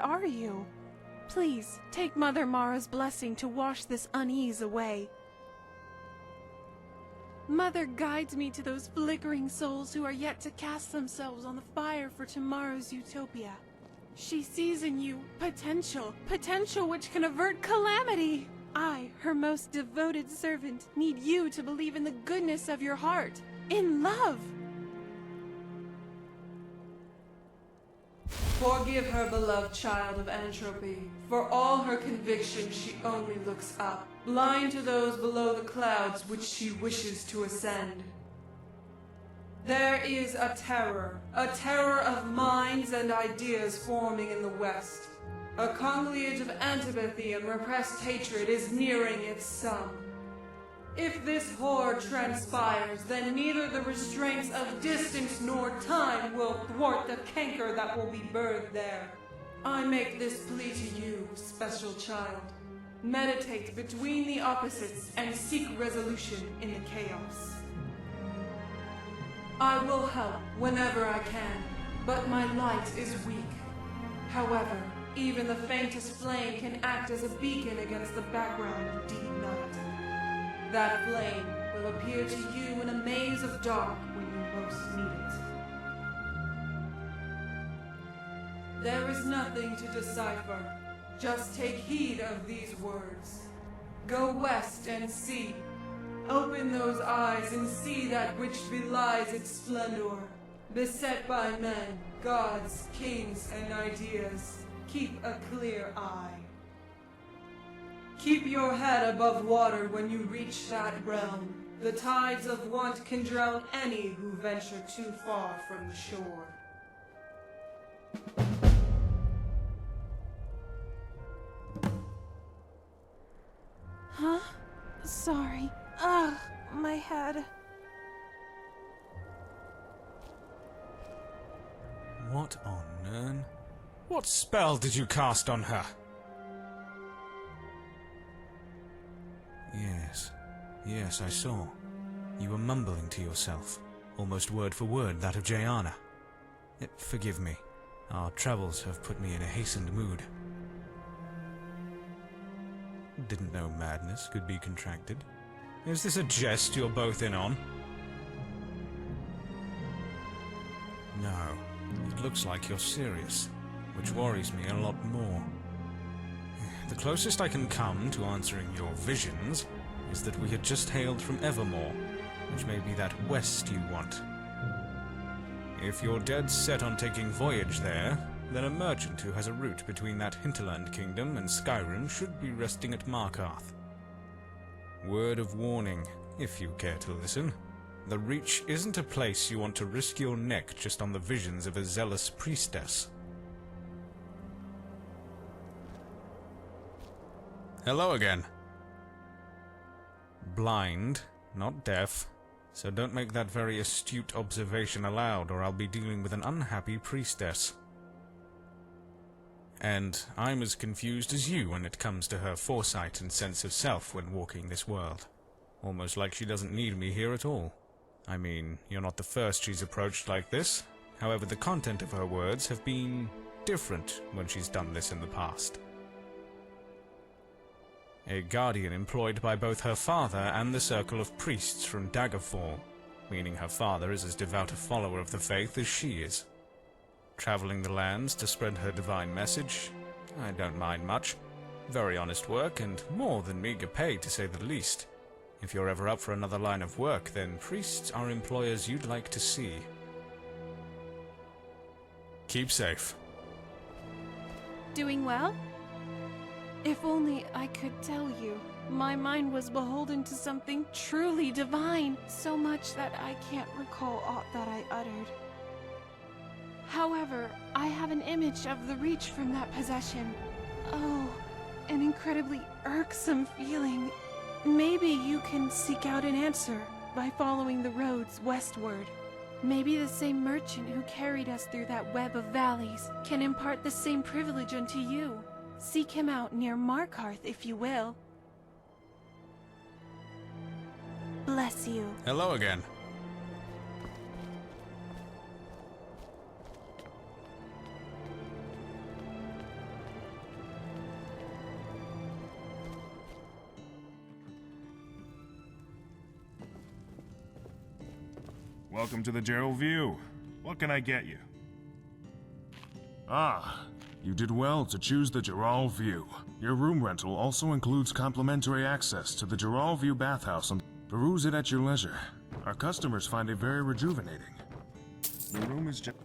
are you? Please, take Mother Mara's blessing to wash this unease away. Mother guides me to those flickering souls who are yet to cast themselves on the fire for tomorrow's utopia. She sees in you potential which can avert calamity. I, her most devoted servant, need you to believe in the goodness of your heart, in love. Forgive her, beloved child of entropy. For all her convictions, she only looks up, blind to those below the clouds which she wishes to ascend. There is a terror of minds and ideas forming in the West. A congealage of antipathy and repressed hatred is nearing its sum. If this horror transpires, then neither the restraints of distance nor time will thwart the canker that will be birthed there. I make this plea to you, special child. Meditate between the opposites and seek resolution in the chaos. I will help whenever I can, but my light is weak. However, even the faintest flame can act as a beacon against the background of deep night. That flame will appear to you in a maze of dark when you most need it. There is nothing to decipher. Just take heed of these words. Go west and see. Open those eyes and see that which belies its splendor. Beset by men, gods, kings, and ideas, keep a clear eye. Keep your head above water when you reach that realm. The tides of want can drown any who venture too far from the shore. Huh? Sorry. Ugh, my head. What on Nern? What spell did you cast on her? Yes, I saw. You were mumbling to yourself, almost word for word that of Jayana. Forgive me. Our travels have put me in a hastened mood. Didn't know madness could be contracted. Is this a jest you're both in on? No, it looks like you're serious, which worries me a lot more. The closest I can come to answering your visions is that we had just hailed from Evermore, which may be that west you want. If you're dead set on taking voyage there, then a merchant who has a route between that hinterland kingdom and Skyrim should be resting at Markarth. Word of warning, if you care to listen. The Reach isn't a place you want to risk your neck just on the visions of a zealous priestess. Hello again. Blind, not deaf, so don't make that very astute observation aloud or I'll be dealing with an unhappy priestess. And I'm as confused as you when it comes to her foresight and sense of self when walking this world. Almost like she doesn't need me here at all. I mean, you're not the first she's approached like this. However, the content of her words have been different when she's done this in the past. A guardian employed by both her father and the circle of priests from Daggerfall, meaning her father is as devout a follower of the faith as she is. Traveling the lands to spread her divine message, I don't mind much. Very honest work and more than meager pay to say the least. If you're ever up for another line of work, then priests are employers you'd like to see. Keep safe. Doing well? If only I could tell you. My mind was beholden to something truly divine, so much that I can't recall aught that I uttered. However, I have an image of the Reach from that possession. Oh, an incredibly irksome feeling. Maybe you can seek out an answer by following the roads westward. Maybe the same merchant who carried us through that web of valleys can impart the same privilege unto you. Seek him out near Markarth, if you will. Bless you. Hello again. Welcome to the Gerald View. What can I get you? Ah, you did well to choose the Gerald View. Your room rental also includes complimentary access to the Gerald View bathhouse and peruse it at your leisure. Our customers find it very rejuvenating. Your room is just...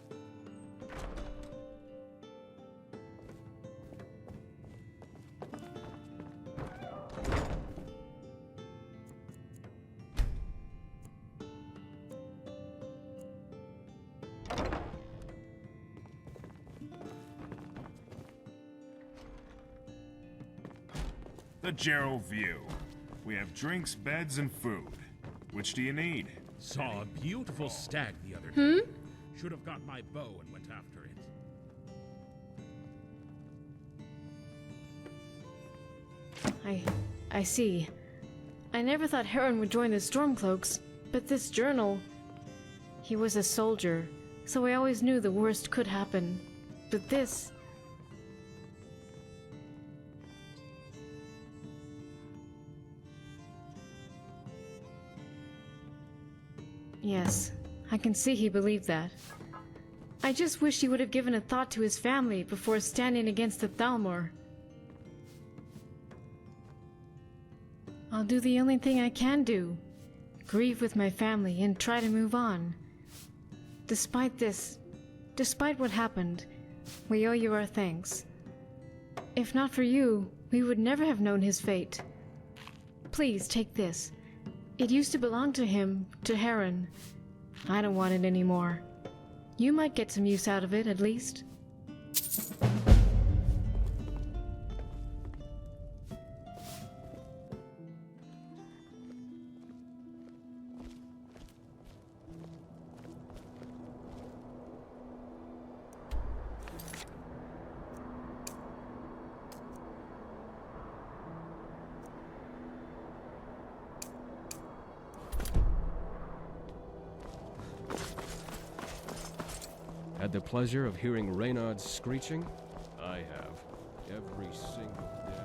The Gerald View. We have drinks, beds, and food. Which do you need? Saw a beautiful stag the other day. Should have got my bow and went after it. I see. I never thought Harran would join the Stormcloaks, but this journal... He was a soldier, so I always knew the worst could happen. But this... Yes, I can see he believed that. I just wish he would have given a thought to his family before standing against the Thalmor. I'll do the only thing I can do. Grieve with my family and try to move on. Despite this, despite what happened, we owe you our thanks. If not for you, we would never have known his fate. Please take this. It used to belong to him, to Harran. I don't want it anymore. You might get some use out of it, at least. Had the pleasure of hearing Reynard's screeching? I have. Every single day.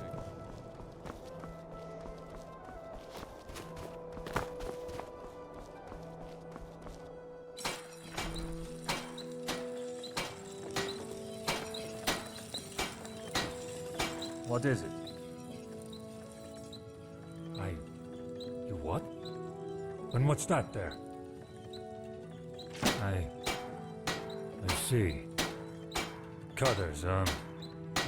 What is it? You what? And what's that there? I see. Cutters, huh?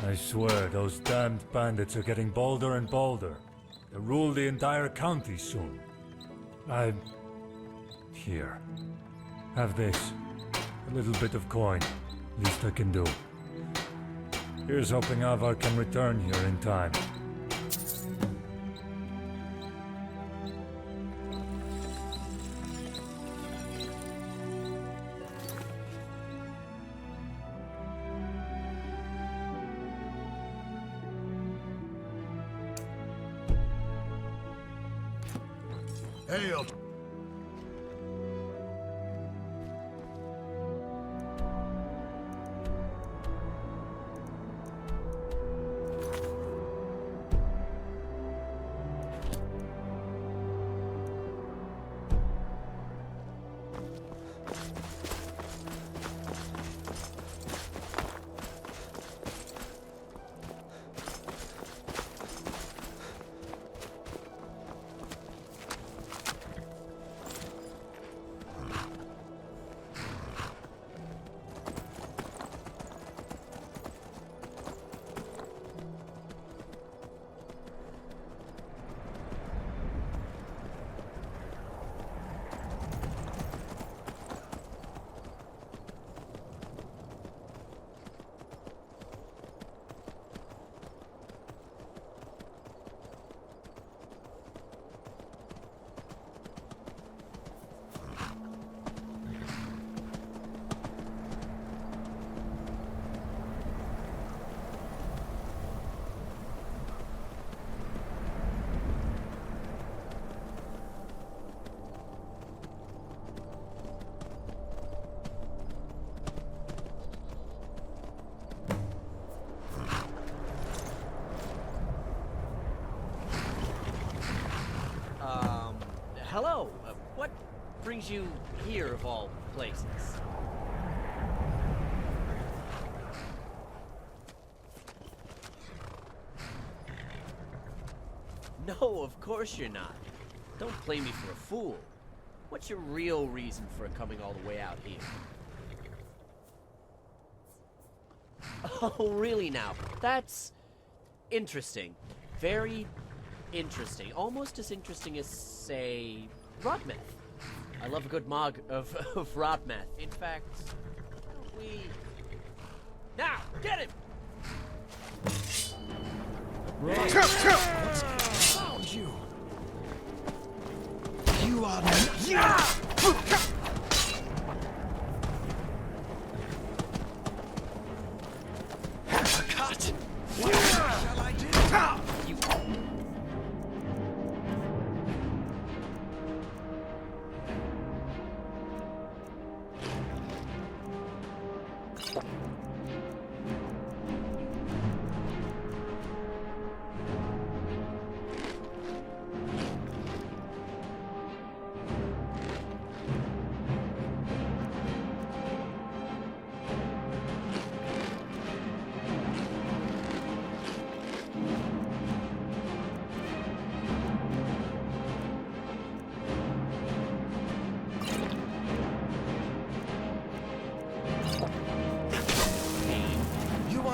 I swear, those damned bandits are getting bolder and bolder. They'll rule the entire county soon. Here. Have this. A little bit of coin. Least I can do. Here's hoping Avar can return here in time. Hail! Hello. brings you here of all places? No, of course you're not. Don't play me for a fool. What's your real reason for coming all the way out here? Oh, really now? That's interesting. Very interesting. Almost as interesting as, say, rot meth. I love a good mug of rot meth. In fact, why don't we... Now, get him! Right. Found you. You are cut. What shall I do? You...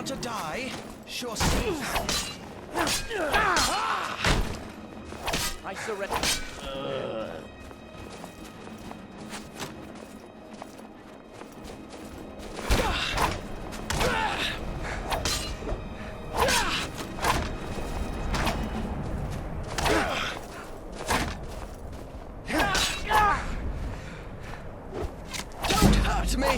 To die? Sure. I surrender. Don't hurt me!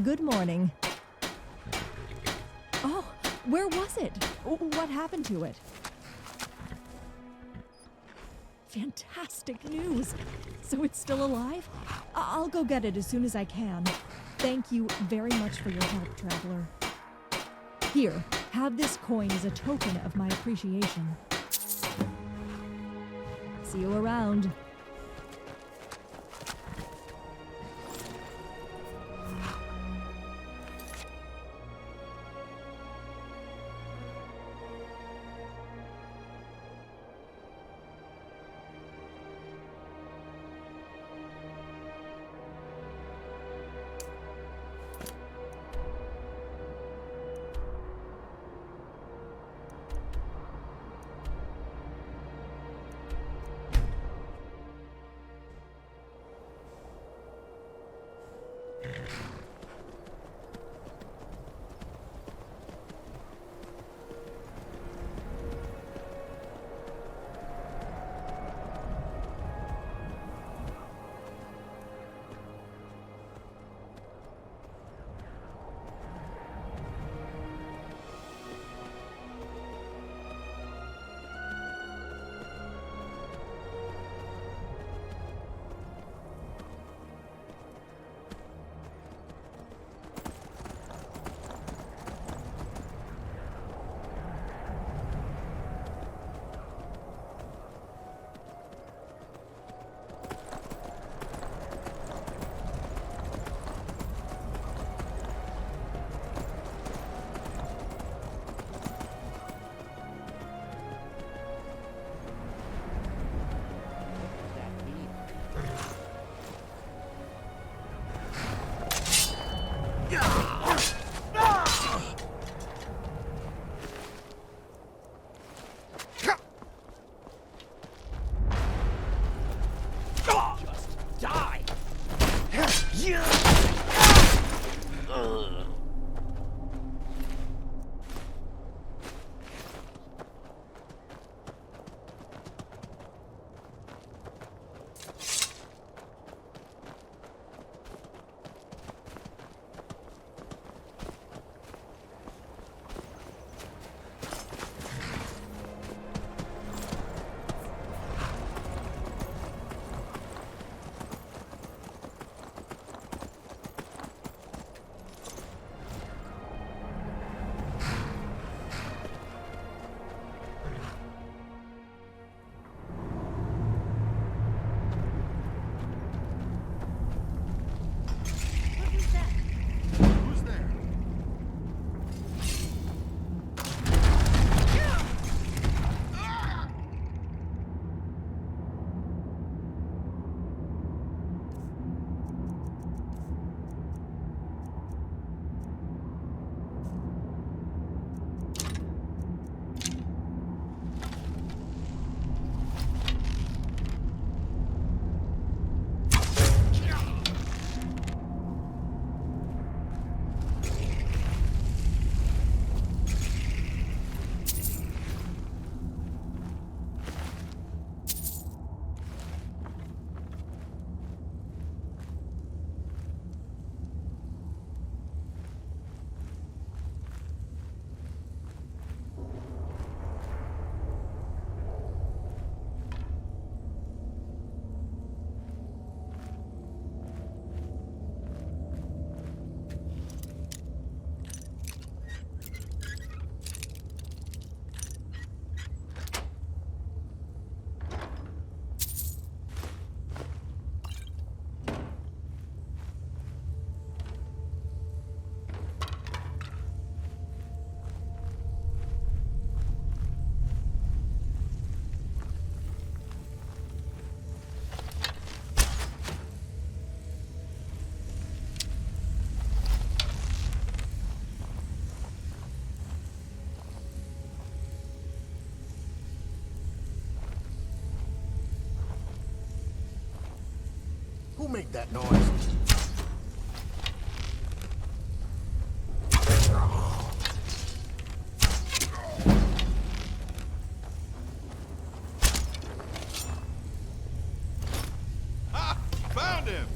Good morning. Oh, where was it? What happened to it? Fantastic news! So it's still alive? I'll go get it as soon as I can. Thank you very much for your help, traveler. Here, have this coin as a token of my appreciation. See you around. Who made that noise? Ah! Found him!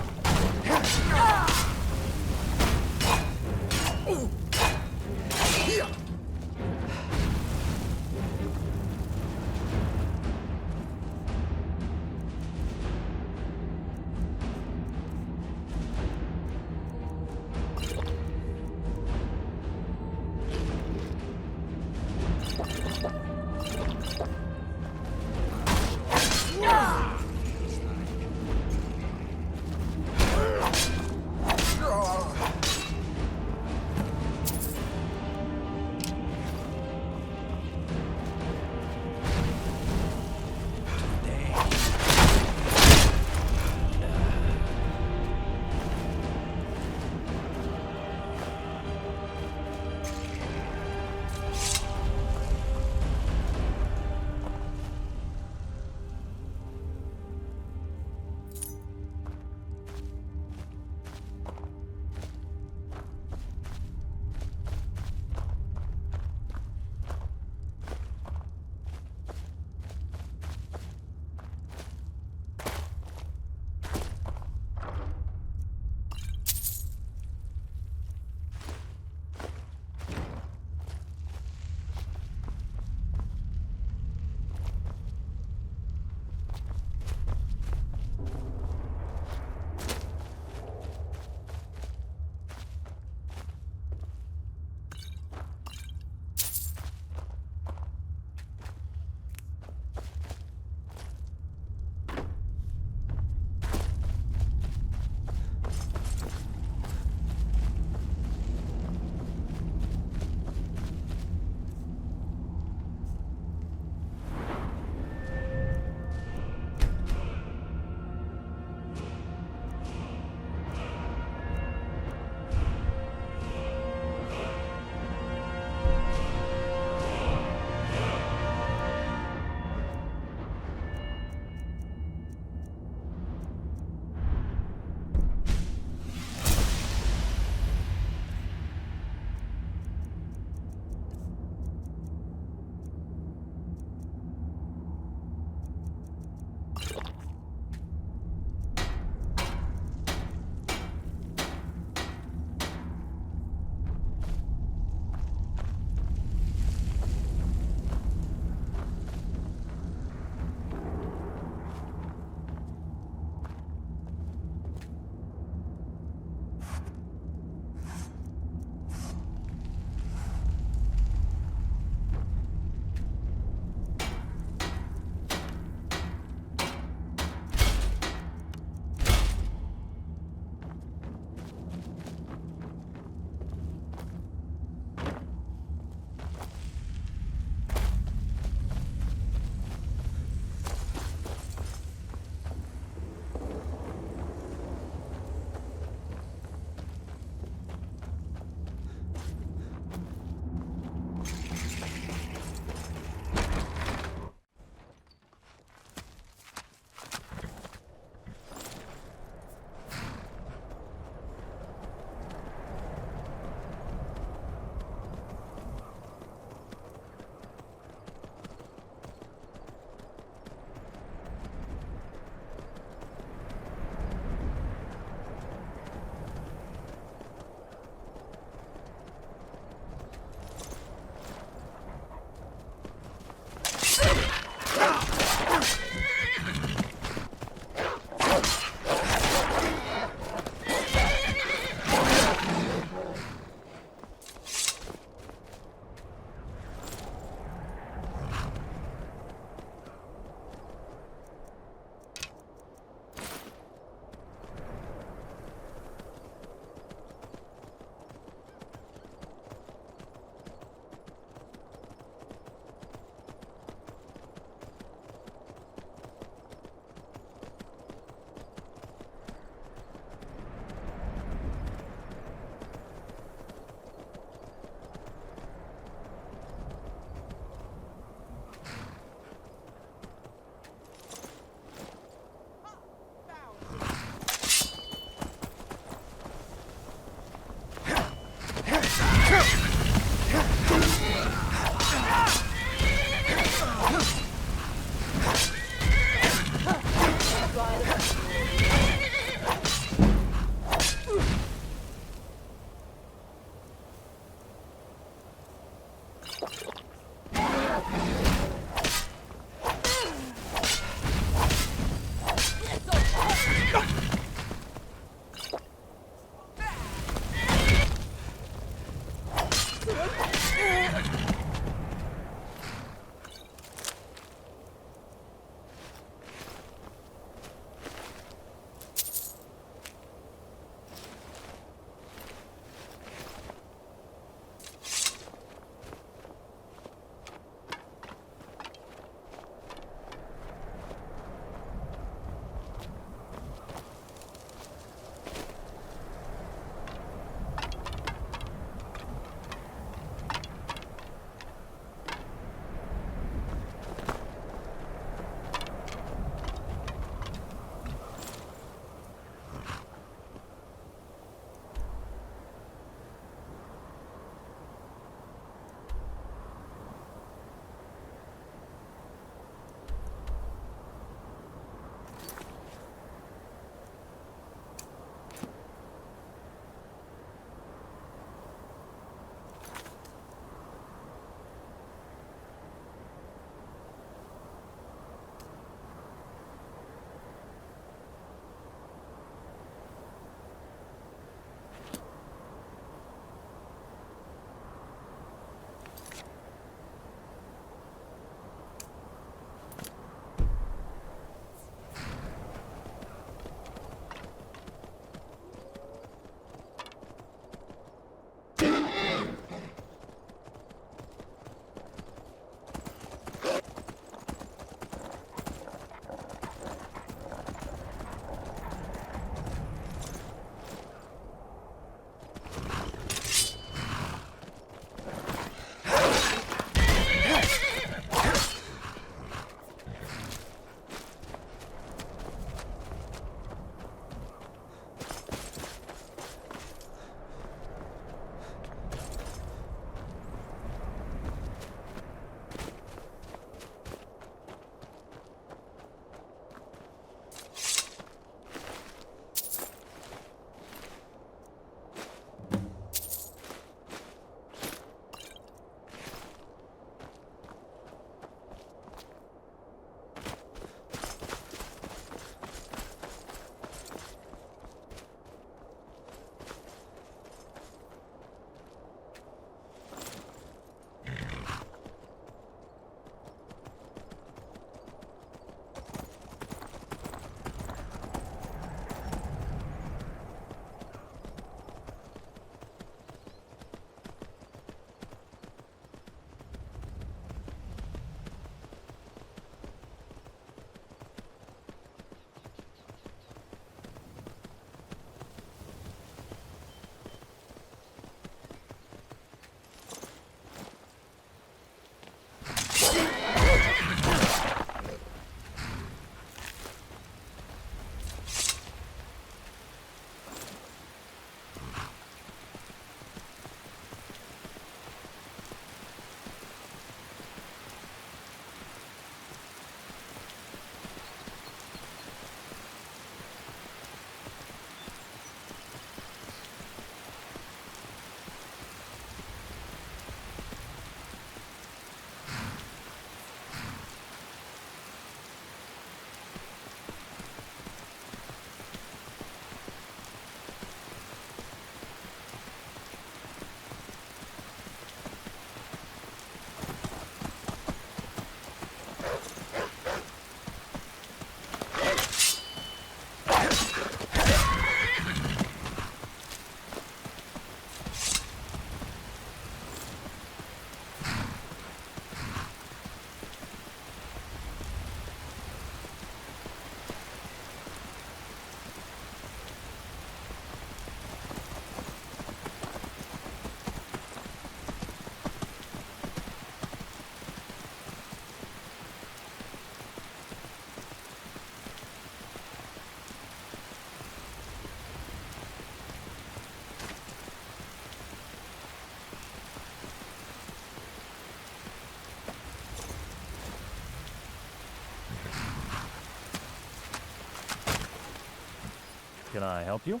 can I help you?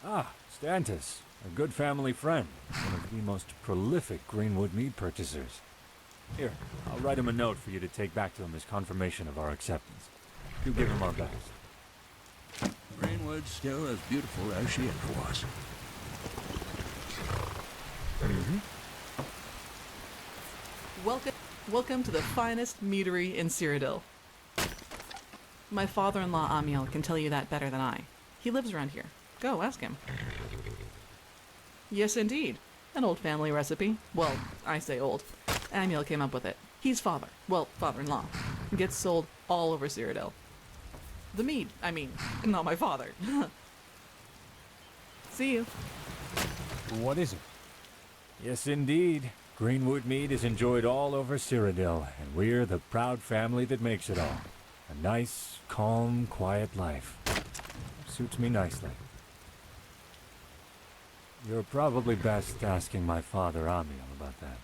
Ah, Stantis, a good family friend, one of the most prolific Greenwood mead purchasers. Here, I'll write him a note for you to take back to him as confirmation of our acceptance. Do give him our best. Greenwood's still as beautiful as she ever was. Welcome to the finest meadery in Cyrodiil. My father-in-law Amiel can tell you that better than I. He lives around here. Go, ask him. Yes, indeed. An old family recipe. Well, I say old. Amiel came up with it. He's father-in-law. Gets sold all over Cyrodiil. The mead, I mean, not my father. See you. What is it? Yes, indeed. Greenwood mead is enjoyed all over Cyrodiil, and we're the proud family that makes it all. A nice, calm, quiet life. Suits me nicely. You're probably best asking my father Amiel about that.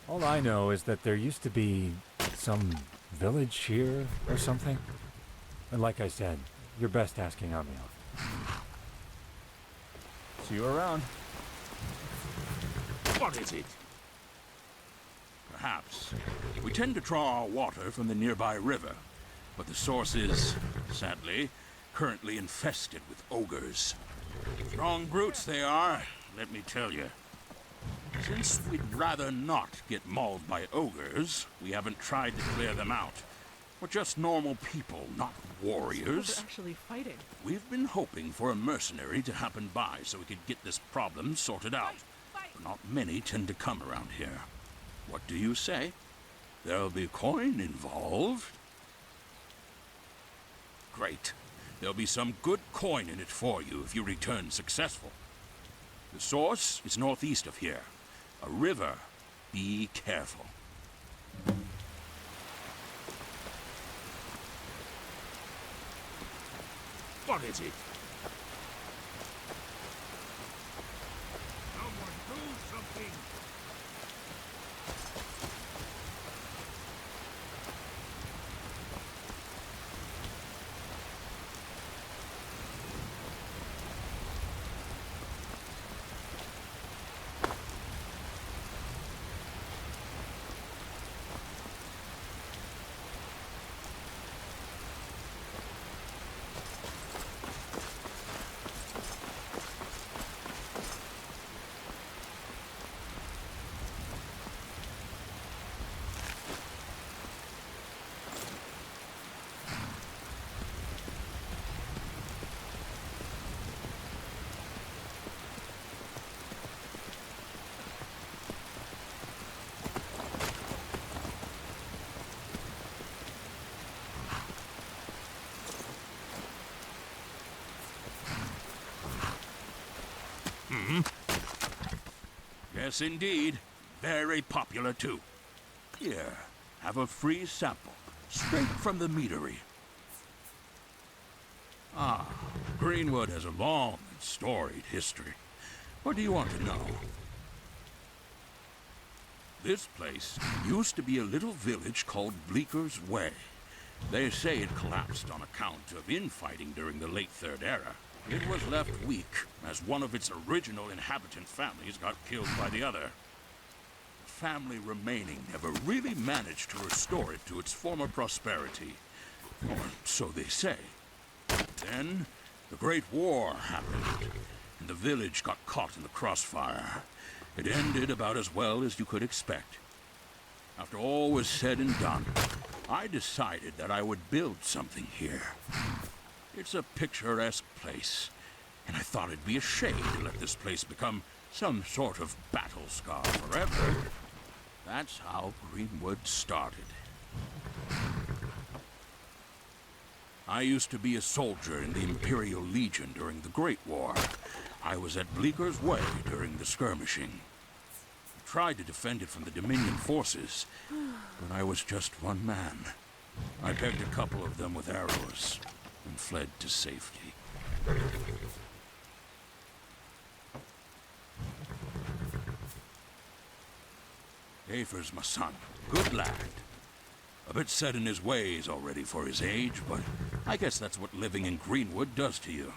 All I know is that there used to be some village here or something. And like I said, you're best asking Amiel. See you around. What is it? Perhaps. We tend to draw our water from the nearby river, but the source is, sadly, currently infested with ogres. Strong brutes they are, let me tell you. Since we'd rather not get mauled by ogres, we haven't tried to clear them out. We're just normal people, not warriors. They're actually fighting. We've been hoping for a mercenary to happen by so we could get this problem sorted out. But not many tend to come around here. What do you say? There'll be coin involved? Great. There'll be some good coin in it for you if you return successful. The source is northeast of here. A river. Be careful. What is it? Someone do something! Yes, indeed. Very popular, too. Here, have a free sample, straight from the meadery. Ah, Greenwood has a long and storied history. What do you want to know? This place used to be a little village called Bleeker's Way. They say it collapsed on account of infighting during the late Third Era. It was left weak, as one of its original inhabitant families got killed by the other. The family remaining never really managed to restore it to its former prosperity. Or so they say. Then, the Great War happened, and the village got caught in the crossfire. It ended about as well as you could expect. After all was said and done, I decided that I would build something here. It's a picturesque place, and I thought it'd be a shame to let this place become some sort of battle scar forever. That's how Greenwood started. I used to be a soldier in the Imperial Legion during the Great War. I was at Bleeker's Way during the skirmishing. I tried to defend it from the Dominion forces, but I was just one man. I pegged a couple of them with arrows and fled to safety. Afer's my son. Good lad. A bit set in his ways already for his age, but I guess that's what living in Greenwood does to you.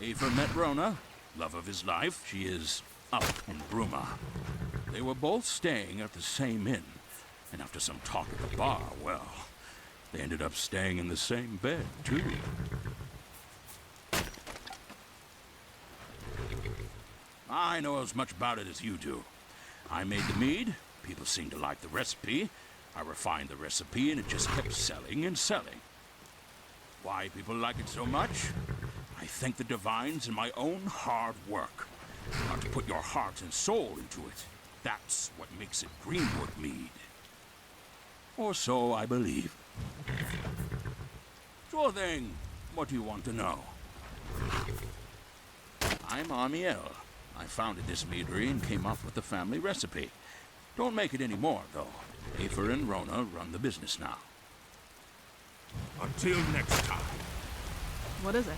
Afer met Rona, love of his life. She is up in Bruma. They were both staying at the same inn, and after some talk at the bar, well, they ended up staying in the same bed, too. I know as much about it as you do. I made the mead, people seemed to like the recipe, I refined the recipe, and it just kept selling and selling. Why people like it so much? I thank the divines and my own hard work. Not to put your heart and soul into it. That's what makes it Greenwood mead. Or so I believe. Sure thing. What do you want to know? I'm Amiel. I founded this meadery and came up with the family recipe. Don't make it any more, though. Afer and Rona run the business now. Until next time. What is it?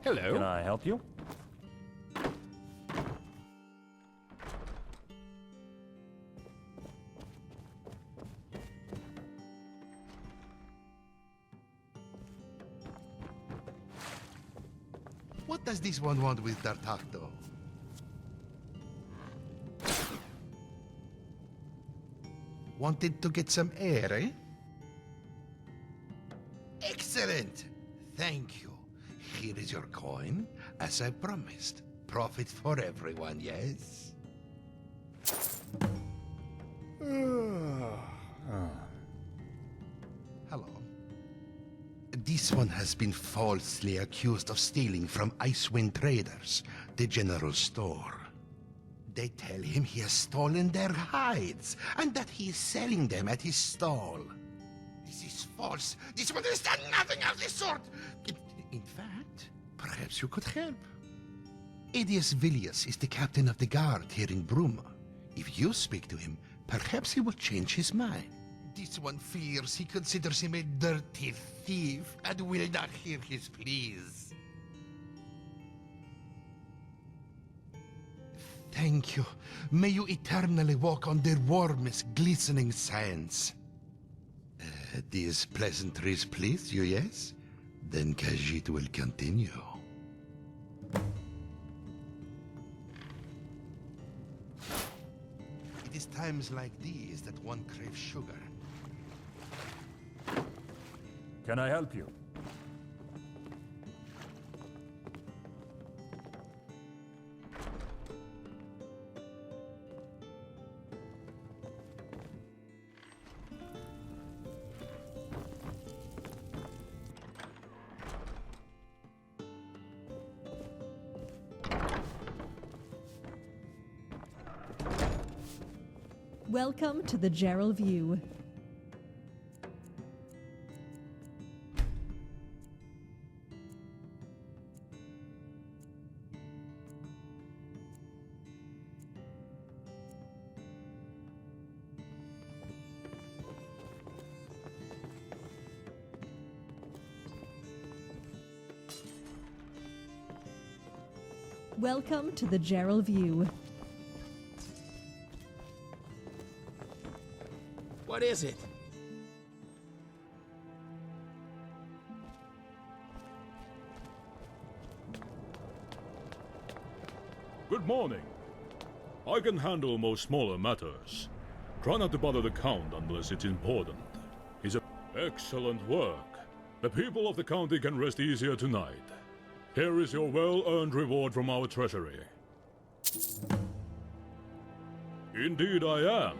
Hello. Can I help you? What does this one want with Dar'taqto? Wanted to get some air, eh? Excellent! Thank you. Here is your coin, as I promised. Profit for everyone, yes? Hello. This one has been falsely accused of stealing from Icewind Traders, the general store. They tell him he has stolen their hides, and that he is selling them at his stall. This is false. This one has done nothing of the sort. In fact, perhaps you could help. Aedius Villius is the captain of the guard here in Bruma. If you speak to him, perhaps he will change his mind. This one fears he considers him a dirty thief and will not hear his pleas. Thank you. May you eternally walk on the warmest, glistening sands. These pleasantries please you, yes? Then Khajiit will continue. It is times like these that one craves sugar. Can I help you? Welcome to the Gerald View. Welcome to the Gerald View. What is it? Good morning. I can handle most smaller matters. Try not to bother the Count unless it's important. He's a excellent work. The people of the county can rest easier tonight. Here is your well-earned reward from our treasury. Indeed I am.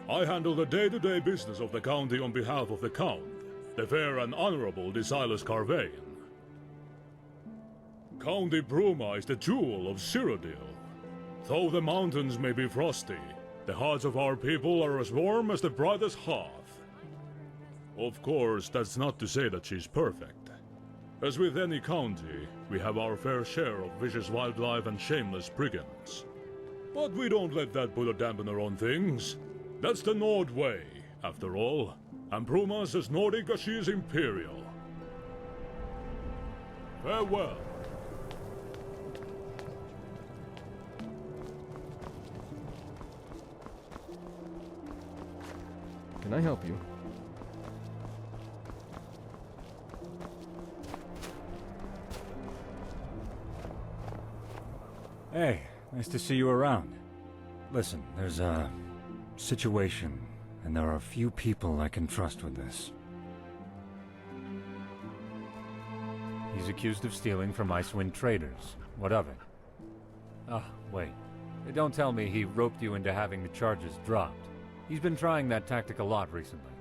I handle the day-to-day business of the county on behalf of the Count, the fair and honorable Decilas Carvain. County Bruma is the jewel of Cyrodiil. Though the mountains may be frosty, the hearts of our people are as warm as the brightest hearth. Of course, that's not to say that she's perfect. As with any county, we have our fair share of vicious wildlife and shameless brigands. But we don't let that put a dampener on things. That's the Nord way, after all, and Bruma's as Nordic as she is imperial. Farewell. Can I help you? Hey, nice to see you around. Listen, there's a situation, and there are a few people I can trust with this. He's accused of stealing from Icewind Traders. What of it? Ah, wait. Don't tell me he roped you into having the charges dropped. He's been trying that tactic a lot recently.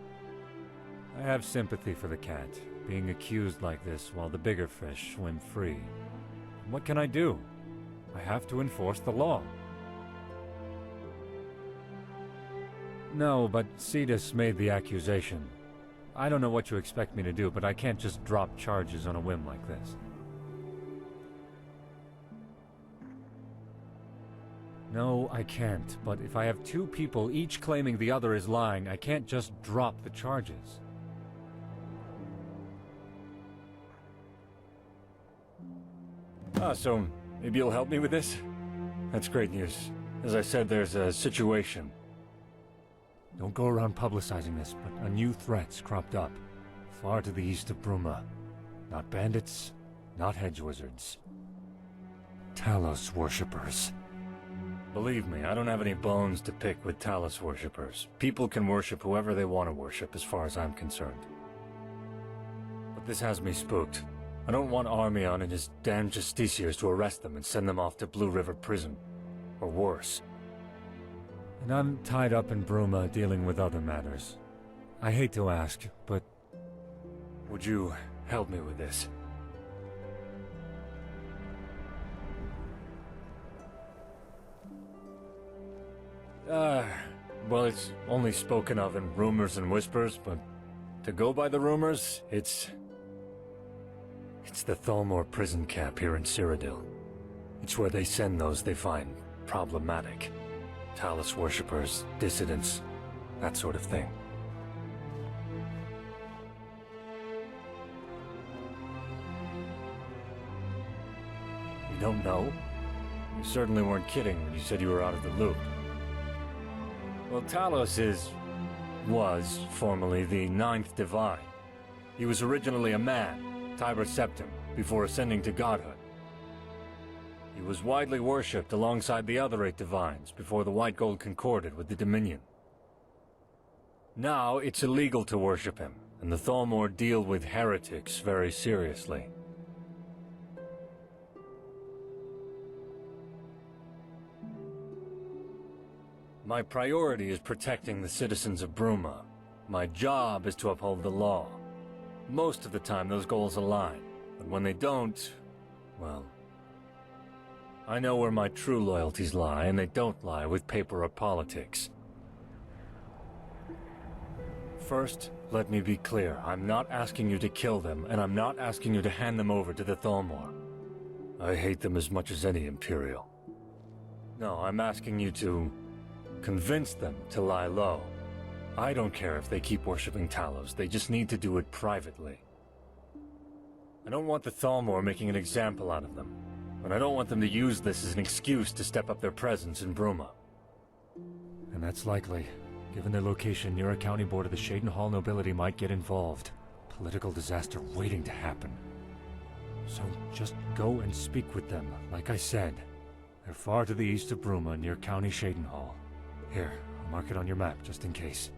I have sympathy for the cat, being accused like this while the bigger fish swim free. What can I do? I have to enforce the law. No, but Cetus made the accusation. I don't know what you expect me to do, but I can't just drop charges on a whim like this. No, I can't, but if I have two people each claiming the other is lying, I can't just drop the charges. So maybe you'll help me with this? That's great news. As I said, there's a situation. Don't go around publicizing this, but a new threat's cropped up. Far to the east of Bruma. Not bandits, not hedge wizards. Talos worshippers. Believe me, I don't have any bones to pick with Talos worshippers. People can worship whoever they want to worship, as far as I'm concerned. But this has me spooked. I don't want Armion and his damned justiciars to arrest them and send them off to Blue River Prison. Or worse. And I'm tied up in Bruma dealing with other matters. I hate to ask, but would you help me with this? Well, it's only spoken of in rumors and whispers, but to go by the rumors, it's the Thalmor prison camp here in Cyrodiil. It's where they send those they find problematic. Talos worshippers, dissidents, that sort of thing. You don't know? You certainly weren't kidding when you said you were out of the loop. Well, Talos was formerly the Ninth Divine. He was originally a man, Tiber Septim, before ascending to godhood. He was widely worshipped alongside the other 8 Divines before the White Gold concorded with the Dominion. Now, it's illegal to worship him, and the Thalmor deal with heretics very seriously. My priority is protecting the citizens of Bruma. My job is to uphold the law. Most of the time, those goals align, but when they don't, well, I know where my true loyalties lie, and they don't lie with paper or politics. First, let me be clear. I'm not asking you to kill them, and I'm not asking you to hand them over to the Thalmor. I hate them as much as any Imperial. No, I'm asking you to convince them to lie low. I don't care if they keep worshipping Talos, they just need to do it privately. I don't want the Thalmor making an example out of them, and I don't want them to use this as an excuse to step up their presence in Bruma. And that's likely. Given their location near a county board of the Shaden Hall nobility might get involved. Political disaster waiting to happen. So just go and speak with them, like I said. They're far to the east of Bruma, near County Shaden Hall. Here, I'll mark it on your map, just in case.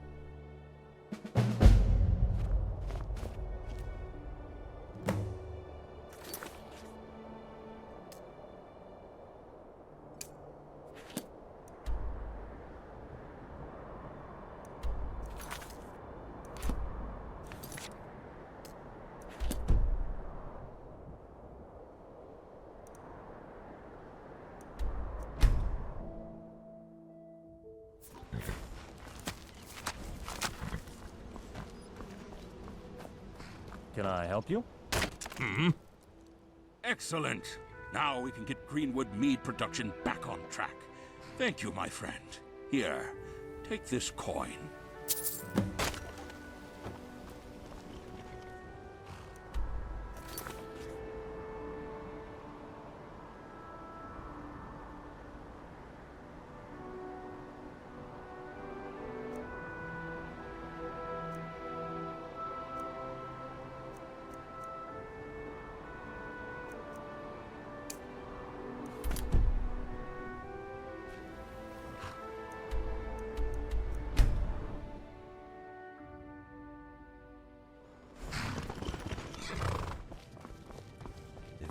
Can I help you? Excellent. Now we can get Greenwood mead production back on track. Thank you, my friend. Here, take this coin.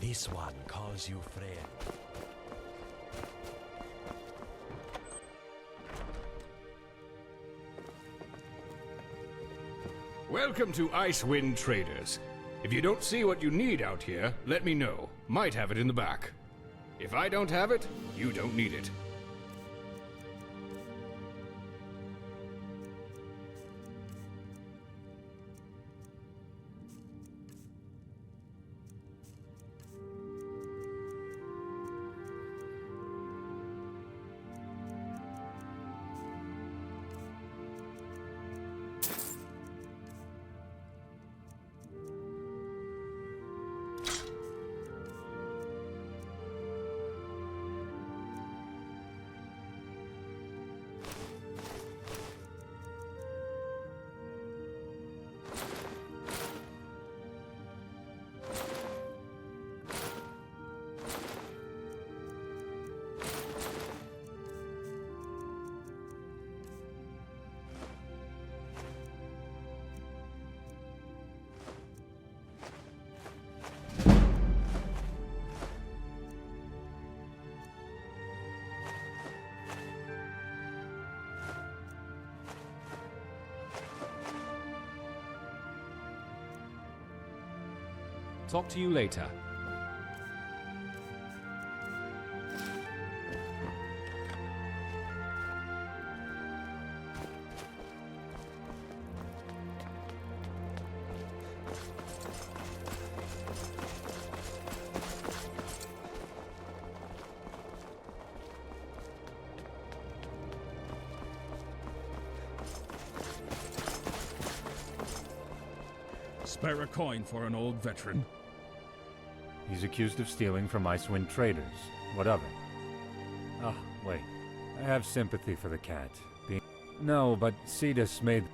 This one calls you friend. Welcome to Icewind Traders. If you don't see what you need out here, let me know. Might have it in the back. If I don't have it, you don't need it. Talk to you later. Spare a coin for an old veteran. He's accused of stealing from Icewind traders. What of it? Oh, wait. I have sympathy for the cat. No, but Cetus made...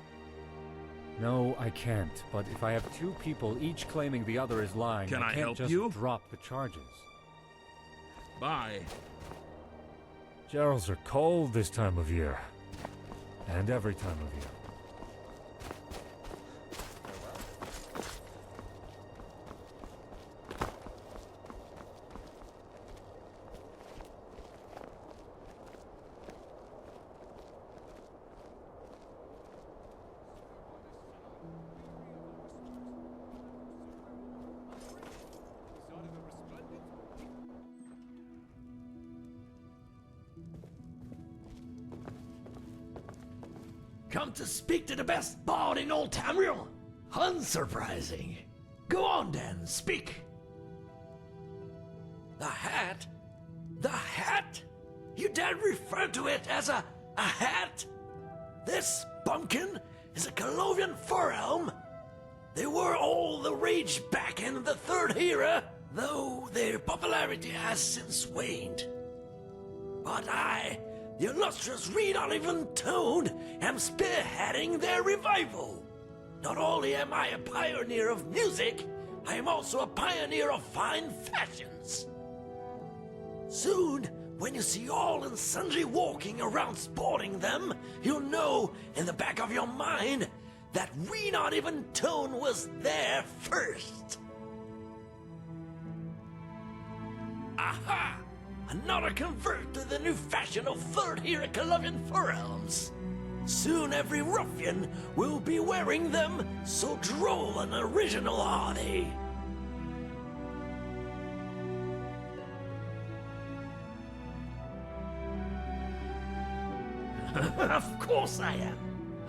No, I can't. But if I have two people each claiming the other is lying, Can I can't help just you? drop the charges. Bye. Gerals are cold this time of year. And every time of year. Come to speak to the best bard in all Tamriel? Unsurprising. Go on then, speak. The hat? The hat? You dare refer to it as a hat? This bumpkin is a Colovian fur elm. They were all the rage back in the Third Era, though their popularity has since waned. But I, the illustrious Reed-Oliven Toad, am spearheading their revival. Not only am I a pioneer of music, I am also a pioneer of fine fashions. Soon, when you see all and sundry walking around sporting them, you'll know in the back of your mind that Reed-Oliven Toad was there first. Aha! Another convert to the new fashion of Third Era Colovian fur elms. Soon every ruffian will be wearing them, so droll and original are they. Of course I am.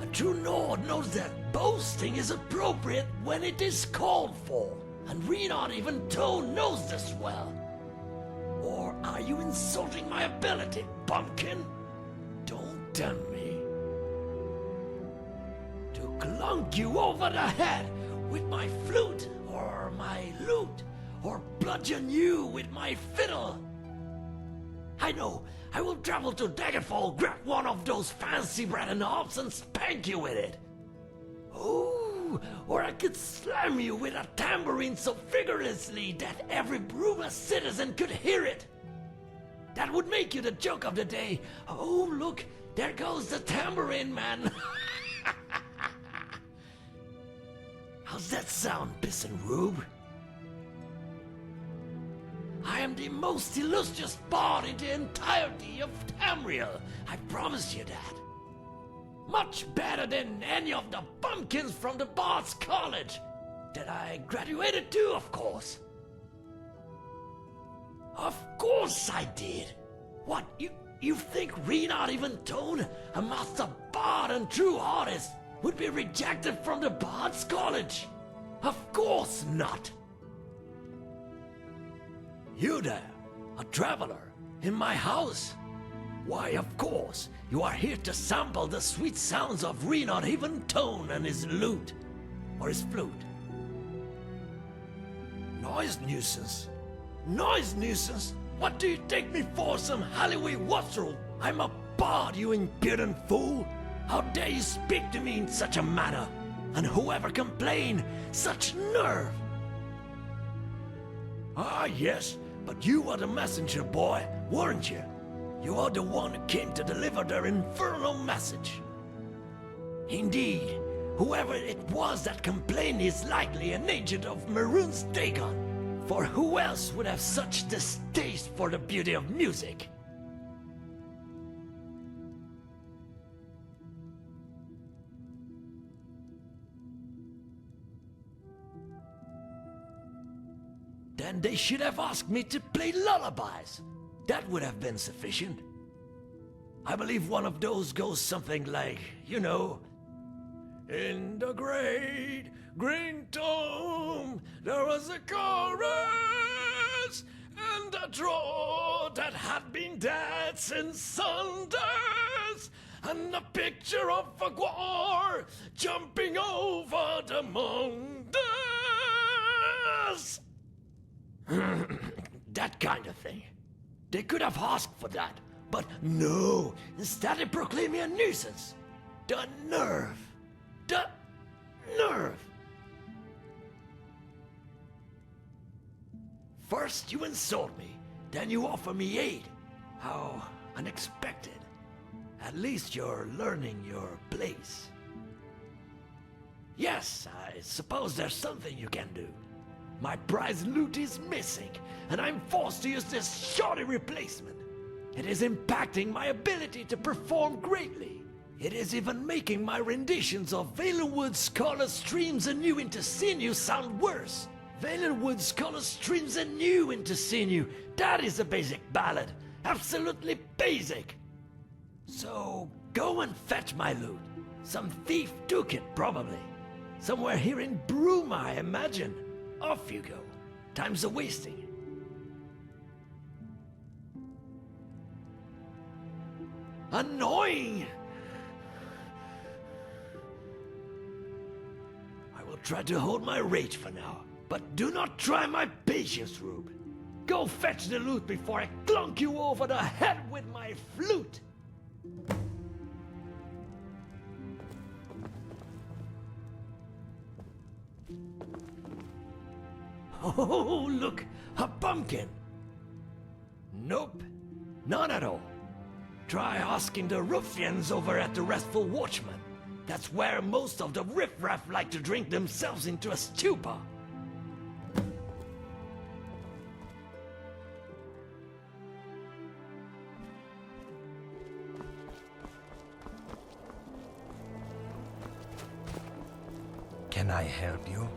A true Nord knows that boasting is appropriate when it is called for, and Reed-Oliven Toad knows this well. Or are you insulting my ability, bumpkin? Don't tempt me. To clunk you over the head with my flute, or my lute, or bludgeon you with my fiddle. I know, I will travel to Daggerfall, grab one of those fancy bread knobs and spank you with it. Ooh, or I could slam you with a tambourine so vigorously that every Bruma citizen could hear it. That would make you the joke of the day. Oh, look, there goes the tambourine man. How's that sound, Pissin Rube? I am the most illustrious bard in the entirety of Tamriel. I promise you that. Much better than any of the bumpkins from the Bard's College that I graduated to, of course. Of course I did. What, you think Reed-Oliven Toad, a master bard and true artist, would be rejected from the Bard's College? Of course not. You there, a traveler, in my house? Why, of course, you are here to sample the sweet sounds of Reed-Oliven Toad and his lute, or his flute. Noise nuisance? Noise nuisance? What do you take me for, some Halliway wastrel? I'm a bard, you impudent fool! How dare you speak to me in such a manner? And whoever complained, such nerve! Ah, yes, but you were the messenger boy, weren't you? You are the one who came to deliver their infernal message. Indeed, whoever it was that complained is likely an agent of Maroon's Dagon. For who else would have such distaste for the beauty of music? then they should have asked me to play lullabies. That would have been sufficient. I believe one of those goes something like, you know, in the great green tomb, there was a chorus, and a drow that had been dead since Sundays, and a picture of a Gort jumping over the mountains. That kind of thing. They could have asked for that, but no, instead they proclaim me a nuisance. The nerve. The nerve. First you insult me, then you offer me aid. How unexpected. At least you're learning your place. Yes, I suppose there's something you can do. My prize loot is missing, and I'm forced to use this shoddy replacement. It is impacting my ability to perform greatly. It is even making my renditions of Valenwood's Color Streams Anew into Sinew sound worse. Valenwood's Color Streams Anew into Sinew. That is a basic ballad. Absolutely basic. So, go and fetch my loot. Some thief took it, probably. Somewhere here in Bruma, I imagine. Off you go. Time's a-wasting. Annoying! I will try to hold my rage for now, but do not try my patience, Rube. Go fetch the loot before I clunk you over the head with my flute! Oh, look! A pumpkin! Nope, none at all. Try asking the ruffians over at the Restful Watchman. That's where most of the riffraff like to drink themselves into a stupor. Can I help you?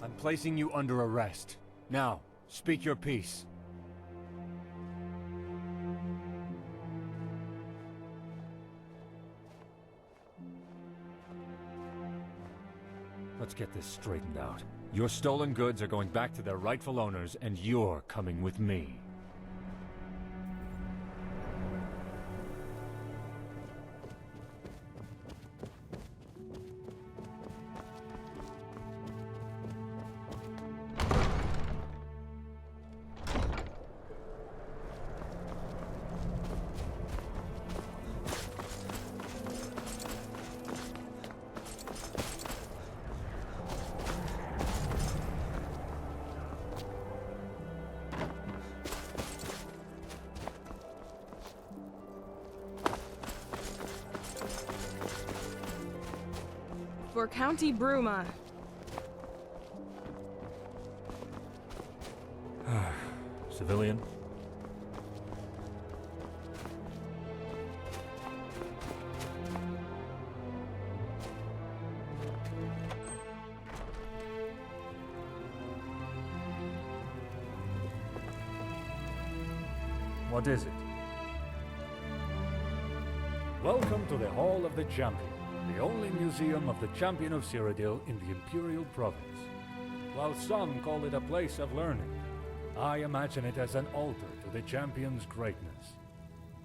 I'm placing you under arrest. Now, speak your piece. Let's get this straightened out. Your stolen goods are going back to their rightful owners, and you're coming with me. For County Bruma. Civilian? What is it? Welcome to the Hall of the Champion, the only museum of the Champion of Cyrodiil in the Imperial Province. While some call it a place of learning, I imagine it as an altar to the Champion's greatness.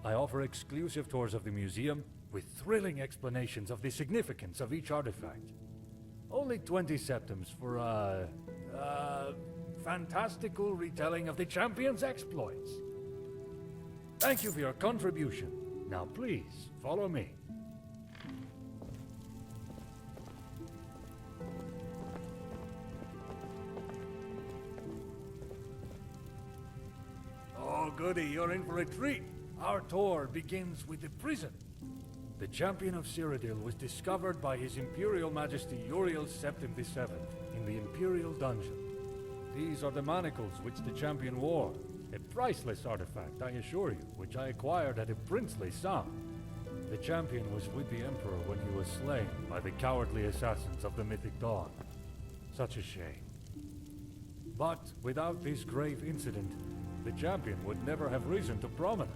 I offer exclusive tours of the museum with thrilling explanations of the significance of each artifact. Only 20 septims for a fantastical retelling of the Champion's exploits. Thank you for your contribution. Now please, follow me. Oh goody, you're in for a treat. Our tour begins with the prison. The champion of Cyrodiil was discovered by His Imperial Majesty Uriel Septim VII in the Imperial Dungeon. These are the manacles which the champion wore. A priceless artifact, I assure you, which I acquired at a princely sum. The champion was with the Emperor when he was slain by the cowardly assassins of the Mythic Dawn. Such a shame. But without this grave incident, the champion would never have risen to prominence.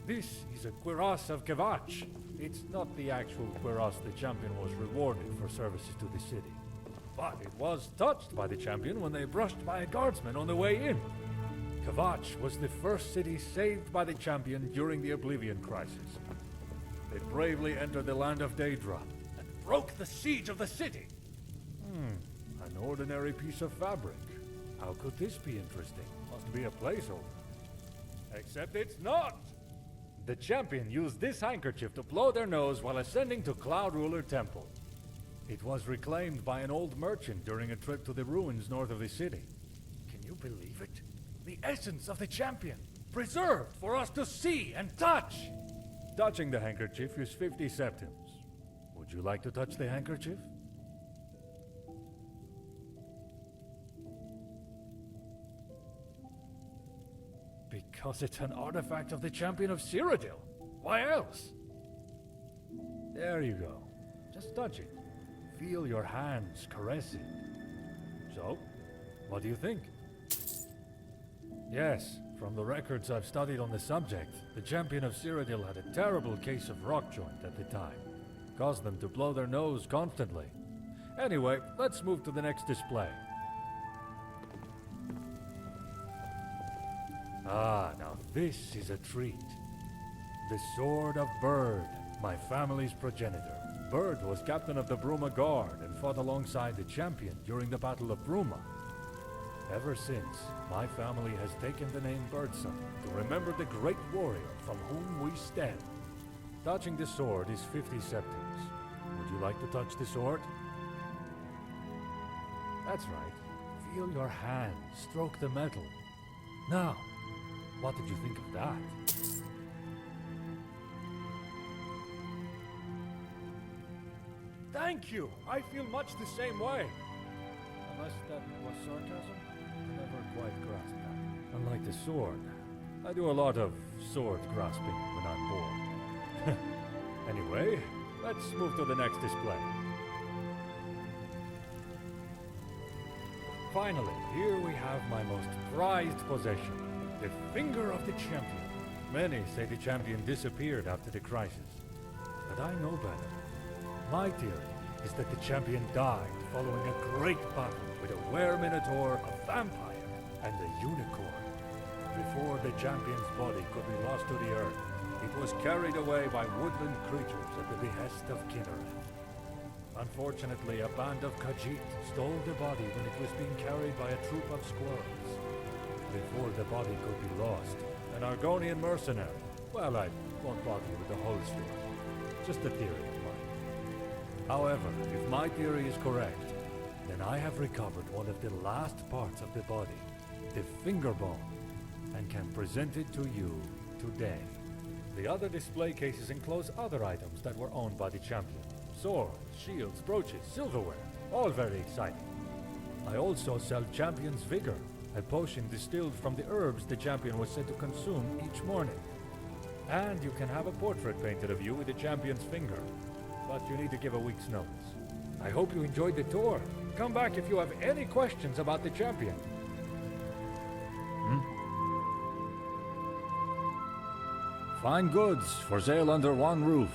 This is a cuirass of Kvatch. It's not the actual cuirass the champion was rewarded for services to the city. But it was touched by the champion when they brushed by a guardsman on the way in. Kvatch was the first city saved by the champion during the Oblivion Crisis. They bravely entered the land of Daedra and broke the siege of the city. An ordinary piece of fabric. How could this be interesting? Must be a placeholder. Except it's not! The champion used this handkerchief to blow their nose while ascending to Cloud Ruler Temple. It was reclaimed by an old merchant during a trip to the ruins north of the city. Can you believe it? The essence of the champion, preserved for us to see and touch! Touching the handkerchief is 50 septims. Would you like to touch the handkerchief? Because it's an artifact of the champion of Cyrodiil. Why else? There you go. Just touch it. Feel your hands caress it. So, what do you think? Yes, from the records I've studied on the subject, the champion of Cyrodiil had a terrible case of rock joint at the time. Caused them to blow their nose constantly. Anyway, let's move to the next display. Ah, now this is a treat. The Sword of Bird, my family's progenitor. Bird was captain of the Bruma Guard and fought alongside the champion during the Battle of Bruma. Ever since, my family has taken the name Birdson to remember the great warrior from whom we stem. Touching the sword is 50 septims. Would you like to touch the sword? That's right. Feel your hand stroke the metal. Now, what did you think of that? Thank you! I feel much the same way. Unless that was sarcasm? I never quite grasped that. Unlike the sword, I do a lot of sword grasping when I'm bored. Anyway, let's move to the next display. Finally, here we have my most prized possession, the Finger of the Champion. Many say the champion disappeared after the crisis, but I know better. My theory is that the champion died following a great battle with a were-minotaur, a vampire, and a unicorn. Before the champion's body could be lost to the earth, it was carried away by woodland creatures at the behest of Kinnereth. Unfortunately, a band of Khajiit stole the body when it was being carried by a troop of squirrels. Before the body could be lost, an Argonian mercenary... Well, I won't bother you with the whole story. Just a theory of mine. However, if my theory is correct, then I have recovered one of the last parts of the body, the finger bone, and can present it to you today. The other display cases enclose other items that were owned by the champion. Swords, shields, brooches, silverware, all very exciting. I also sell Champion's Vigor, a potion distilled from the herbs the champion was said to consume each morning. And you can have a portrait painted of you with the champion's finger, but you need to give a week's notice. I hope you enjoyed the tour. Come back if you have any questions about the champion. Fine goods for sale under one roof.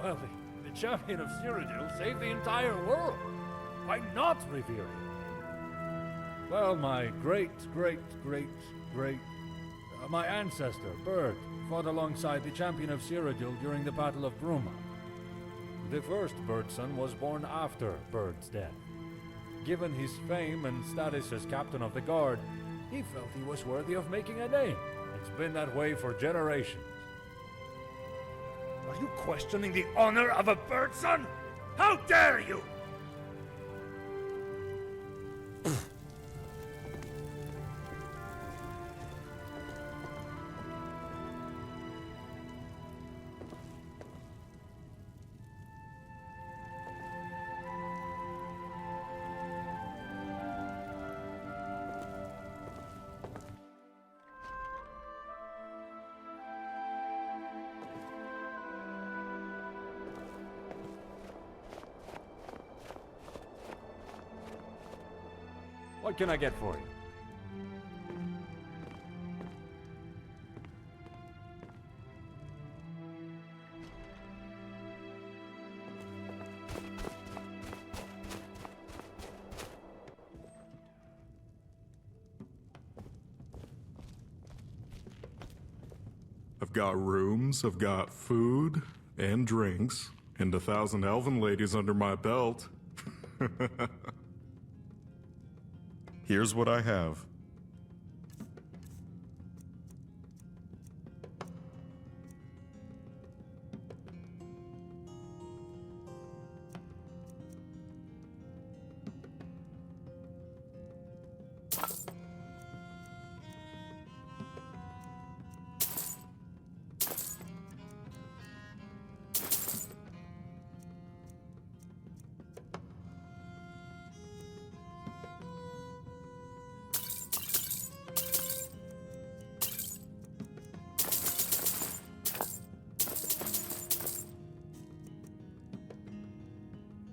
Well, the champion of Cyrodiil saved the entire world. Why not revere him? Well, my my ancestor, Bird, fought alongside the champion of Cyrodiil during the Battle of Bruma. The first Birdson was born after Bird's death. Given his fame and status as captain of the guard, He felt he was worthy of making a name. It's been that way for generations. Are you questioning the honor of a birdson? How dare you! What can I get for you? I've got rooms, I've got food and drinks, and 1,000 elven ladies under my belt. Here's what I have.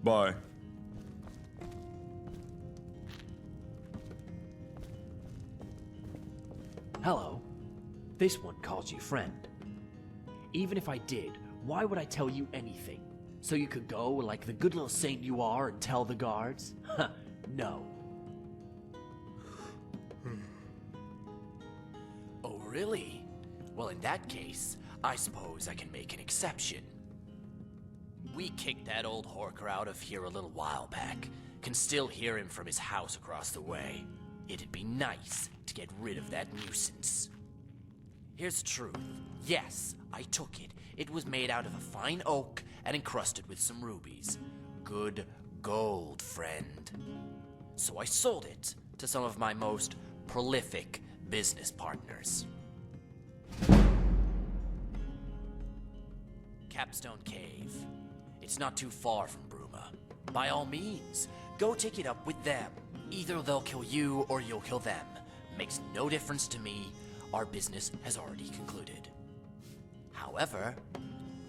Bye. Hello. This one calls you friend. Even if I did, why would I tell you anything? So you could go like the good little saint you are and tell the guards? Huh, no. Oh, really? Well, in that case, I suppose I can make an exception. We kicked that old horker out of here a little while back. Can still hear him from his house across the way. It'd be nice to get rid of that nuisance. Here's the truth. Yes, I took it. It was made out of a fine oak and encrusted with some rubies. Good gold, friend. So I sold it to some of my most prolific business partners. Capstone Cave. It's not too far from Bruma. By all means, go take it up with them. Either they'll kill you or you'll kill them. Makes no difference to me. Our business has already concluded. However,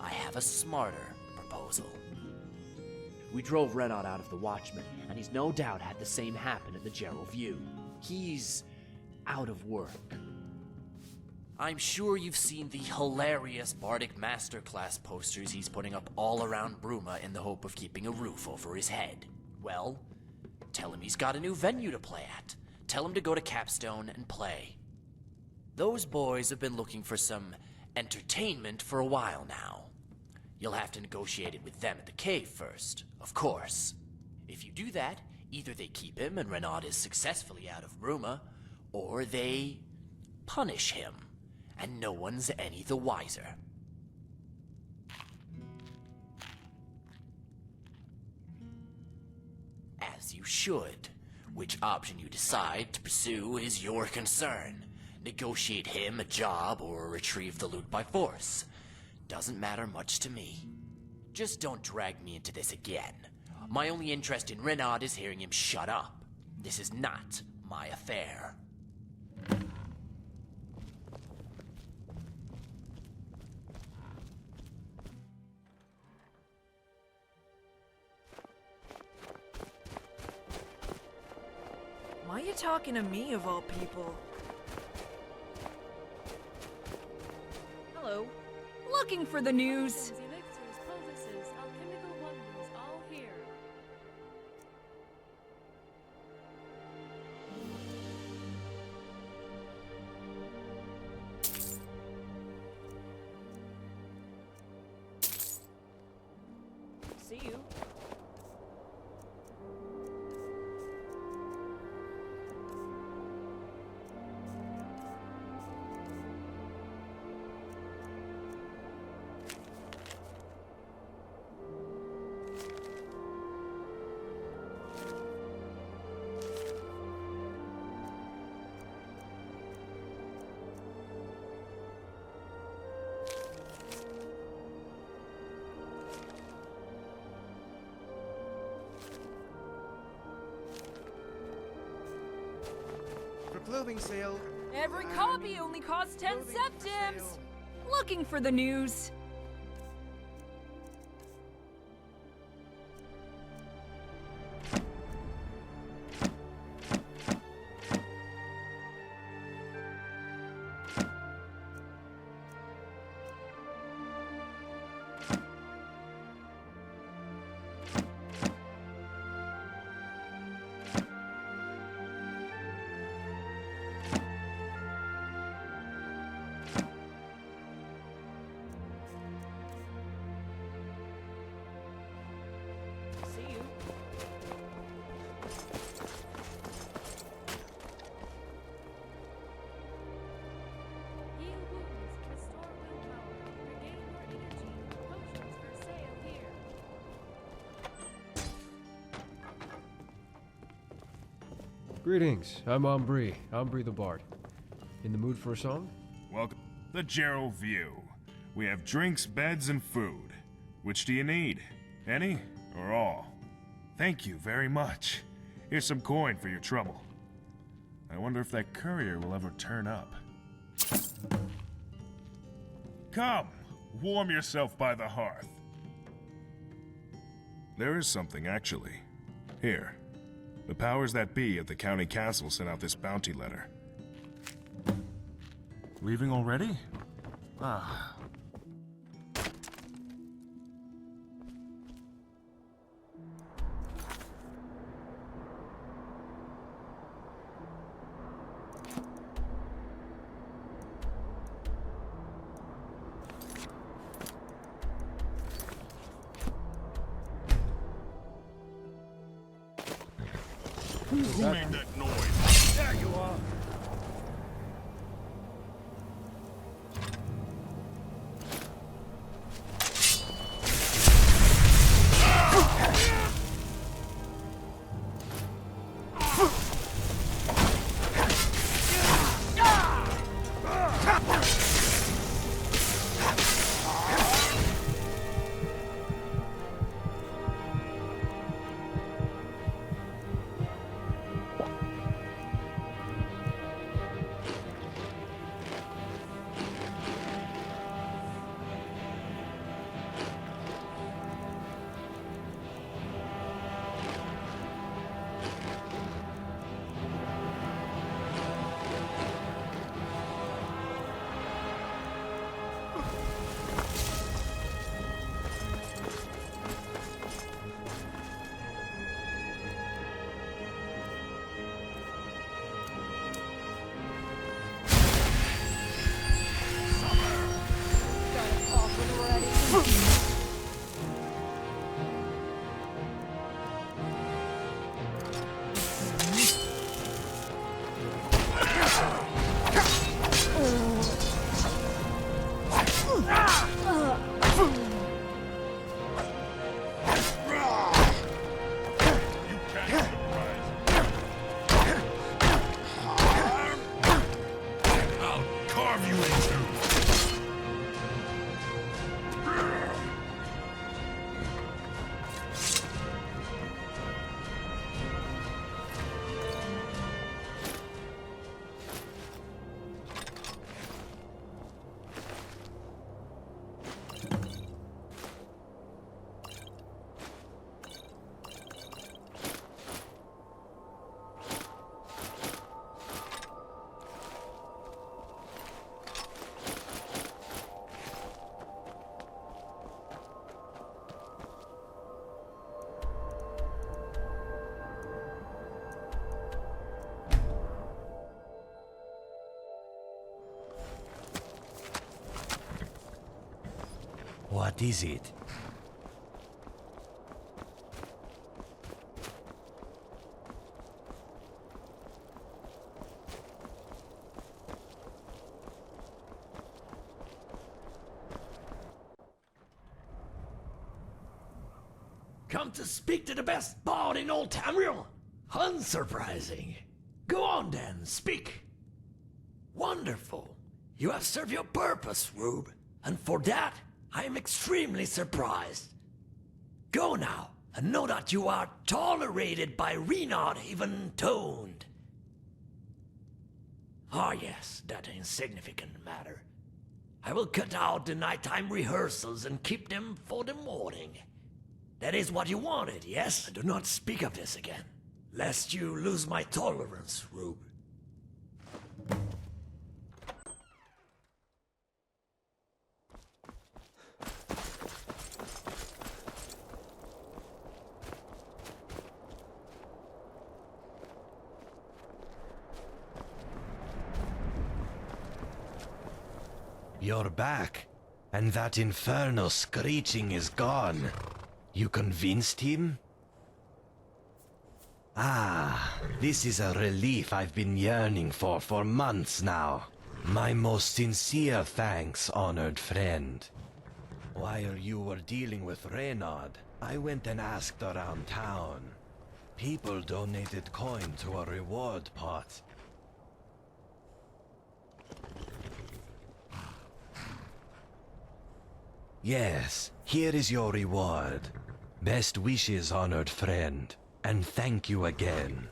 I have a smarter proposal. We drove Renaud out of the Watchman, and he's no doubt had the same happen at the Gerald View. He's out of work. I'm sure you've seen the hilarious Bardic Masterclass posters he's putting up all around Bruma in the hope of keeping a roof over his head. Well, tell him he's got a new venue to play at. Tell him to go to Capstone and play. Those boys have been looking for some entertainment for a while now. You'll have to negotiate it with them at the cave first, of course. If you do that, either they keep him and Renaud is successfully out of Bruma, or they punish him. And no one's any the wiser. As you should. Which option you decide to pursue is your concern. Negotiate him a job or retrieve the loot by force. Doesn't matter much to me. Just don't drag me into this again. My only interest in Renaud is hearing him shut up. This is not my affair. Why are you talking to me of all people? Hello. Looking for the news. Elixirs, poultices, alchemical wonders, all here. See you. clothing sale. Every copy only costs 10 septims. Looking for the news. Greetings, I'm Ambri the Bard. In the mood for a song? Welcome to the Gerald View. We have drinks, beds, and food. Which do you need? Any or all? Thank you very much. Here's some coin for your trouble. I wonder if that courier will ever turn up. Come, warm yourself by the hearth. There is something, actually. Here. The powers that be at the county castle sent out this bounty letter. Leaving already? Ah. Who made that noise? There you are. What is it? Come to speak to the best bard in all Tamriel? Unsurprising. Go on then, speak. Wonderful. You have served your purpose, Rube, and for that, I am extremely surprised. Go now, and know that you are tolerated by Renaud even toned. Ah, yes, that insignificant matter. I will cut out the nighttime rehearsals and keep them for the morning. That is what you wanted, yes? Do not speak of this again, lest you lose my tolerance, Rube. You're back, and that infernal screeching is gone. You convinced him? Ah, this is a relief I've been yearning for months now. My most sincere thanks, honored friend. While you were dealing with Reynard, I went and asked around town. People donated coin to a reward pot. Yes, here is your reward. Best wishes, honored friend, and thank you again.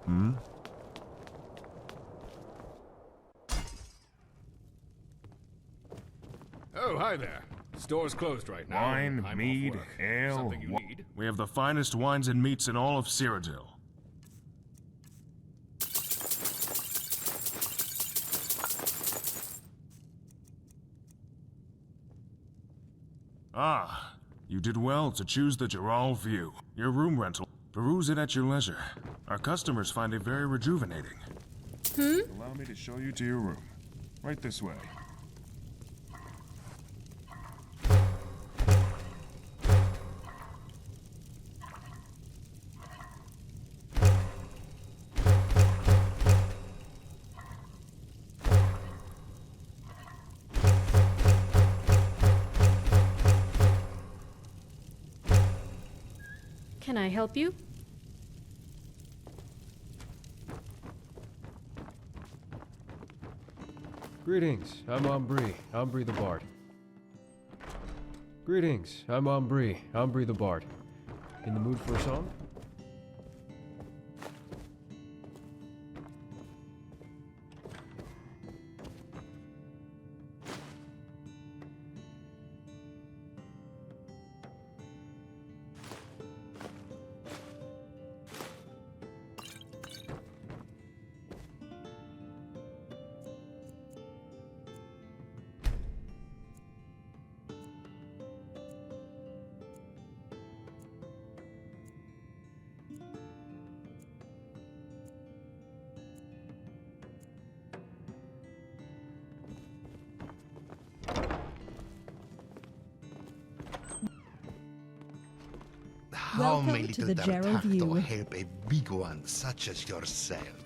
Hmm? Oh, hi there. Store's closed right now. Wine, I'm mead, off work. ale. Something you need? We have the finest wines and meats in all of Cyrodiil. Ah, you did well to choose the Geralt view. Your room rental. Peruse it at your leisure. Our customers find it very rejuvenating. Allow me to show you to your room. Right this way. Can I help you? Greetings, I'm Ambri the Bard. Greetings, I'm Ambri the Bard. In the mood for a song? How may Welcome to little the Gerald Dar'taqto View. help a big one such as yourself?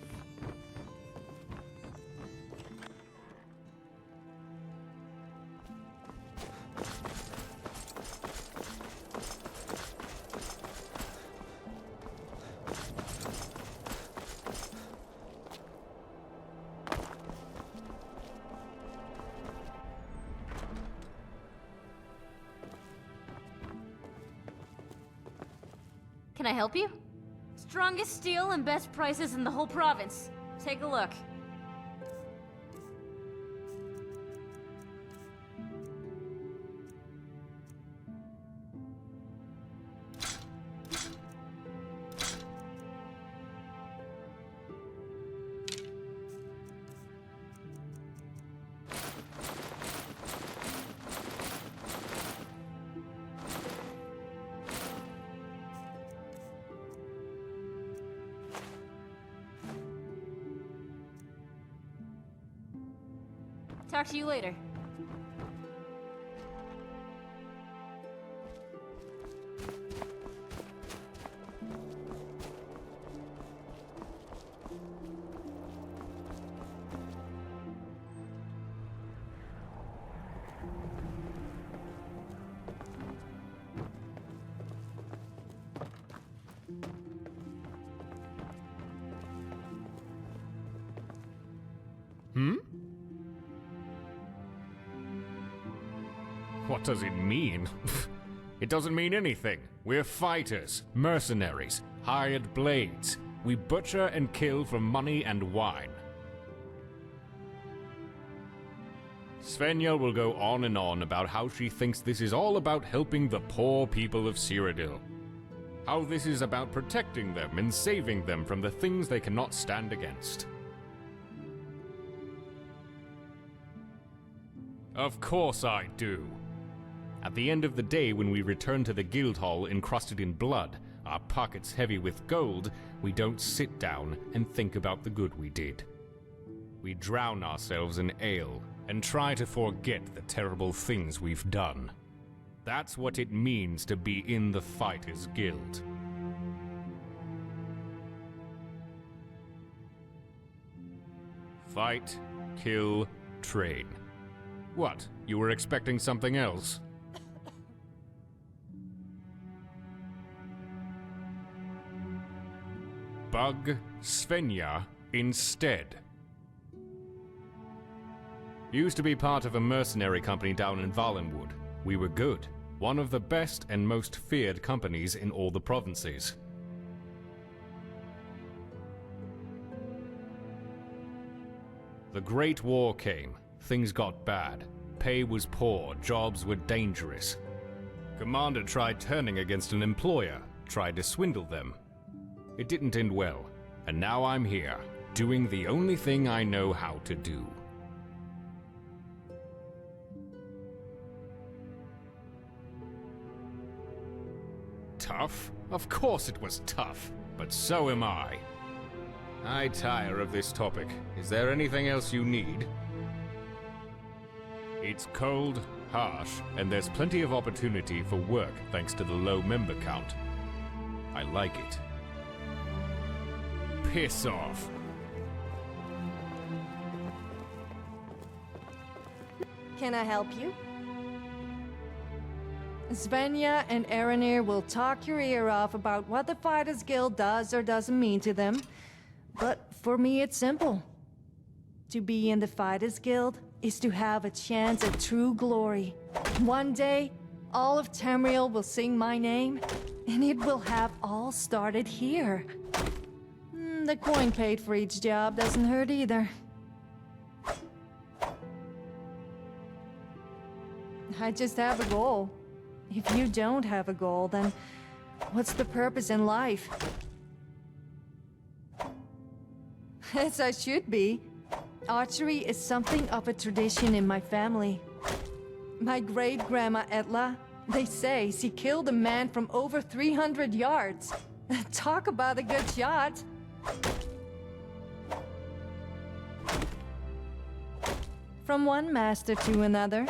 Can I help you? Strongest steel and best prices in the whole province. Take a look. Talk to you later. What does it mean? It doesn't mean anything. We're fighters, mercenaries, hired blades. We butcher and kill for money and wine. Svenja will go on and on about how she thinks this is all about helping the poor people of Cyrodiil. How this is about protecting them and saving them from the things they cannot stand against. Of course I do. At the end of the day, when we return to the guild hall encrusted in blood, our pockets heavy with gold, we don't sit down and think about the good we did. We drown ourselves in ale and try to forget the terrible things we've done. That's what it means to be in the Fighters Guild. Fight, kill, train. What, you were expecting something else? Bug Svenja instead. Used to be part of a mercenary company down in Valenwood. We were good. One of the best and most feared companies in all the provinces. The Great War came. Things got bad. Pay was poor, jobs were dangerous. Commander tried turning against an employer, tried to swindle them. It didn't end well, and now I'm here, doing the only thing I know how to do. Tough? Of course it was tough, but so am I. I tire of this topic. Is there anything else you need? It's cold, harsh, and there's plenty of opportunity for work thanks to the low member count. I like it. Piss off. Can I help you? Svenja and Aranir will talk your ear off about what the Fighters Guild does or doesn't mean to them. But for me, it's simple. To be in the Fighters Guild is to have a chance at true glory. One day, all of Tamriel will sing my name, and it will have all started here. The coin paid for each job doesn't hurt either. I just have a goal. If you don't have a goal, then what's the purpose in life? As I should be. Archery is something of a tradition in my family. My great-grandma Etla, they say she killed a man from over 300 yards. Talk about a good shot. From one master to another.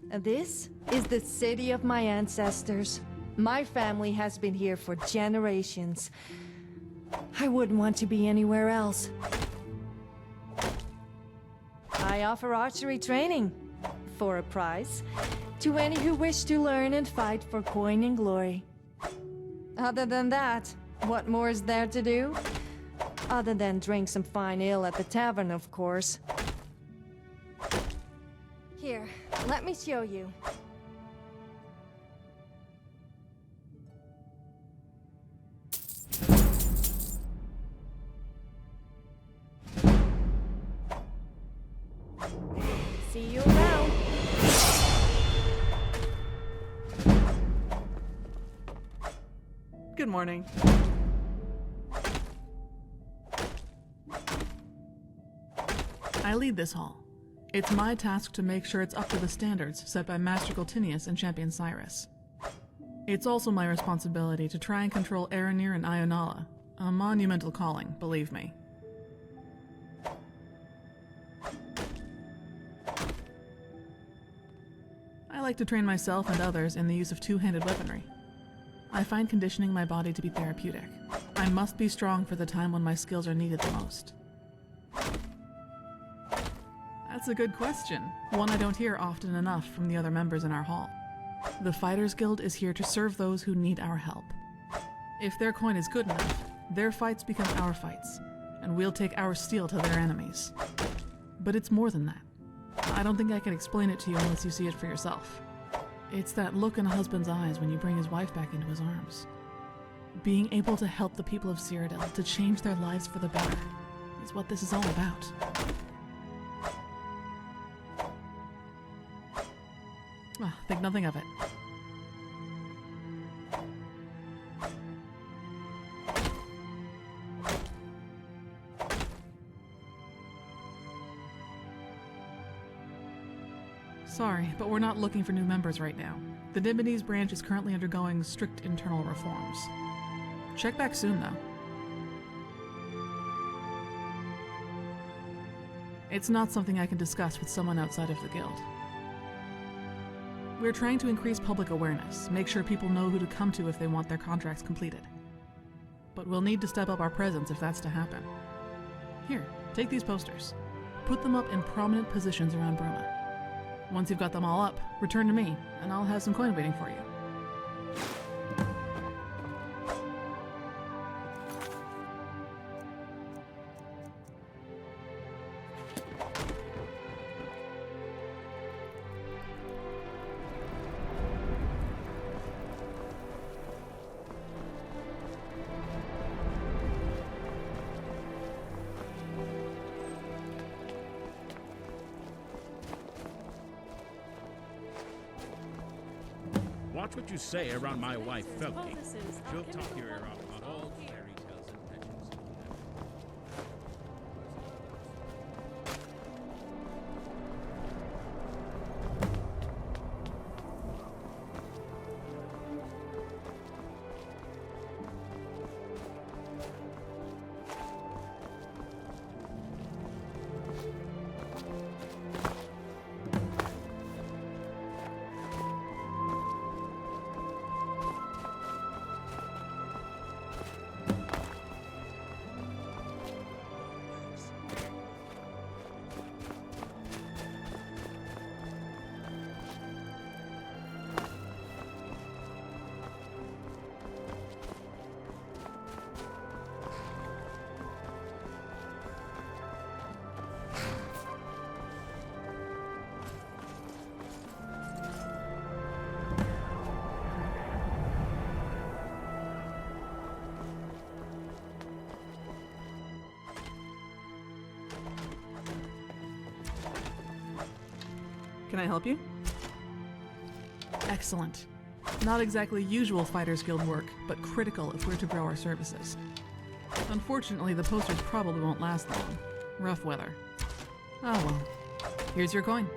This is the city of my ancestors. My family has been here for generations. I wouldn't want to be anywhere else. I offer archery training, for a price, to any who wish to learn and fight for coin and glory. Other than that, what more is there to do? Other than drink some fine ale at the tavern, of course. Here, let me show you. See you around. Good morning. I lead this hall. It's my task to make sure it's up to the standards set by Master Goltinius and Champion Cyrus. It's also my responsibility to try and control Aranir and Ionala, a monumental calling, believe me. I like to train myself and others in the use of two-handed weaponry. I find conditioning my body to be therapeutic. I must be strong for the time when my skills are needed the most. That's a good question, one I don't hear often enough from the other members in our hall. The Fighters Guild is here to serve those who need our help. If their coin is good enough, their fights become our fights, and we'll take our steel to their enemies. But it's more than that. I don't think I can explain it to you unless you see it for yourself. It's that look in a husband's eyes when you bring his wife back into his arms. Being able to help the people of Cyrodiil to change their lives for the better is what this is all about. Think nothing of it. Sorry, but we're not looking for new members right now. The Nibonese branch is currently undergoing strict internal reforms. Check back soon, though. It's not something I can discuss with someone outside of the guild. We're trying to increase public awareness, make sure people know who to come to if they want their contracts completed. But we'll need to step up our presence if that's to happen. Here, take these posters. Put them up in prominent positions around Bruma. Once you've got them all up, return to me, and I'll have some coin waiting for you. Watch what you say around my wife, Felky. She'll talk your ear off about all fairy tales and legends. Can I help you? Excellent. Not exactly usual Fighters Guild work, but critical if we're to grow our services. Unfortunately, the posters probably won't last long. Rough weather. Oh well. Here's your coin.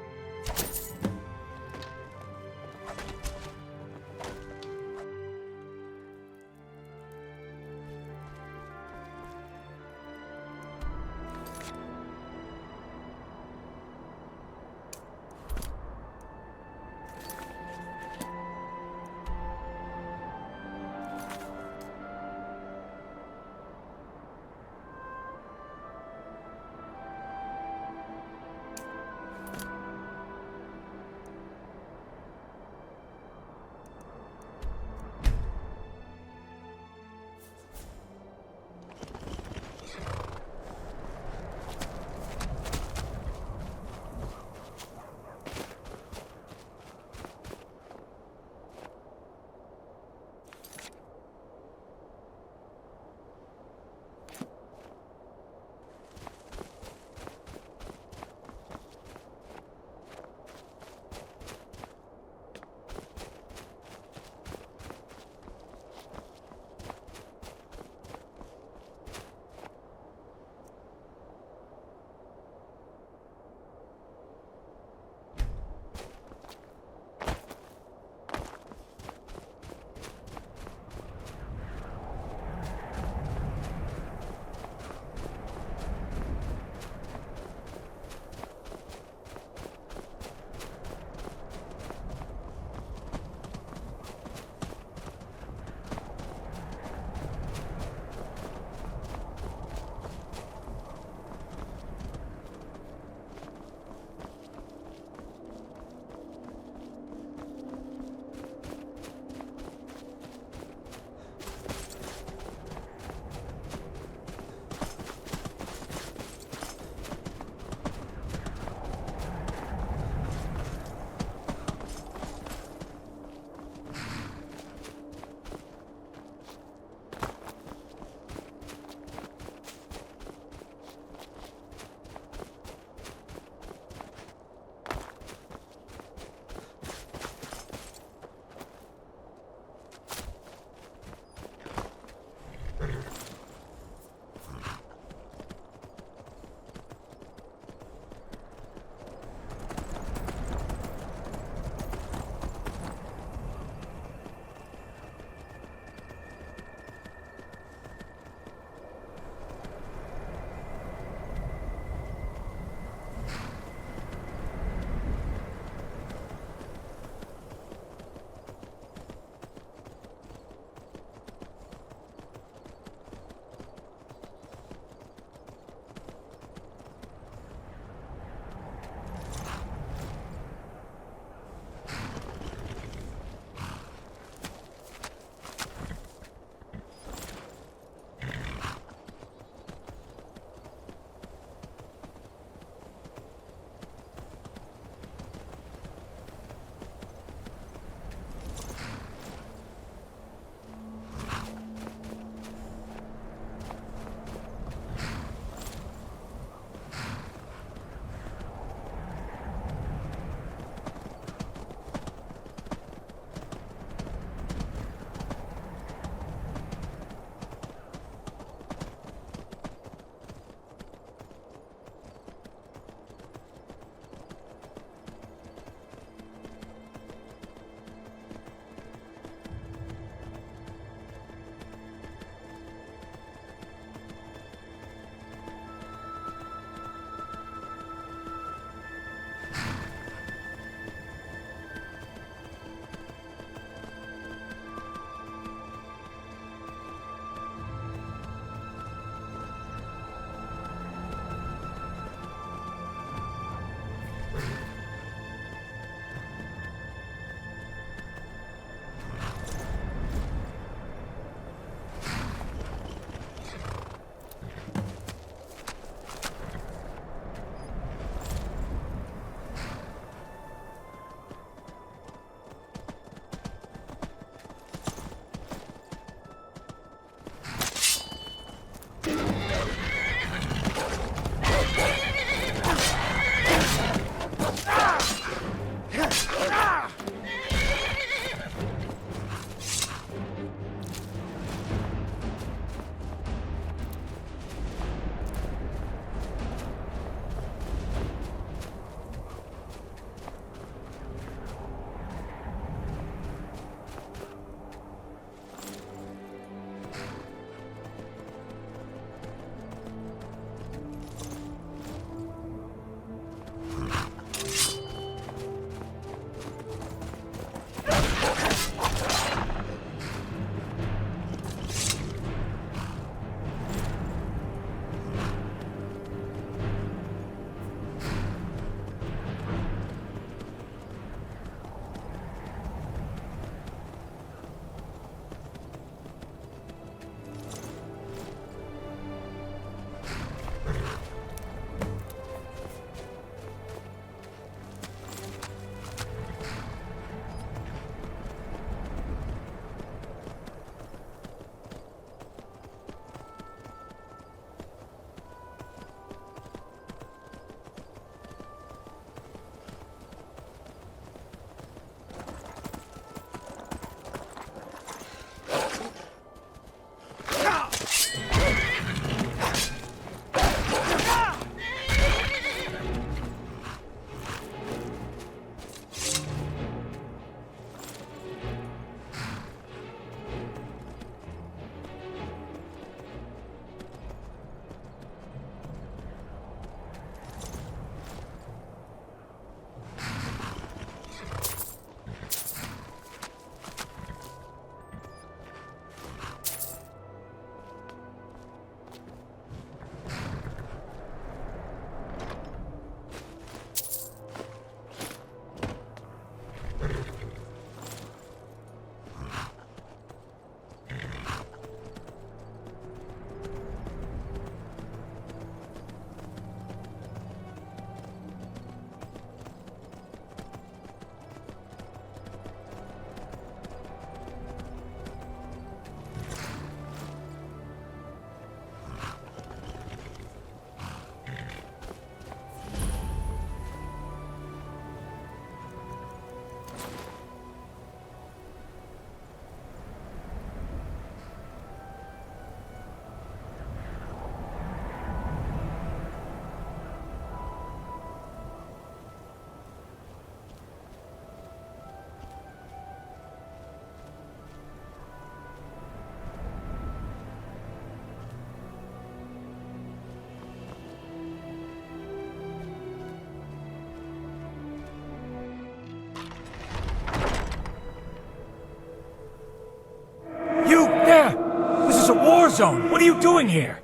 is a war zone! What are you doing here?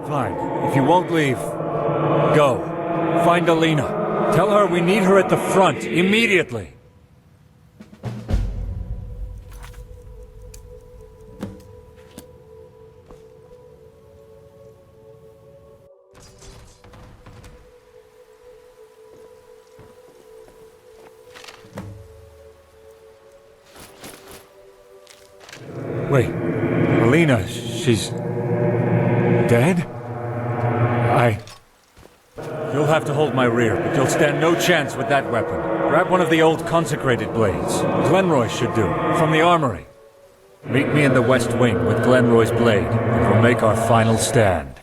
Fine. If you won't leave, go. Find Alina. Tell her we need her at the front, immediately. Wait, Alina, she's... dead? You'll have to hold my rear, but you'll stand no chance with that weapon. Grab one of the old consecrated blades. Glenroy should do, from the armory. Meet me in the west wing with Glenroy's blade, and we'll make our final stand.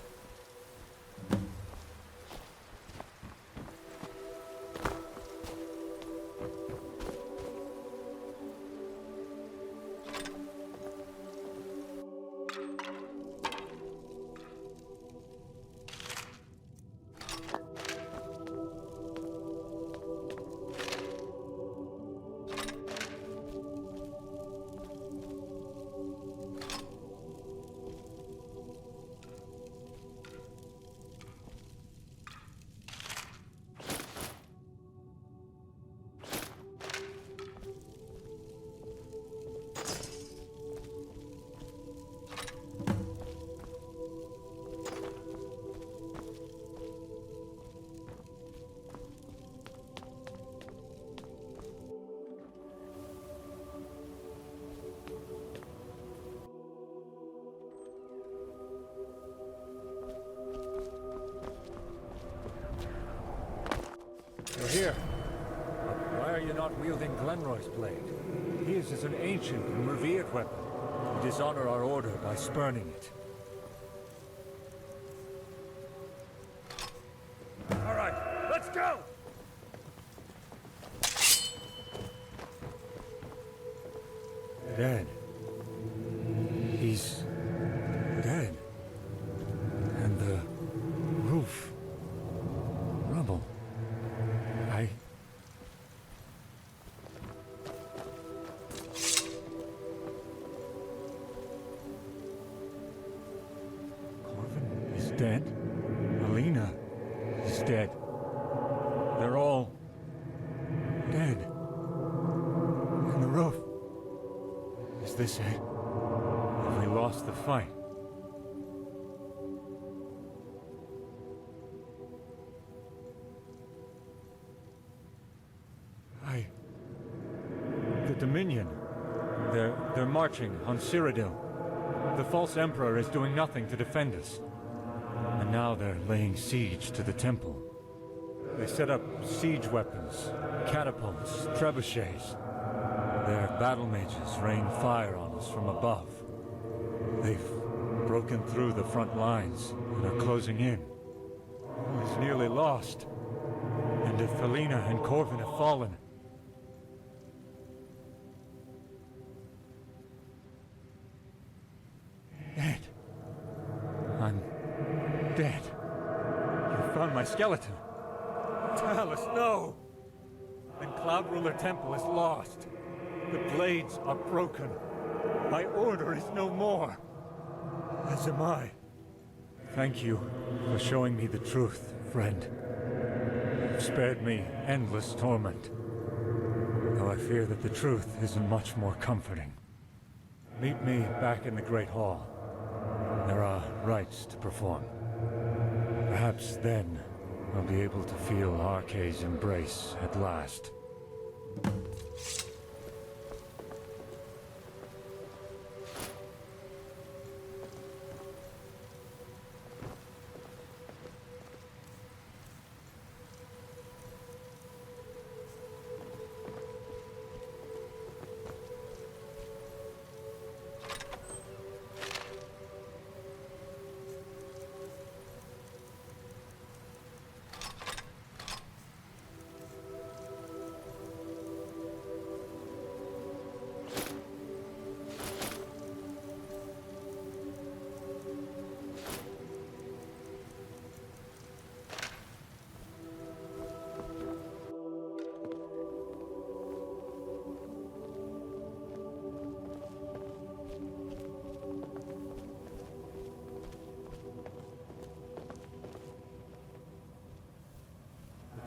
You're here. Why are you not wielding Glenroy's blade? His is an ancient and revered weapon. You dishonor our order by spurning it. All right, let's go! Dead. He's... dead. And the roof... rubble. Corvin is dead. Alina is dead. They're all... dead. And the roof... Is this it? Have we lost the fight? The Dominion. They're marching on Cyrodiil. The false Emperor is doing nothing to defend us. And now they're laying siege to the temple. They set up siege weapons, catapults, trebuchets. Their battle mages rain fire on us from above. They've broken through the front lines and are closing in. All is nearly lost. And if Alina and Corvin have fallen... Dead. I'm dead. You found my skeleton. Talus, no! Then Cloud Ruler Temple is lost. The blades are broken. My order is no more. As am I. Thank you for showing me the truth, friend. You've spared me endless torment. Though I fear that the truth isn't much more comforting. Meet me back in the Great Hall. There are rites to perform. Perhaps then I'll be able to feel Arkay's embrace at last.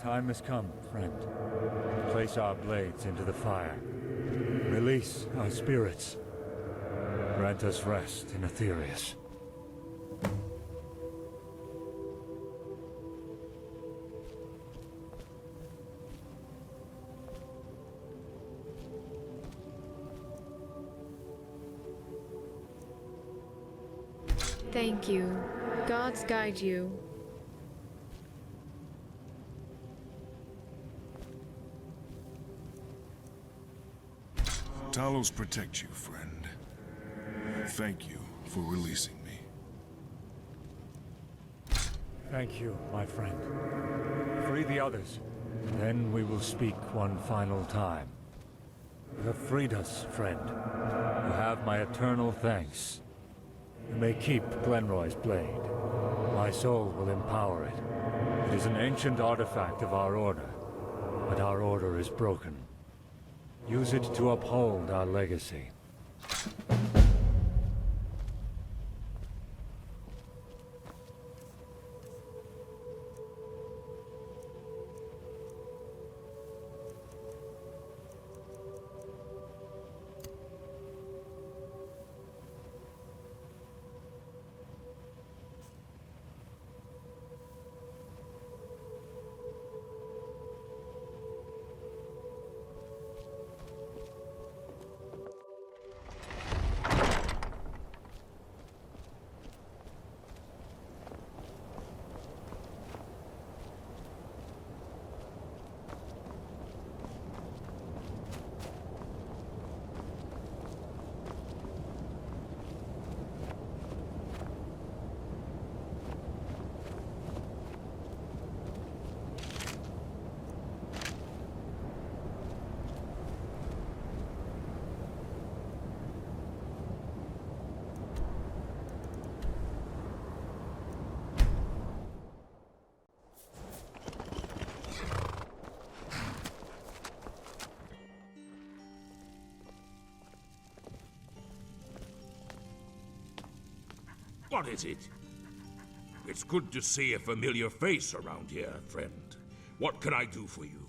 time has come, friend. Place our blades into the fire. Release our spirits. Grant us rest in Aetherius. Thank you. Gods guide you. Talos protect you, friend. Thank you for releasing me. Thank you, my friend. Free the others. Then we will speak one final time. You have freed us, friend. You have my eternal thanks. You may keep Glenroy's blade. My soul will empower it. It is an ancient artifact of our order, but our order is broken. Use it to uphold our legacy. What is it? It's good to see a familiar face around here, friend. What can I do for you?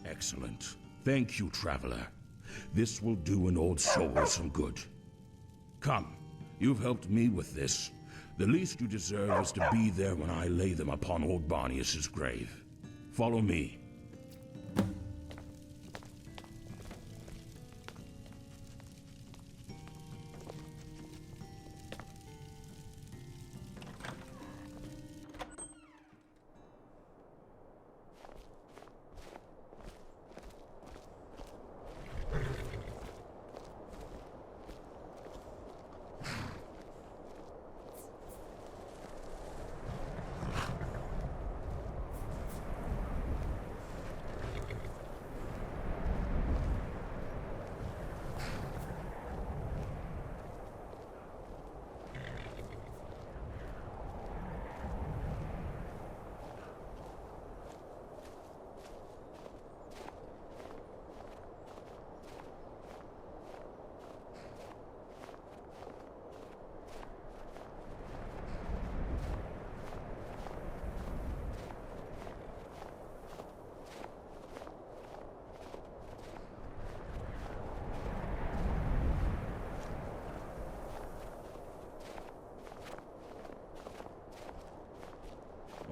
Excellent. Thank you, traveler. This will do an old soul some good. Come, you've helped me with this. The least you deserve is to be there when I lay them upon old Barnius's grave. Follow me.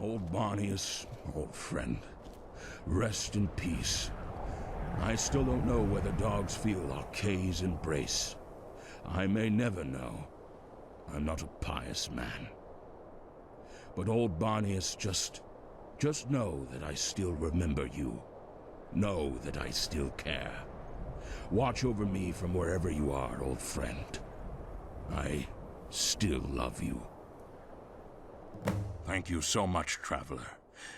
Old Barnius, old friend, rest in peace. I still don't know whether dogs feel Arcay's embrace. I may never know. I'm not a pious man. But old Barnius, just know that I still remember you. Know that I still care. Watch over me from wherever you are, old friend. I still love you. Thank you so much, traveler.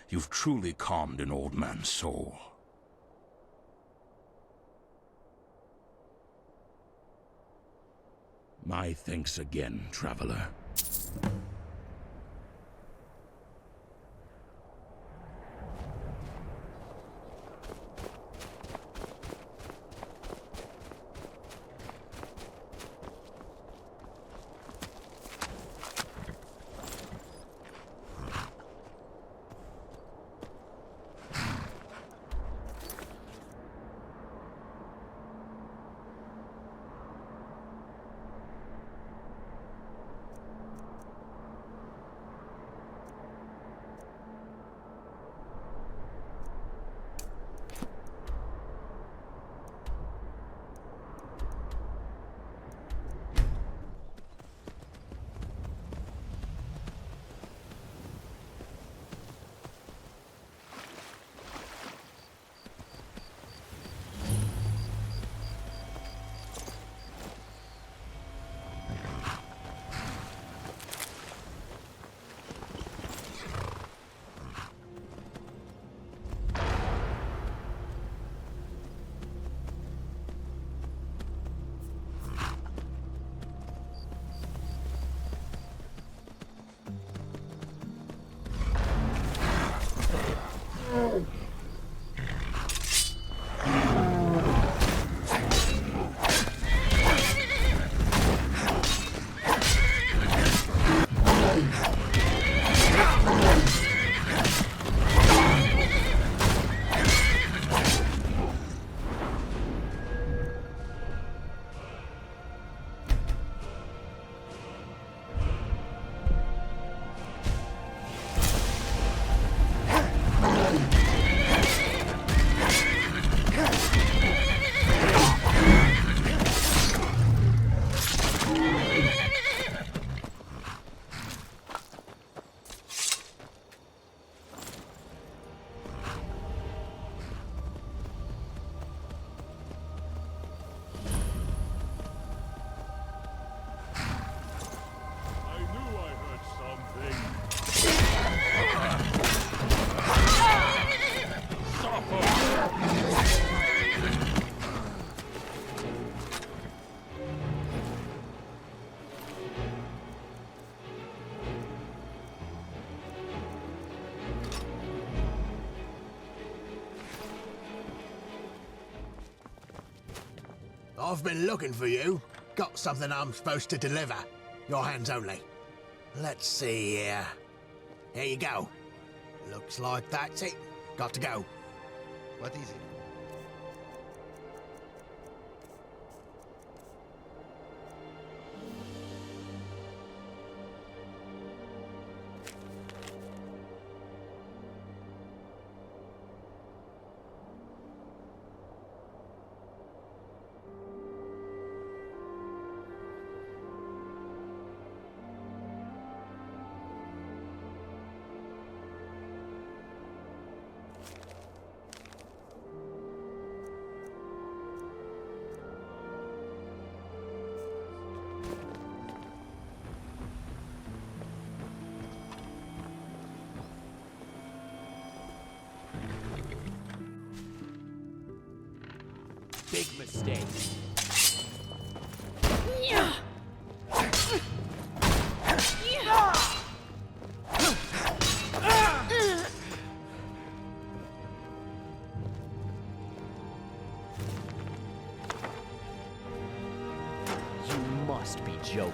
You've truly calmed an old man's soul. My thanks again, traveler. I've been looking for you. Got something I'm supposed to deliver. Your hands only. Let's see here. Here you go. Looks like that's it. Got to go. What is it? Big mistake. You must be joking.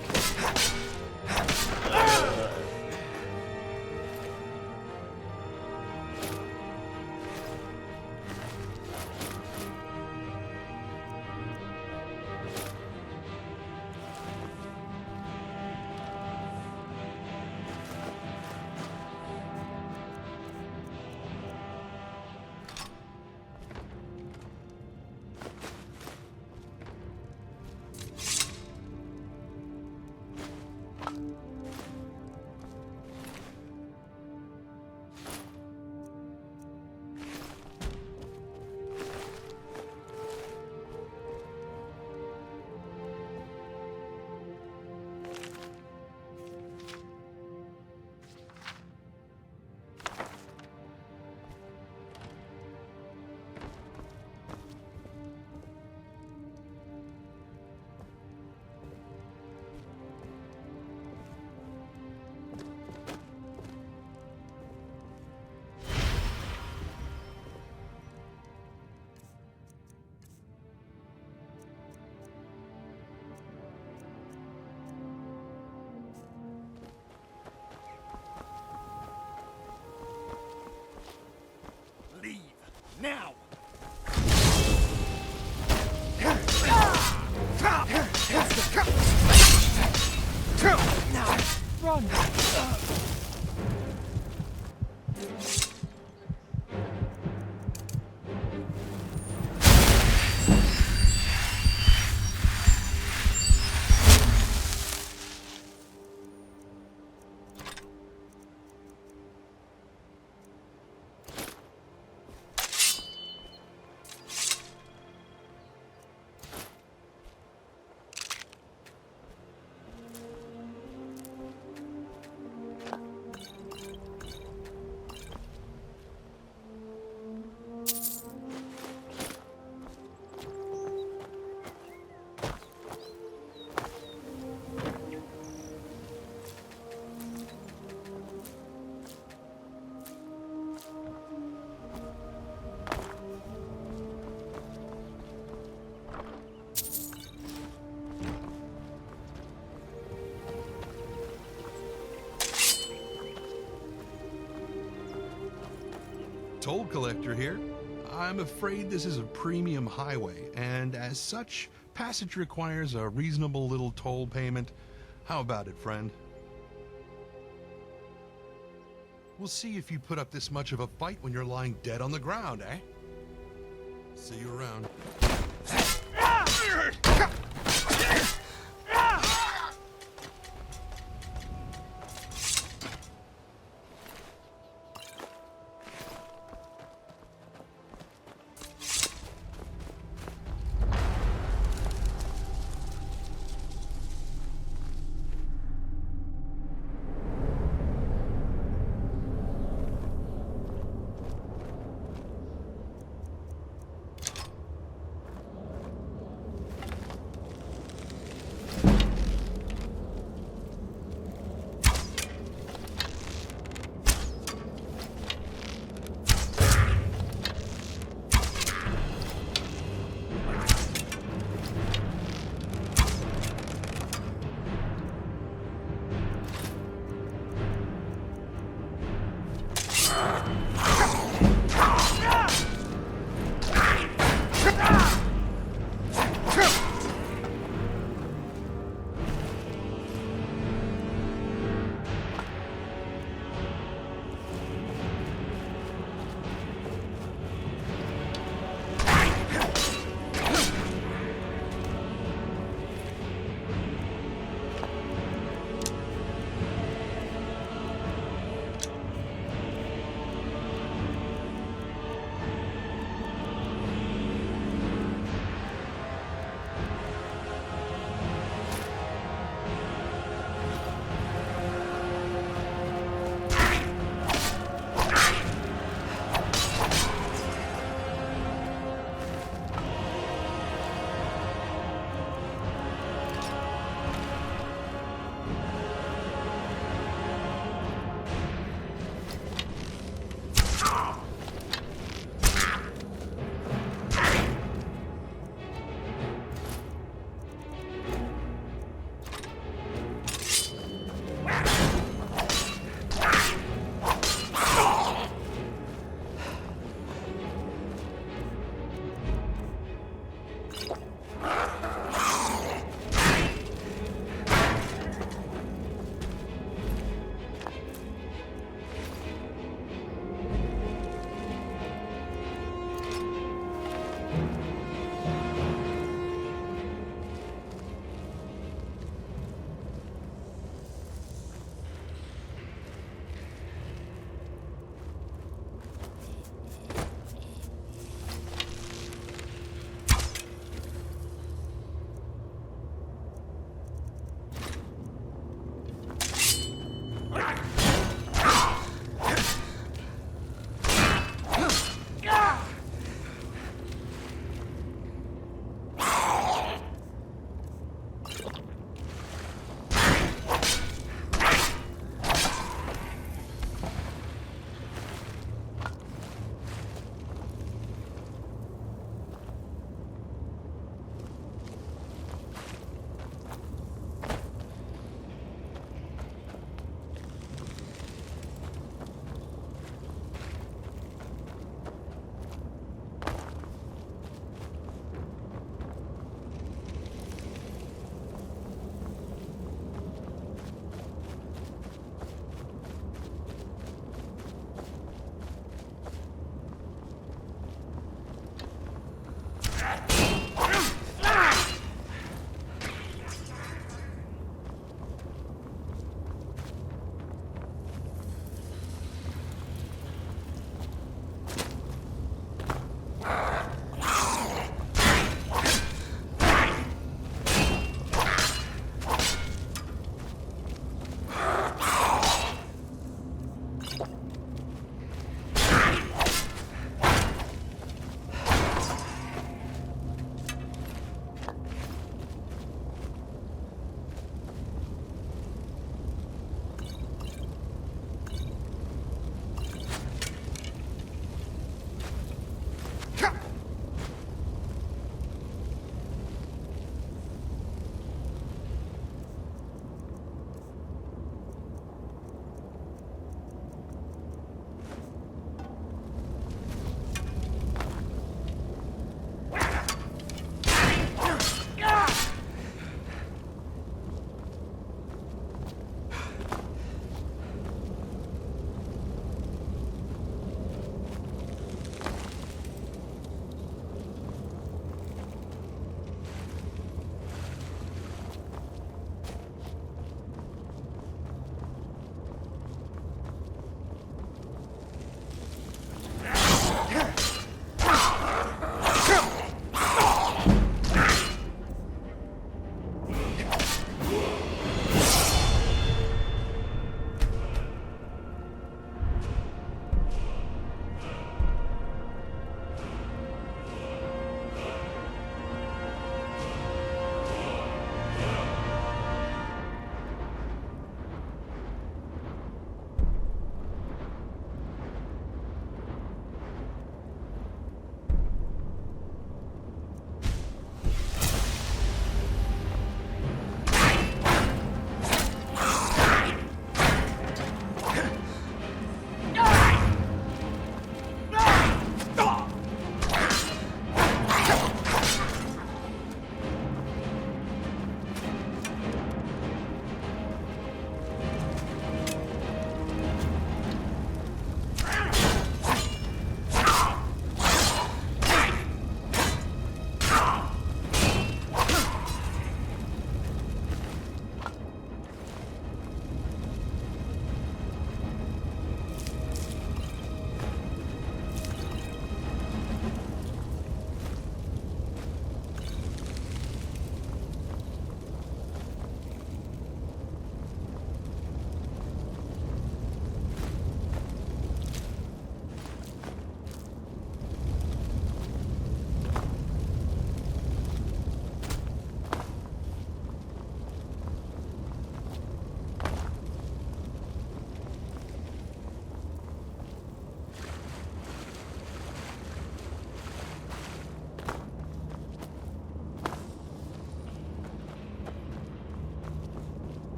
Now! Now, run! Toll collector here. I'm afraid this is a premium highway, and as such, passage requires a reasonable little toll payment. How about it, friend? We'll see if you put up this much of a fight when you're lying dead on the ground, eh? See you around.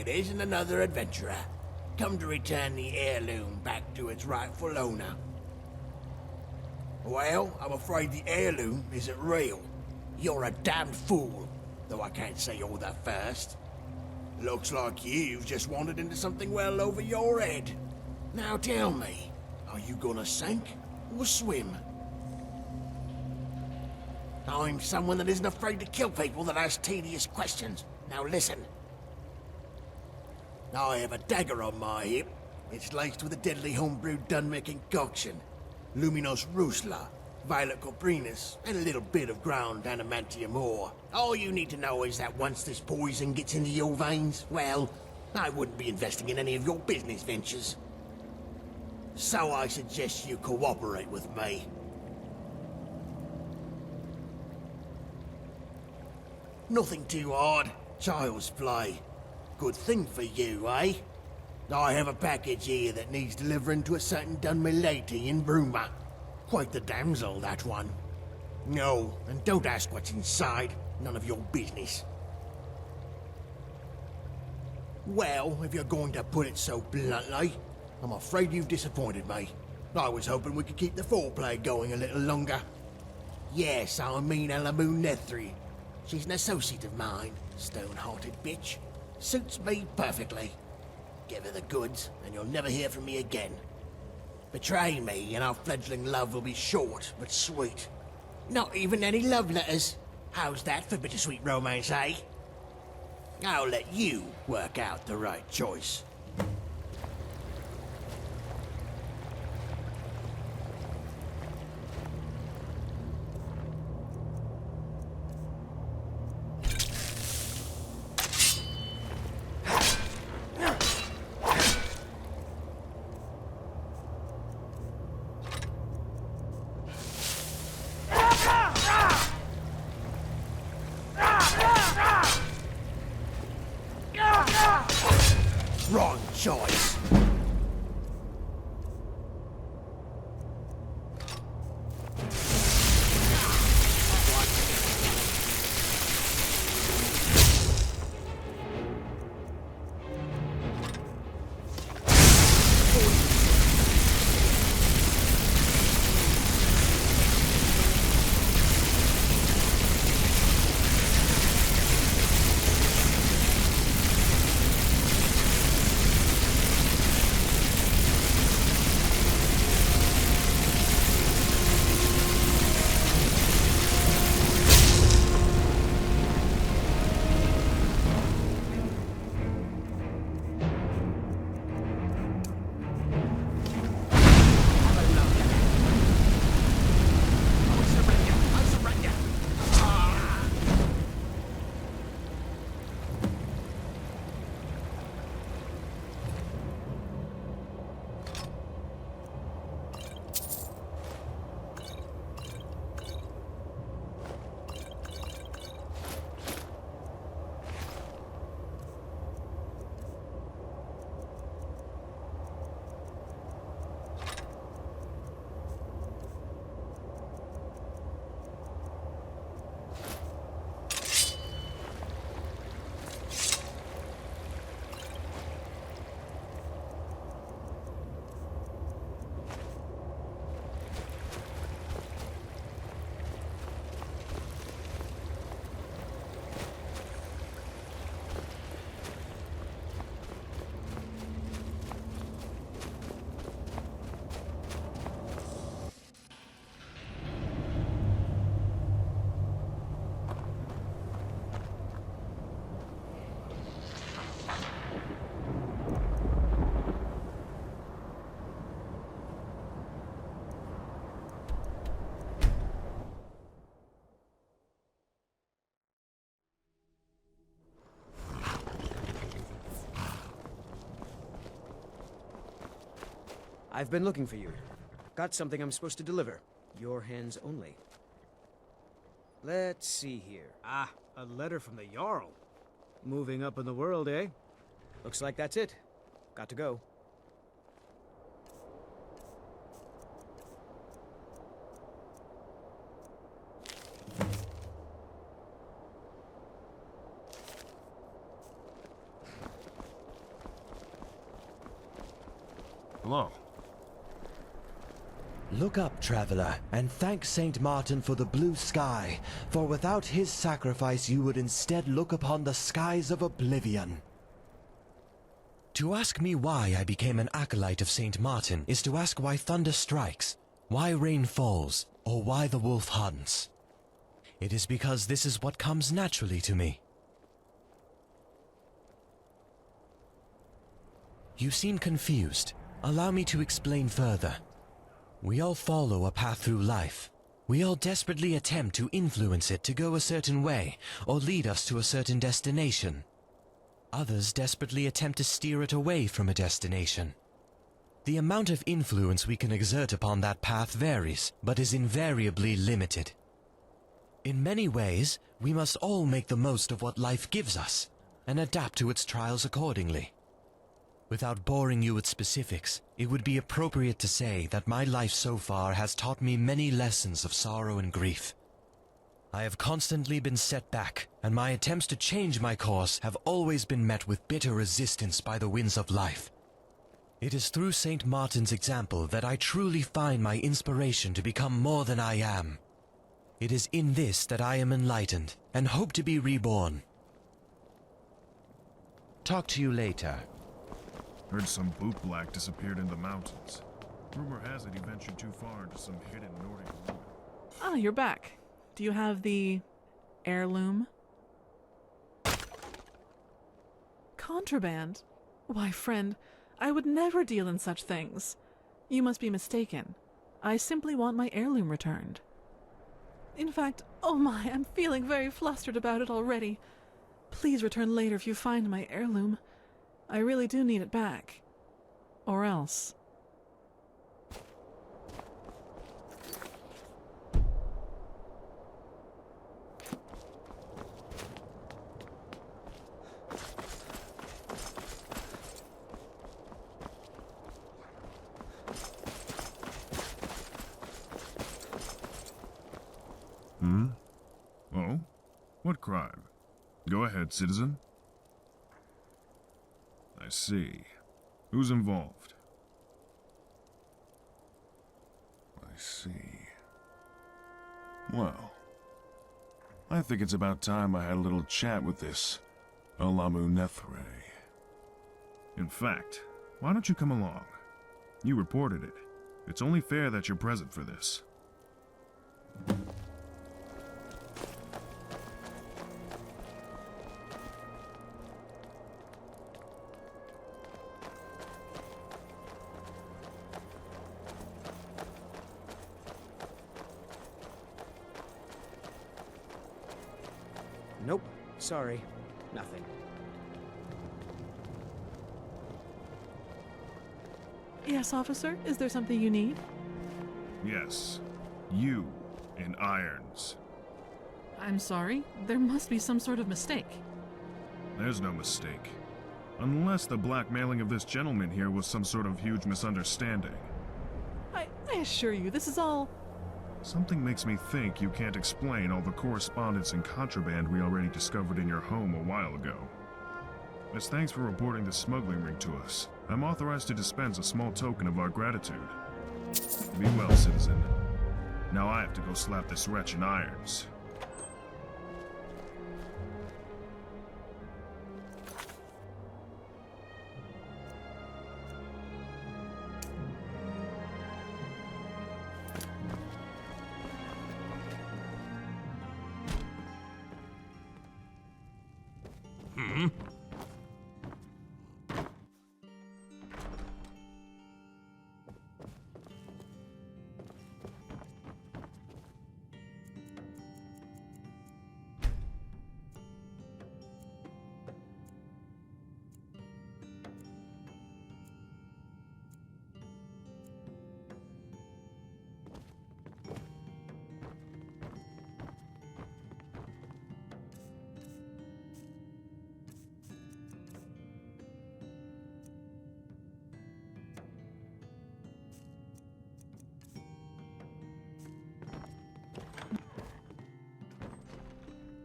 It isn't another adventurer, come to return the heirloom back to its rightful owner. Well, I'm afraid the heirloom isn't real. You're a damned fool, though I can't say all that first. Looks like you've just wandered into something well over your head. Now tell me, are you gonna sink or swim? I'm someone that isn't afraid to kill people that ask tedious questions. Now listen. I have a dagger on my hip. It's laced with a deadly homebrewed Dunmick concoction. Luminos Rusla, Violet Coprinus, and a little bit of ground adamantium ore. All you need to know is that once this poison gets into your veins, well, I wouldn't be investing in any of your business ventures. So I suggest you cooperate with me. Nothing too hard. Child's play. Good thing for you, eh? I have a package here that needs delivering to a certain Dunme lady in Bruma. Quite the damsel, that one. No, and don't ask what's inside. None of your business. Well, if you're going to put it so bluntly, I'm afraid you've disappointed me. I was hoping we could keep the foreplay going a little longer. Yes, I mean Alammu Nethri. She's an associate of mine, stone-hearted bitch. Suits me perfectly. Give her the goods, and you'll never hear from me again. Betray me, and our fledgling love will be short, but sweet. Not even any love letters. How's that for bittersweet romance, eh? I'll let you work out the right choice. Wrong choice. I've been looking for you. Got something I'm supposed to deliver. Your hands only. Let's see here. Ah, a letter from the Jarl. Moving up in the world, eh? Looks like that's it. Got to go. Hello. Look up, traveler, and thank Saint Martin for the blue sky, for without his sacrifice you would instead look upon the skies of oblivion. To ask me why I became an acolyte of Saint Martin is to ask why thunder strikes, why rain falls, or why the wolf hunts. It is because this is what comes naturally to me. You seem confused. Allow me to explain further. We all follow a path through life. We all desperately attempt to influence it to go a certain way, or lead us to a certain destination. Others desperately attempt to steer it away from a destination. The amount of influence we can exert upon that path varies, but is invariably limited. In many ways, we must all make the most of what life gives us, and adapt to its trials accordingly. Without boring you with specifics, it would be appropriate to say that my life so far has taught me many lessons of sorrow and grief. I have constantly been set back, and my attempts to change my course have always been met with bitter resistance by the winds of life. It is through Saint Martin's example that I truly find my inspiration to become more than I am. It is in this that I am enlightened, and hope to be reborn. Talk to you later. Heard some bootblack disappeared in the mountains. Rumor has it he ventured too far into some hidden Nordic ruin. Ah, you're back. Do you have the heirloom? Contraband? Why, friend, I would never deal in such things. You must be mistaken. I simply want my heirloom returned. In fact, oh my, I'm feeling very flustered about it already. Please return later if you find my heirloom. I really do need it back. Or else. Oh? What crime? Go ahead, citizen. I see. Who's involved? I see. Well, I think it's about time I had a little chat with this Alammu Nethre. In fact, why don't you come along? You reported it. It's only fair that you're present for this. Nope. Sorry. Nothing. Yes, officer? Is there something you need? Yes. You in irons. I'm sorry. There must be some sort of mistake. There's no mistake. Unless the blackmailing of this gentleman here was some sort of huge misunderstanding. I assure you, this is all... Something makes me think you can't explain all the correspondence and contraband we already discovered in your home a while ago. As thanks for reporting the smuggling ring to us, I'm authorized to dispense a small token of our gratitude. Be well, citizen. Now I have to go slap this wretch in irons.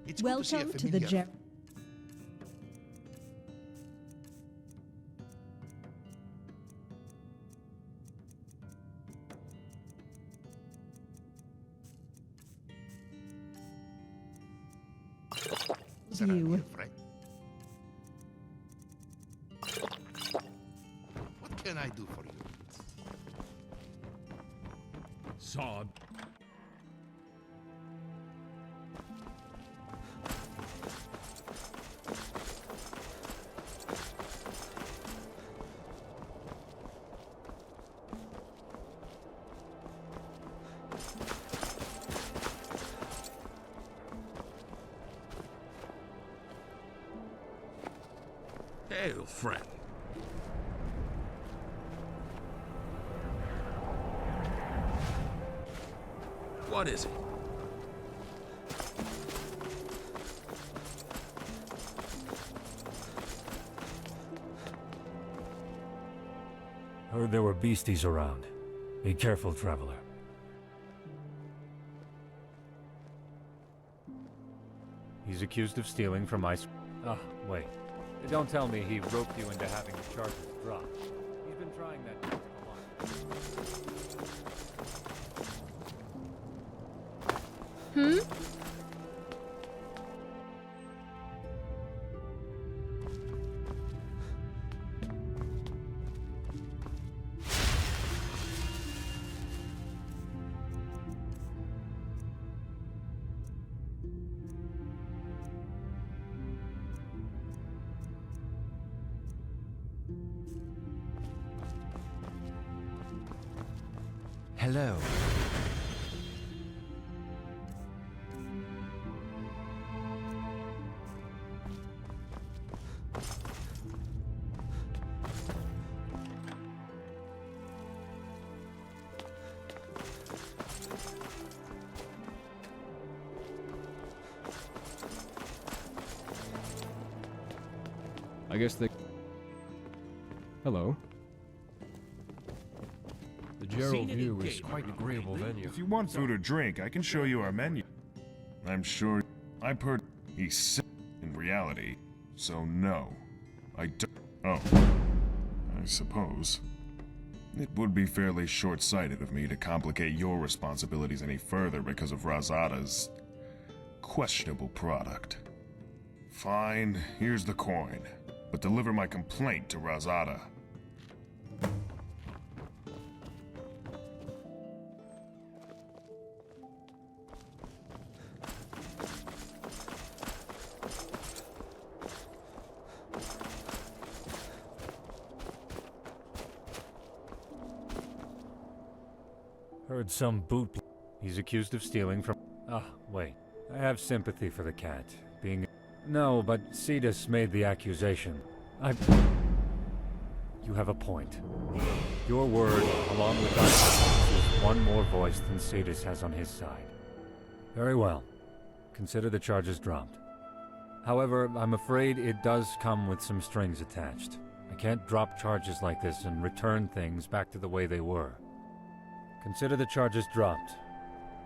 It's good to see a Welcome to the familiar. What's around you. here, friend? What can I do for you? Sod. Hail, friend. What is it? Heard there were beasties around. Be careful, traveler. He's accused of stealing from my... Ah, wait. Don't tell me he roped you into having the charges dropped. He's been trying that for a while. Hello. I guess they... Hello. The Gerald View is quite an agreeable venue. If you want food or drink, I can show you our menu. I'm sure he's sick in reality, so no. I don't. Oh. I suppose. It would be fairly short-sighted of me to complicate your responsibilities any further because of Razada's questionable product. Fine, here's the coin. But deliver my complaint to Razada. Heard some boot... He's accused of stealing from... Ah, wait. I have sympathy for the cat. Being... No, but Cetus made the accusation. You have a point. Your word, along with Dar'taqto's, is one more voice than Cetus has on his side. Very well. Consider the charges dropped. However, I'm afraid it does come with some strings attached. I can't drop charges like this and return things back to the way they were. Consider the charges dropped,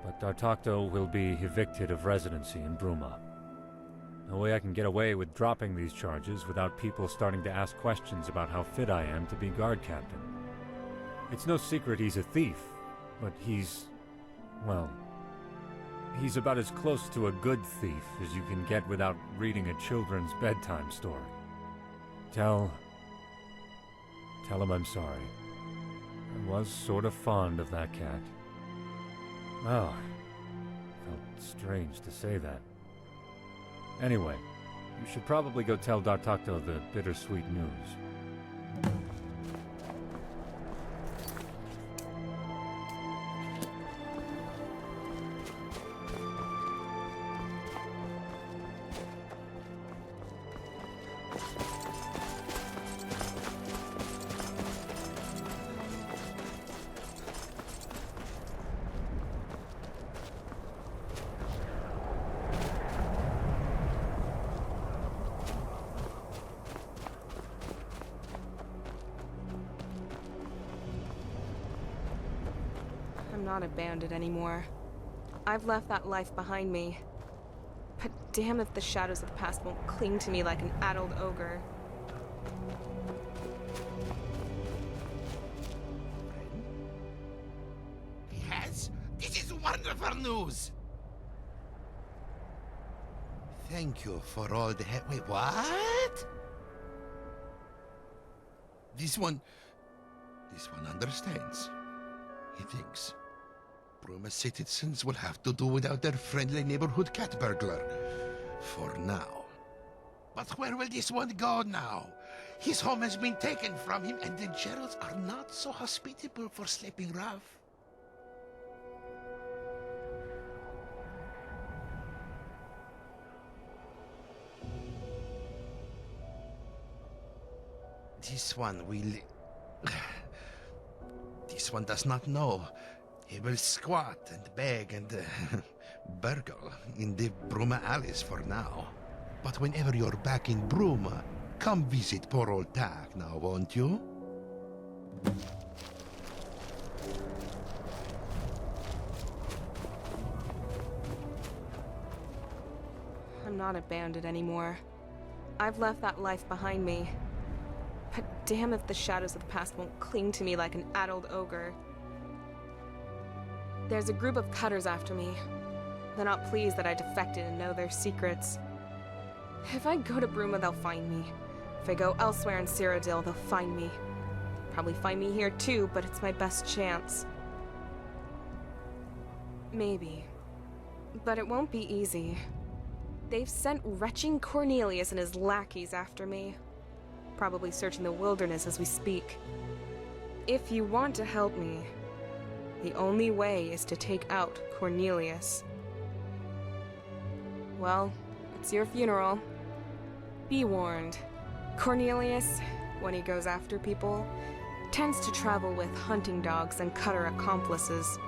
but Dar'taqto will be evicted of residency in Bruma. No way I can get away with dropping these charges without people starting to ask questions about how fit I am to be guard captain. It's no secret he's a thief, but he's about as close to a good thief as you can get without reading a children's bedtime story. Tell him I'm sorry. I was sort of fond of that cat. Oh, felt strange to say that. Anyway, you should probably go tell Dar'taqto the bittersweet news. I'm not a bandit anymore. I've left that life behind me. But damn if the shadows of the past won't cling to me like an addled ogre. Yes? This is wonderful news! Thank you for all the help. Wait, what? This one understands. He thinks Bruma citizens will have to do without their friendly neighborhood cat burglar. For now. But where will this one go now? His home has been taken from him, and the Geralds are not so hospitable for sleeping rough. This one will... This one does not know. He will squat and beg and burgle in the Bruma alleys for now. But whenever you're back in Bruma, come visit poor old Tak now, won't you? I'm not a bandit anymore. I've left that life behind me. But damn if the shadows of the past won't cling to me like an addled ogre. There's a group of cutters after me. They're not pleased that I defected and know their secrets. If I go to Bruma, they'll find me. If I go elsewhere in Cyrodiil, they'll find me. Probably find me here too, but it's my best chance. Maybe. But it won't be easy. They've sent Retching Cornelius and his lackeys after me. Probably searching the wilderness as we speak. If you want to help me, the only way is to take out Cornelius. Well, it's your funeral. Be warned. Cornelius, when he goes after people, tends to travel with hunting dogs and cutter accomplices.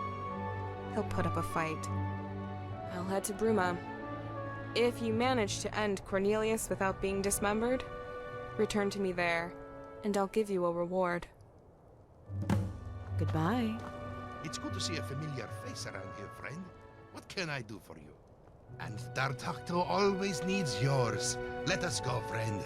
He'll put up a fight. I'll head to Bruma. If you manage to end Cornelius without being dismembered, return to me there, and I'll give you a reward. Goodbye. It's good to see a familiar face around here, friend. What can I do for you? And Dar'taqto always needs yours. Let us go, friend.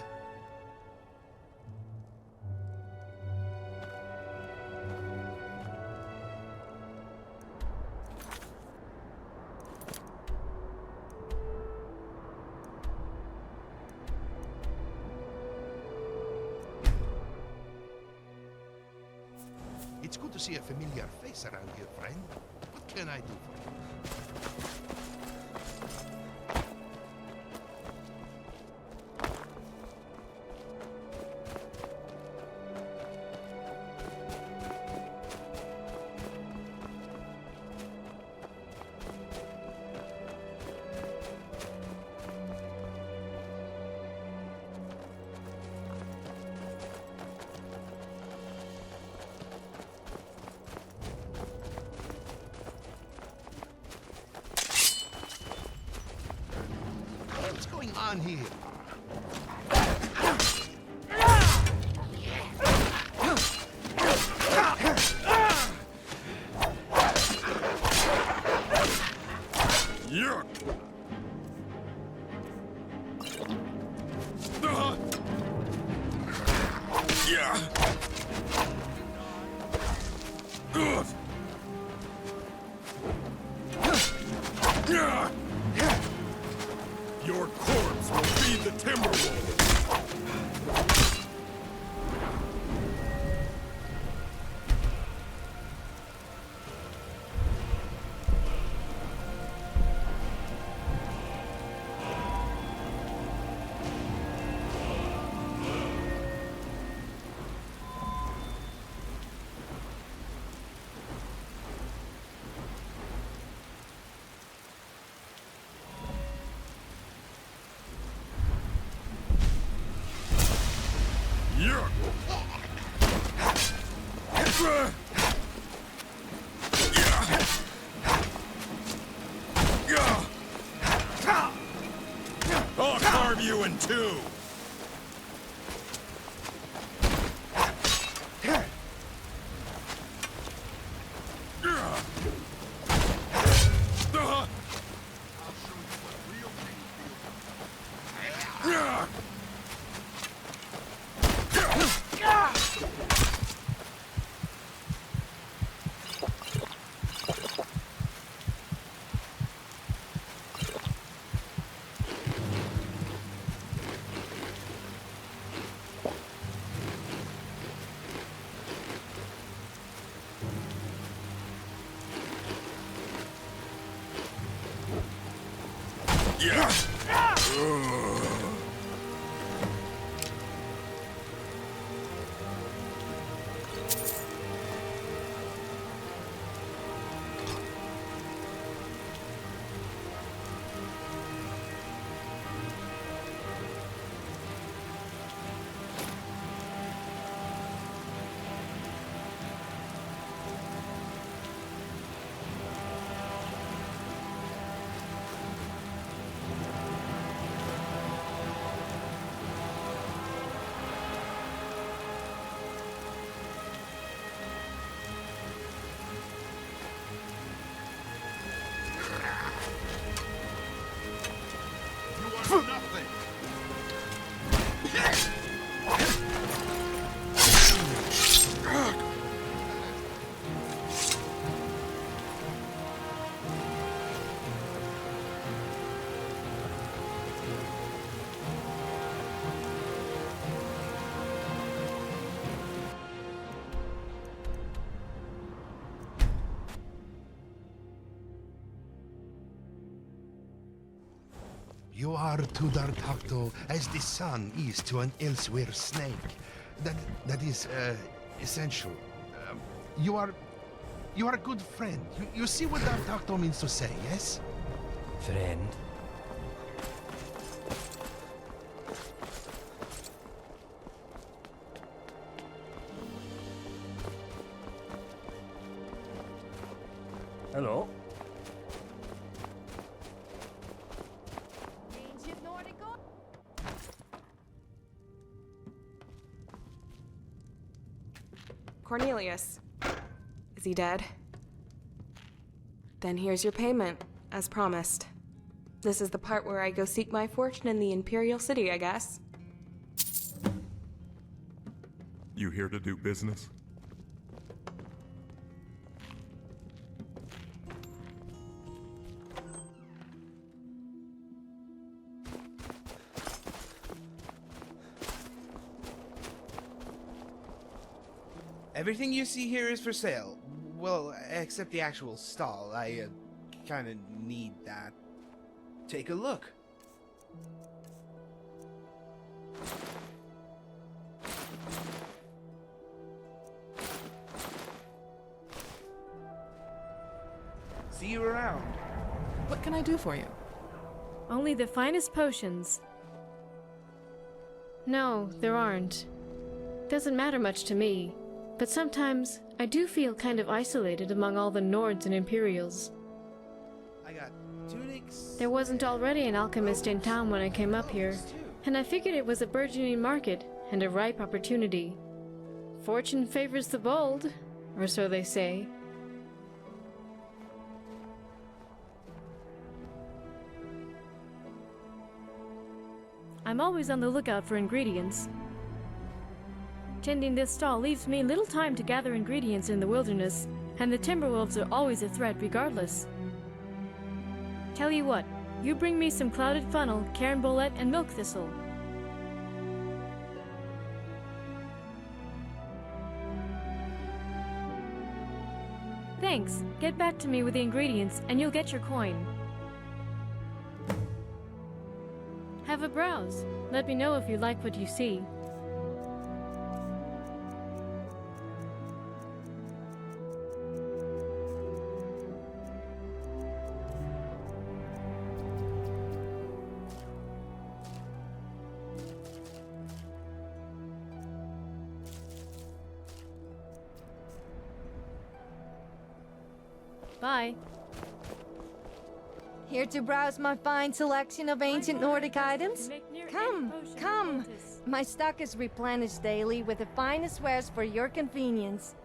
It's good to see a familiar face around here, friend. What can I do for you? What's going on here? Yuck! Yeah! Ugh! Your corpse will feed the Timberwolves! I'll carve you in two! You are to Dar'taqto as the sun is to an elsewhere snake. That is essential. You are a good friend. You see what Dar'taqto means to say, yes? Friend? Hello? Cornelius. Is he dead? Then here's your payment, as promised. This is the part where I go seek my fortune in the Imperial City, I guess. You here to do business? Everything you see here is for sale. Well, except the actual stall. I, kinda need that. Take a look. See you around. What can I do for you? Only the finest potions. No, there aren't. Doesn't matter much to me. But sometimes, I do feel kind of isolated among all the Nords and Imperials. I got tunics. There wasn't already an alchemist in town when I came up here, and I figured it was a burgeoning market and a ripe opportunity. Fortune favors the bold, or so they say. I'm always on the lookout for ingredients. Tending this stall leaves me little time to gather ingredients in the wilderness, and the Timberwolves are always a threat regardless. Tell you what, you bring me some clouded funnel, carambolette, and milk thistle. Thanks. Get back to me with the ingredients, and you'll get your coin. Have a browse. Let me know if you like what you see. Bye. Here to browse my fine selection of ancient Nordic items? Come, come! My stock is replenished daily with the finest wares for your convenience.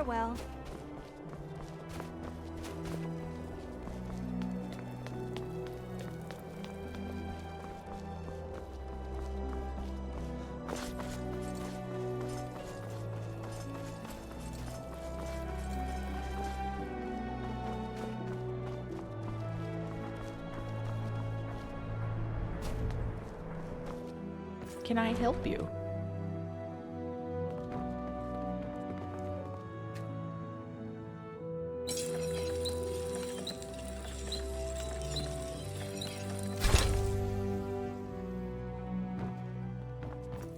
Farewell. Can I help you?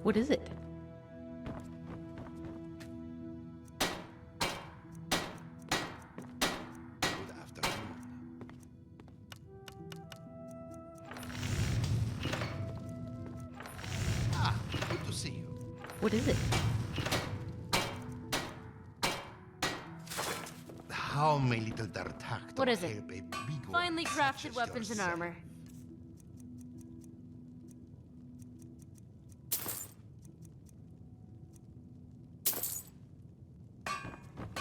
What is it? Good to see you. What is it? How may little Dar'taqto What is it? help a big one Finely such crafted as weapons and yourself? armor.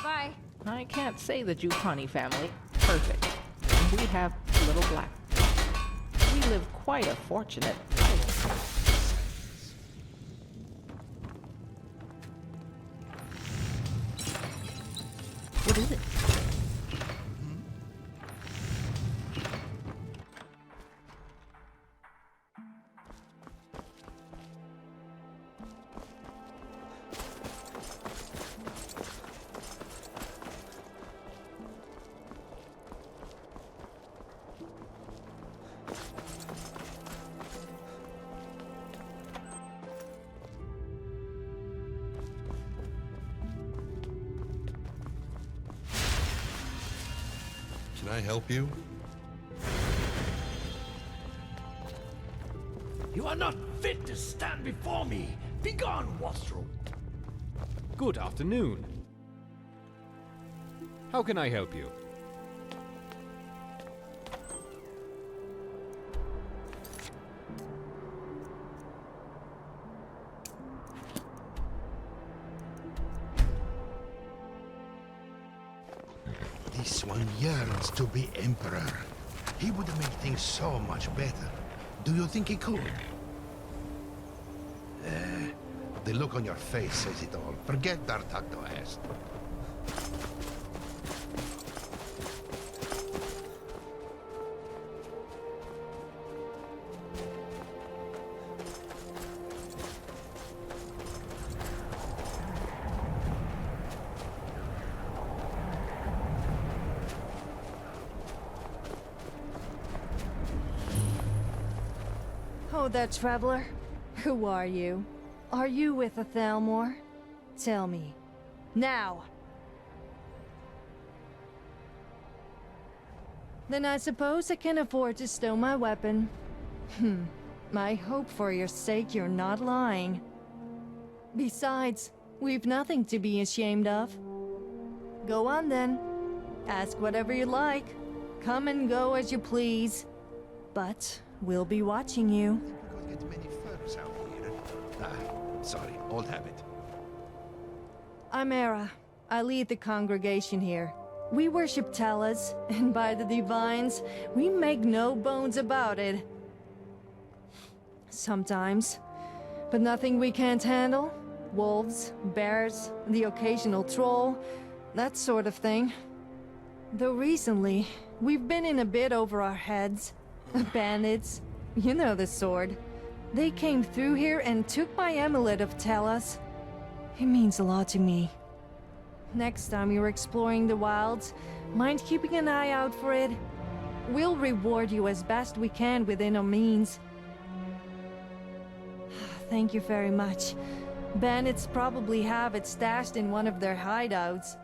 Bye. I can't say the Jupani family. Perfect. And we have little black. We live quite a fortunate life. What is it? Can I help you? You are not fit to stand before me. Begone, wastrel. Good afternoon. How can I help you? This one yearns to be emperor. He would make things so much better. Do you think he could? The look on your face says it all. Forget Dar'taqto asked. Oh, there, traveler. Who are you? Are you with a Thalmor? Tell me. Now! Then I suppose I can afford to stow my weapon. I hope for your sake you're not lying. Besides, we've nothing to be ashamed of. Go on then. Ask whatever you like. Come and go as you please. But we'll be watching you. Get many furs out here. Sorry, old habit. I'm Aera. I lead the congregation here. We worship Tellus, and by the divines, we make no bones about it. Sometimes. But nothing we can't handle. Wolves, bears, the occasional troll, that sort of thing. Though recently, we've been in a bit over our heads. Bandits, you know the sort. They came through here and took my amulet of Tellus. It means a lot to me. Next time you're exploring the wilds, mind keeping an eye out for it? We'll reward you as best we can within our means. Thank you very much. Bandits probably have it stashed in one of their hideouts.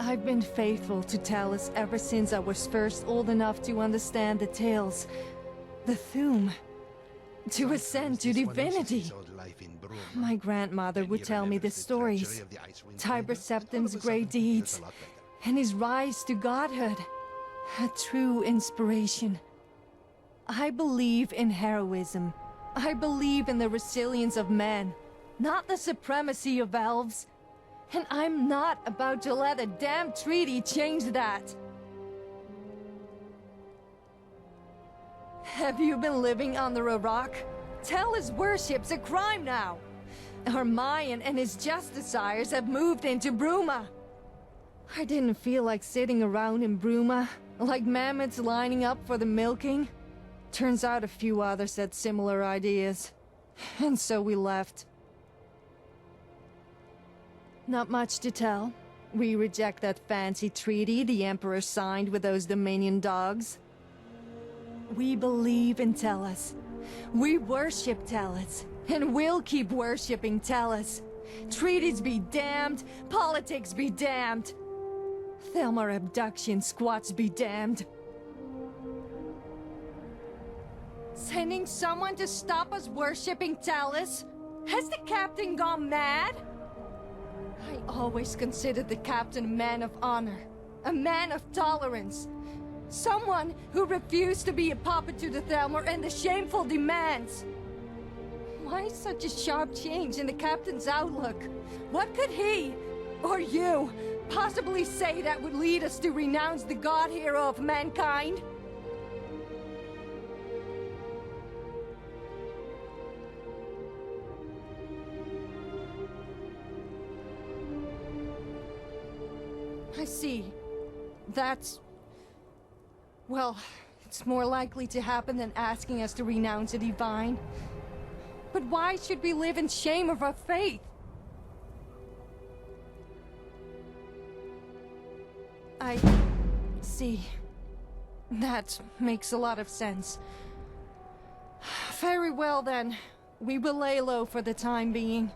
I've been faithful to Tellus ever since I was first old enough to understand the tales. The Thuum. To ascend to divinity. My grandmother would tell me the stories. Tiber Septim's great deeds. And his rise to godhood. A true inspiration. I believe in heroism. I believe in the resilience of men. Not the supremacy of elves. And I'm not about to let a damn treaty change that. Have you been living under a rock? Tellus worship's a crime now. Our Mayan and his justiciars have moved into Bruma. I didn't feel like sitting around in Bruma, like mammoths lining up for the milking. Turns out a few others had similar ideas. And so we left. Not much to tell. We reject that fancy treaty the Emperor signed with those Dominion dogs. We believe in Tellus. We worship Tellus. And we'll keep worshipping Tellus. Treaties be damned, politics be damned. Thelmar abduction squats be damned. Sending someone to stop us worshipping Tellus? Has the captain gone mad? I always considered the captain a man of honor, a man of tolerance. Someone who refused to be a puppet to the Thelmar and the shameful demands. Why such a sharp change in the captain's outlook? What could he, or you, possibly say that would lead us to renounce the god hero of mankind? I see. That's... well, it's more likely to happen than asking us to renounce a divine. But why should we live in shame of our faith? I see. That makes a lot of sense. Very well then. We will lay low for the time being.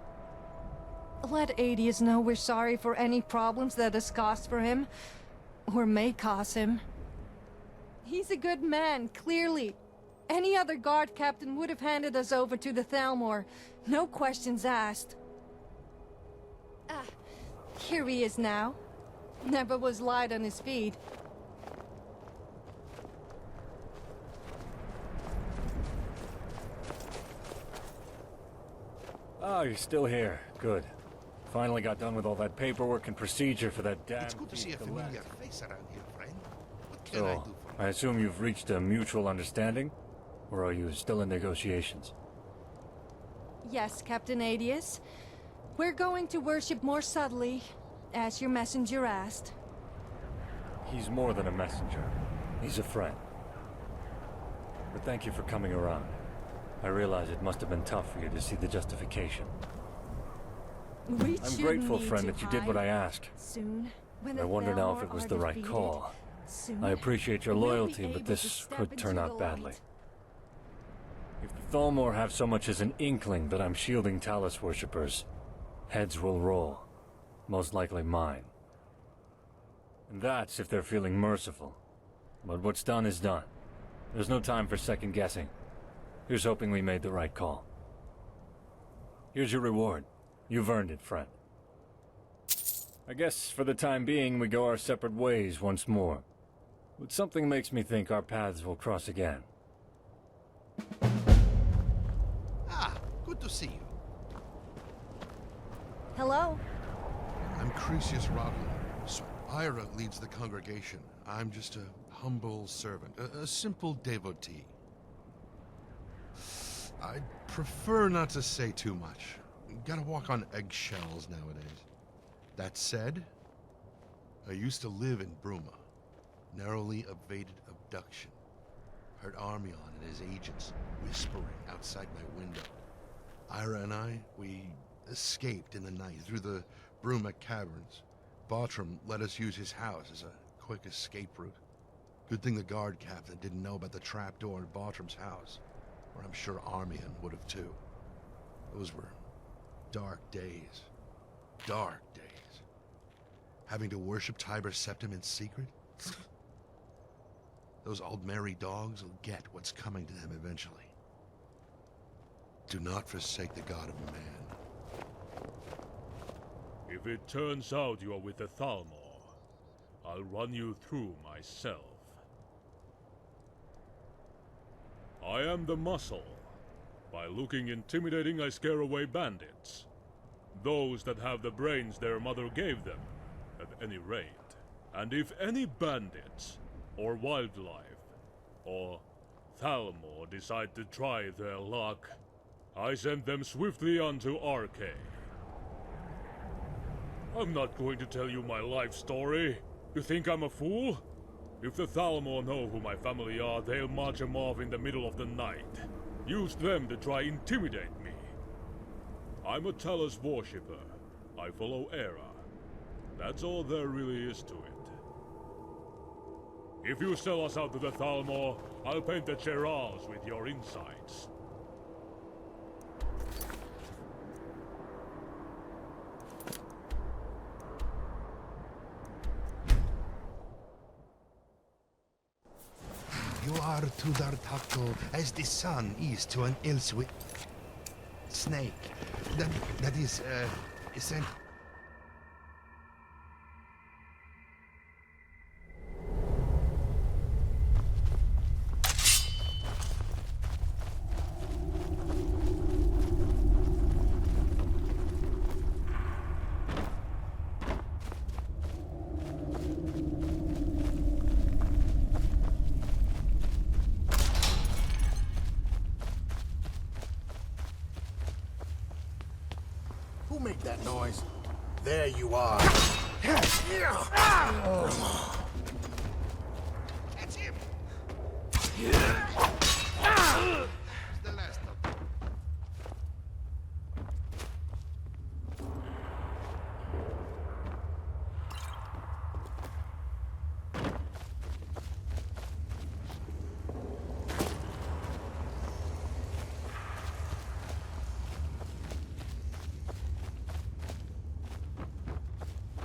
Let Adius know we're sorry for any problems that has caused for him. Or may cause him. He's a good man, clearly. Any other guard captain would have handed us over to the Thalmor. No questions asked. Ah, here he is now. Never was light on his feet. Ah, you're still here. Good. Finally got done with all that paperwork and procedure for that damn... It's good to see a familiar face around here, friend. What can I So, do for you? I assume you've reached a mutual understanding? Or are you still in negotiations? Yes, Captain Adius. We're going to worship more subtly, as your messenger asked. He's more than a messenger. He's a friend. But thank you for coming around. I realize it must have been tough for you to see the justification. I'm grateful, friend, that you did what I asked. Soon, when I wonder now if it was the right call. I appreciate your loyalty, but this could turn out badly. If the Thalmor have so much as an inkling that I'm shielding Talus worshippers, heads will roll. Most likely mine. And that's if they're feeling merciful. But what's done is done. There's no time for second guessing. Here's hoping we made the right call. Here's your reward. You've earned it, friend. I guess for the time being we go our separate ways once more. But something makes me think our paths will cross again. Ah, good to see you. Hello? I'm Crucius Rodlin. So Aera leads the congregation. I'm just a humble servant, a simple devotee. I'd prefer not to say too much. Gotta walk on eggshells nowadays. That said, I used to live in Bruma. Narrowly evaded abduction. Heard Armion and his agents whispering outside my window. Aera and I, we escaped in the night through the Bruma caverns. Bartram let us use his house as a quick escape route. Good thing the guard captain didn't know about the trapdoor in Bartram's house, or I'm sure Armion would have too. Those were dark days. Dark days. Having to worship Tiber Septim in secret? Those old merry dogs will get what's coming to them eventually. Do not forsake the God of man. If it turns out you are with the Thalmor, I'll run you through myself. I am the muscle. By looking intimidating, I scare away bandits. Those that have the brains their mother gave them, at any rate. And if any bandits, or wildlife, or Thalmor decide to try their luck, I send them swiftly onto our cave. I'm not going to tell you my life story. You think I'm a fool? If the Thalmor know who my family are, they'll march them off in the middle of the night. Use them to try intimidate me. I'm a Talos worshipper. I follow Aera. That's all there really is to it. If you sell us out to the Thalmor, I'll paint the Cherals with your insides. You are to Dar'taqto as the sun is to an Elsewhere snake. That is, essential. Who made that noise? There you are. Catch him! The last of them.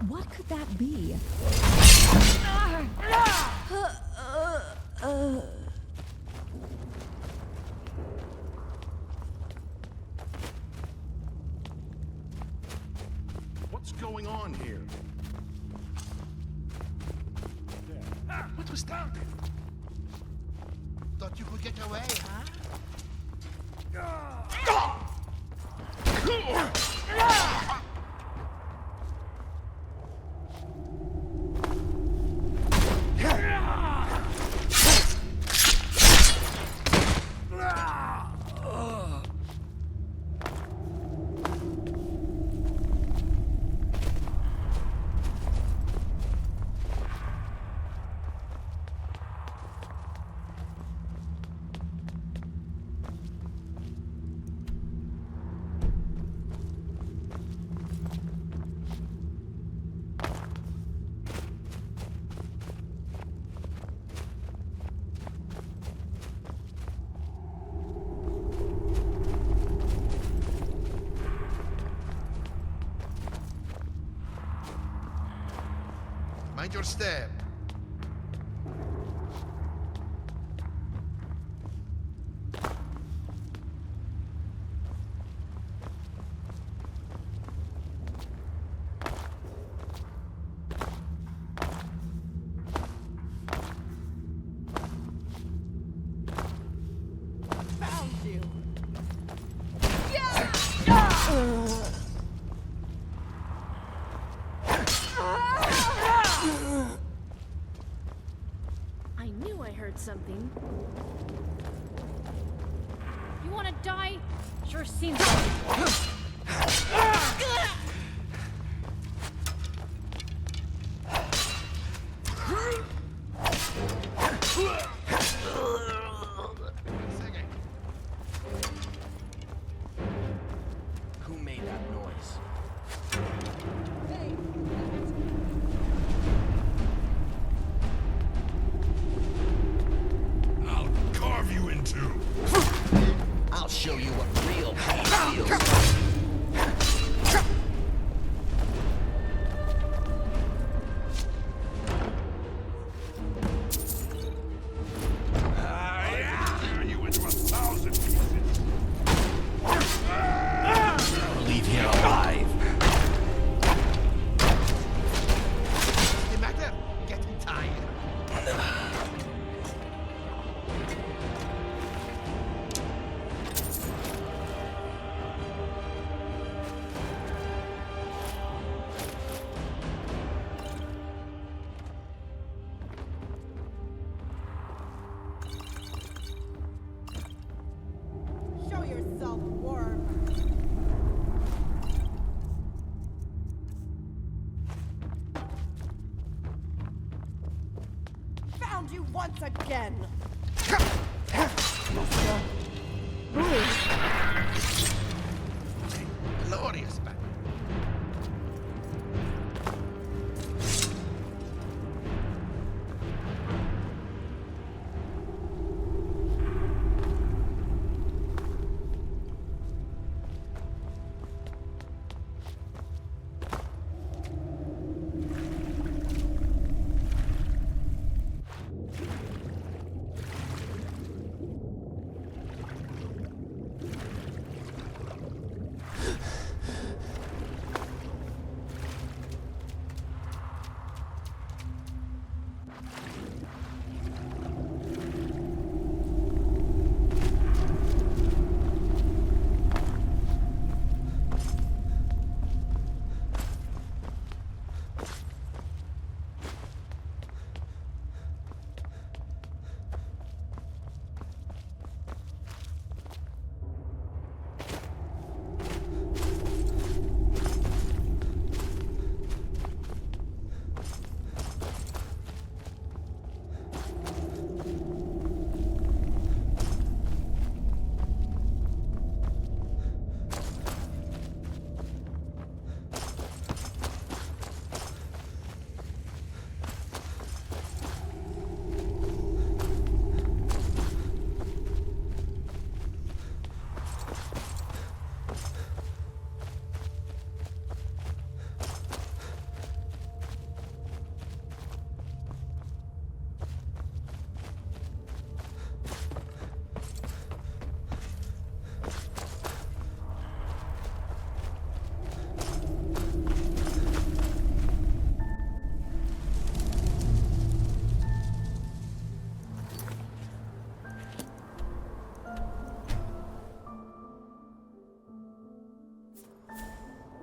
What could that be? What's going on here? What was that? Thought you could get away, huh? Mind your step. Found you. I knew I heard something. You want to die? Sure seems like it. Who made that noise? I'll carve you in two. I'll show you what real pain feels like. found you once again! Glorious battle.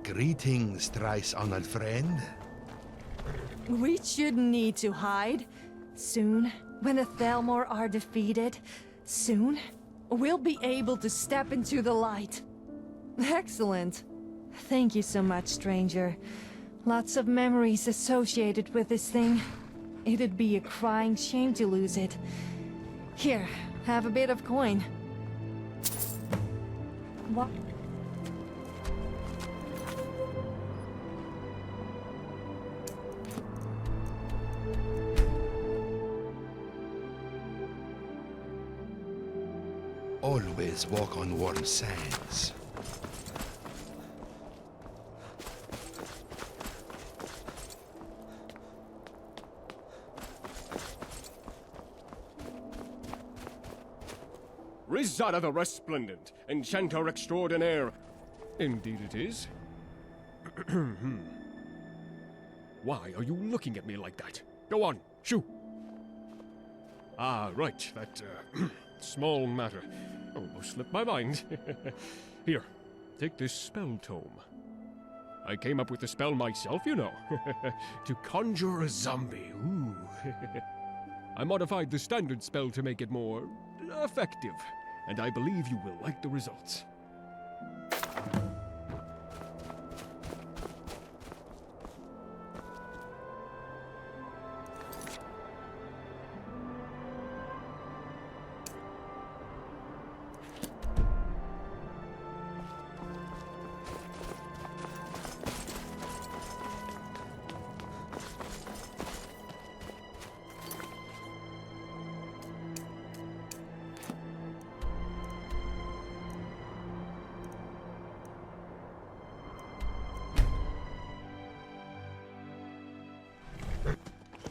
Greetings, thrice-honored friend. We shouldn't need to hide. Soon, when the Thalmor are defeated, soon, we'll be able to step into the light. Excellent. Thank you so much, stranger. Lots of memories associated with this thing. It'd be a crying shame to lose it. Here, have a bit of coin. What? Always walk on warm sands. Rizada the Resplendent, Enchanter Extraordinaire. Indeed it is. Why are you looking at me like that? Go on, shoo! Ah, right, that, small matter. Almost slipped my mind. Here, take this spell tome. I came up with the spell myself, you know. To conjure a zombie, ooh. I modified the standard spell to make it more effective, and I believe you will like the results.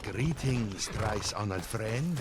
Greetings, thrice-honored friend.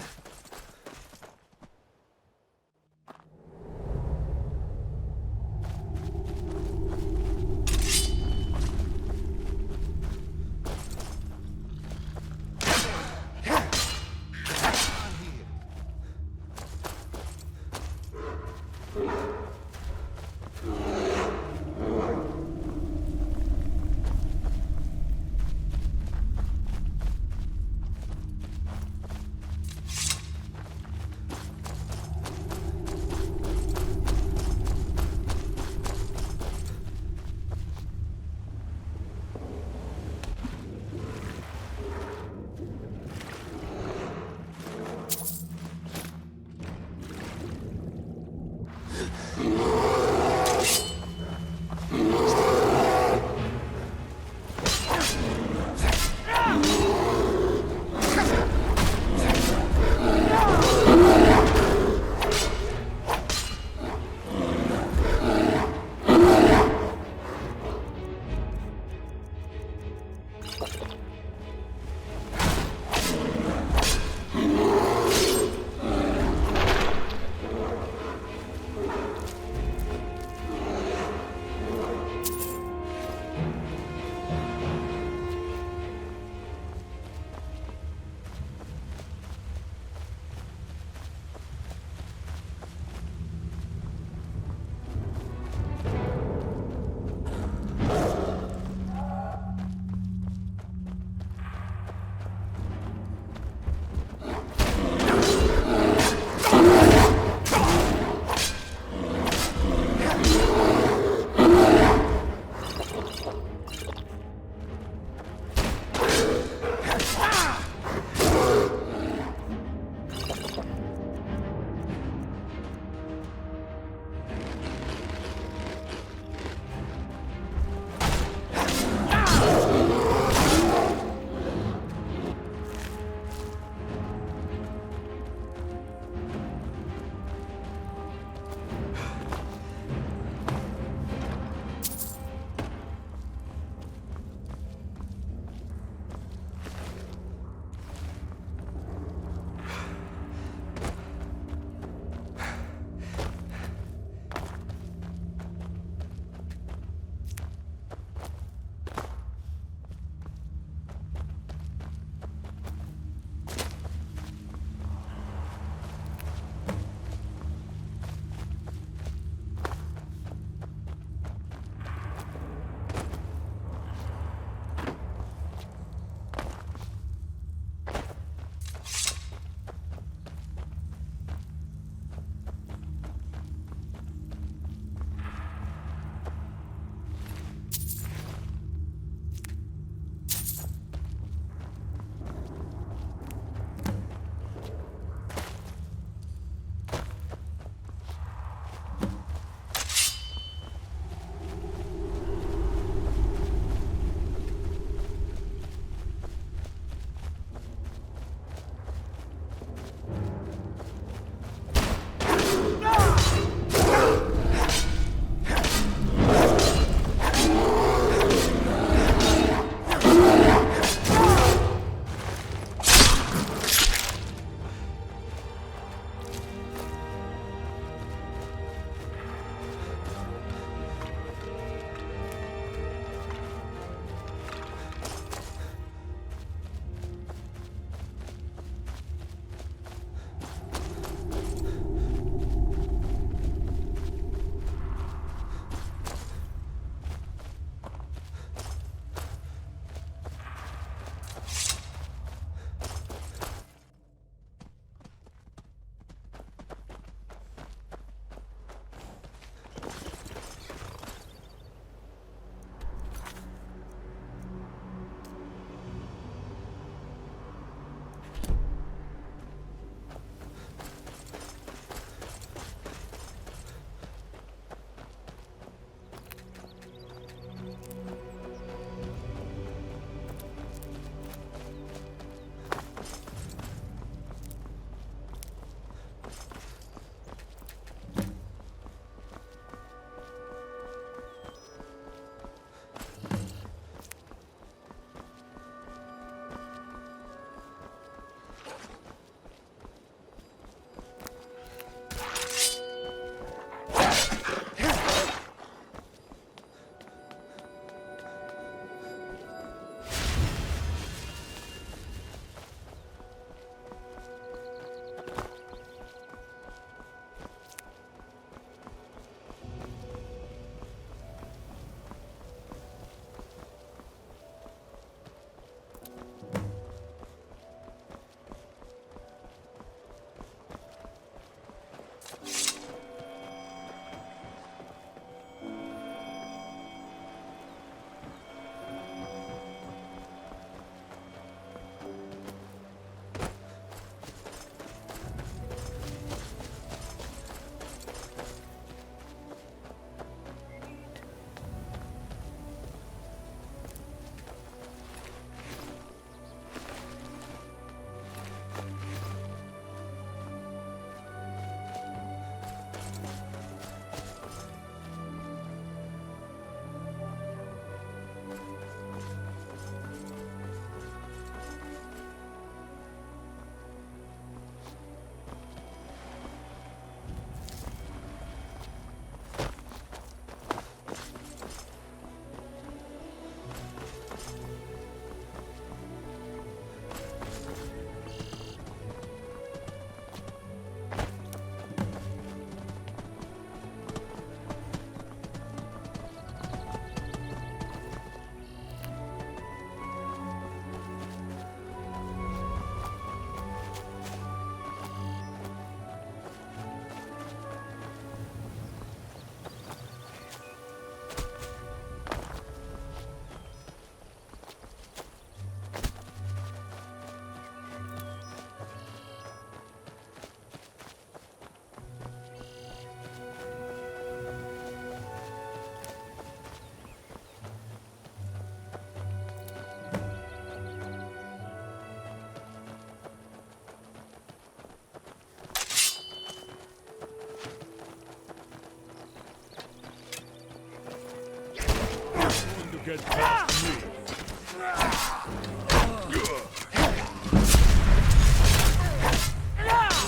get past me.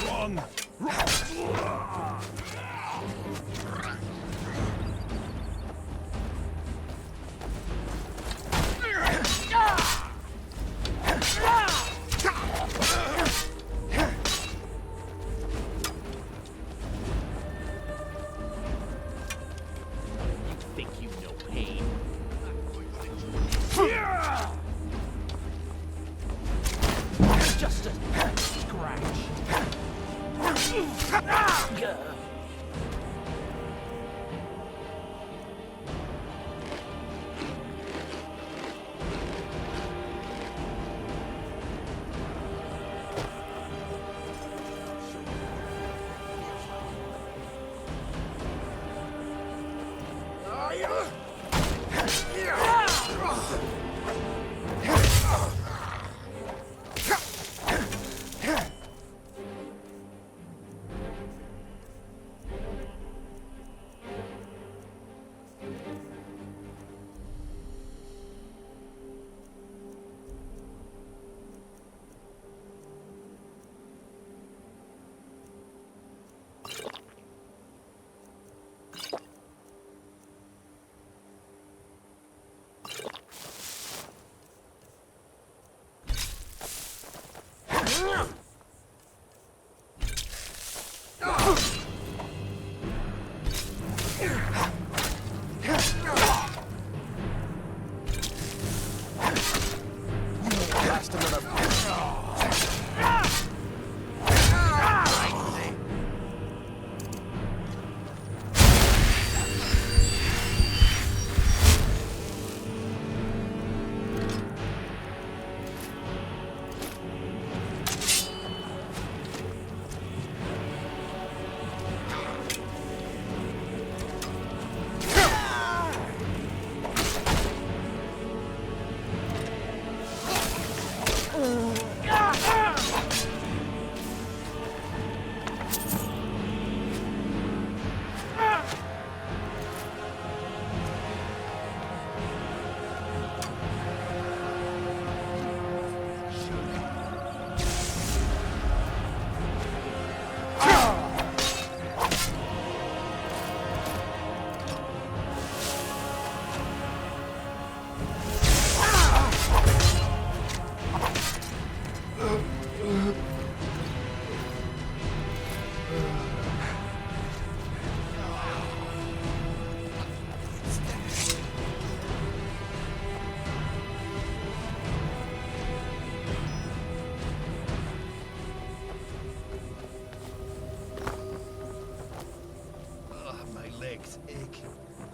Run! Think you know pain? Just a scratch.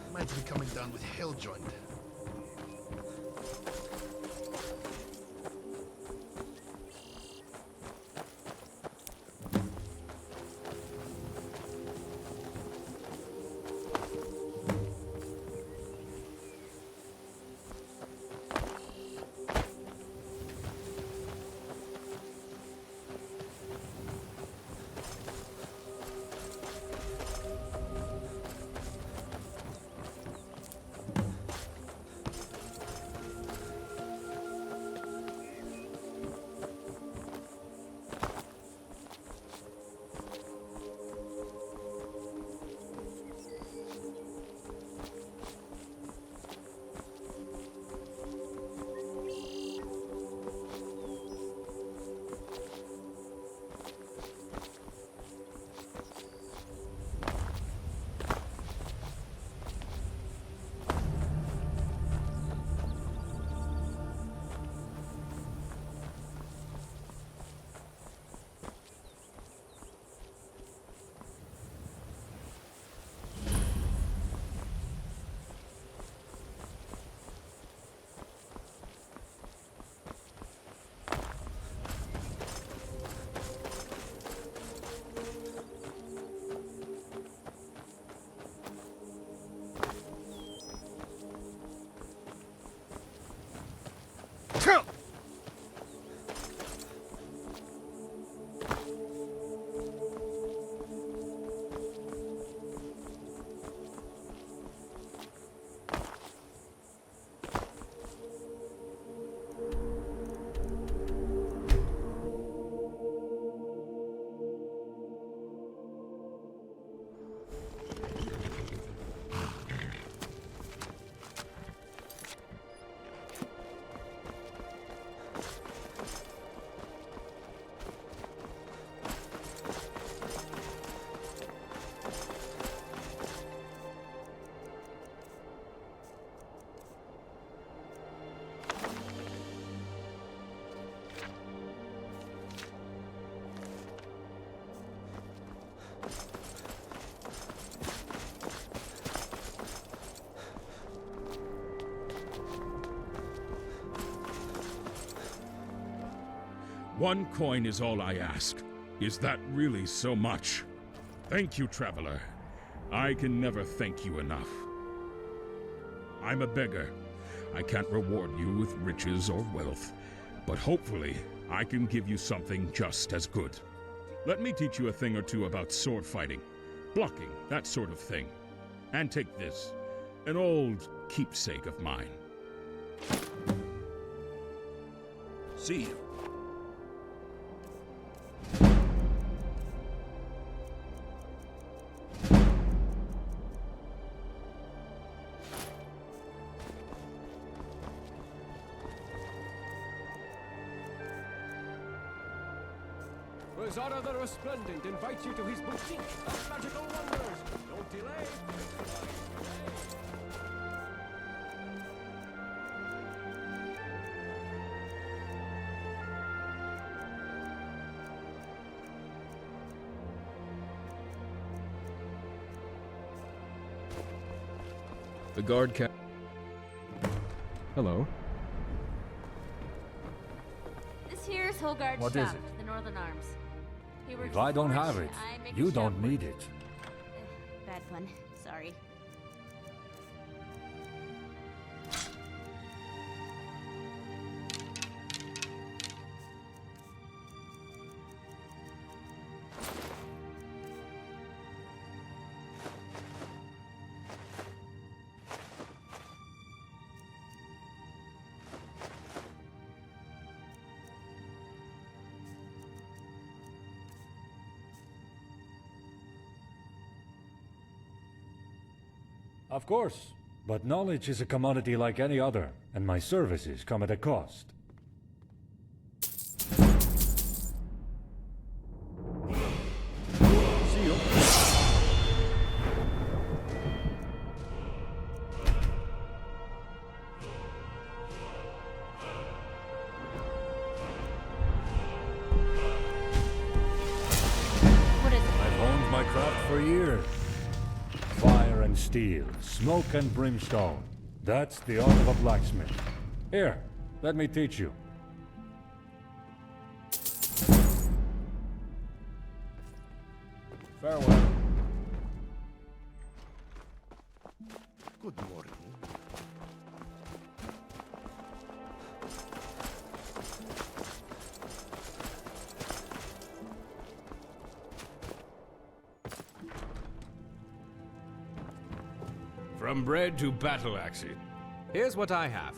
Imagine coming down with hell joint. 1 coin is all I ask. Is that really so much? Thank you, traveler. I can never thank you enough. I'm a beggar. I can't reward you with riches or wealth, but hopefully I can give you something just as good. Let me teach you a thing or two about sword fighting, blocking, that sort of thing. And take this, an old keepsake of mine. See you. Zara the Resplendent invites you to his boutique of magical wonders. Don't delay. The guard cap. Hello. This here is Hogard's What shop, is it? the Northern Arms. He works If I don't for have us, it, I make you a don't shop need work. it. Bad pun. Sorry. Of course, but knowledge is a commodity like any other, and my services come at a cost. See you. What is it? I've honed my craft for years. Fire and steel, smoke and brimstone. That's the art of a blacksmith. Here, let me teach you. Farewell. Good morning. From bread to battle axes. Here's what I have.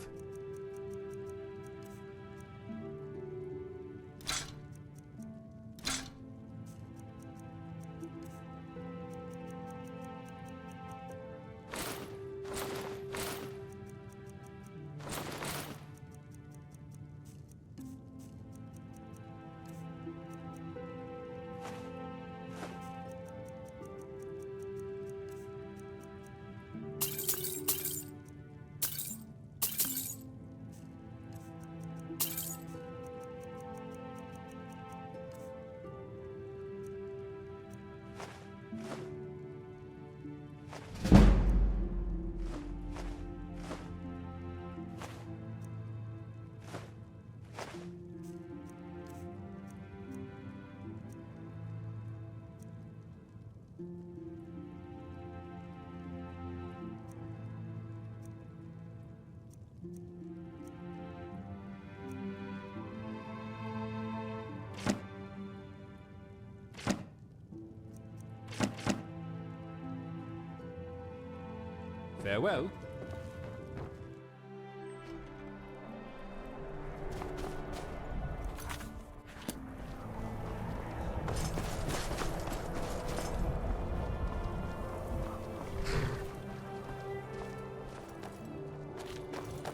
Farewell.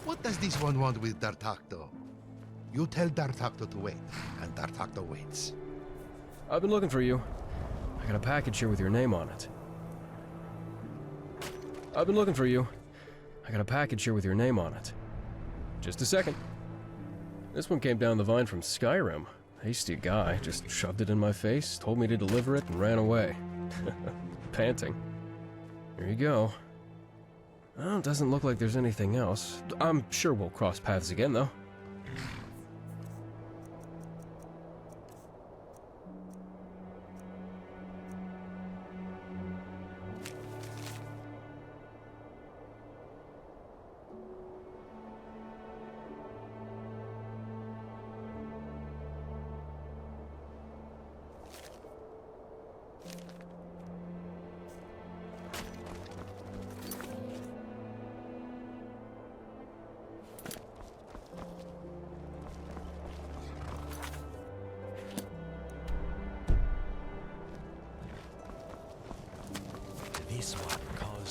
What does this one want with Dar'taqto? You tell Dar'taqto to wait, and Dar'taqto waits. I've been looking for you. I got a package here with your name on it. I've been looking for you. I got a package here with your name on it. Just a second. This one came down the vine from Skyrim. Hasty guy, just shoved it in my face, told me to deliver it, and ran away. Panting. Here you go. Well, it doesn't look like there's anything else. I'm sure we'll cross paths again, though.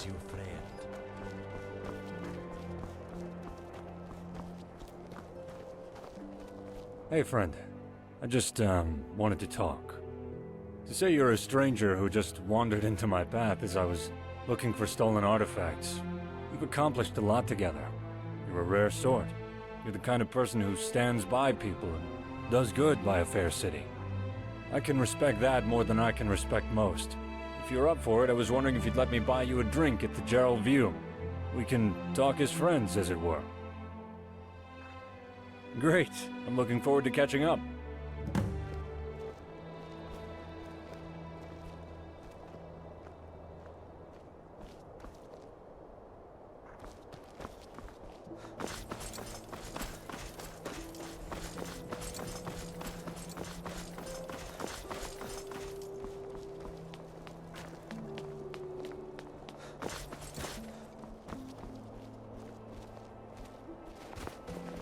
you, friend. Hey, friend. I just, wanted to talk. To say you're a stranger who just wandered into my path as I was looking for stolen artifacts. We've accomplished a lot together. You're a rare sort. You're the kind of person who stands by people and does good by a fair city. I can respect that more than I can respect most. If you're up for it, I was wondering if you'd let me buy you a drink at the Gerald View. We can talk as friends, as it were. Great. I'm looking forward to catching up.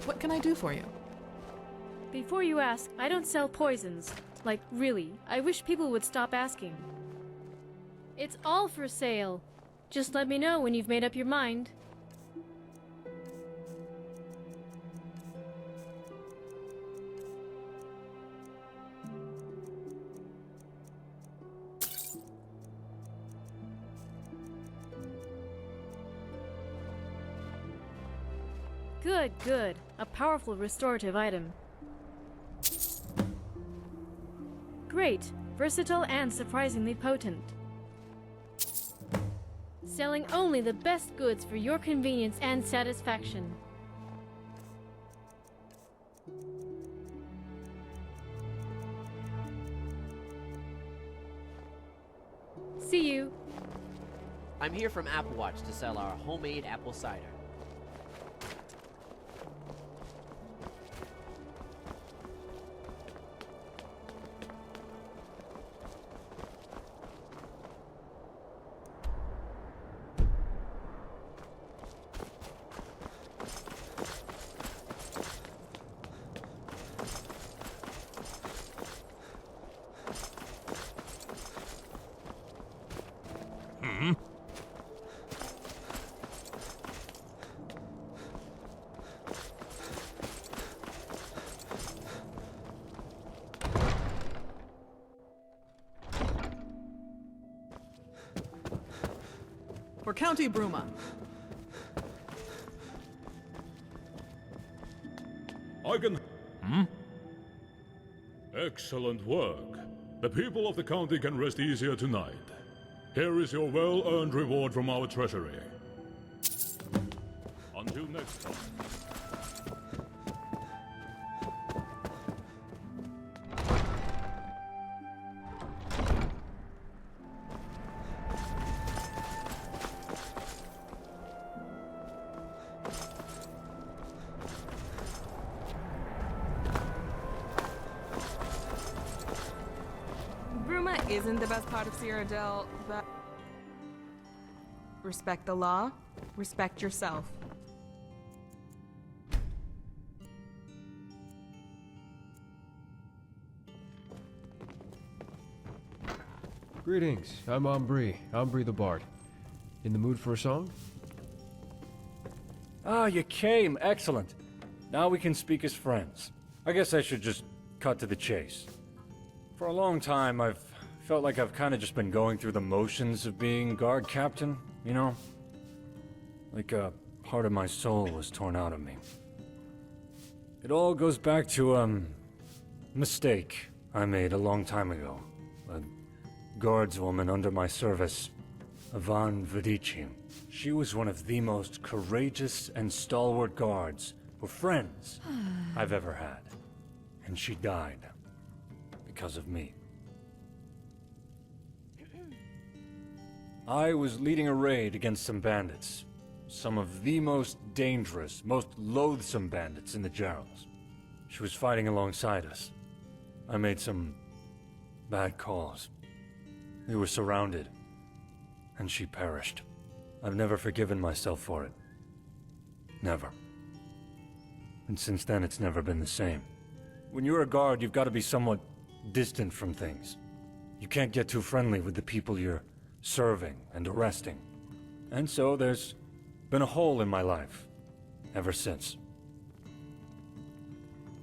What can I do for you? Before you ask, I don't sell poisons. Like, really, I wish people would stop asking. It's all for sale. Just let me know when you've made up your mind. Good, good. A powerful restorative item. Great. Versatile and surprisingly potent. Selling only the best goods for your convenience and satisfaction. See you. I'm here from Apple Watch to sell our homemade apple cider. For County Bruma. I can... Excellent work. The people of the county can rest easier tonight. Here is your well-earned reward from our treasury. Until next time. Bruma isn't the best part of Cyrodiil, but... Respect the law, respect yourself. Greetings, I'm Ambri the Bard. In the mood for a song? Ah, you came. Excellent. Now we can speak as friends. I guess I should just cut to the chase. For a long time, I've felt like I've kind of just been going through the motions of being guard captain, you know? Like a part of my soul was torn out of me. It all goes back to a mistake I made a long time ago. A guardswoman under my service, Ivan Vidici. She was one of the most courageous and stalwart guards, or friends, I've ever had. And she died. Because of me. I was leading a raid against some bandits. Some of the most dangerous, most loathsome bandits in the Jarls. She was fighting alongside us. I made some bad calls. We were surrounded, and she perished. I've never forgiven myself for it. Never. And since then, it's never been the same. When you're a guard, you've got to be somewhat distant from things. You can't get too friendly with the people you're serving and arresting. And so there's been a hole in my life ever since.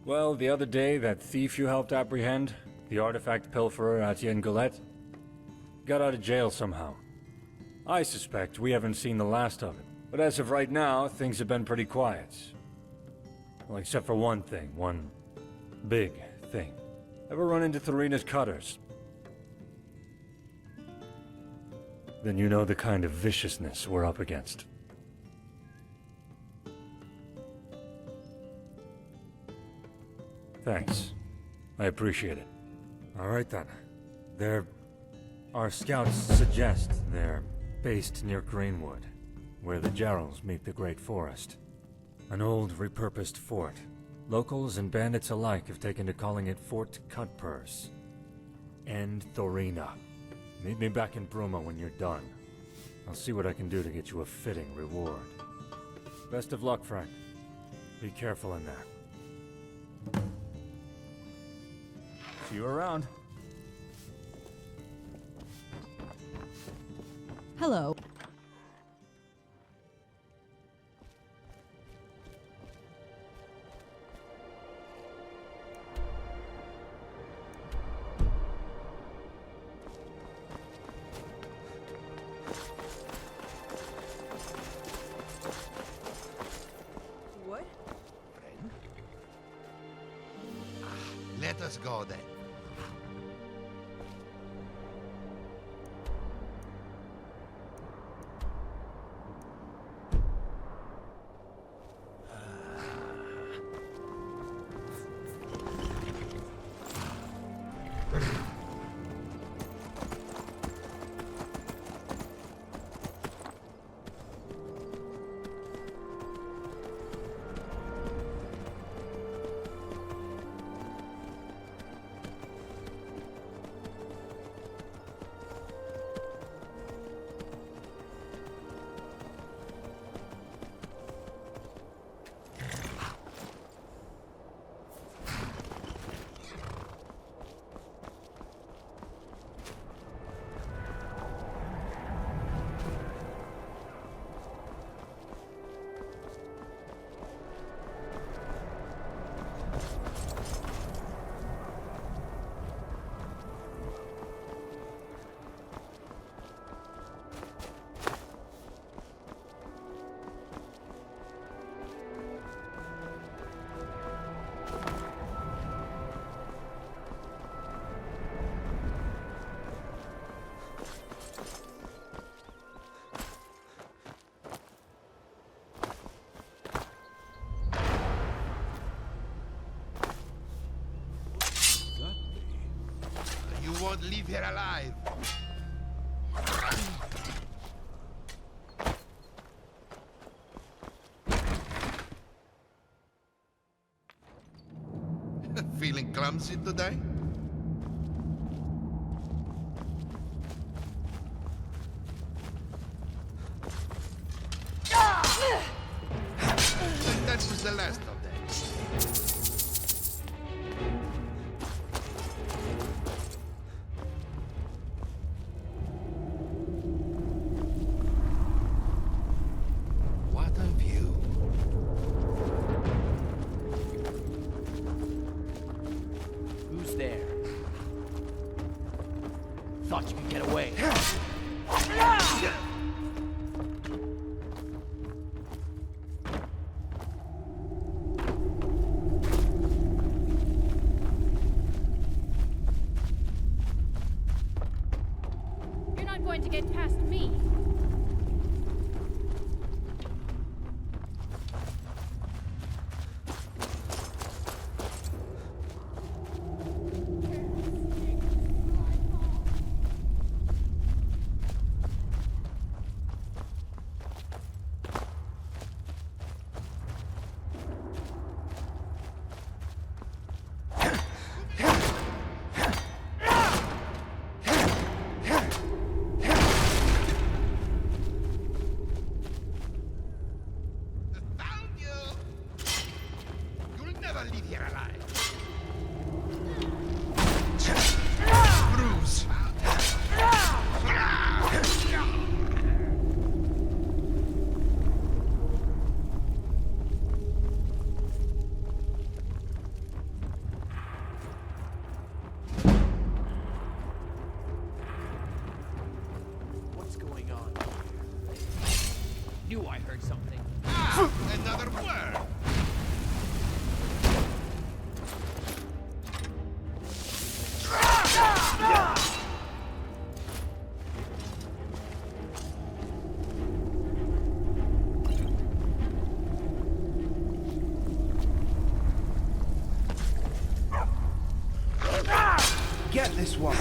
Well, the other day, that thief you helped apprehend, the artifact pilferer Etienne Goulet, got out of jail somehow. I suspect we haven't seen the last of him. But as of right now, things have been pretty quiet. Well, except for one thing, one big thing. Ever run into Thorina's cutters? Then you know the kind of viciousness we're up against. Thanks. I appreciate it. Alright then. Our scouts suggest they're based near Greenwood, where the Jarls meet the Great Forest. An old, repurposed fort. Locals and bandits alike have taken to calling it Fort Cutpurse. And Thorina. Meet me back in Bruma when you're done. I'll see what I can do to get you a fitting reward. Best of luck, friend. Be careful in there. See you around. Hello. What? Friend? Let us go then. You won't leave here alive. Feeling clumsy today? That was the last of them. Going to get past me. something. Another word! Get this one.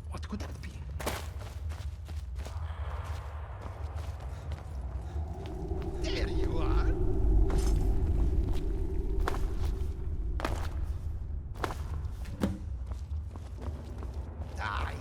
What could that be? There you are. Die.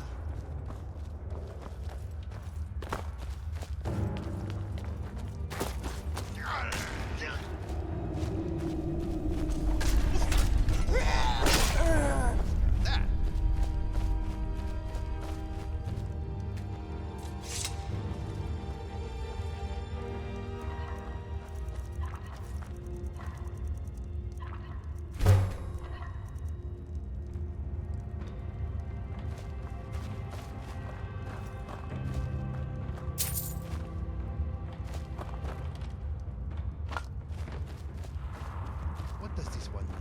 What does this one mean?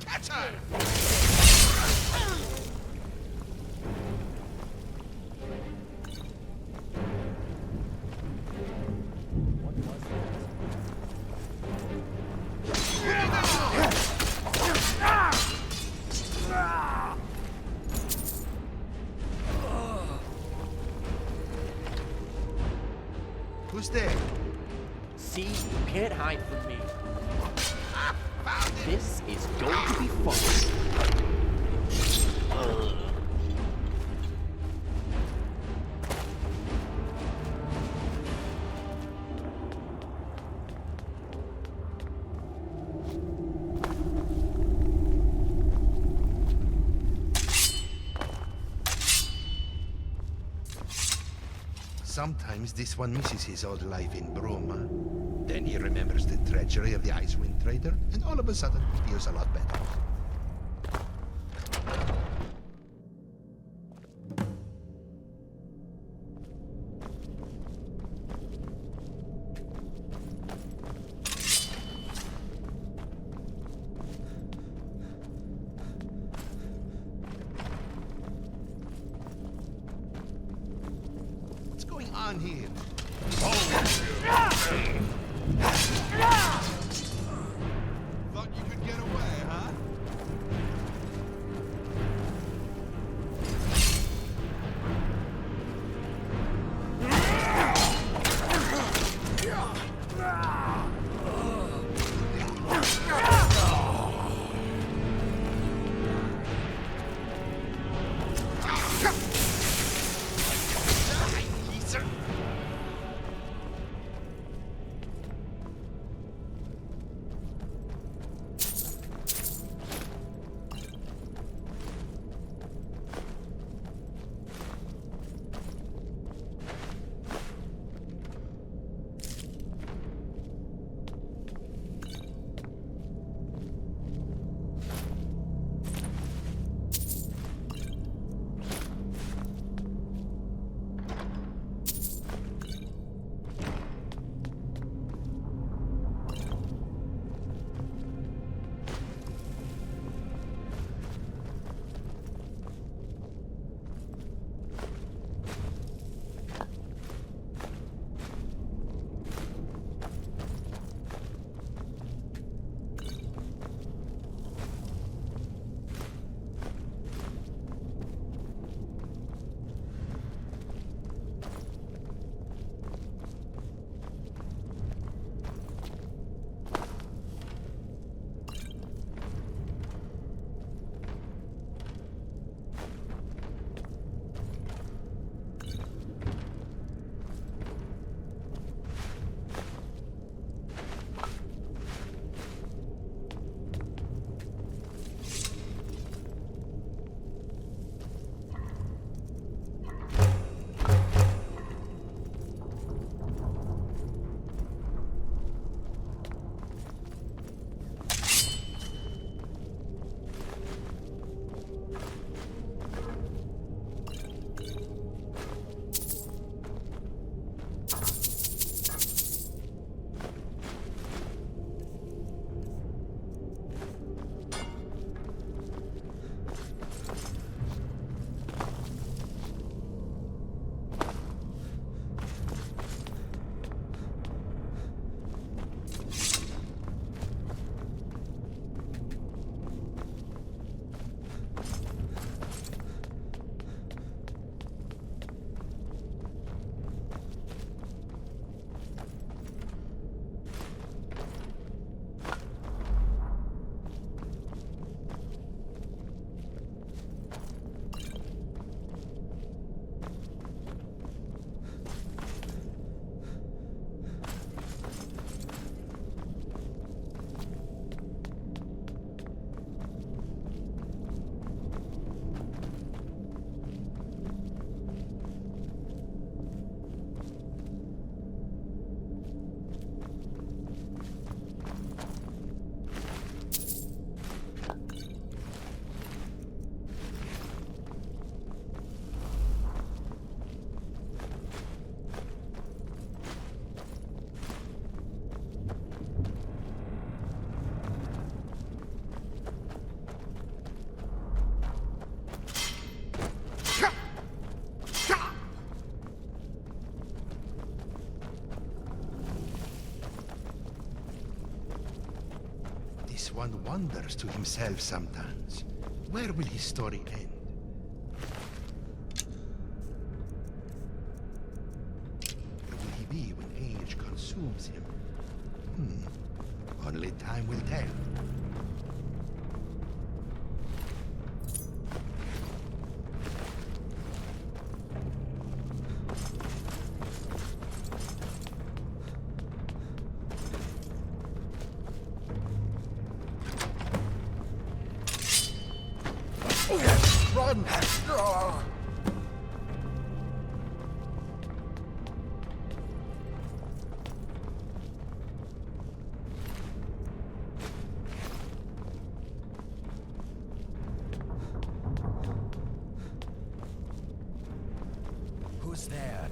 Catch her! Who's there? See, you can't hide from me. This is going to be fun. Sometimes this one misses his old life in Bruma. Then he remembers the treachery of the Icewind Trader, and all of a sudden he feels a lot better. What's going on here? Thought you could get away, huh? This one wonders to himself sometimes. Where will his story end? Where will he be when age consumes him? Only time will tell. Run! Who's there?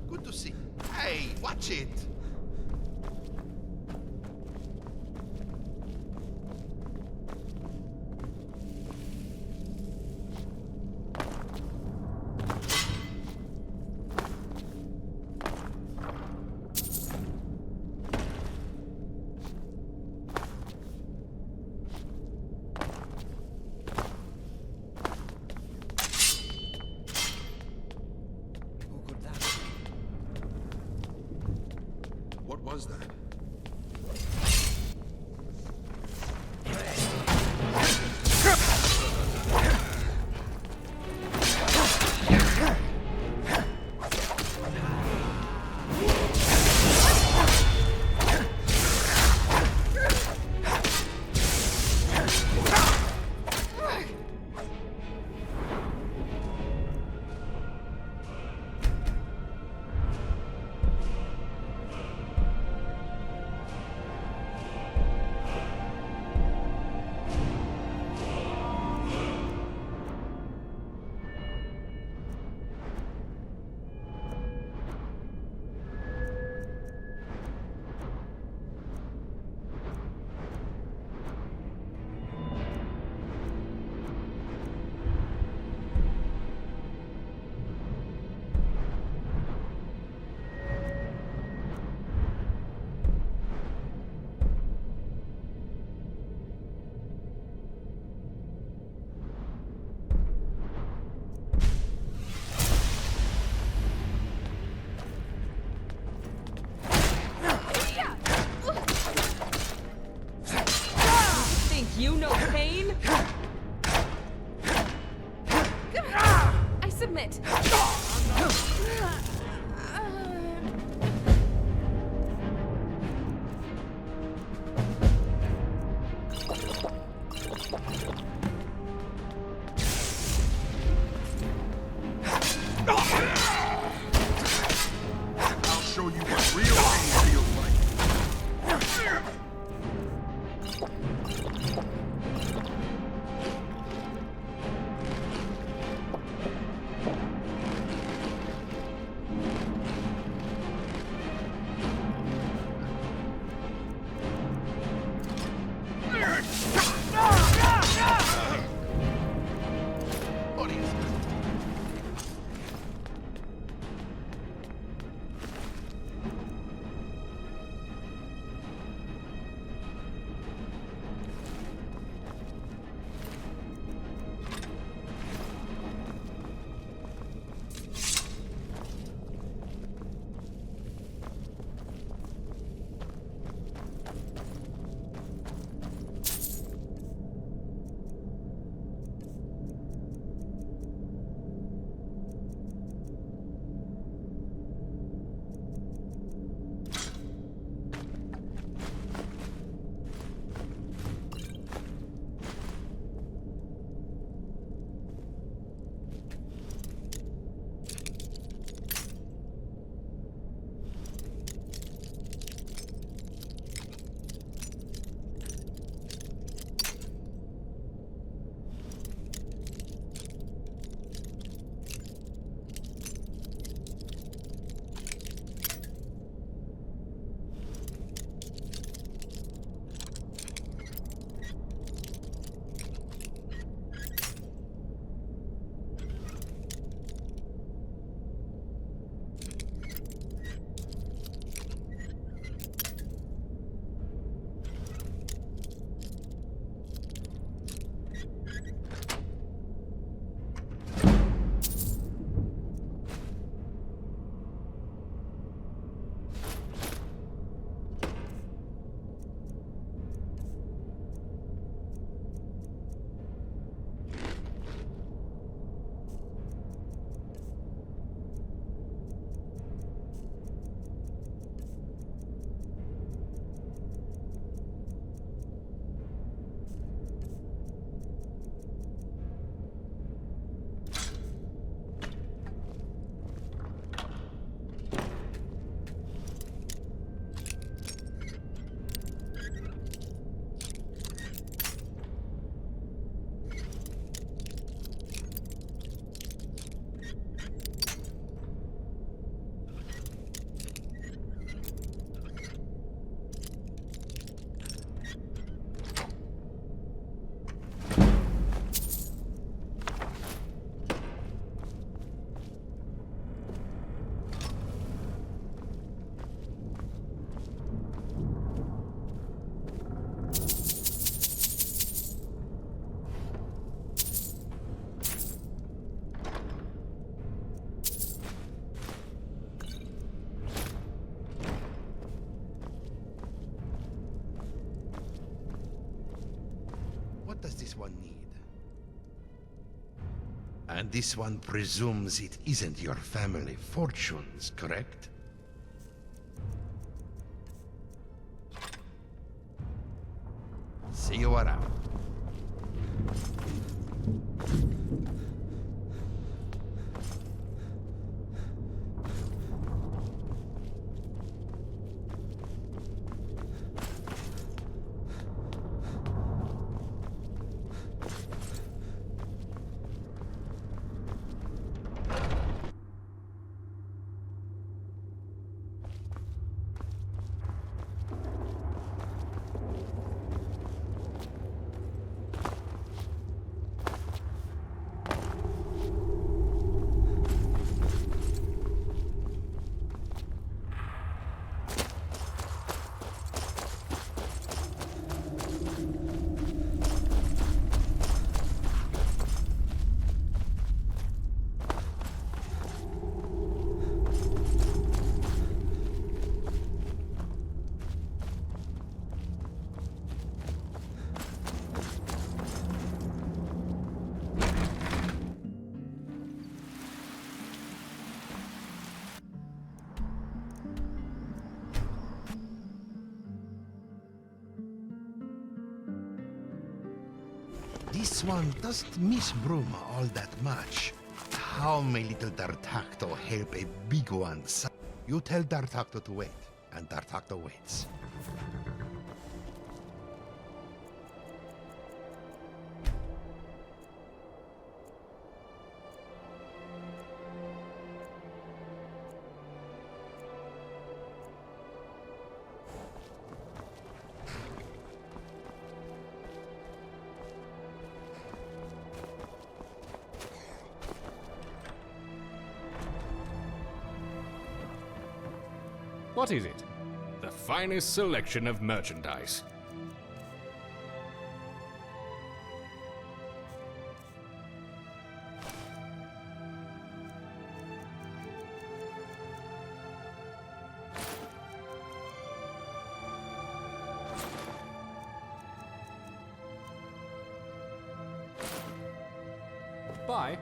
Good to see. Hey, watch it! What was that? And this one presumes it isn't your family fortunes, correct? See you around. This one doesn't miss Bruma all that much. How may little Dar'taqto help a big one? You tell Dar'taqto to wait, and Dar'taqto waits. What is it? The finest selection of merchandise. Bye.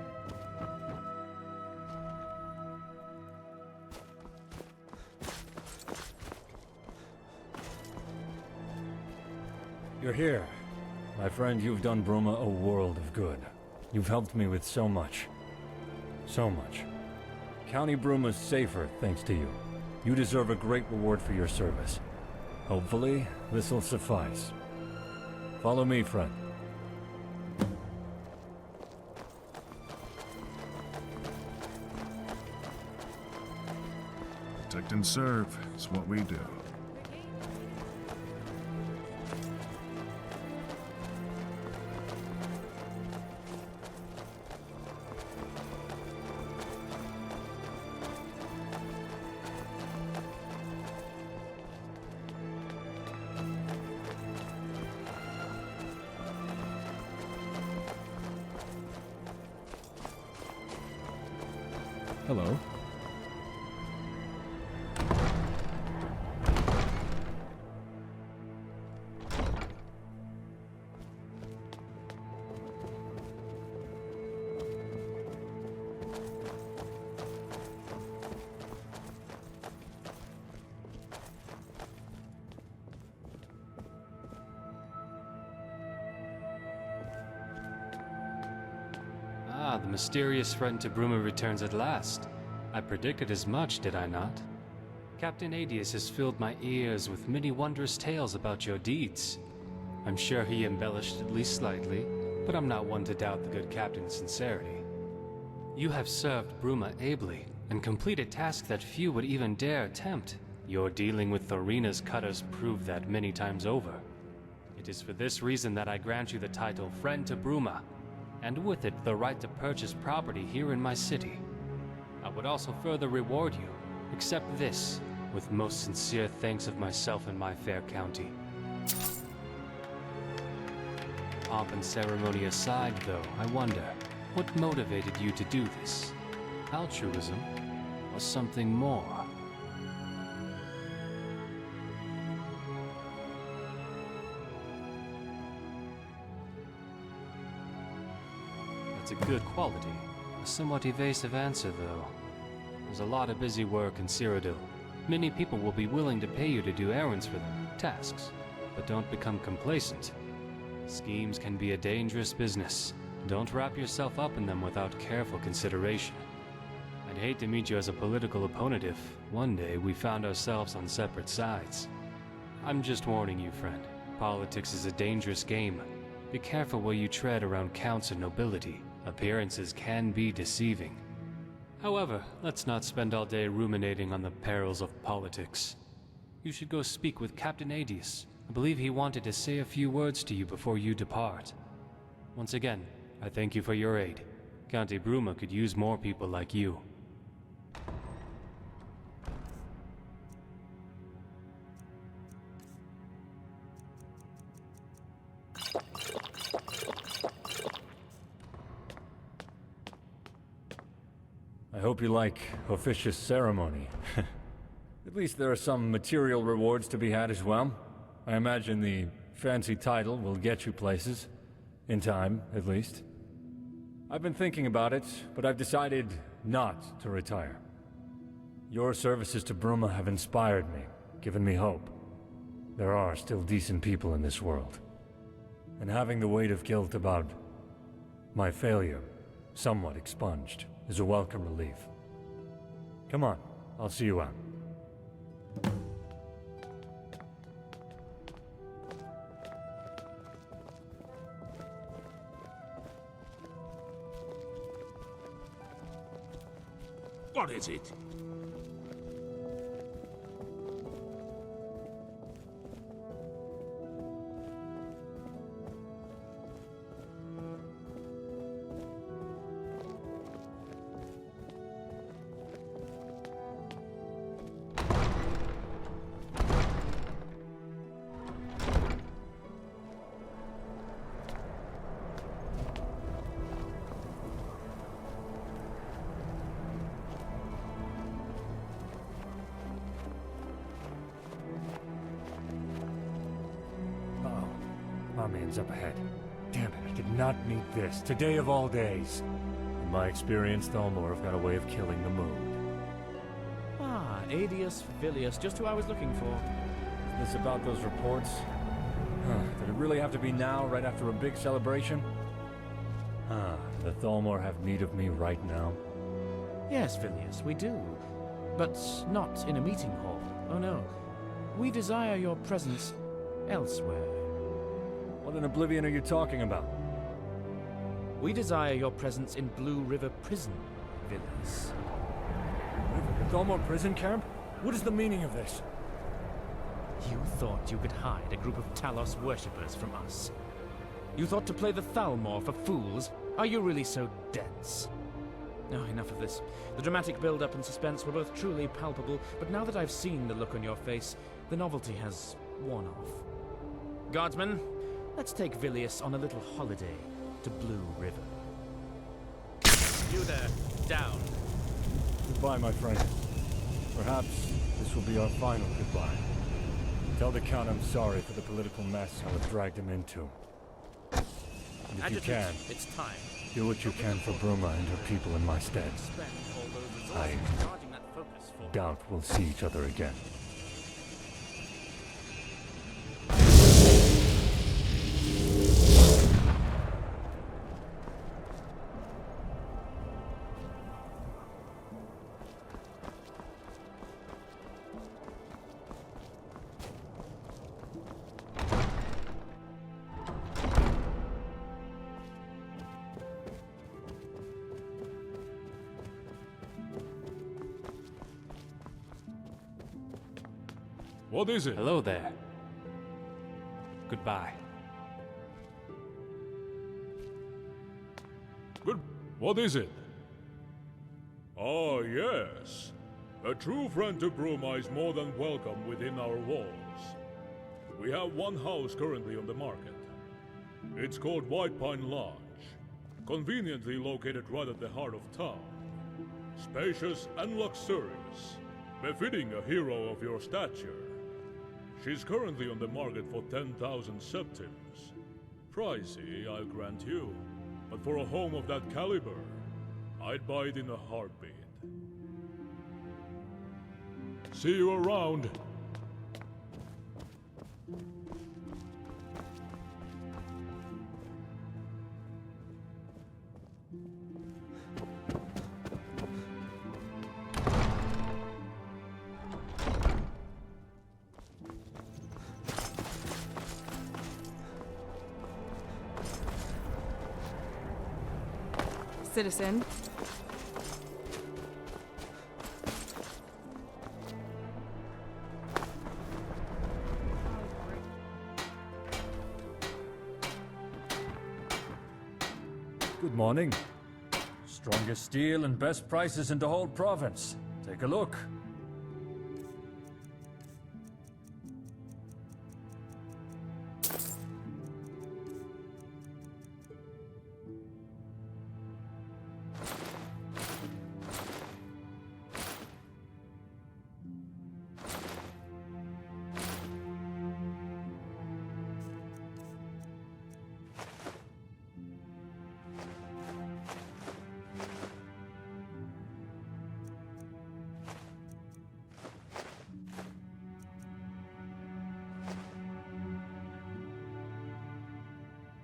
You're here. My friend, you've done Bruma a world of good. You've helped me with so much. So much. County Bruma's safer thanks to you. You deserve a great reward for your service. Hopefully, this'll suffice. Follow me, friend. Protect and serve is what we do. Hello. Ah, the mysterious friend to Bruma returns at last. I predicted as much, did I not? Captain Adius has filled my ears with many wondrous tales about your deeds. I'm sure he embellished at least slightly, but I'm not one to doubt the good captain's sincerity. You have served Bruma ably, and completed tasks that few would even dare attempt. Your dealing with Thorina's cutters proved that many times over. It is for this reason that I grant you the title Friend to Bruma, and with it the right to purchase property here in my city. I would also further reward you. Accept this, with most sincere thanks of myself and my fair county. Pomp and ceremony aside, though, I wonder, what motivated you to do this? Altruism, or something more? That's a good quality. A somewhat evasive answer, though. There's a lot of busy work in Cyrodiil. Many people will be willing to pay you to do errands for them, tasks. But don't become complacent. Schemes can be a dangerous business. Don't wrap yourself up in them without careful consideration. I'd hate to meet you as a political opponent if, one day, we found ourselves on separate sides. I'm just warning you, friend. Politics is a dangerous game. Be careful where you tread around counts and nobility. Appearances can be deceiving. However, let's not spend all day ruminating on the perils of politics. You should go speak with Captain Adius. I believe he wanted to say a few words to you before you depart. Once again, I thank you for your aid. County Bruma could use more people like you. I hope you like officious ceremony. At least there are some material rewards to be had as well. I imagine the fancy title will get you places. In time, at least. I've been thinking about it, but I've decided not to retire. Your services to Bruma have inspired me, given me hope. There are still decent people in this world. And having the weight of guilt about my failure somewhat expunged is a welcome relief. Come on, I'll see you out. What is it? Man's up ahead. Damn it, I did not need this. Today of all days. In my experience, Thalmor have got a way of killing the mood. Ah, Adius Vilius, just who I was looking for. Is this about those reports? Did it really have to be now, right after a big celebration? The Thalmor have need of me right now? Yes, Vilius, we do. But not in a meeting hall. Oh no. We desire your presence elsewhere. What in Oblivion are you talking about? We desire your presence in Blue River Prison, Vilius. The Thalmor prison camp? What is the meaning of this? You thought you could hide a group of Talos worshippers from us. You thought to play the Thalmor for fools? Are you really so dense? Oh, enough of this. The dramatic build-up and suspense were both truly palpable, but now that I've seen the look on your face, the novelty has worn off. Guardsmen, let's take Vilius on a little holiday to Blue River. You there, down. Goodbye, my friend. Perhaps this will be our final goodbye. Tell the Count I'm sorry for the political mess I have dragged him into. And if you can, it's time. Do what you can for Bruma and her people in my stead. I doubt we'll see each other again. What is it? Hello there. Goodbye. What is it? Ah, yes. A true friend to Bruma is more than welcome within our walls. We have one house currently on the market. It's called White Pine Lodge, conveniently located right at the heart of town. Spacious and luxurious, befitting a hero of your stature. She's currently on the market for 10,000 septims. Pricey, I'll grant you, but for a home of that caliber, I'd buy it in a heartbeat. See you around. Citizen. Good morning. Strongest steel and best prices in the whole province. Take a look.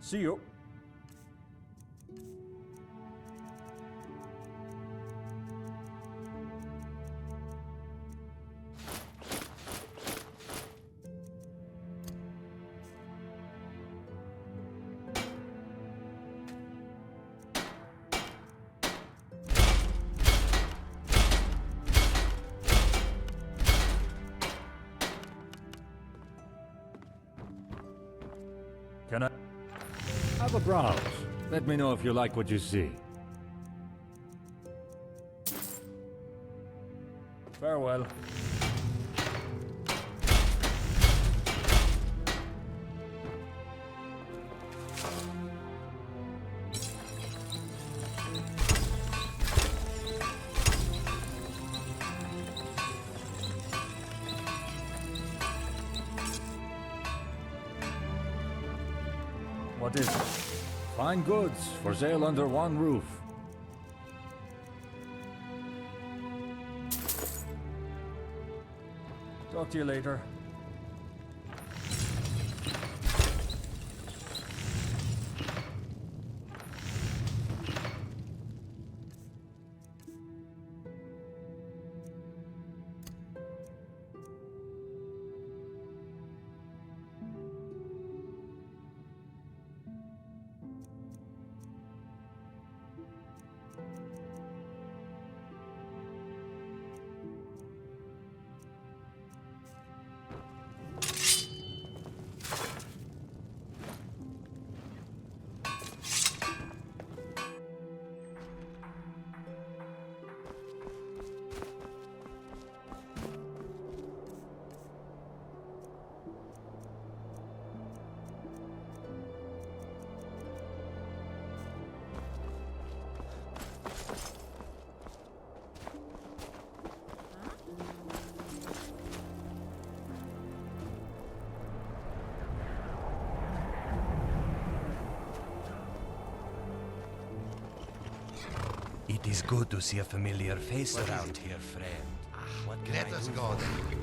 See you. Can I have a browse? Let me know if you like what you see. Farewell. What is it? Fine goods for sale under one roof. Talk to you later. It is good to see a familiar face around here, friend. What can Let I us do go for then. you?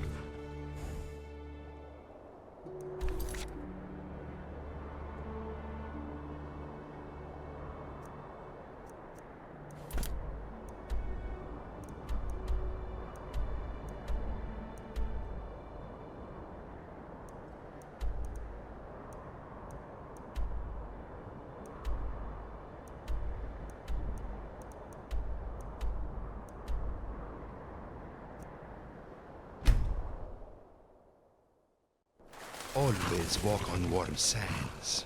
Always walk on warm sands.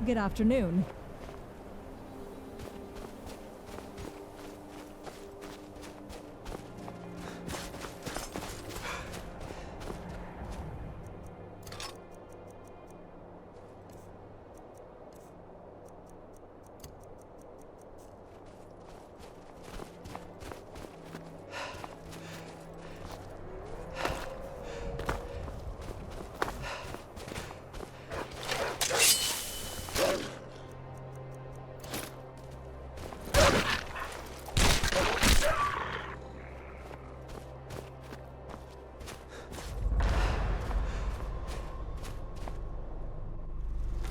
Good afternoon.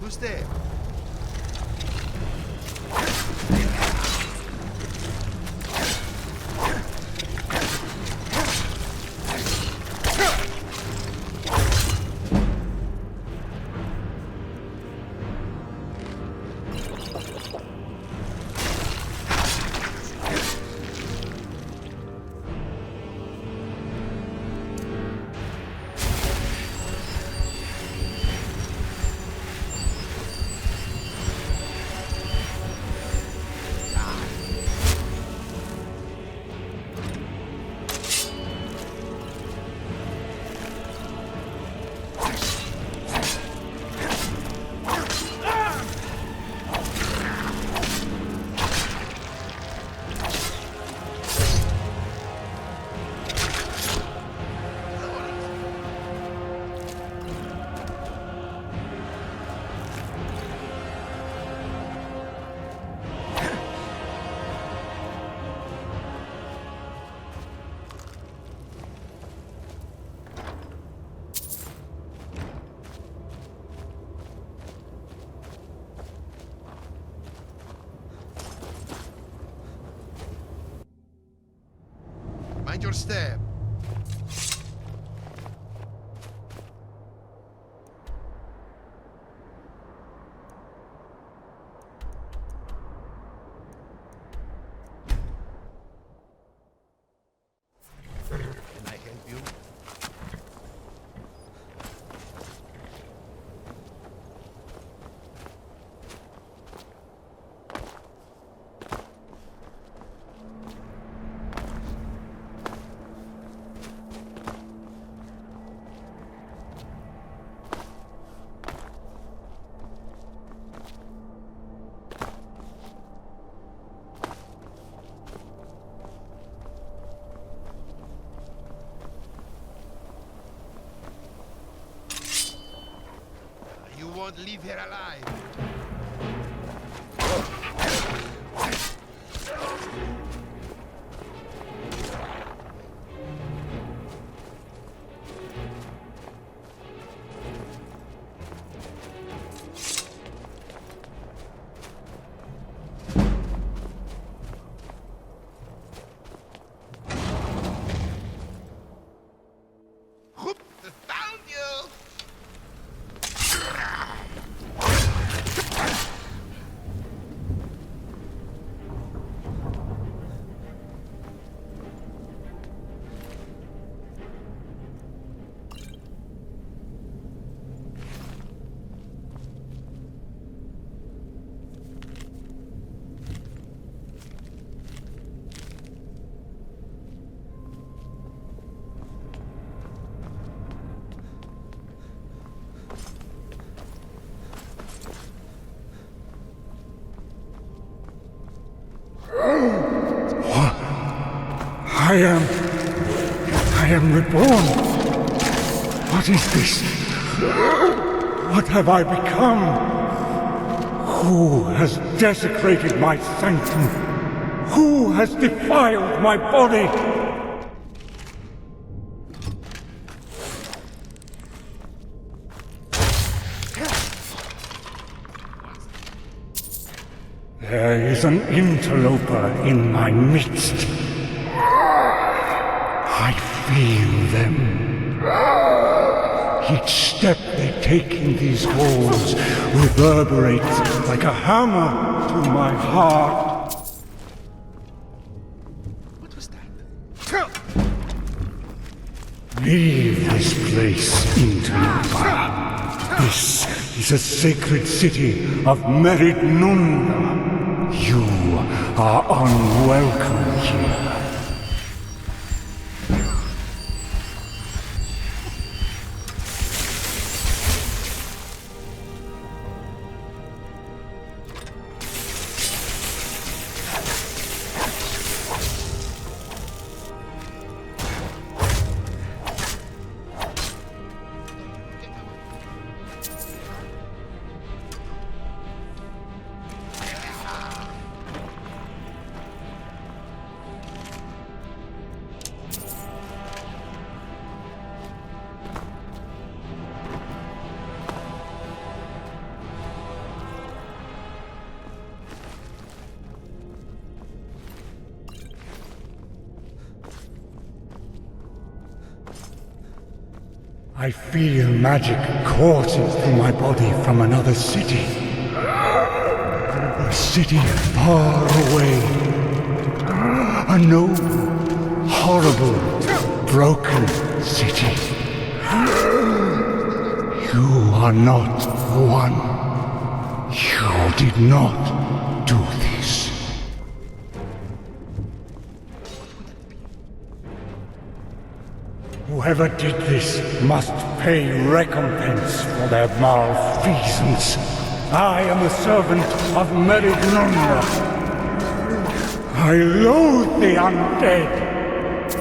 Who's there? Mind your step. Can I help you? You won't leave here alive. Found you! I am reborn. What is this? What have I become? Who has desecrated my sanctum? Who has defiled my body? There is an interloper in my midst. I feel them. Each step they take in these halls reverberates like a hammer to my heart. What was that? Leave this place, interloper. This is a sacred city of Meridnunda. You are unwelcome here. I feel magic coursing through my body from another city. A city far away. A noble, horrible, broken city. You are not the one. You did not do this. Whoever did this must pay recompense for their malfeasance. I am a servant of Meridnunda. I loathe the undead.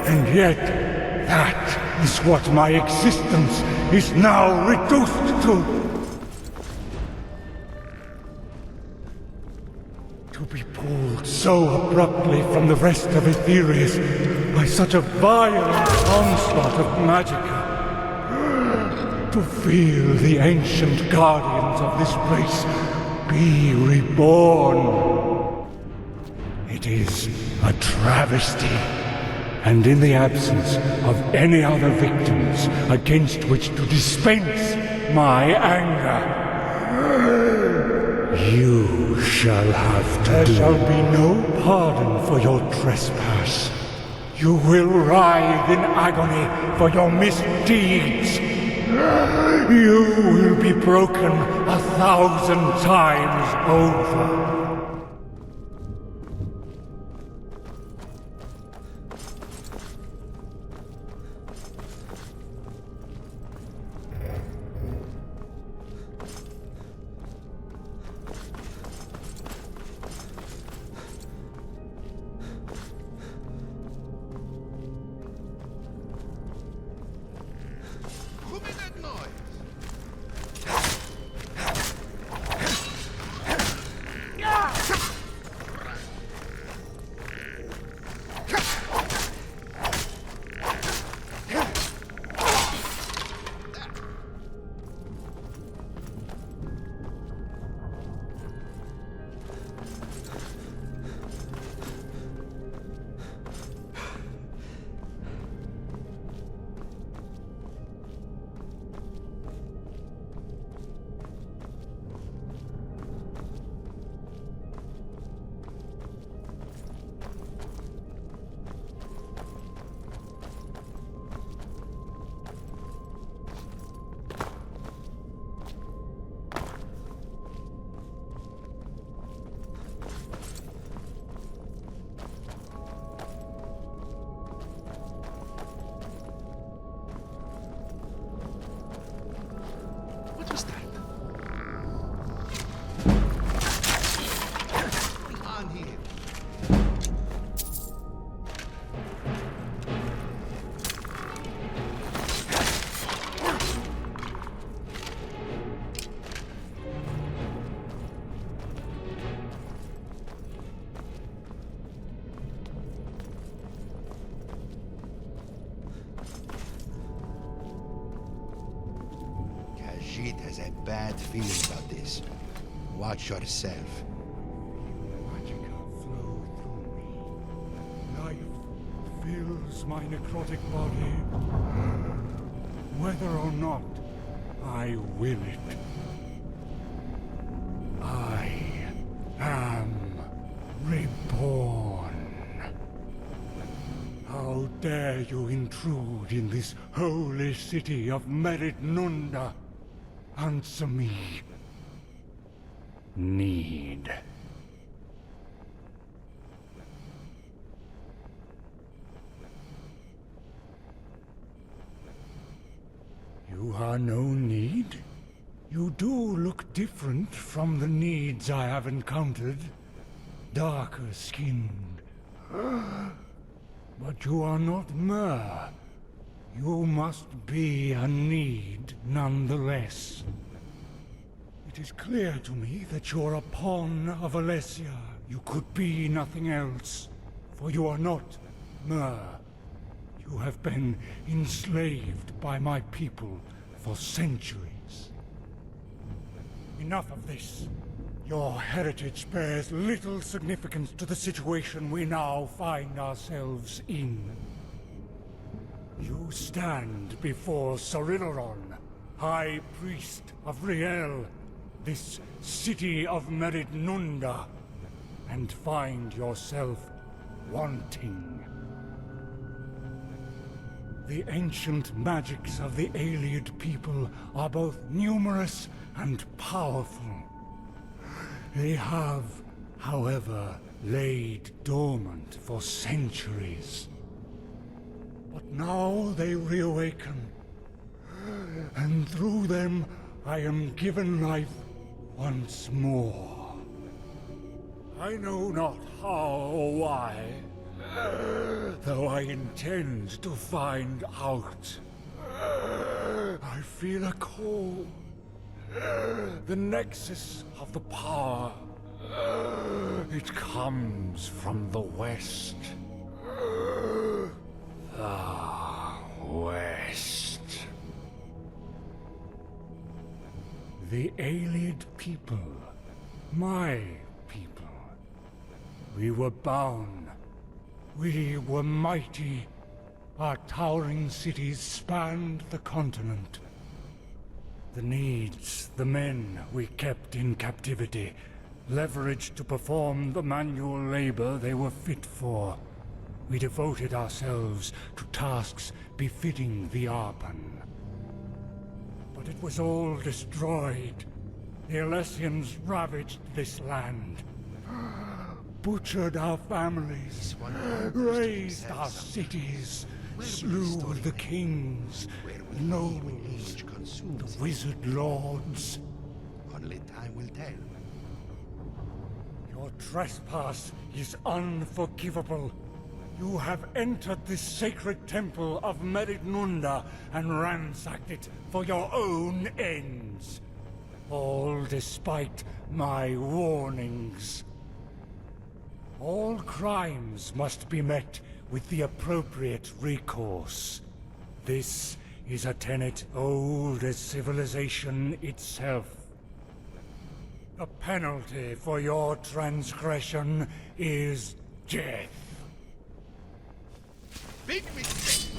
And yet, that is what my existence is now reduced to. To be pulled so abruptly from the rest of Aetherius by such a violent onslaught of magicka. To feel the ancient guardians of this place be reborn. It is a travesty, and in the absence of any other victims against which to dispense my anger, you shall have to There shall be no pardon for your trespass. You will writhe in agony for your misdeeds. You will be broken 1,000 times over. Khajiit has a bad feeling about this. Watch yourself. Magicka flow through me. Life fills my necrotic body. Whether or not I will it. I am reborn. How dare you intrude in this holy city of Meridnunda? Answer me. Need. You are no need? You do look different from the needs I have encountered. Darker skinned. But you are not Mer. You must be a need nonetheless. It is clear to me that you're a pawn of Alessia. You could be nothing else, for you are not Mer. You have been enslaved by my people for centuries. Enough of this. Your heritage bears little significance to the situation we now find ourselves in. You stand before Surilaron, High Priest of Rielle, this city of Meridnunda, and find yourself wanting. The ancient magics of the Ayleid people are both numerous and powerful. They have, however, laid dormant for centuries. But now they reawaken, and through them I am given life once more. I know not how or why, though I intend to find out. I feel a call. The nexus of the power. It comes from the west. The west. The Ayleid people. My people. We were bound. We were mighty. Our towering cities spanned the continent. The needs, the men we kept in captivity, leveraged to perform the manual labor they were fit for. We devoted ourselves to tasks befitting the Arpan. But it was all destroyed. The Alessians ravaged this land, butchered our families, razed our cities, slew the kings, the nobles, the wizard lords. Only time will tell. Your trespass is unforgivable. You have entered this sacred temple of Meridnunda and ransacked it for your own ends. All despite my warnings. All crimes must be met with the appropriate recourse. This is a tenet old as civilization itself. The penalty for your transgression is death. Big mistake!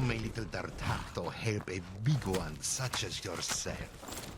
may little Dar'taqto help a big one such as yourself.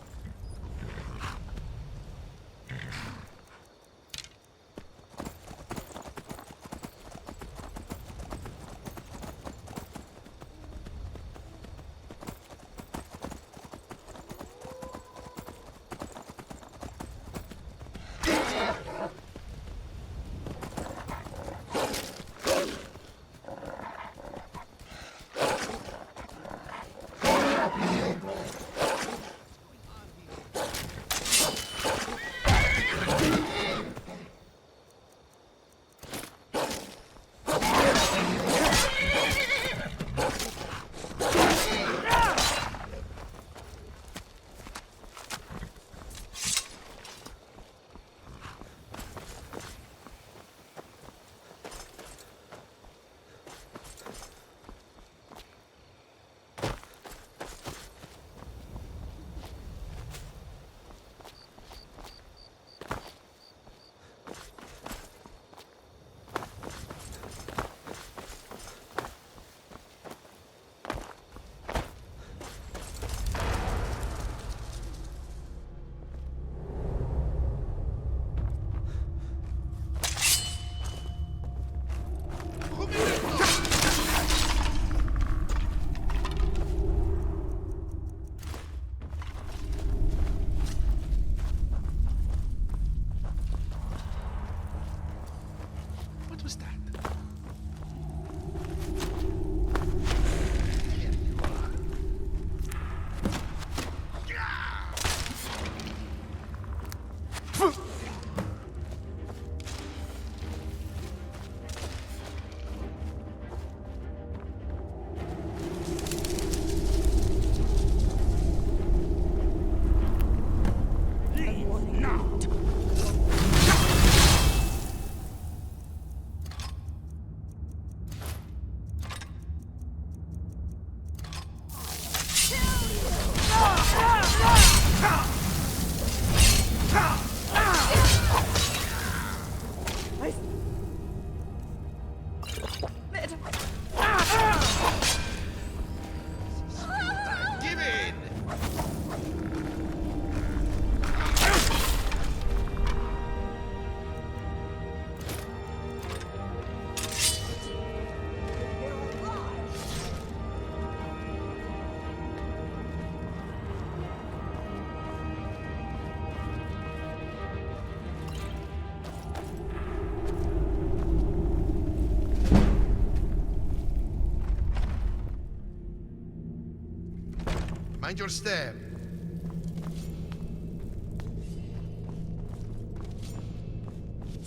Mind your step.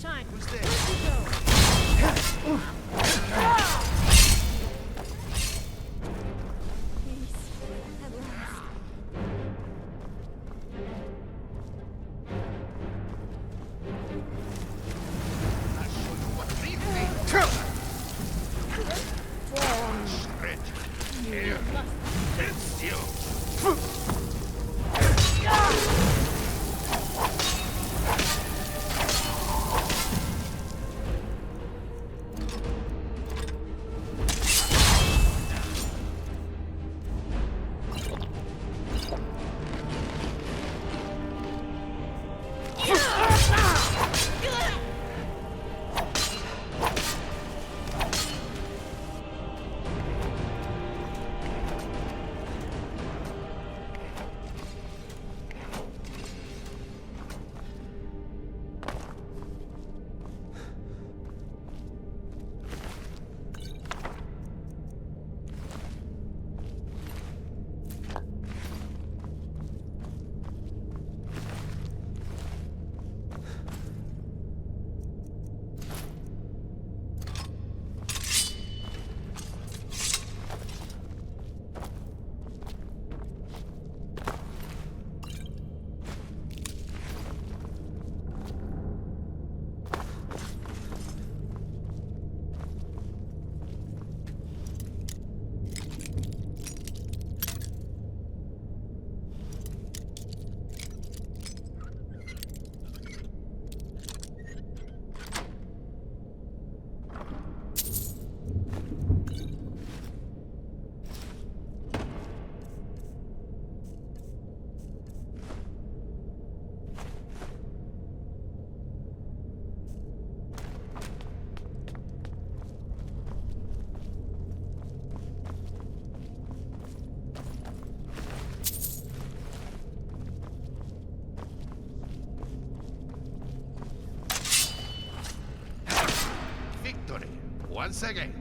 Time. Who's there? Once again.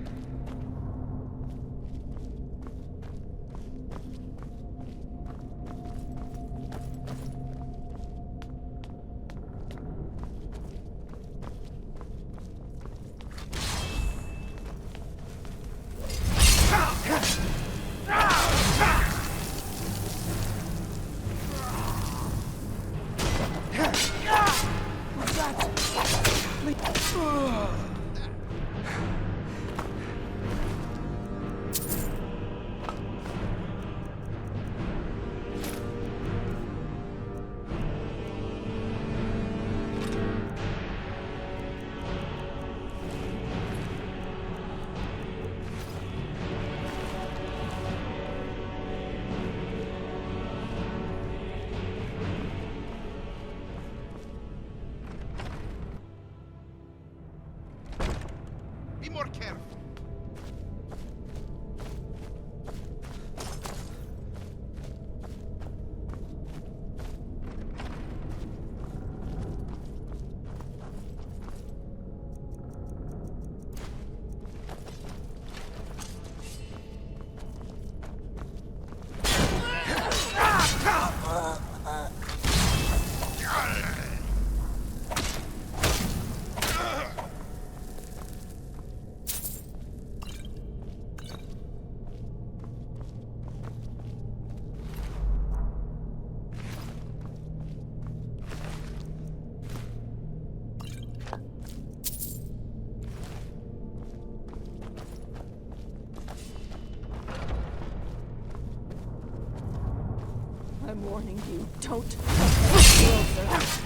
Be more careful. I'm warning you, don't come closer.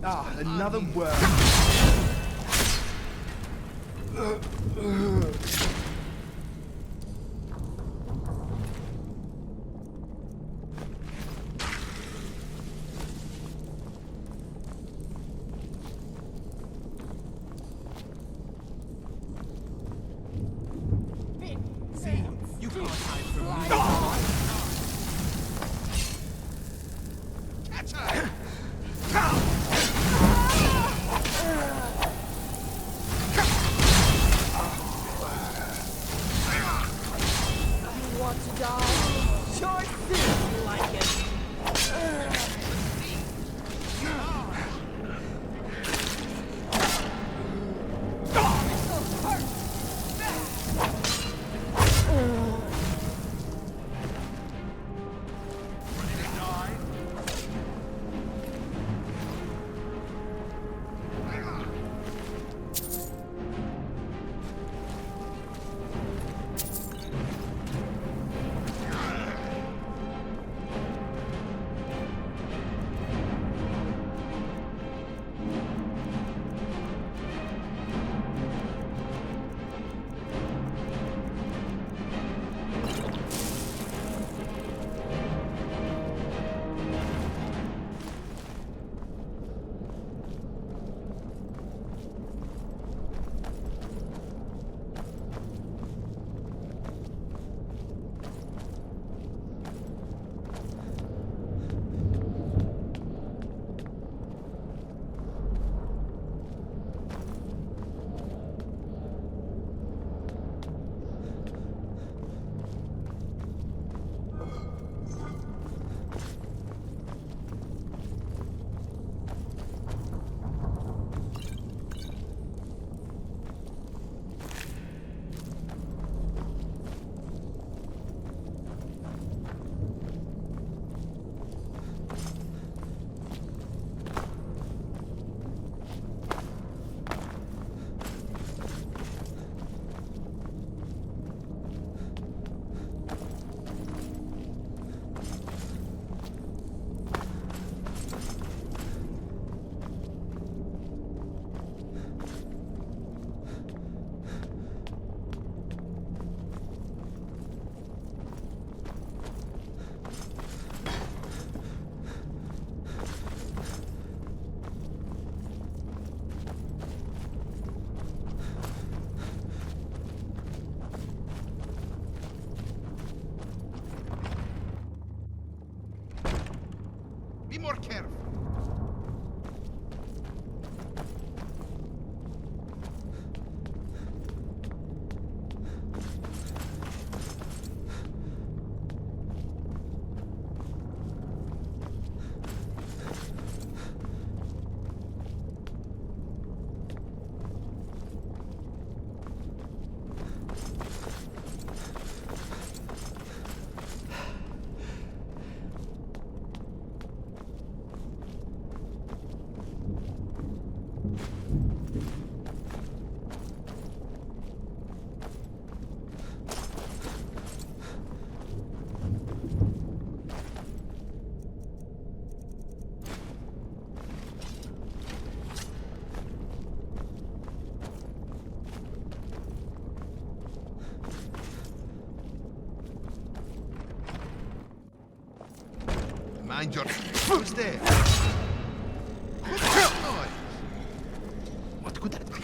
Ah, another word. You can't hide from me. Catch her! You want to die? Sure seems like it. Mind your... Who's there? What's that noise? What could that be?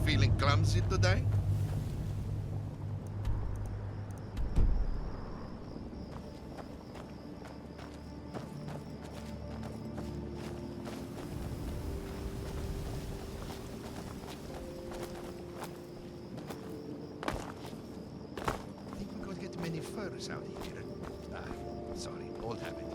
Feeling clumsy today? I think we could get many furs out here. Sorry, old habit.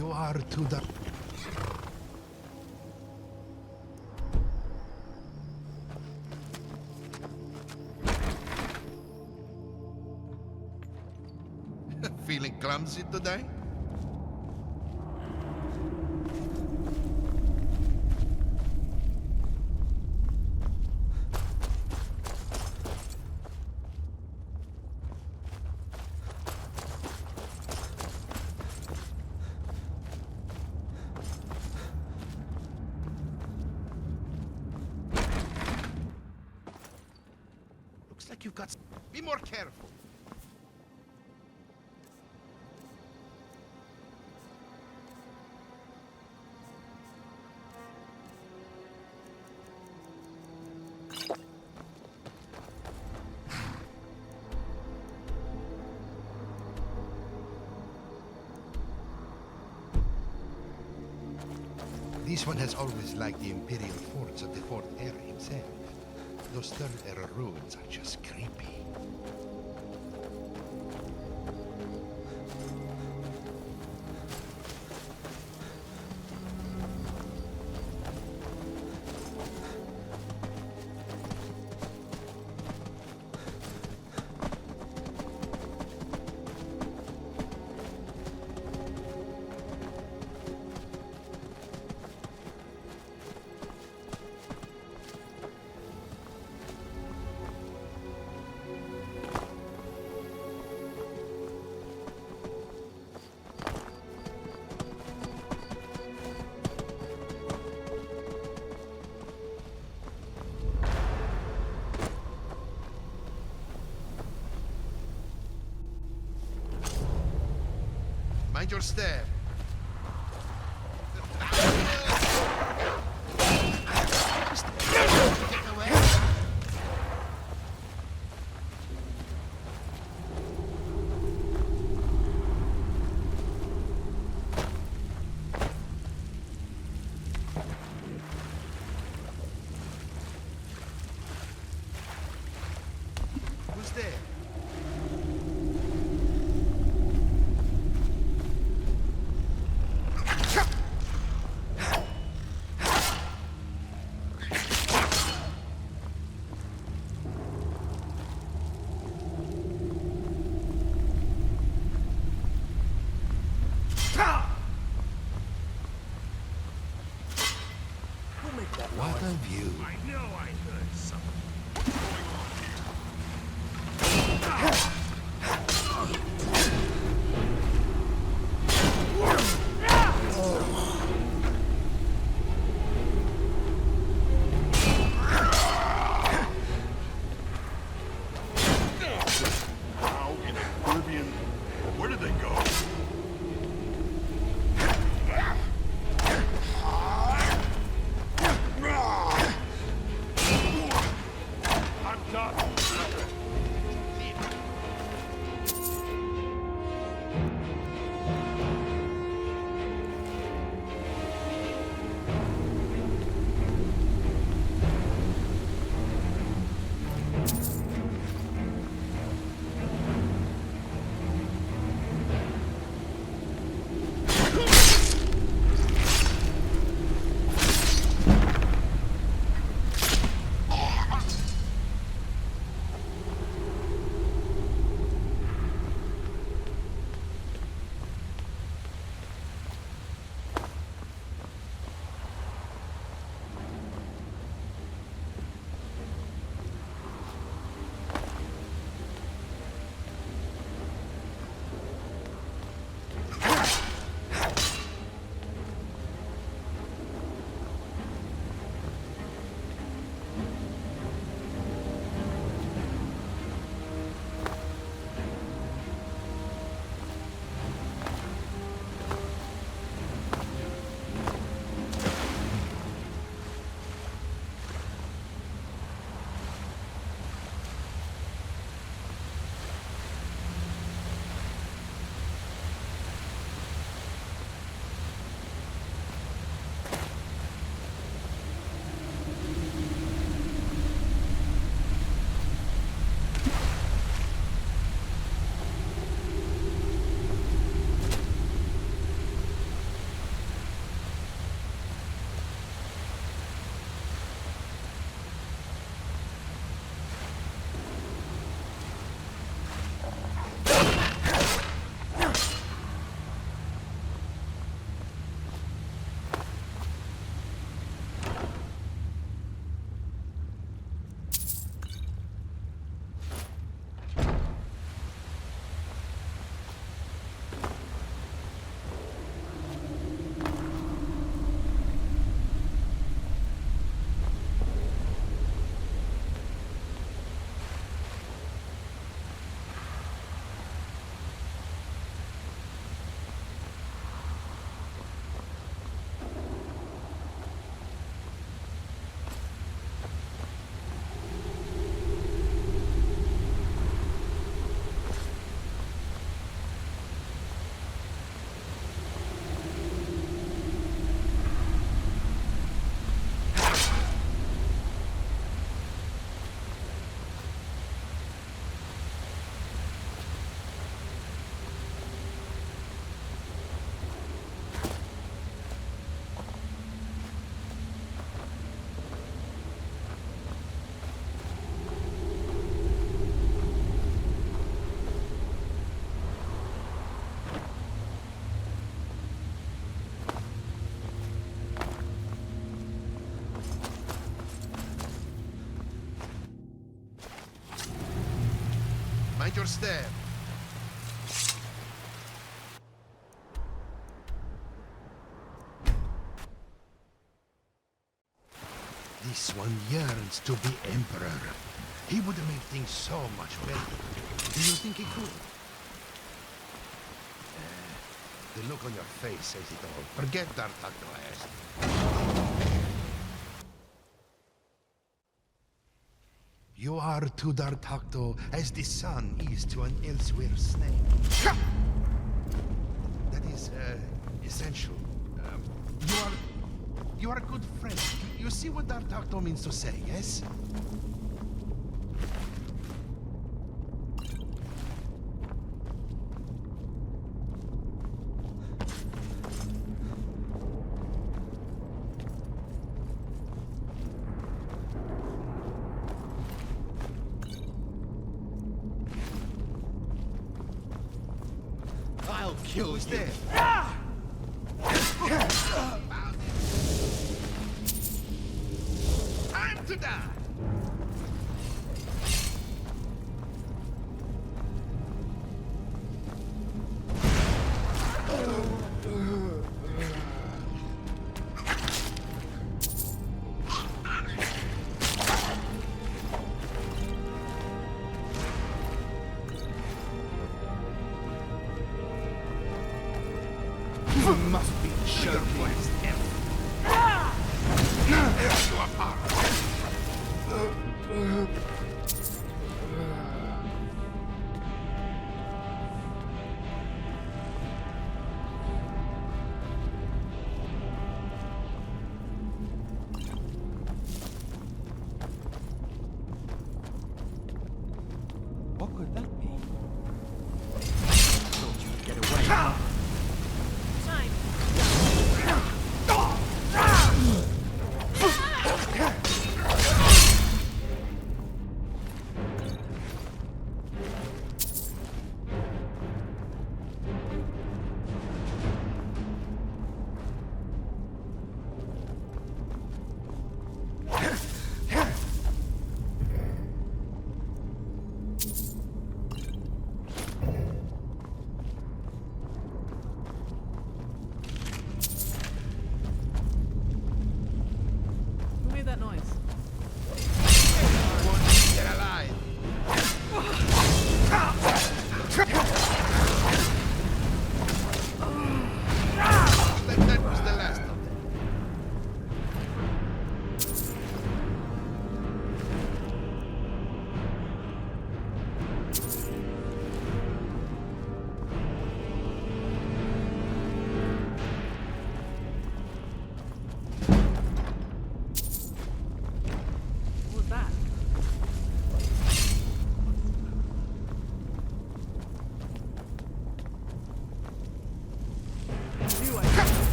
You are to the... Feeling clumsy today? Looks like you've got... Be more careful. This one has always liked the Imperial forts of the 4th Era himself. Those 3rd Era ruins are just creepy. Mind your step. Who's there? What a view. I know I heard something going How in Oblivion? Where did they go? Mind your step. This one yearns to be emperor. He would make things so much better. Do you think he could? The look on your face says it all. Forget Dar'taqto asked. You are to Dar'taqto as the sun is to an elsewhere snake. That is, essential. You are a good friend. You see what Dar'taqto means to say, yes? I'll kill you. There. Time to die. You must be joking. What could that be? Thought you'd get away.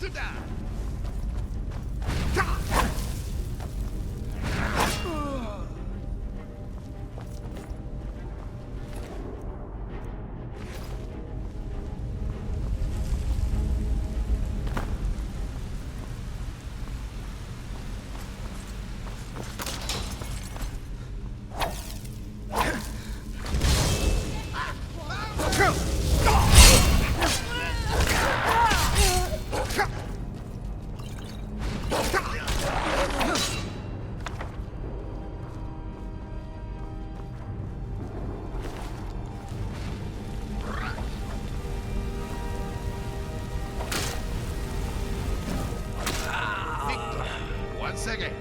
To die. Again.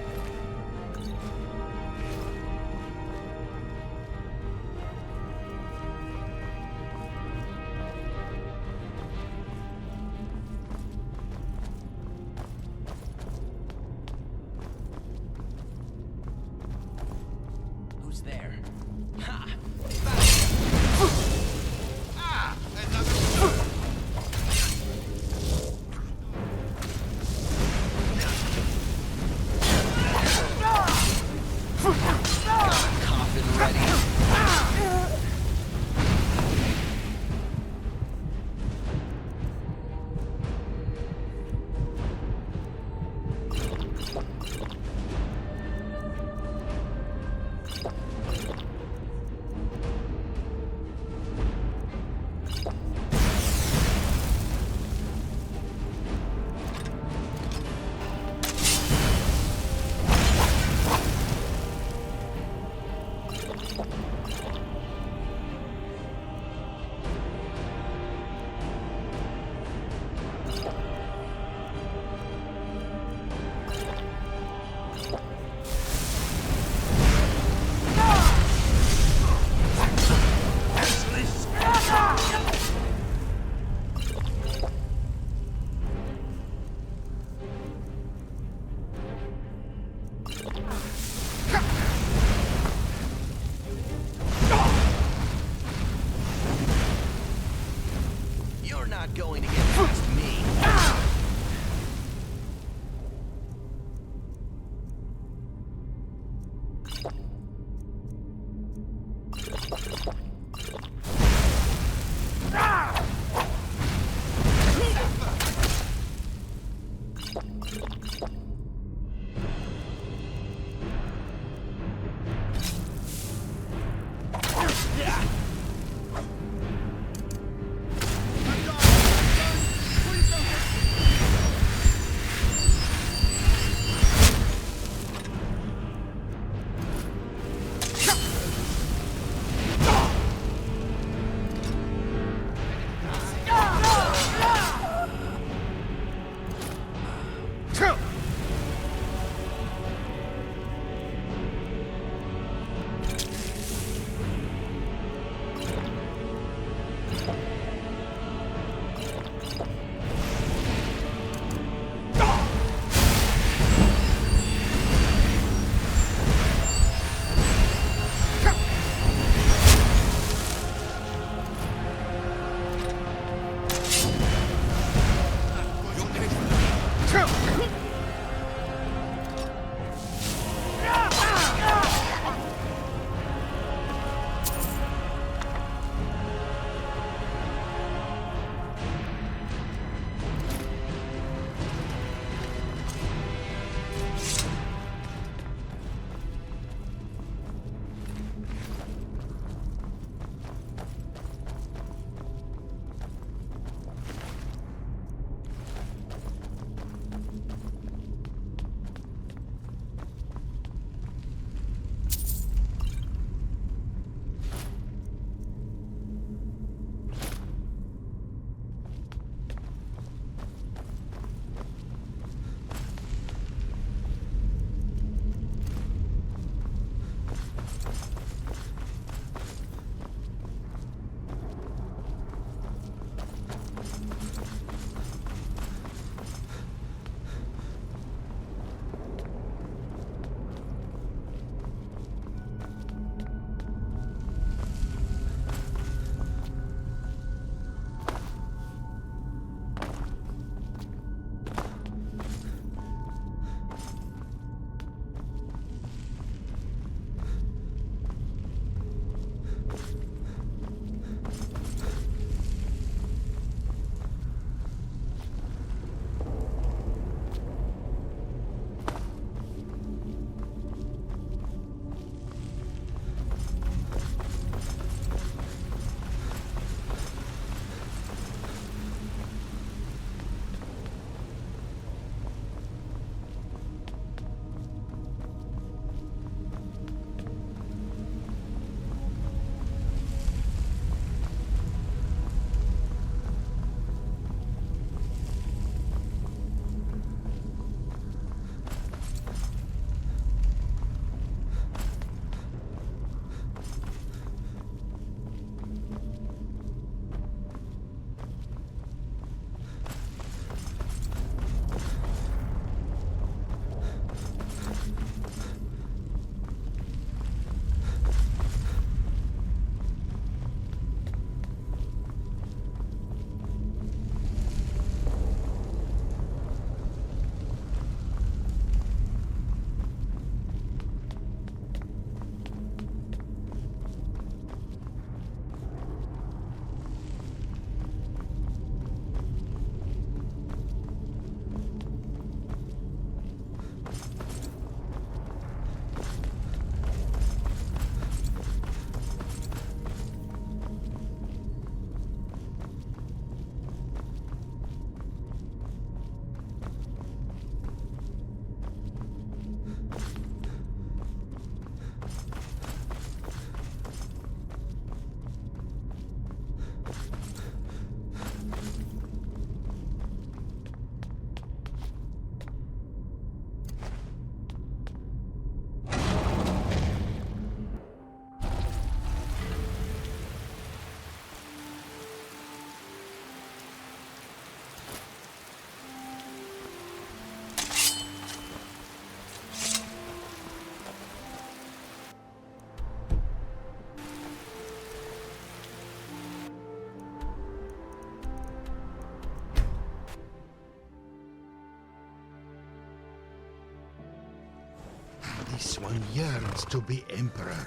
This one yearns to be emperor.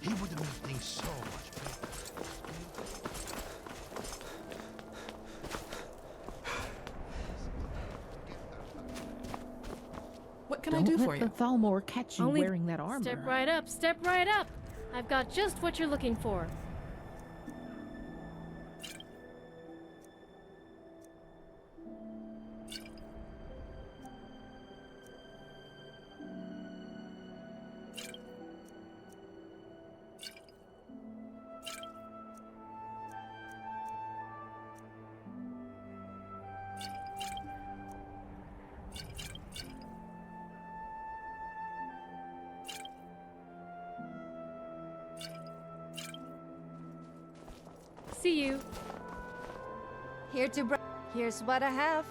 He would make things so much better. What can I do for you? Don't let the Thalmor catch you Only wearing that armor. Step right up, step right up. I've got just what you're looking for. See you. Here's what I have.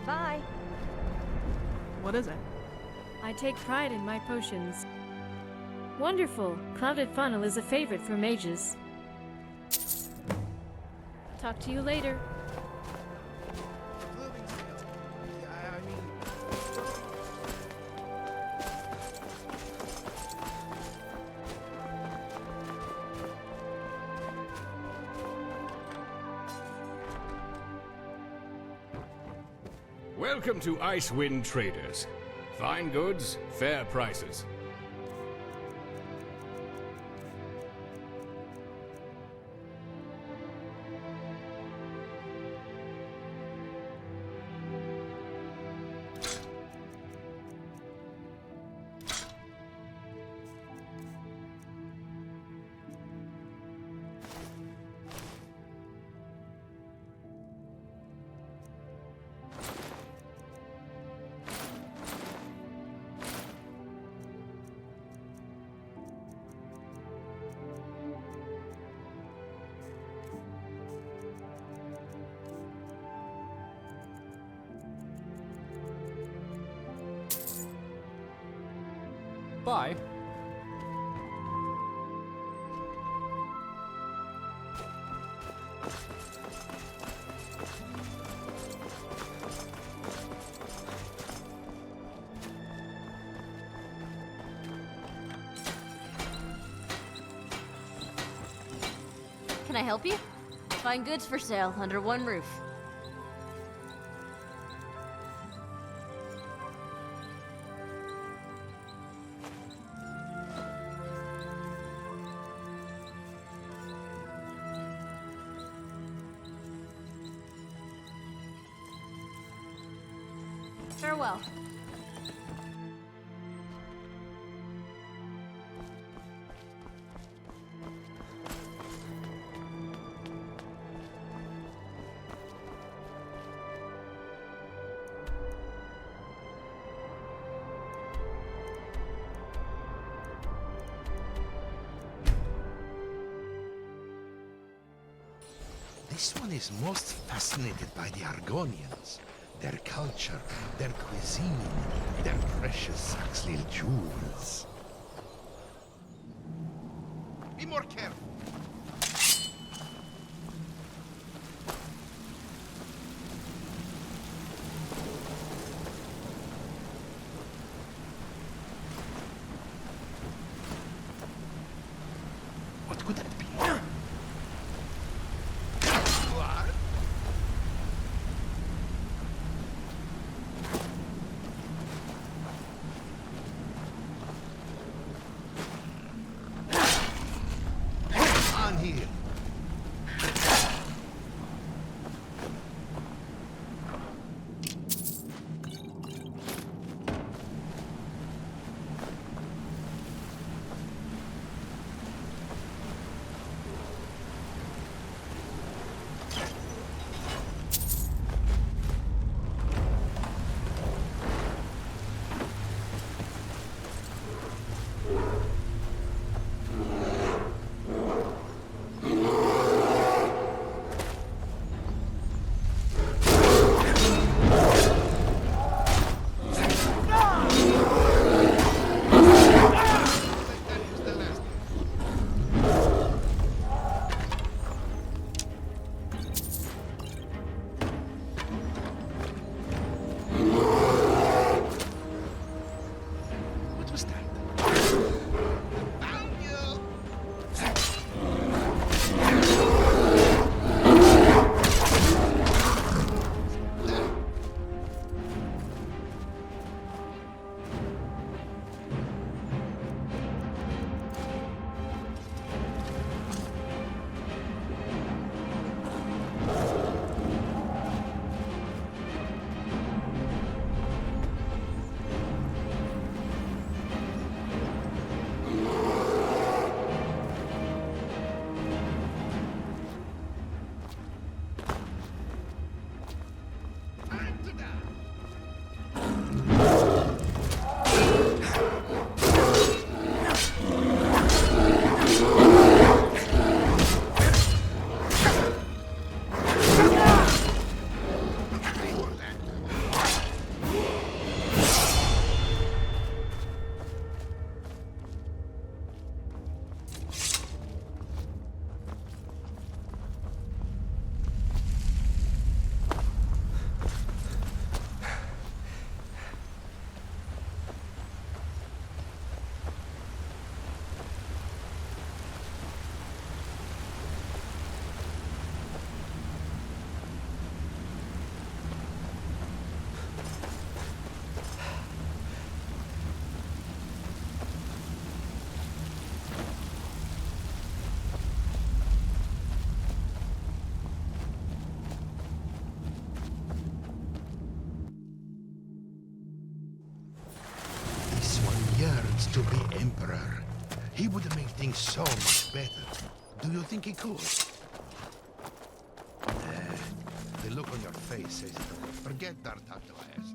Bye. What is it? I take pride in my potions. Wonderful. Clouded Funnel is a favorite for mages. Talk to you later. Welcome to Icewind Traders. Fine goods, fair prices. Bye. Can I help you? Find goods for sale under one roof. Farewell. This one is most fascinated by the Argonians. Their culture, their cuisine, their precious Saxlil jewels. Be more careful. What could that be? to be emperor. He would have made things so much better. Do you think he could? The look on your face says it all. Forget Dar'taqto asked.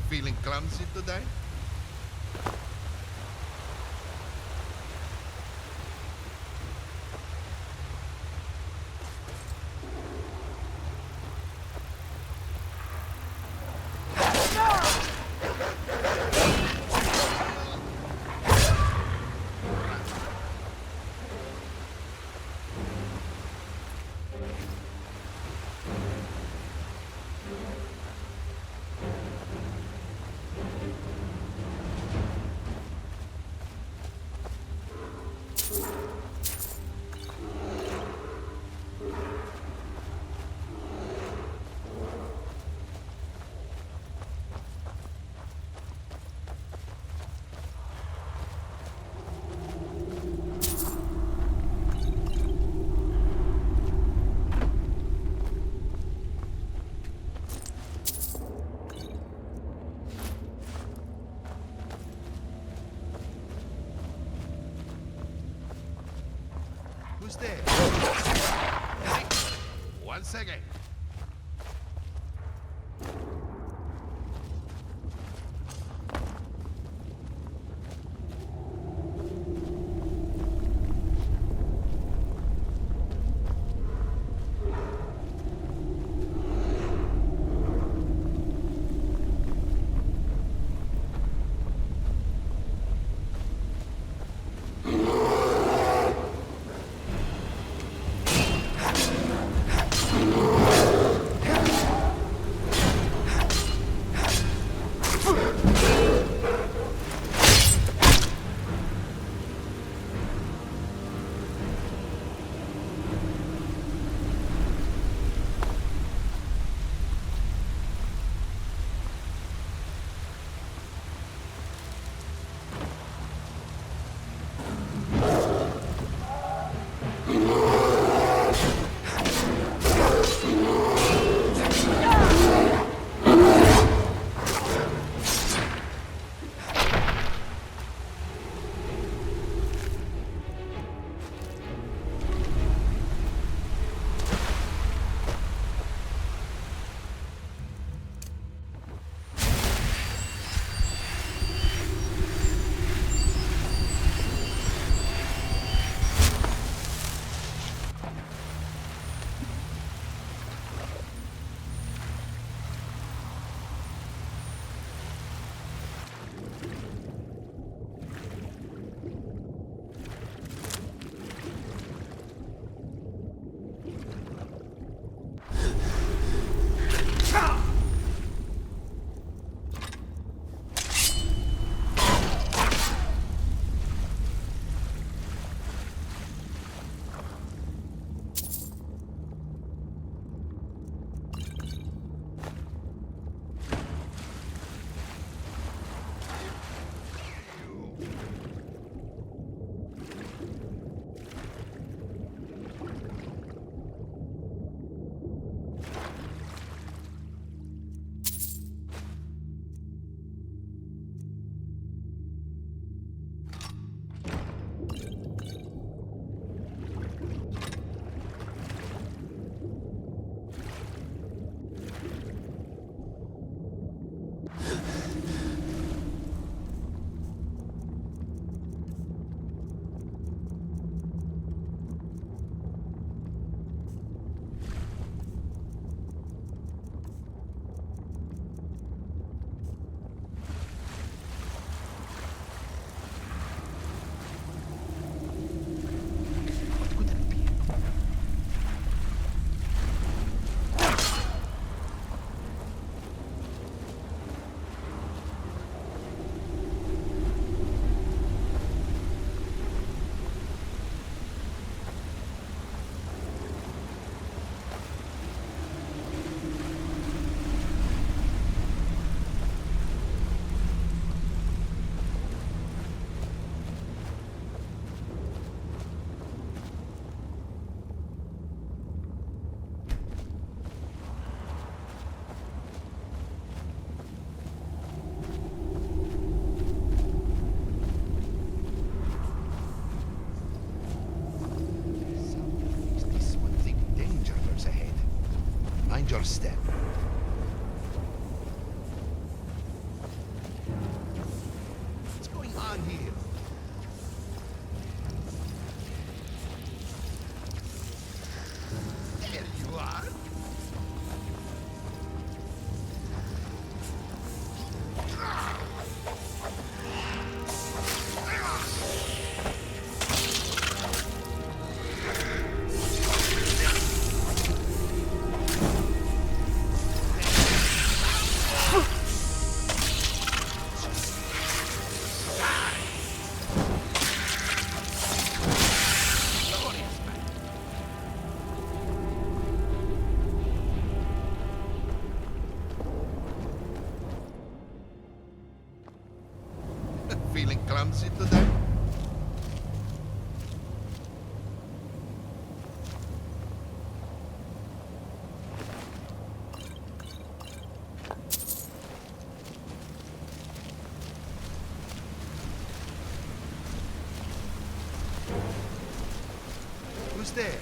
Feeling clumsy today? Who's there? Hey, 1 second. your step. What's going on here? There you are. Feeling clumsy today? Who's there?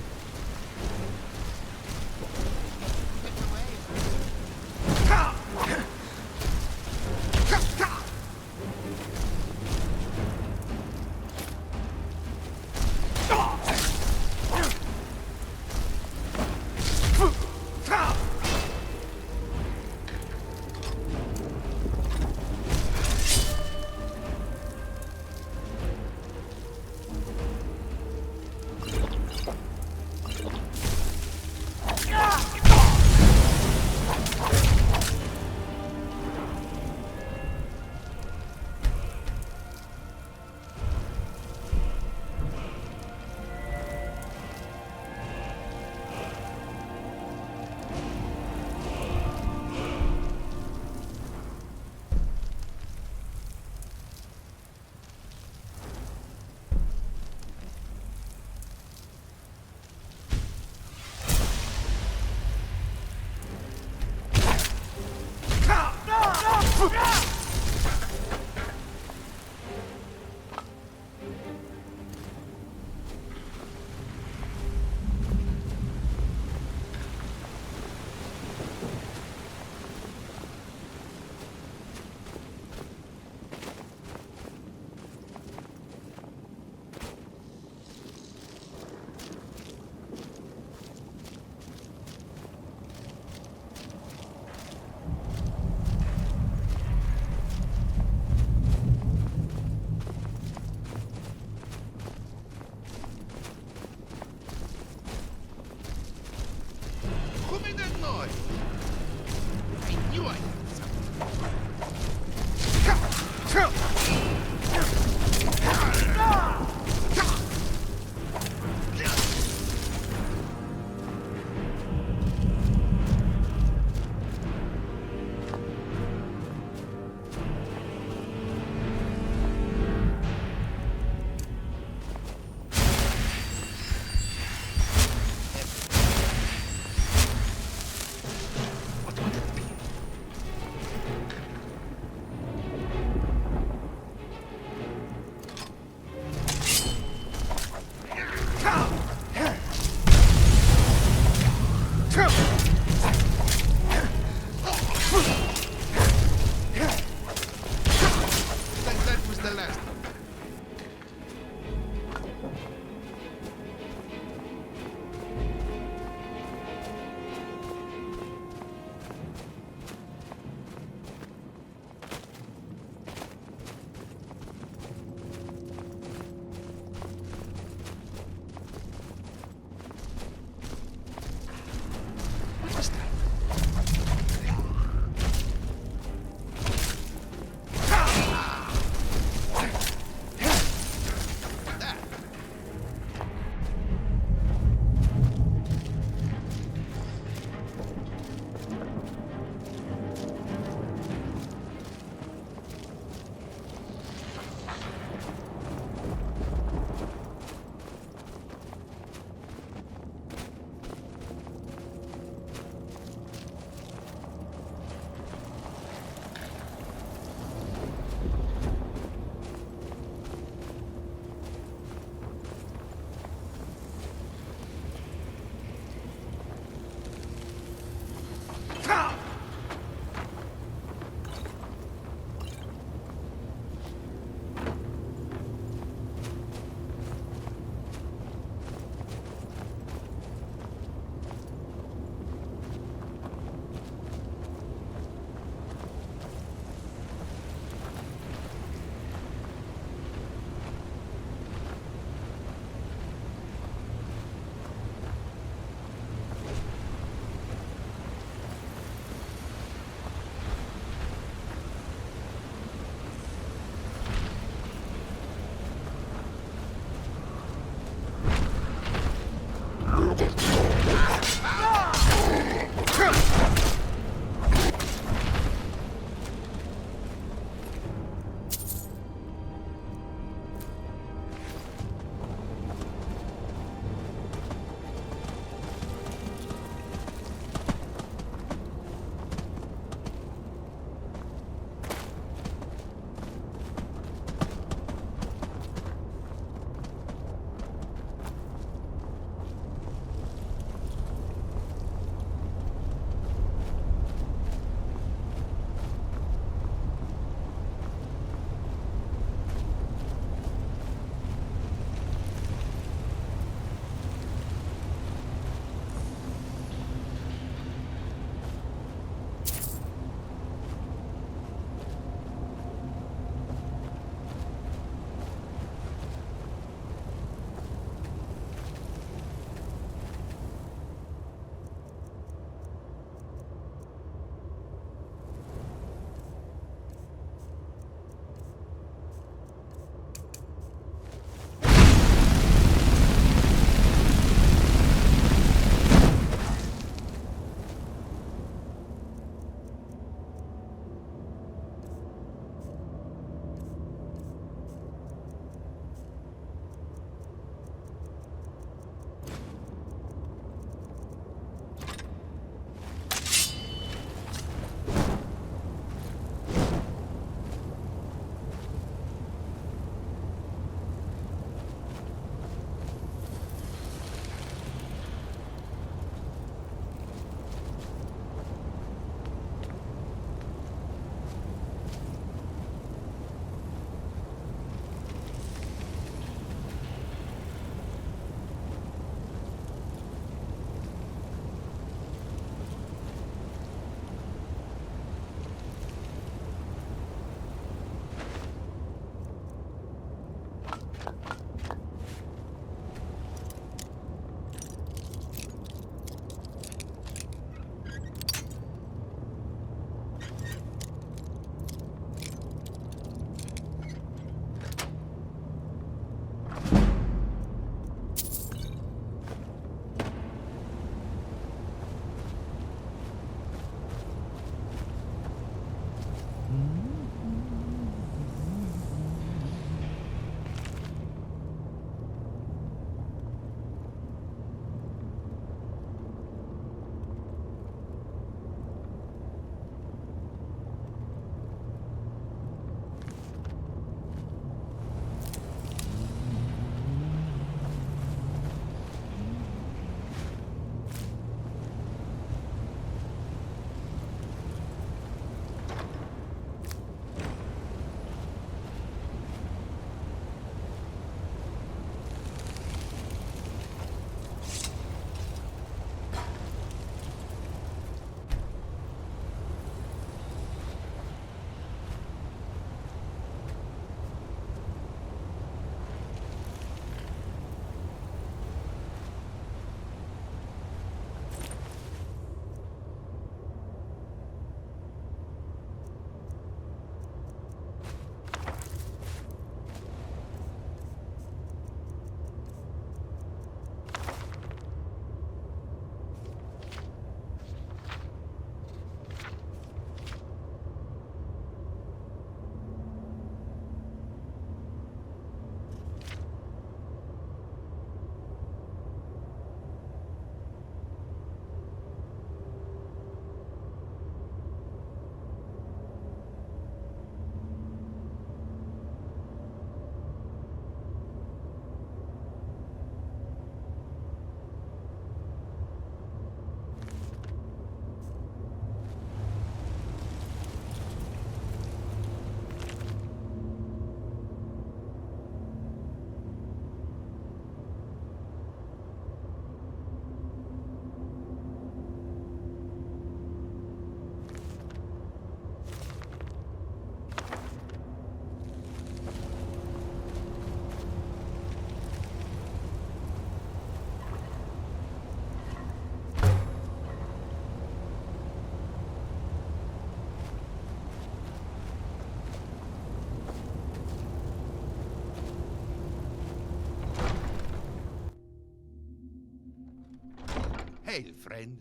Hey, friend.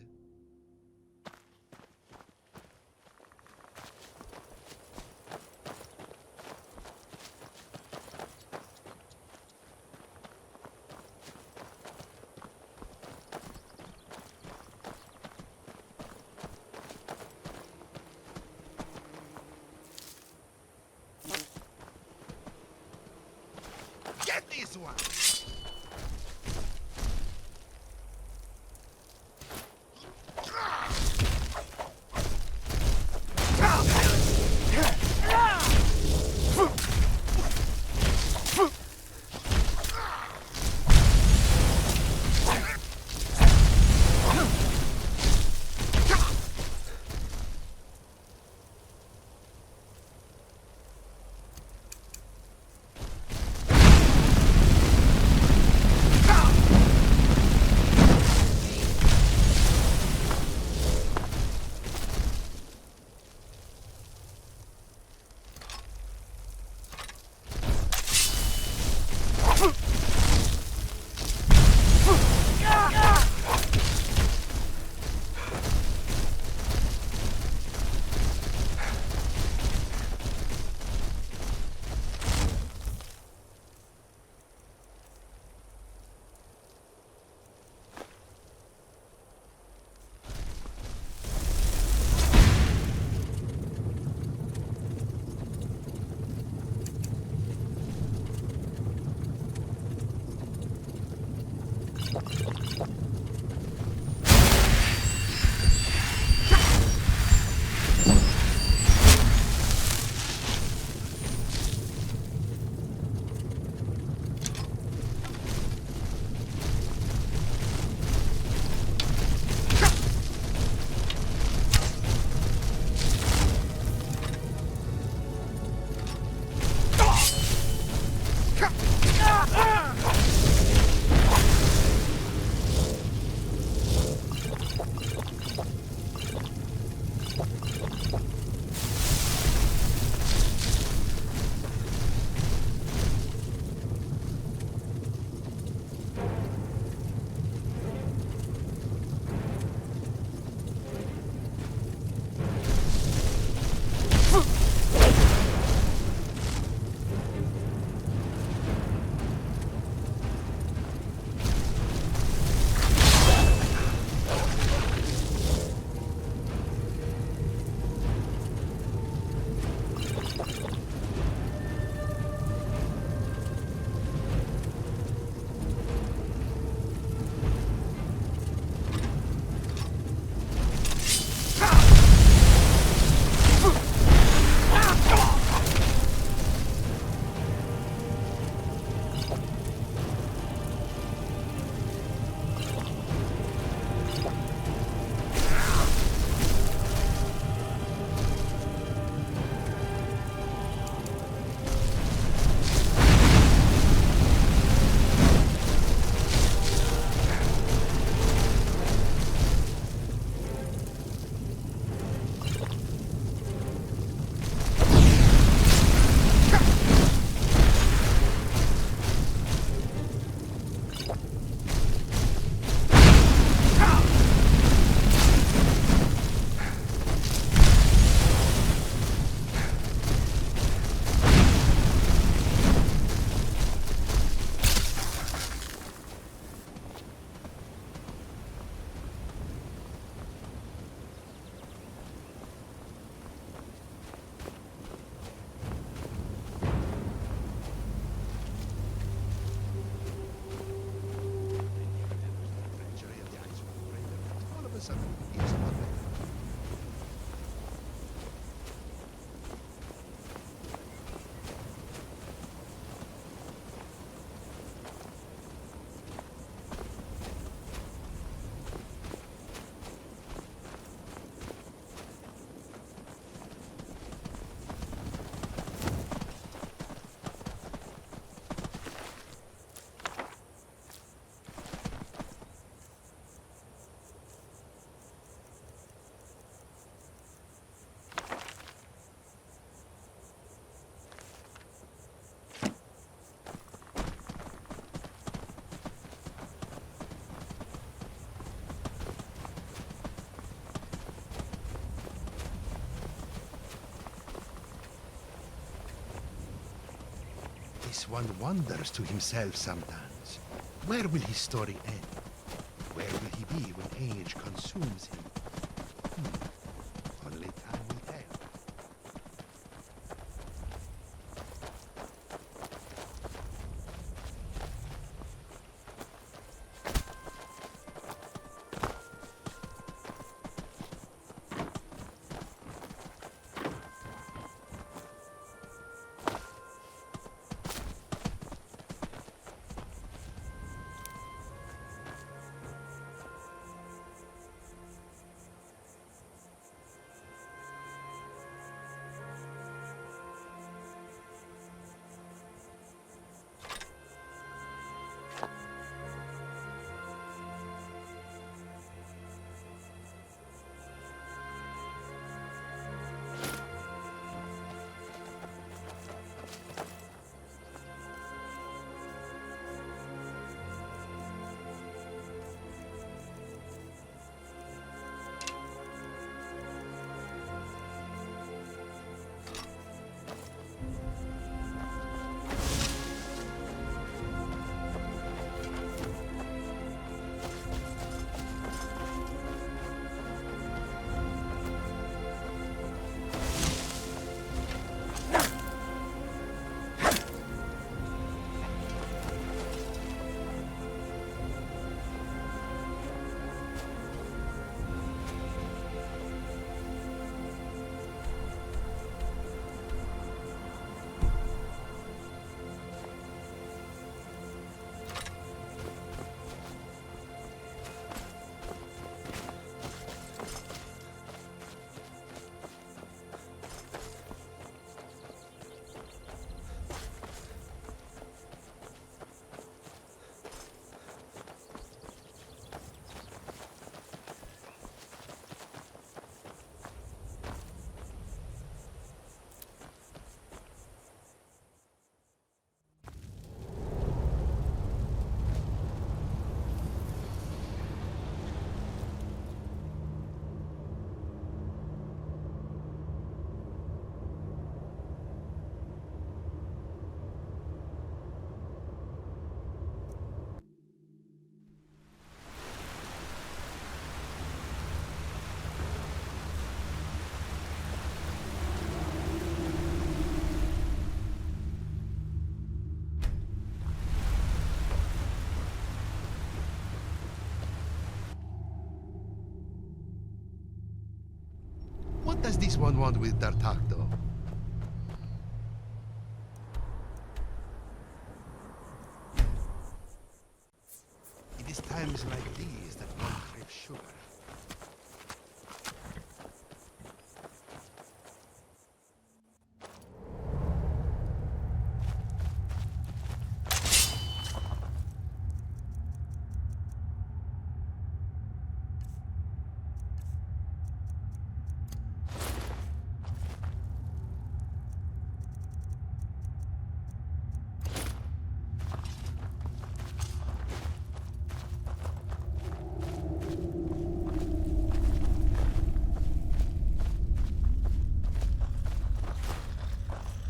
Get this one! This one wonders to himself sometimes. Where will his story end? Where will he be when age consumes him? Only time will tell. What does this one want with Dar'taqto? It is times like these that one craves sugar.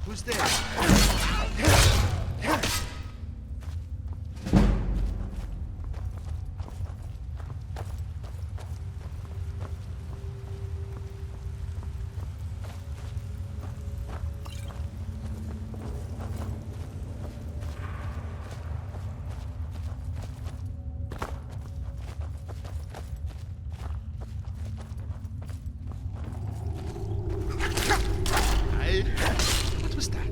Who's there? What was that?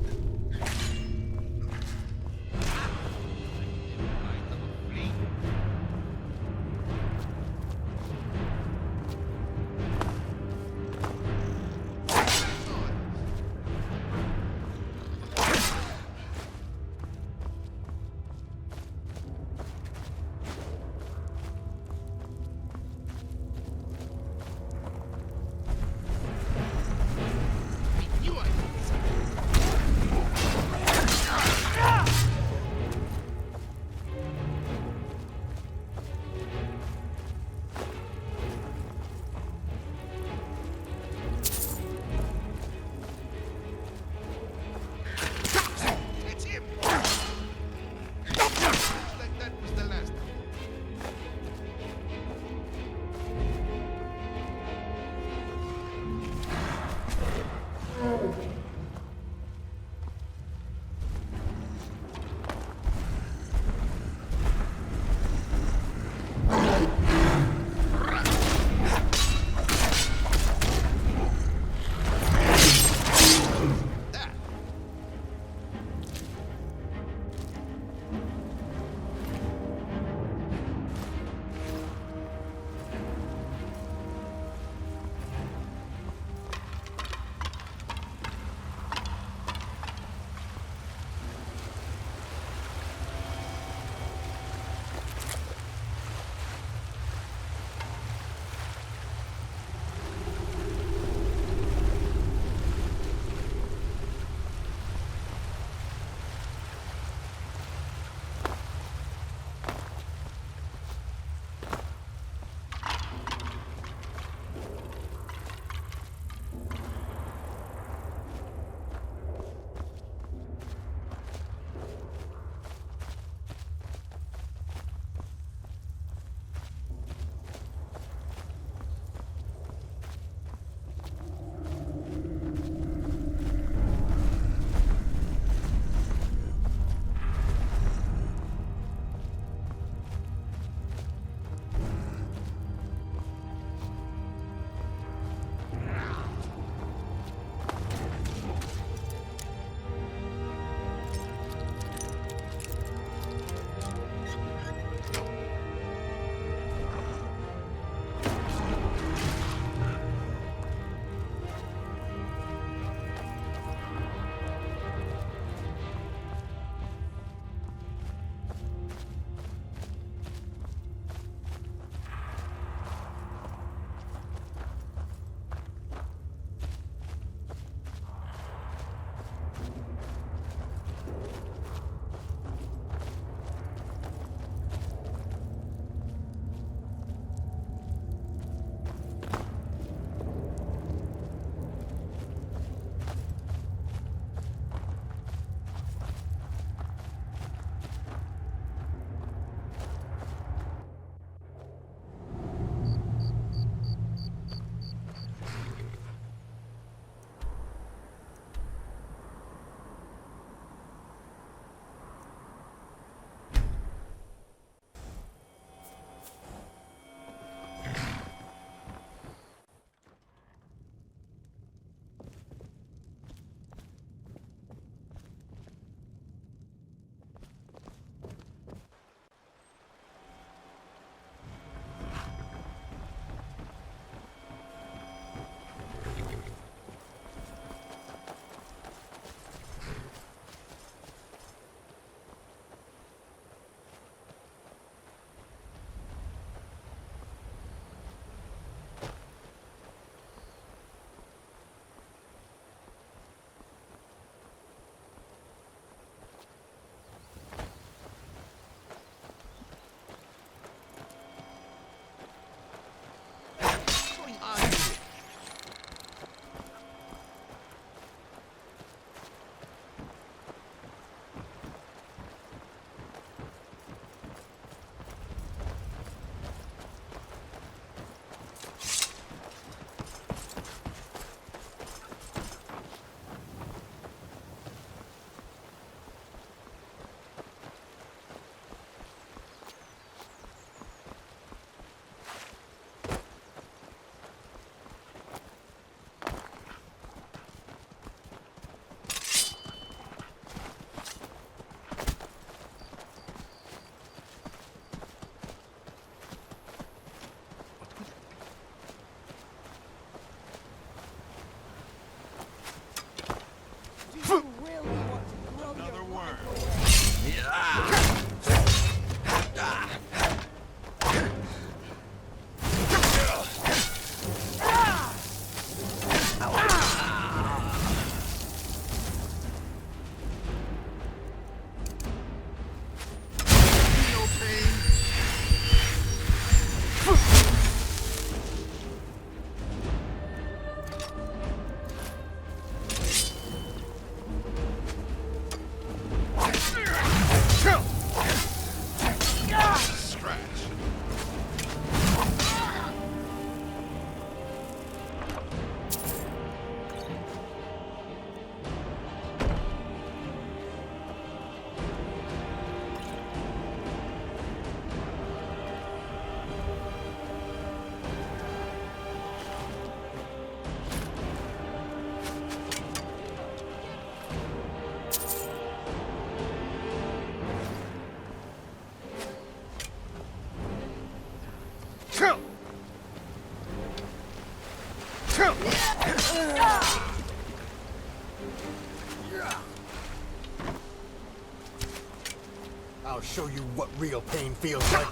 I'll show you what real pain feels like.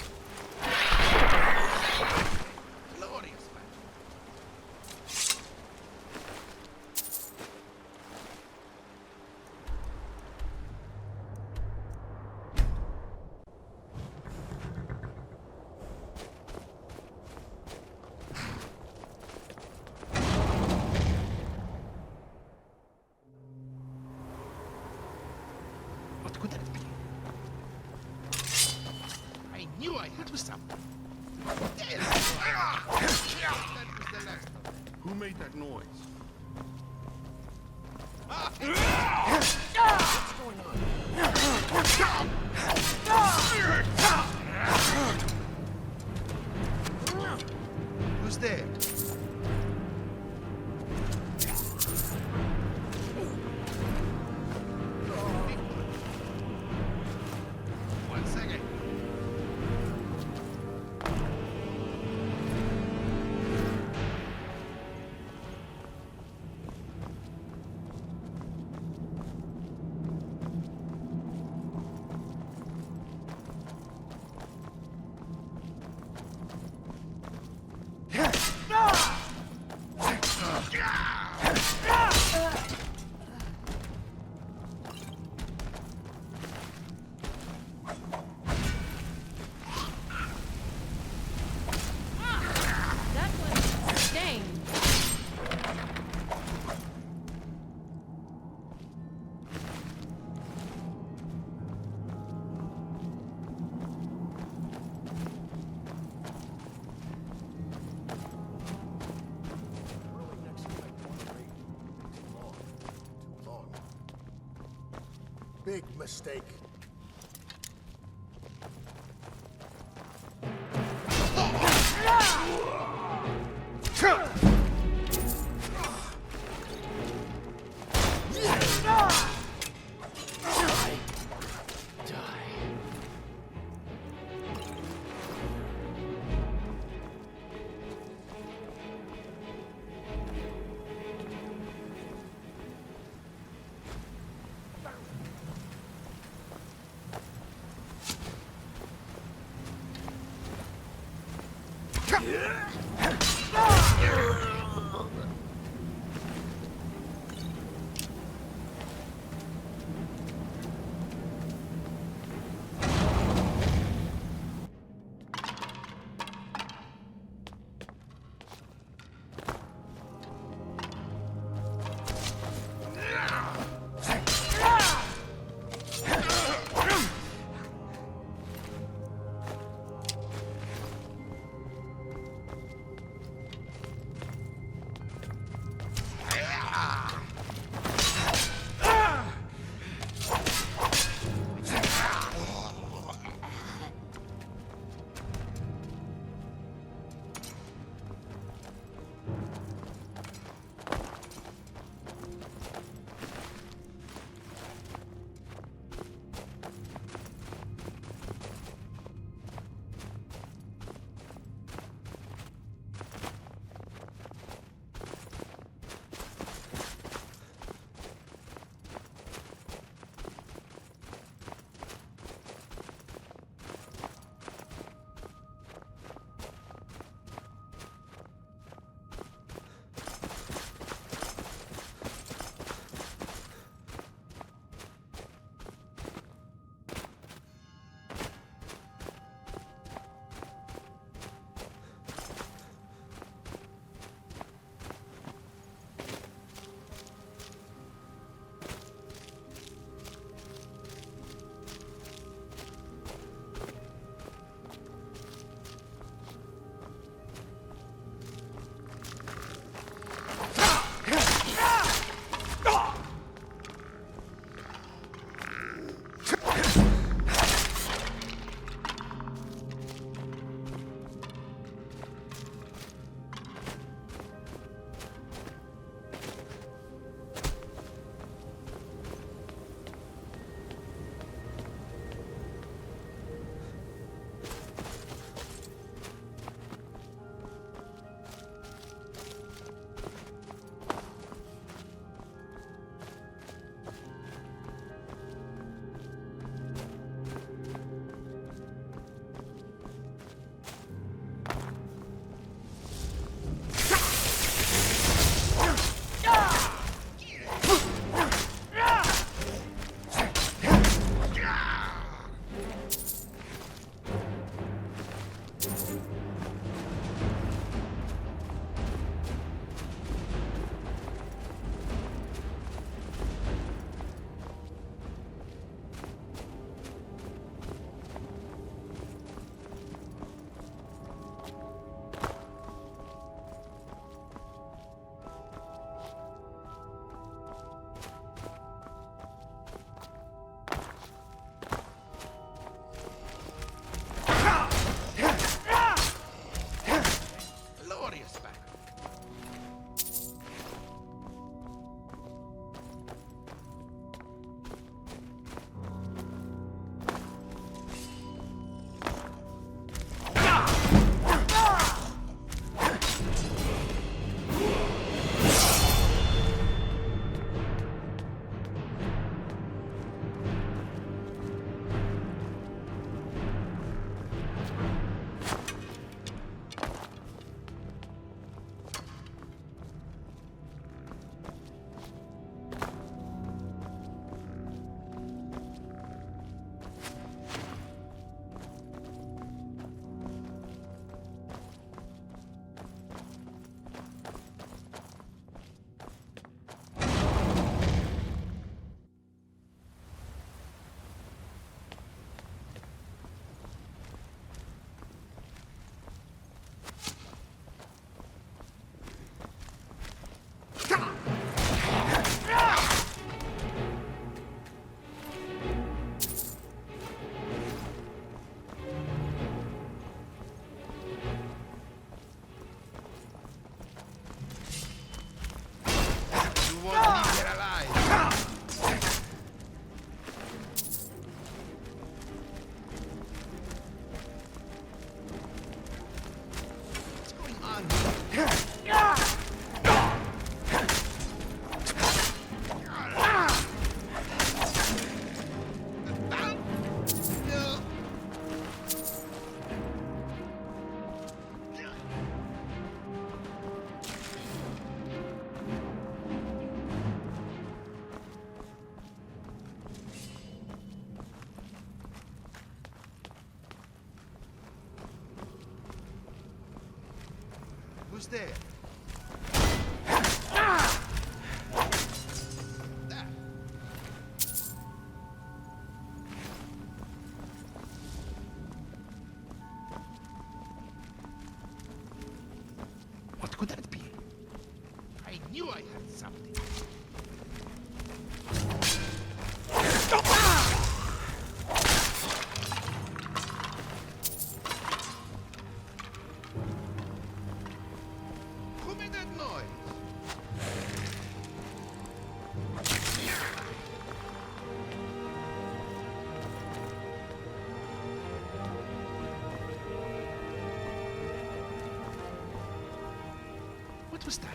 Glorious, man. What could that be? I knew I had to stop. Who made that noise? What's going on? Who's there? One second. That was dang. Big mistake. Who's there? What could that be? I knew I had something. Who made that noise? What was that?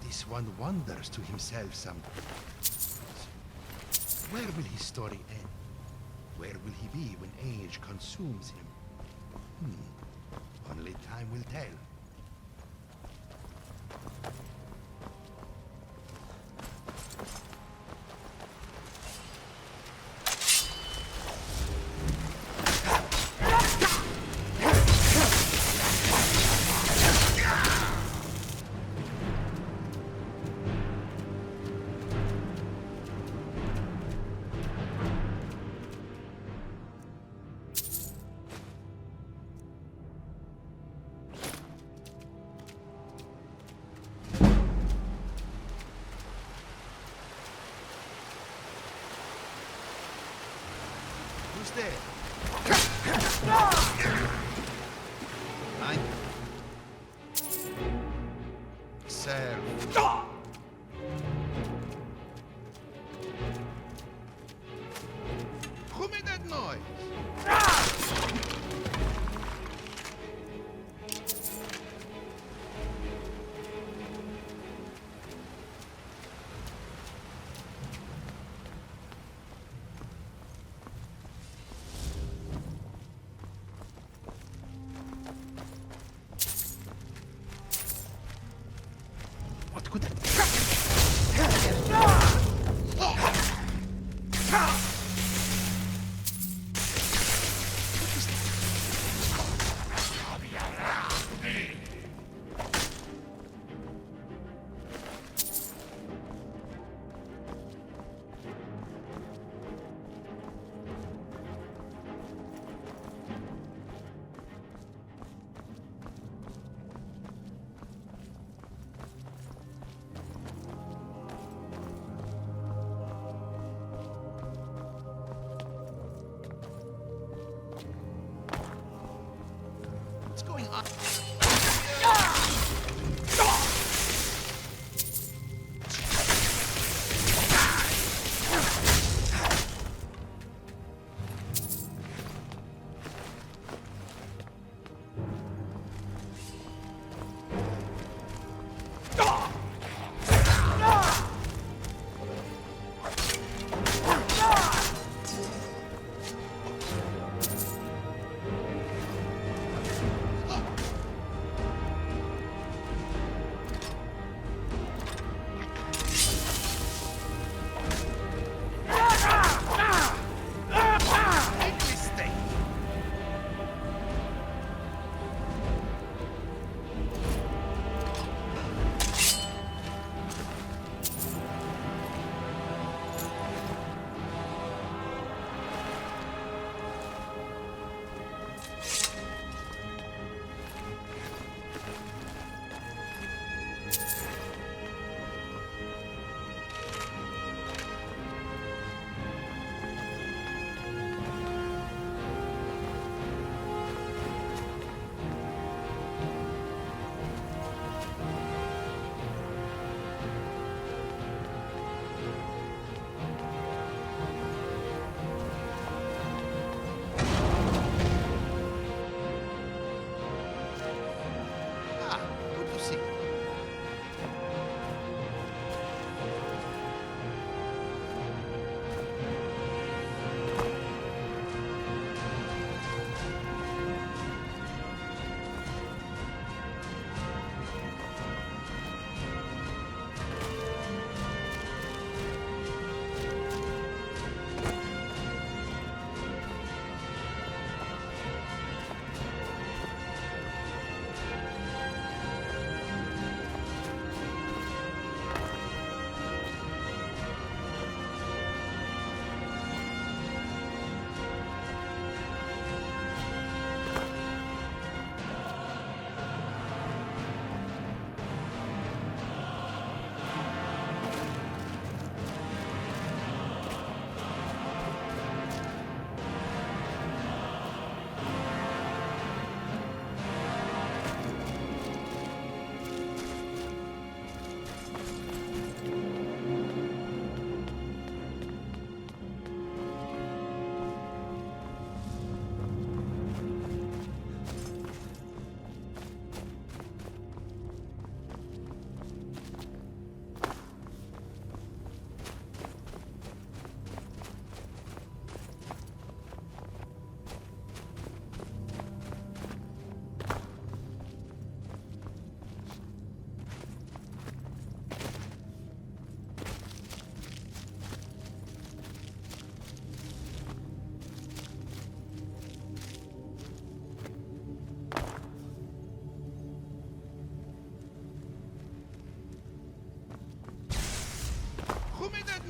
This one wonders to himself sometimes. Where will his story end? Where will he be when age consumes him? Only time will tell. Who's there? Nine. Serve. Who made that noise?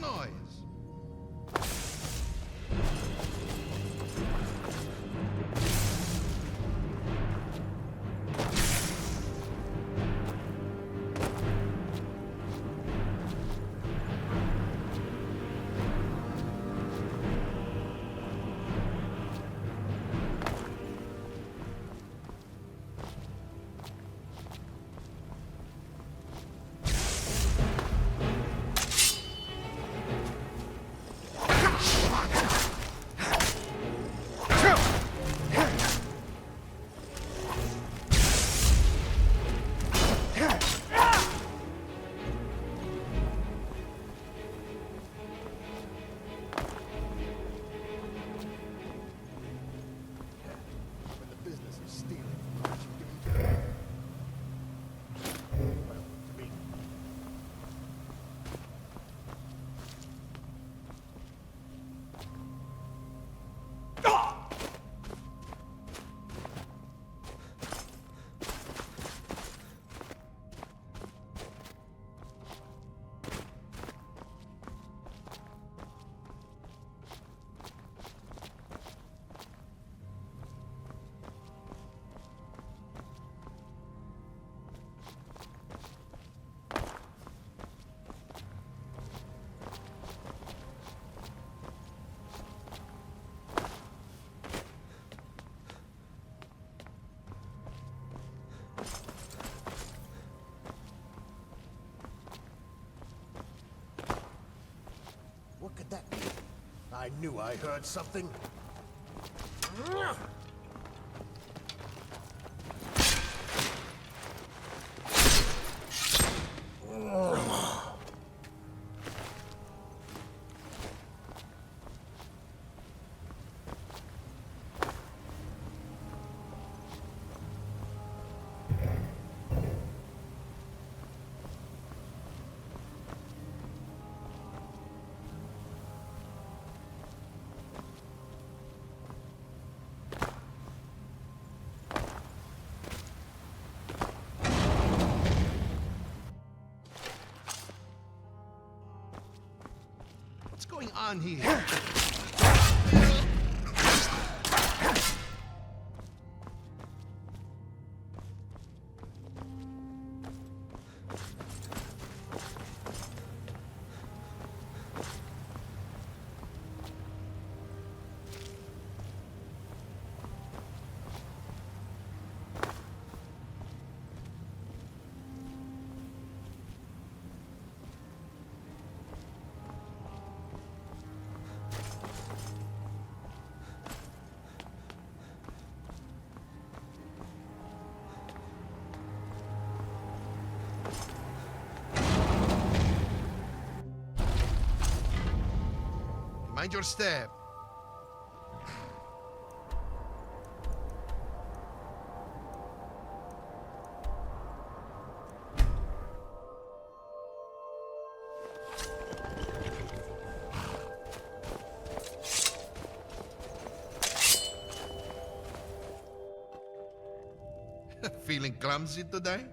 noise? What could that be? I knew I heard something. What's going on here? Mind your step. Feeling clumsy today?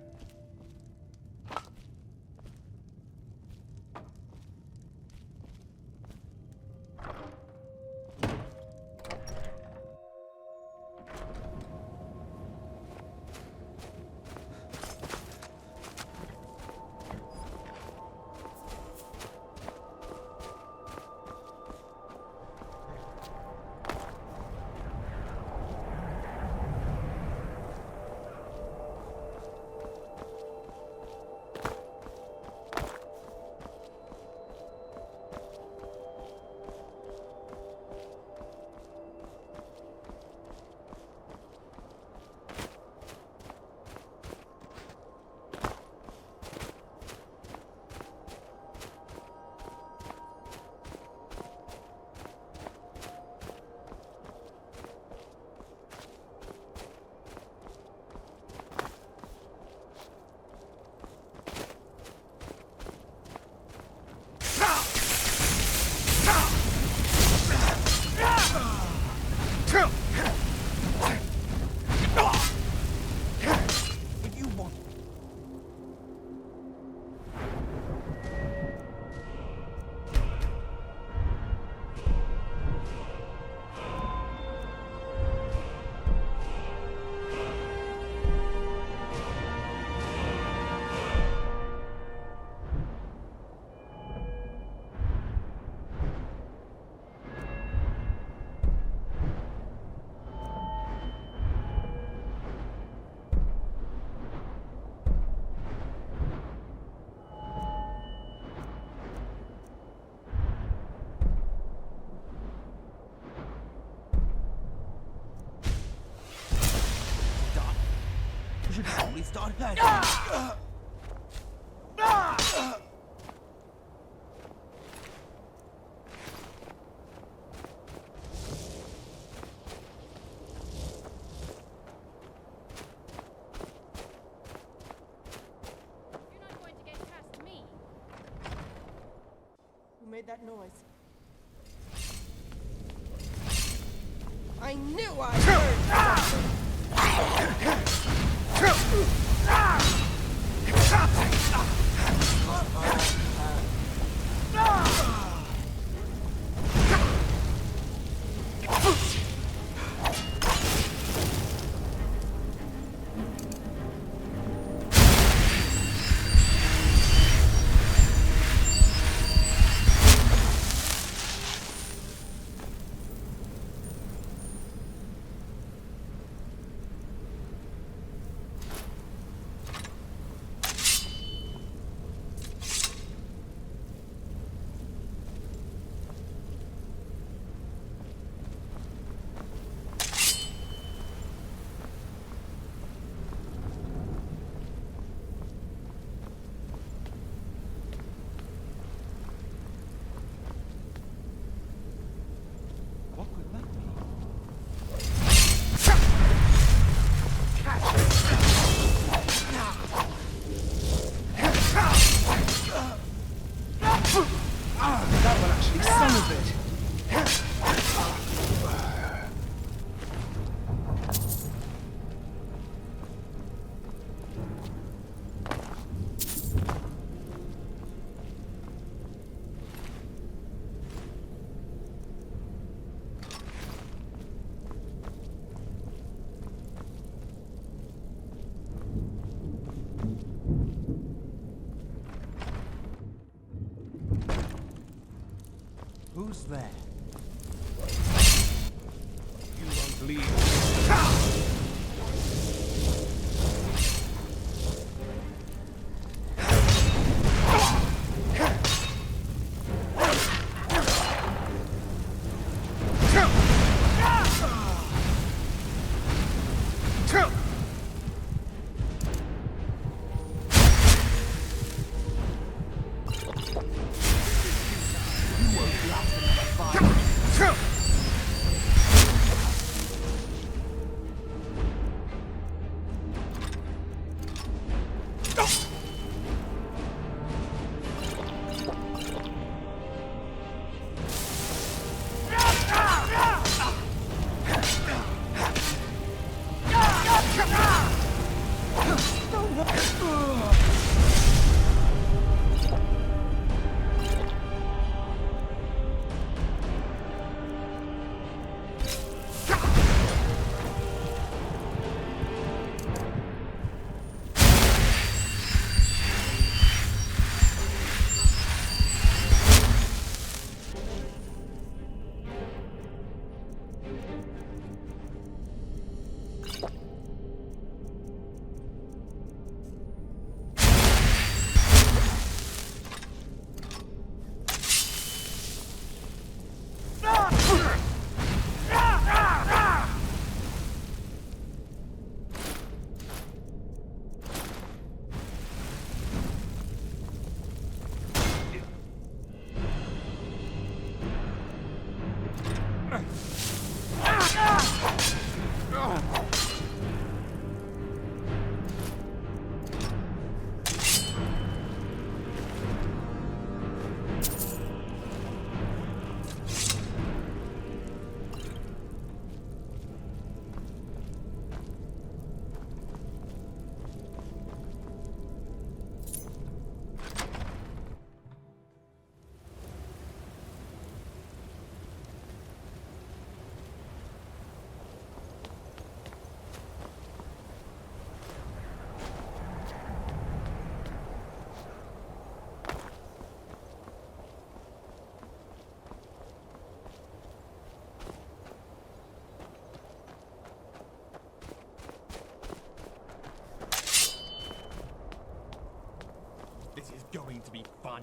we start back. Who made that noise? I knew I heard something! Who's there? You won't believe. This is going to be fun.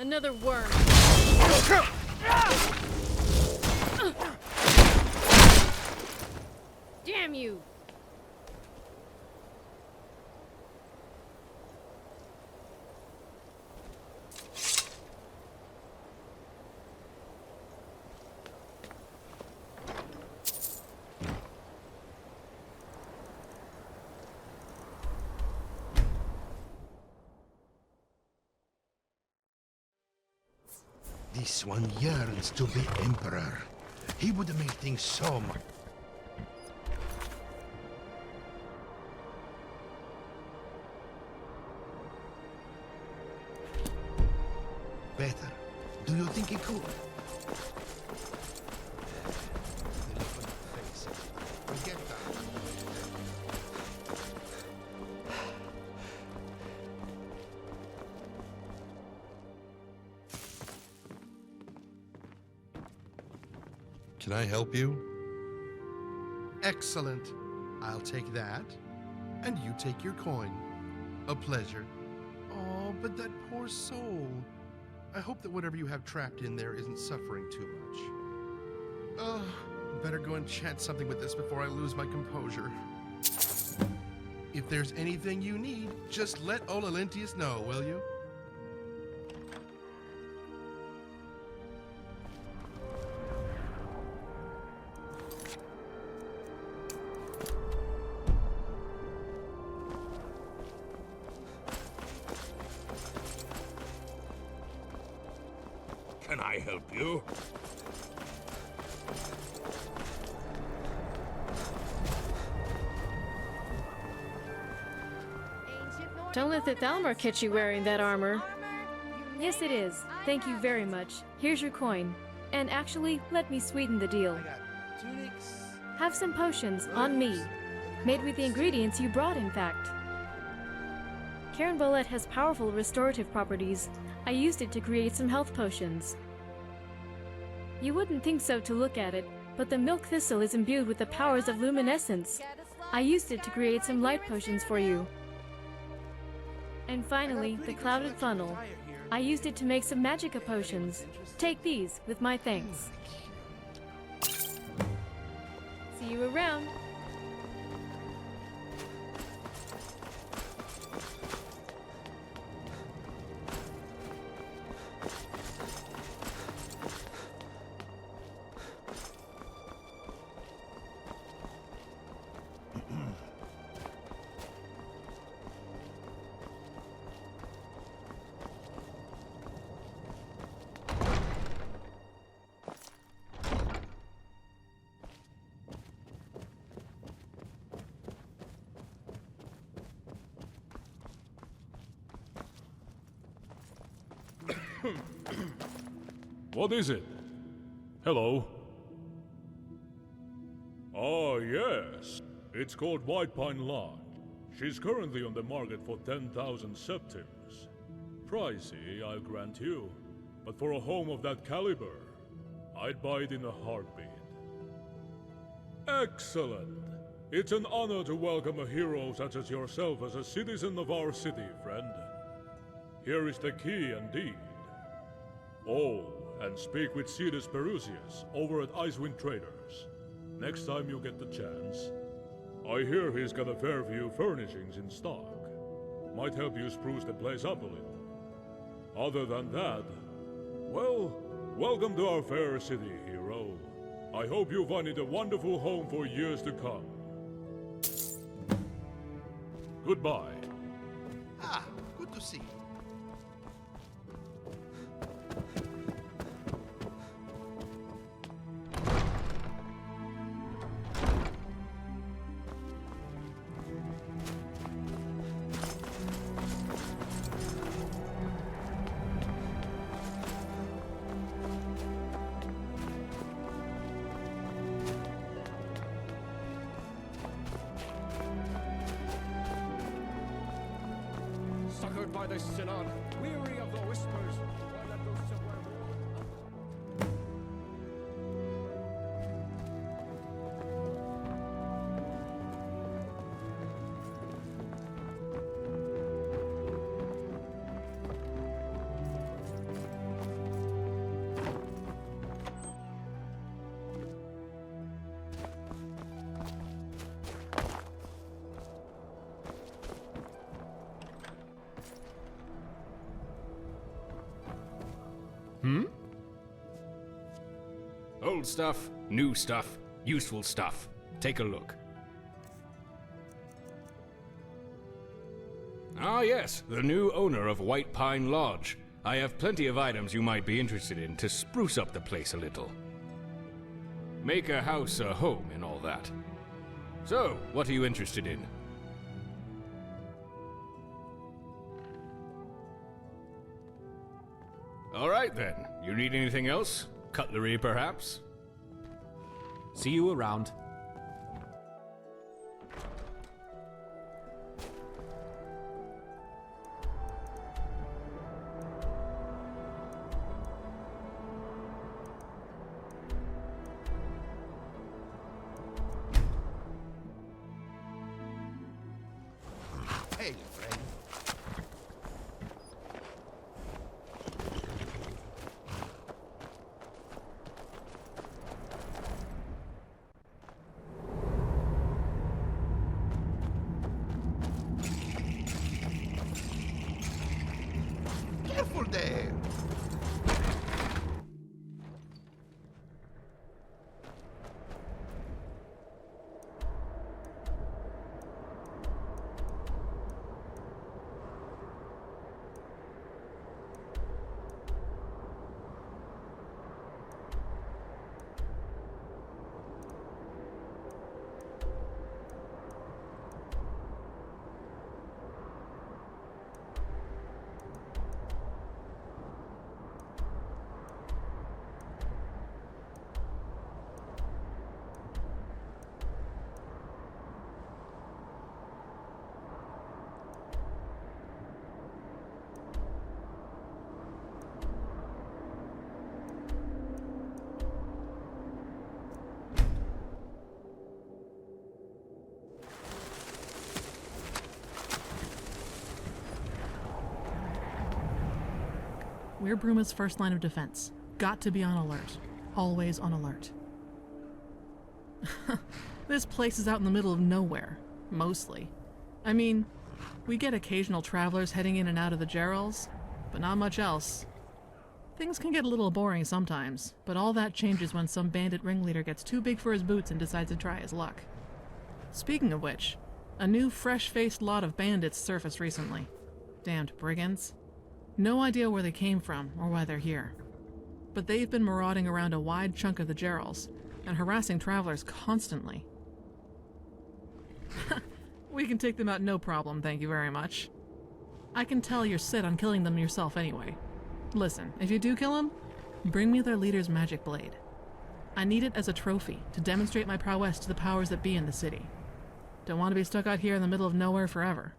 Another worm. Damn you! This one yearns to be emperor. He would make things so much better. Do you think he could? Forget that. Can I help you? Excellent. I'll take that. And you take your coin. A pleasure. Oh, but that poor soul. I hope that whatever you have trapped in there isn't suffering too much. Oh, better go and chant something with this before I lose my composure. If there's anything you need, just let Ololentius know, will you? Can I help you? Don't let the Thalmor catch you wearing that armor. Yes, it is. Thank you very much. Here's your coin. And actually, let me sweeten the deal. Have some potions on me. Made with the ingredients you brought, in fact. Carambolet has powerful restorative properties. I used it to create some health potions. You wouldn't think so to look at it, but the milk thistle is imbued with the powers of luminescence. I used it to create some light potions for you. And finally, the clouded funnel. I used it to make some magicka potions. Take these with my thanks. See you around. What is it? Hello? Ah, yes. It's called White Pine Lodge. She's currently on the market for 10,000 septims. Pricey, I'll grant you. But for a home of that caliber, I'd buy it in a heartbeat. Excellent! It's an honor to welcome a hero such as yourself as a citizen of our city, friend. Here is the key and deed. Oh, and speak with Cetus Perusius over at Icewind Traders. Next time you get the chance. I hear he's got a fair few furnishings in stock. Might help you spruce the place up a little. Other than that, well, welcome to our fair city, hero. I hope you find it a wonderful home for years to come. Goodbye. Ah, good to see you. Suckered by the Synod, weary of the whispers, why not go somewhere more? Old stuff, new stuff, useful stuff. Take a look. Ah yes, the new owner of White Pine Lodge. I have plenty of items you might be interested in to spruce up the place a little. Make a house a home and all that. So, what are you interested in? Alright then, you need anything else? Cutlery perhaps? See you around. Hey, friend. Careful there. We're Bruma's first line of defense. Got to be on alert. Always on alert. This place is out in the middle of nowhere. Mostly. I mean, we get occasional travelers heading in and out of the Gerals, but not much else. Things can get a little boring sometimes, but all that changes when some bandit ringleader gets too big for his boots and decides to try his luck. Speaking of which, a new fresh-faced lot of bandits surfaced recently. Damned brigands. No idea where they came from or why they're here. But they've been marauding around a wide chunk of the Gerals and harassing travelers constantly. We can take them out no problem, thank you very much. I can tell you're set on killing them yourself anyway. Listen, if you do kill them, bring me their leader's magic blade. I need it as a trophy to demonstrate my prowess to the powers that be in the city. Don't want to be stuck out here in the middle of nowhere forever.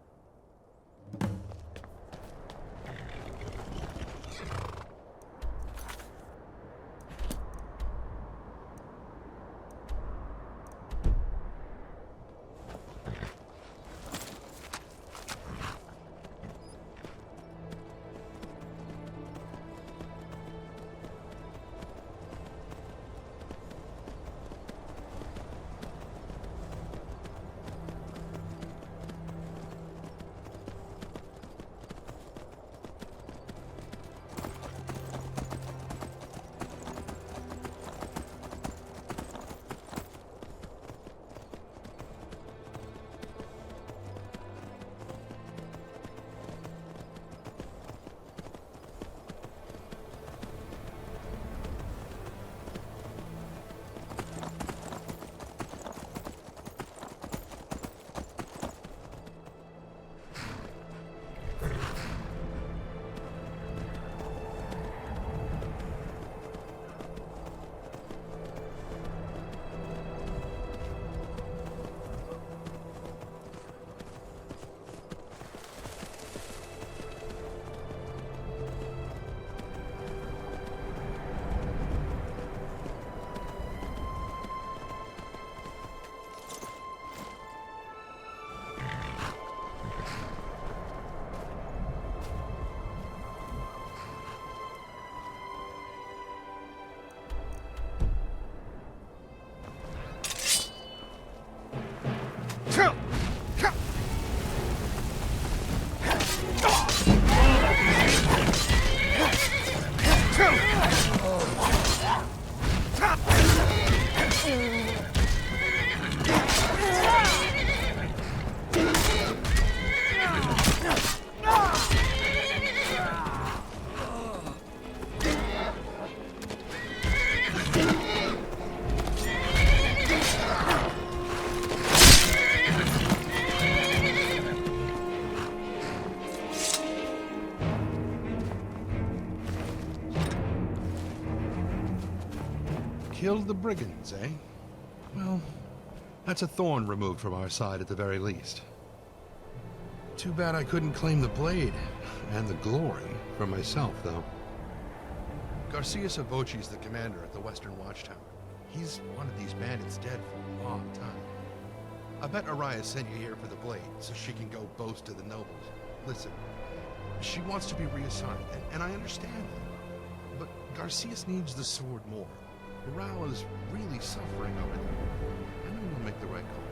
killed the brigands, eh? Well, that's a thorn removed from our side at the very least. Too bad I couldn't claim the blade and the glory for myself, though. Garcias Avoci's the commander at the Western Watchtower. He's one of these bandits dead for a long time. I bet Araya sent you here for the blade, so she can go boast to the nobles. Listen, she wants to be reassigned, and I understand that. But Garcias needs the sword more. Morale is really suffering over there. I know you'll make the right call.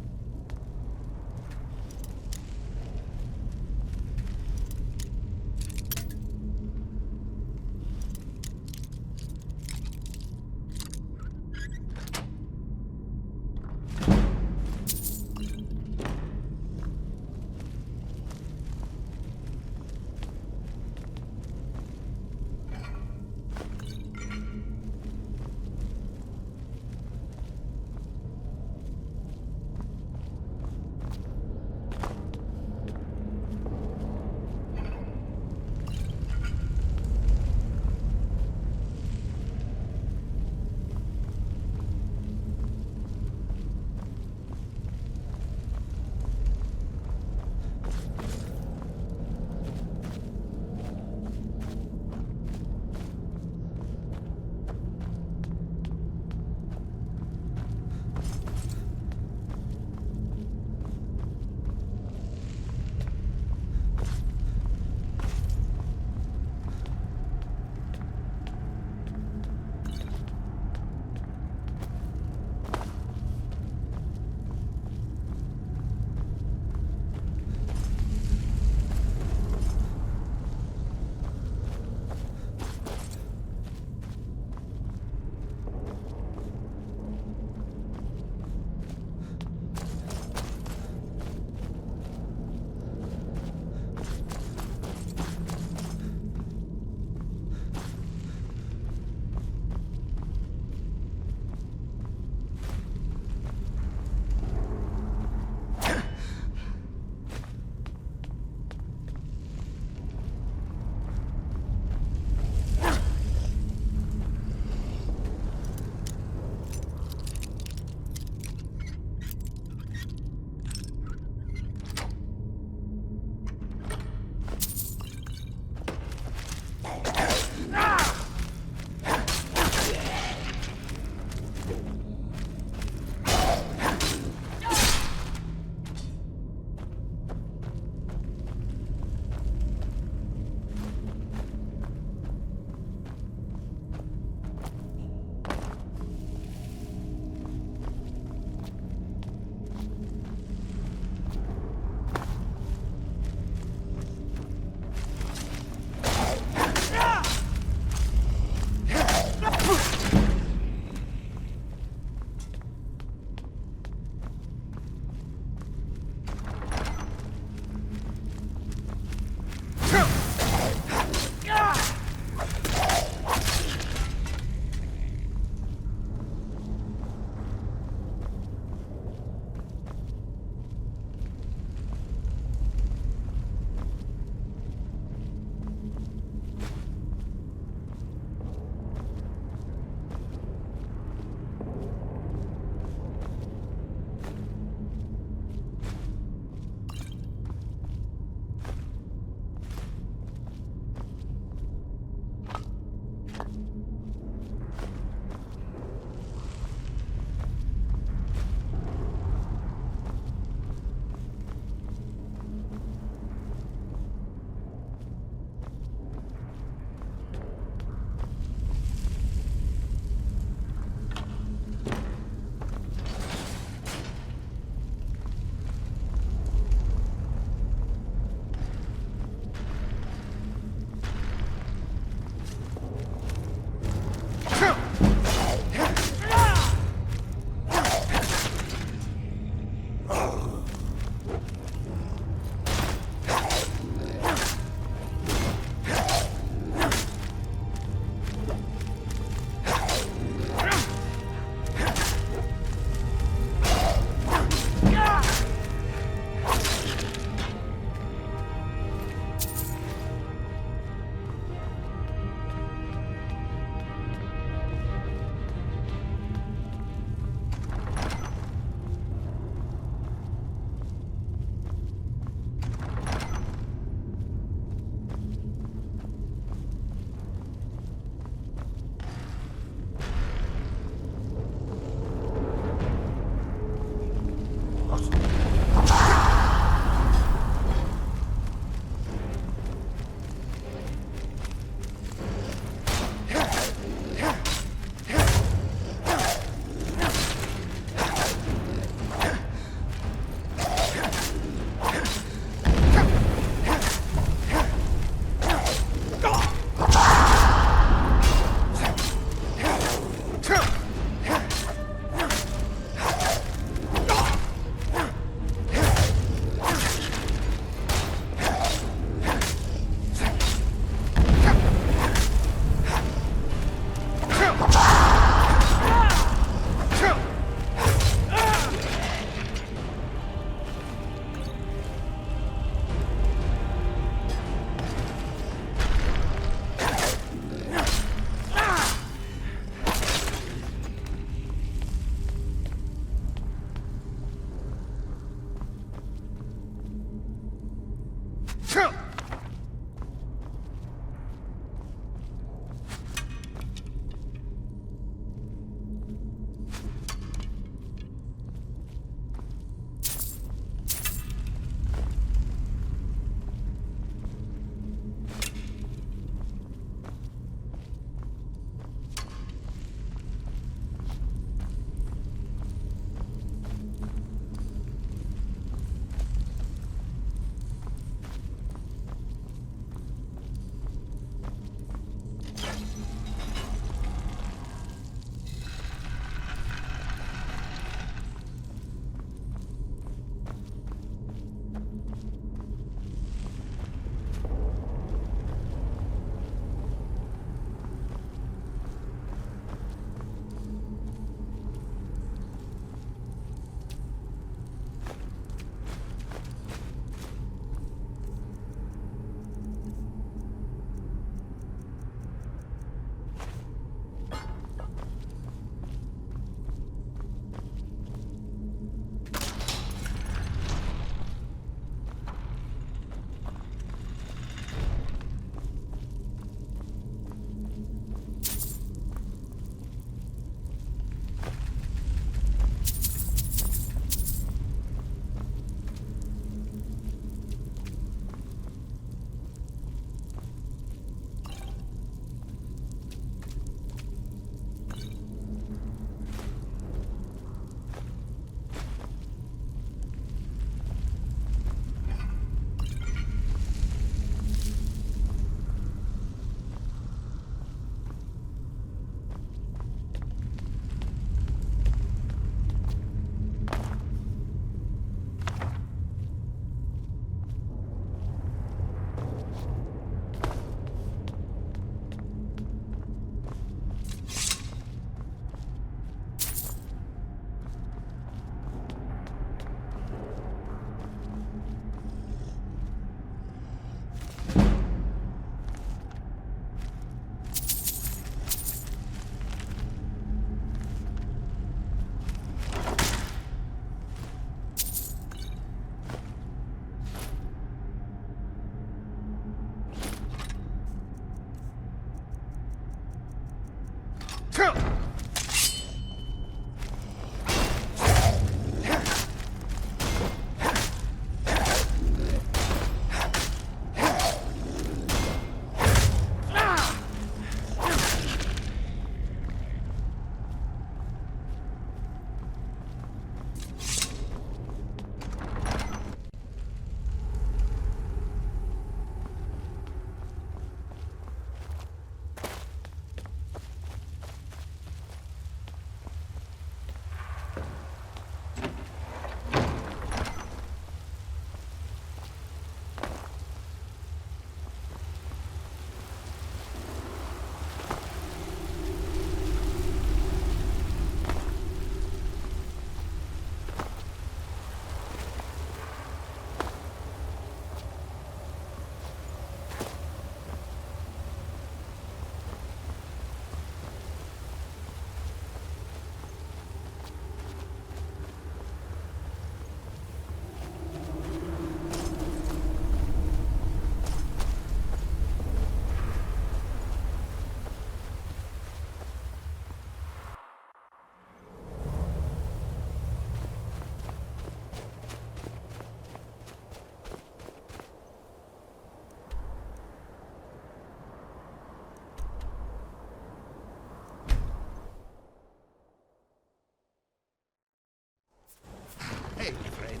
Hey, friend.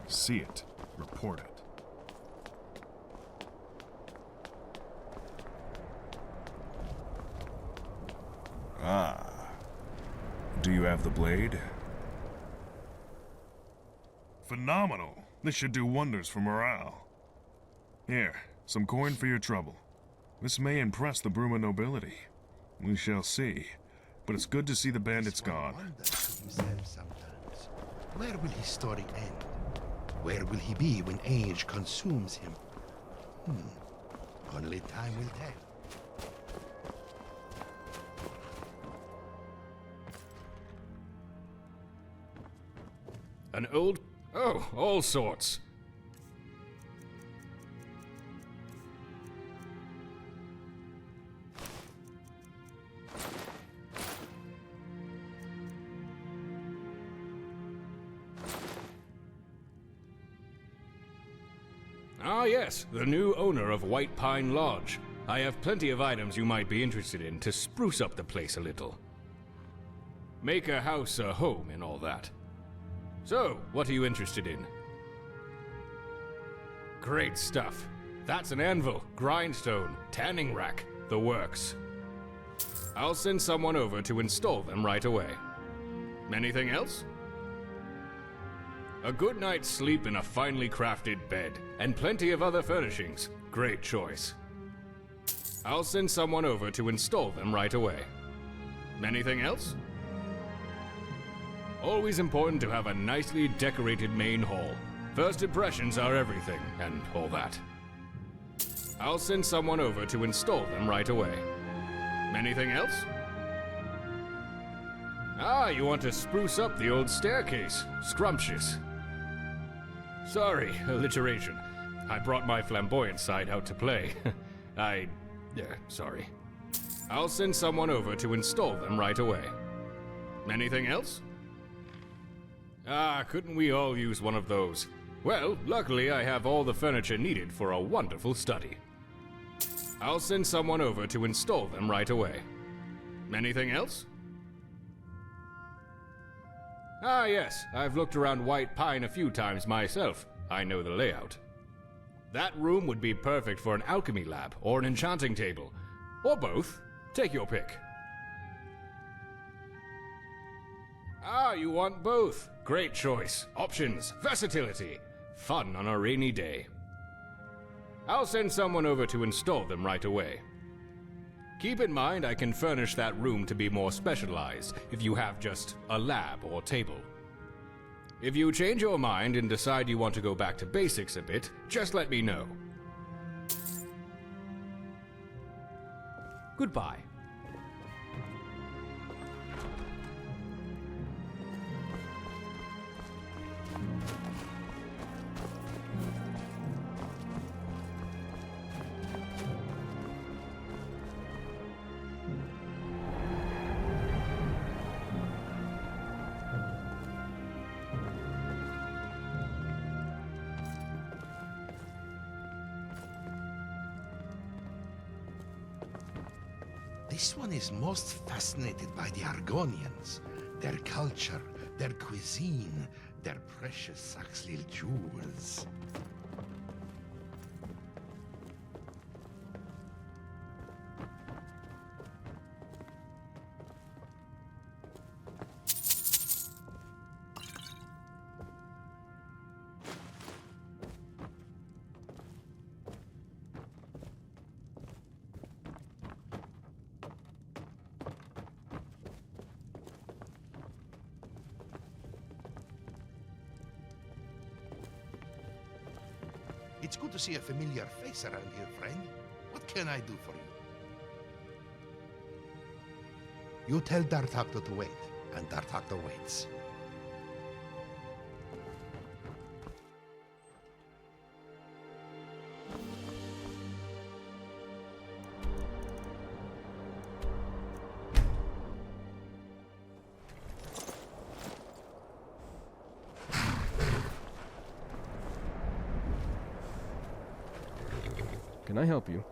See it. Report it. Ah. Do you have the blade? Phenomenal. This should do wonders for morale. Here, some coin for your trouble. This may impress the Bruma nobility. We shall see. But it's good to see the bandits gone. Sometimes. Where will his story end? Where will he be when age consumes him? Only time will tell. An old... Oh, all sorts. Ah yes, the new owner of White Pine Lodge. I have plenty of items you might be interested in to spruce up the place a little. Make a house a home and all that. So, what are you interested in? Great stuff. That's an anvil, grindstone, tanning rack, the works. I'll send someone over to install them right away. Anything else? A good night's sleep in a finely crafted bed, and plenty of other furnishings. Great choice. I'll send someone over to install them right away. Anything else? Always important to have a nicely decorated main hall. First impressions are everything, and all that. I'll send someone over to install them right away. Anything else? Ah, you want to spruce up the old staircase. Scrumptious. Sorry, alliteration. I brought my flamboyant side out to play. Sorry. I'll send someone over to install them right away. Anything else? Ah, couldn't we all use one of those? Well, luckily I have all the furniture needed for a wonderful study. I'll send someone over to install them right away. Anything else? Ah yes, I've looked around White Pine a few times myself. I know the layout. That room would be perfect for an alchemy lab or an enchanting table. Or both. Take your pick. Ah, you want both. Great choice. Options, versatility. Fun on a rainy day. I'll send someone over to install them right away. Keep in mind I can furnish that room to be more specialized if you have just a lab or table. If you change your mind and decide you want to go back to basics a bit, just let me know. Goodbye. This one is most fascinated by the Argonians, their culture, their cuisine, their precious Saxlil jewels. It's good to see a familiar face around here, friend. What can I do for you? You tell Dar'taqto to wait, and Dar'taqto waits. Can I help you?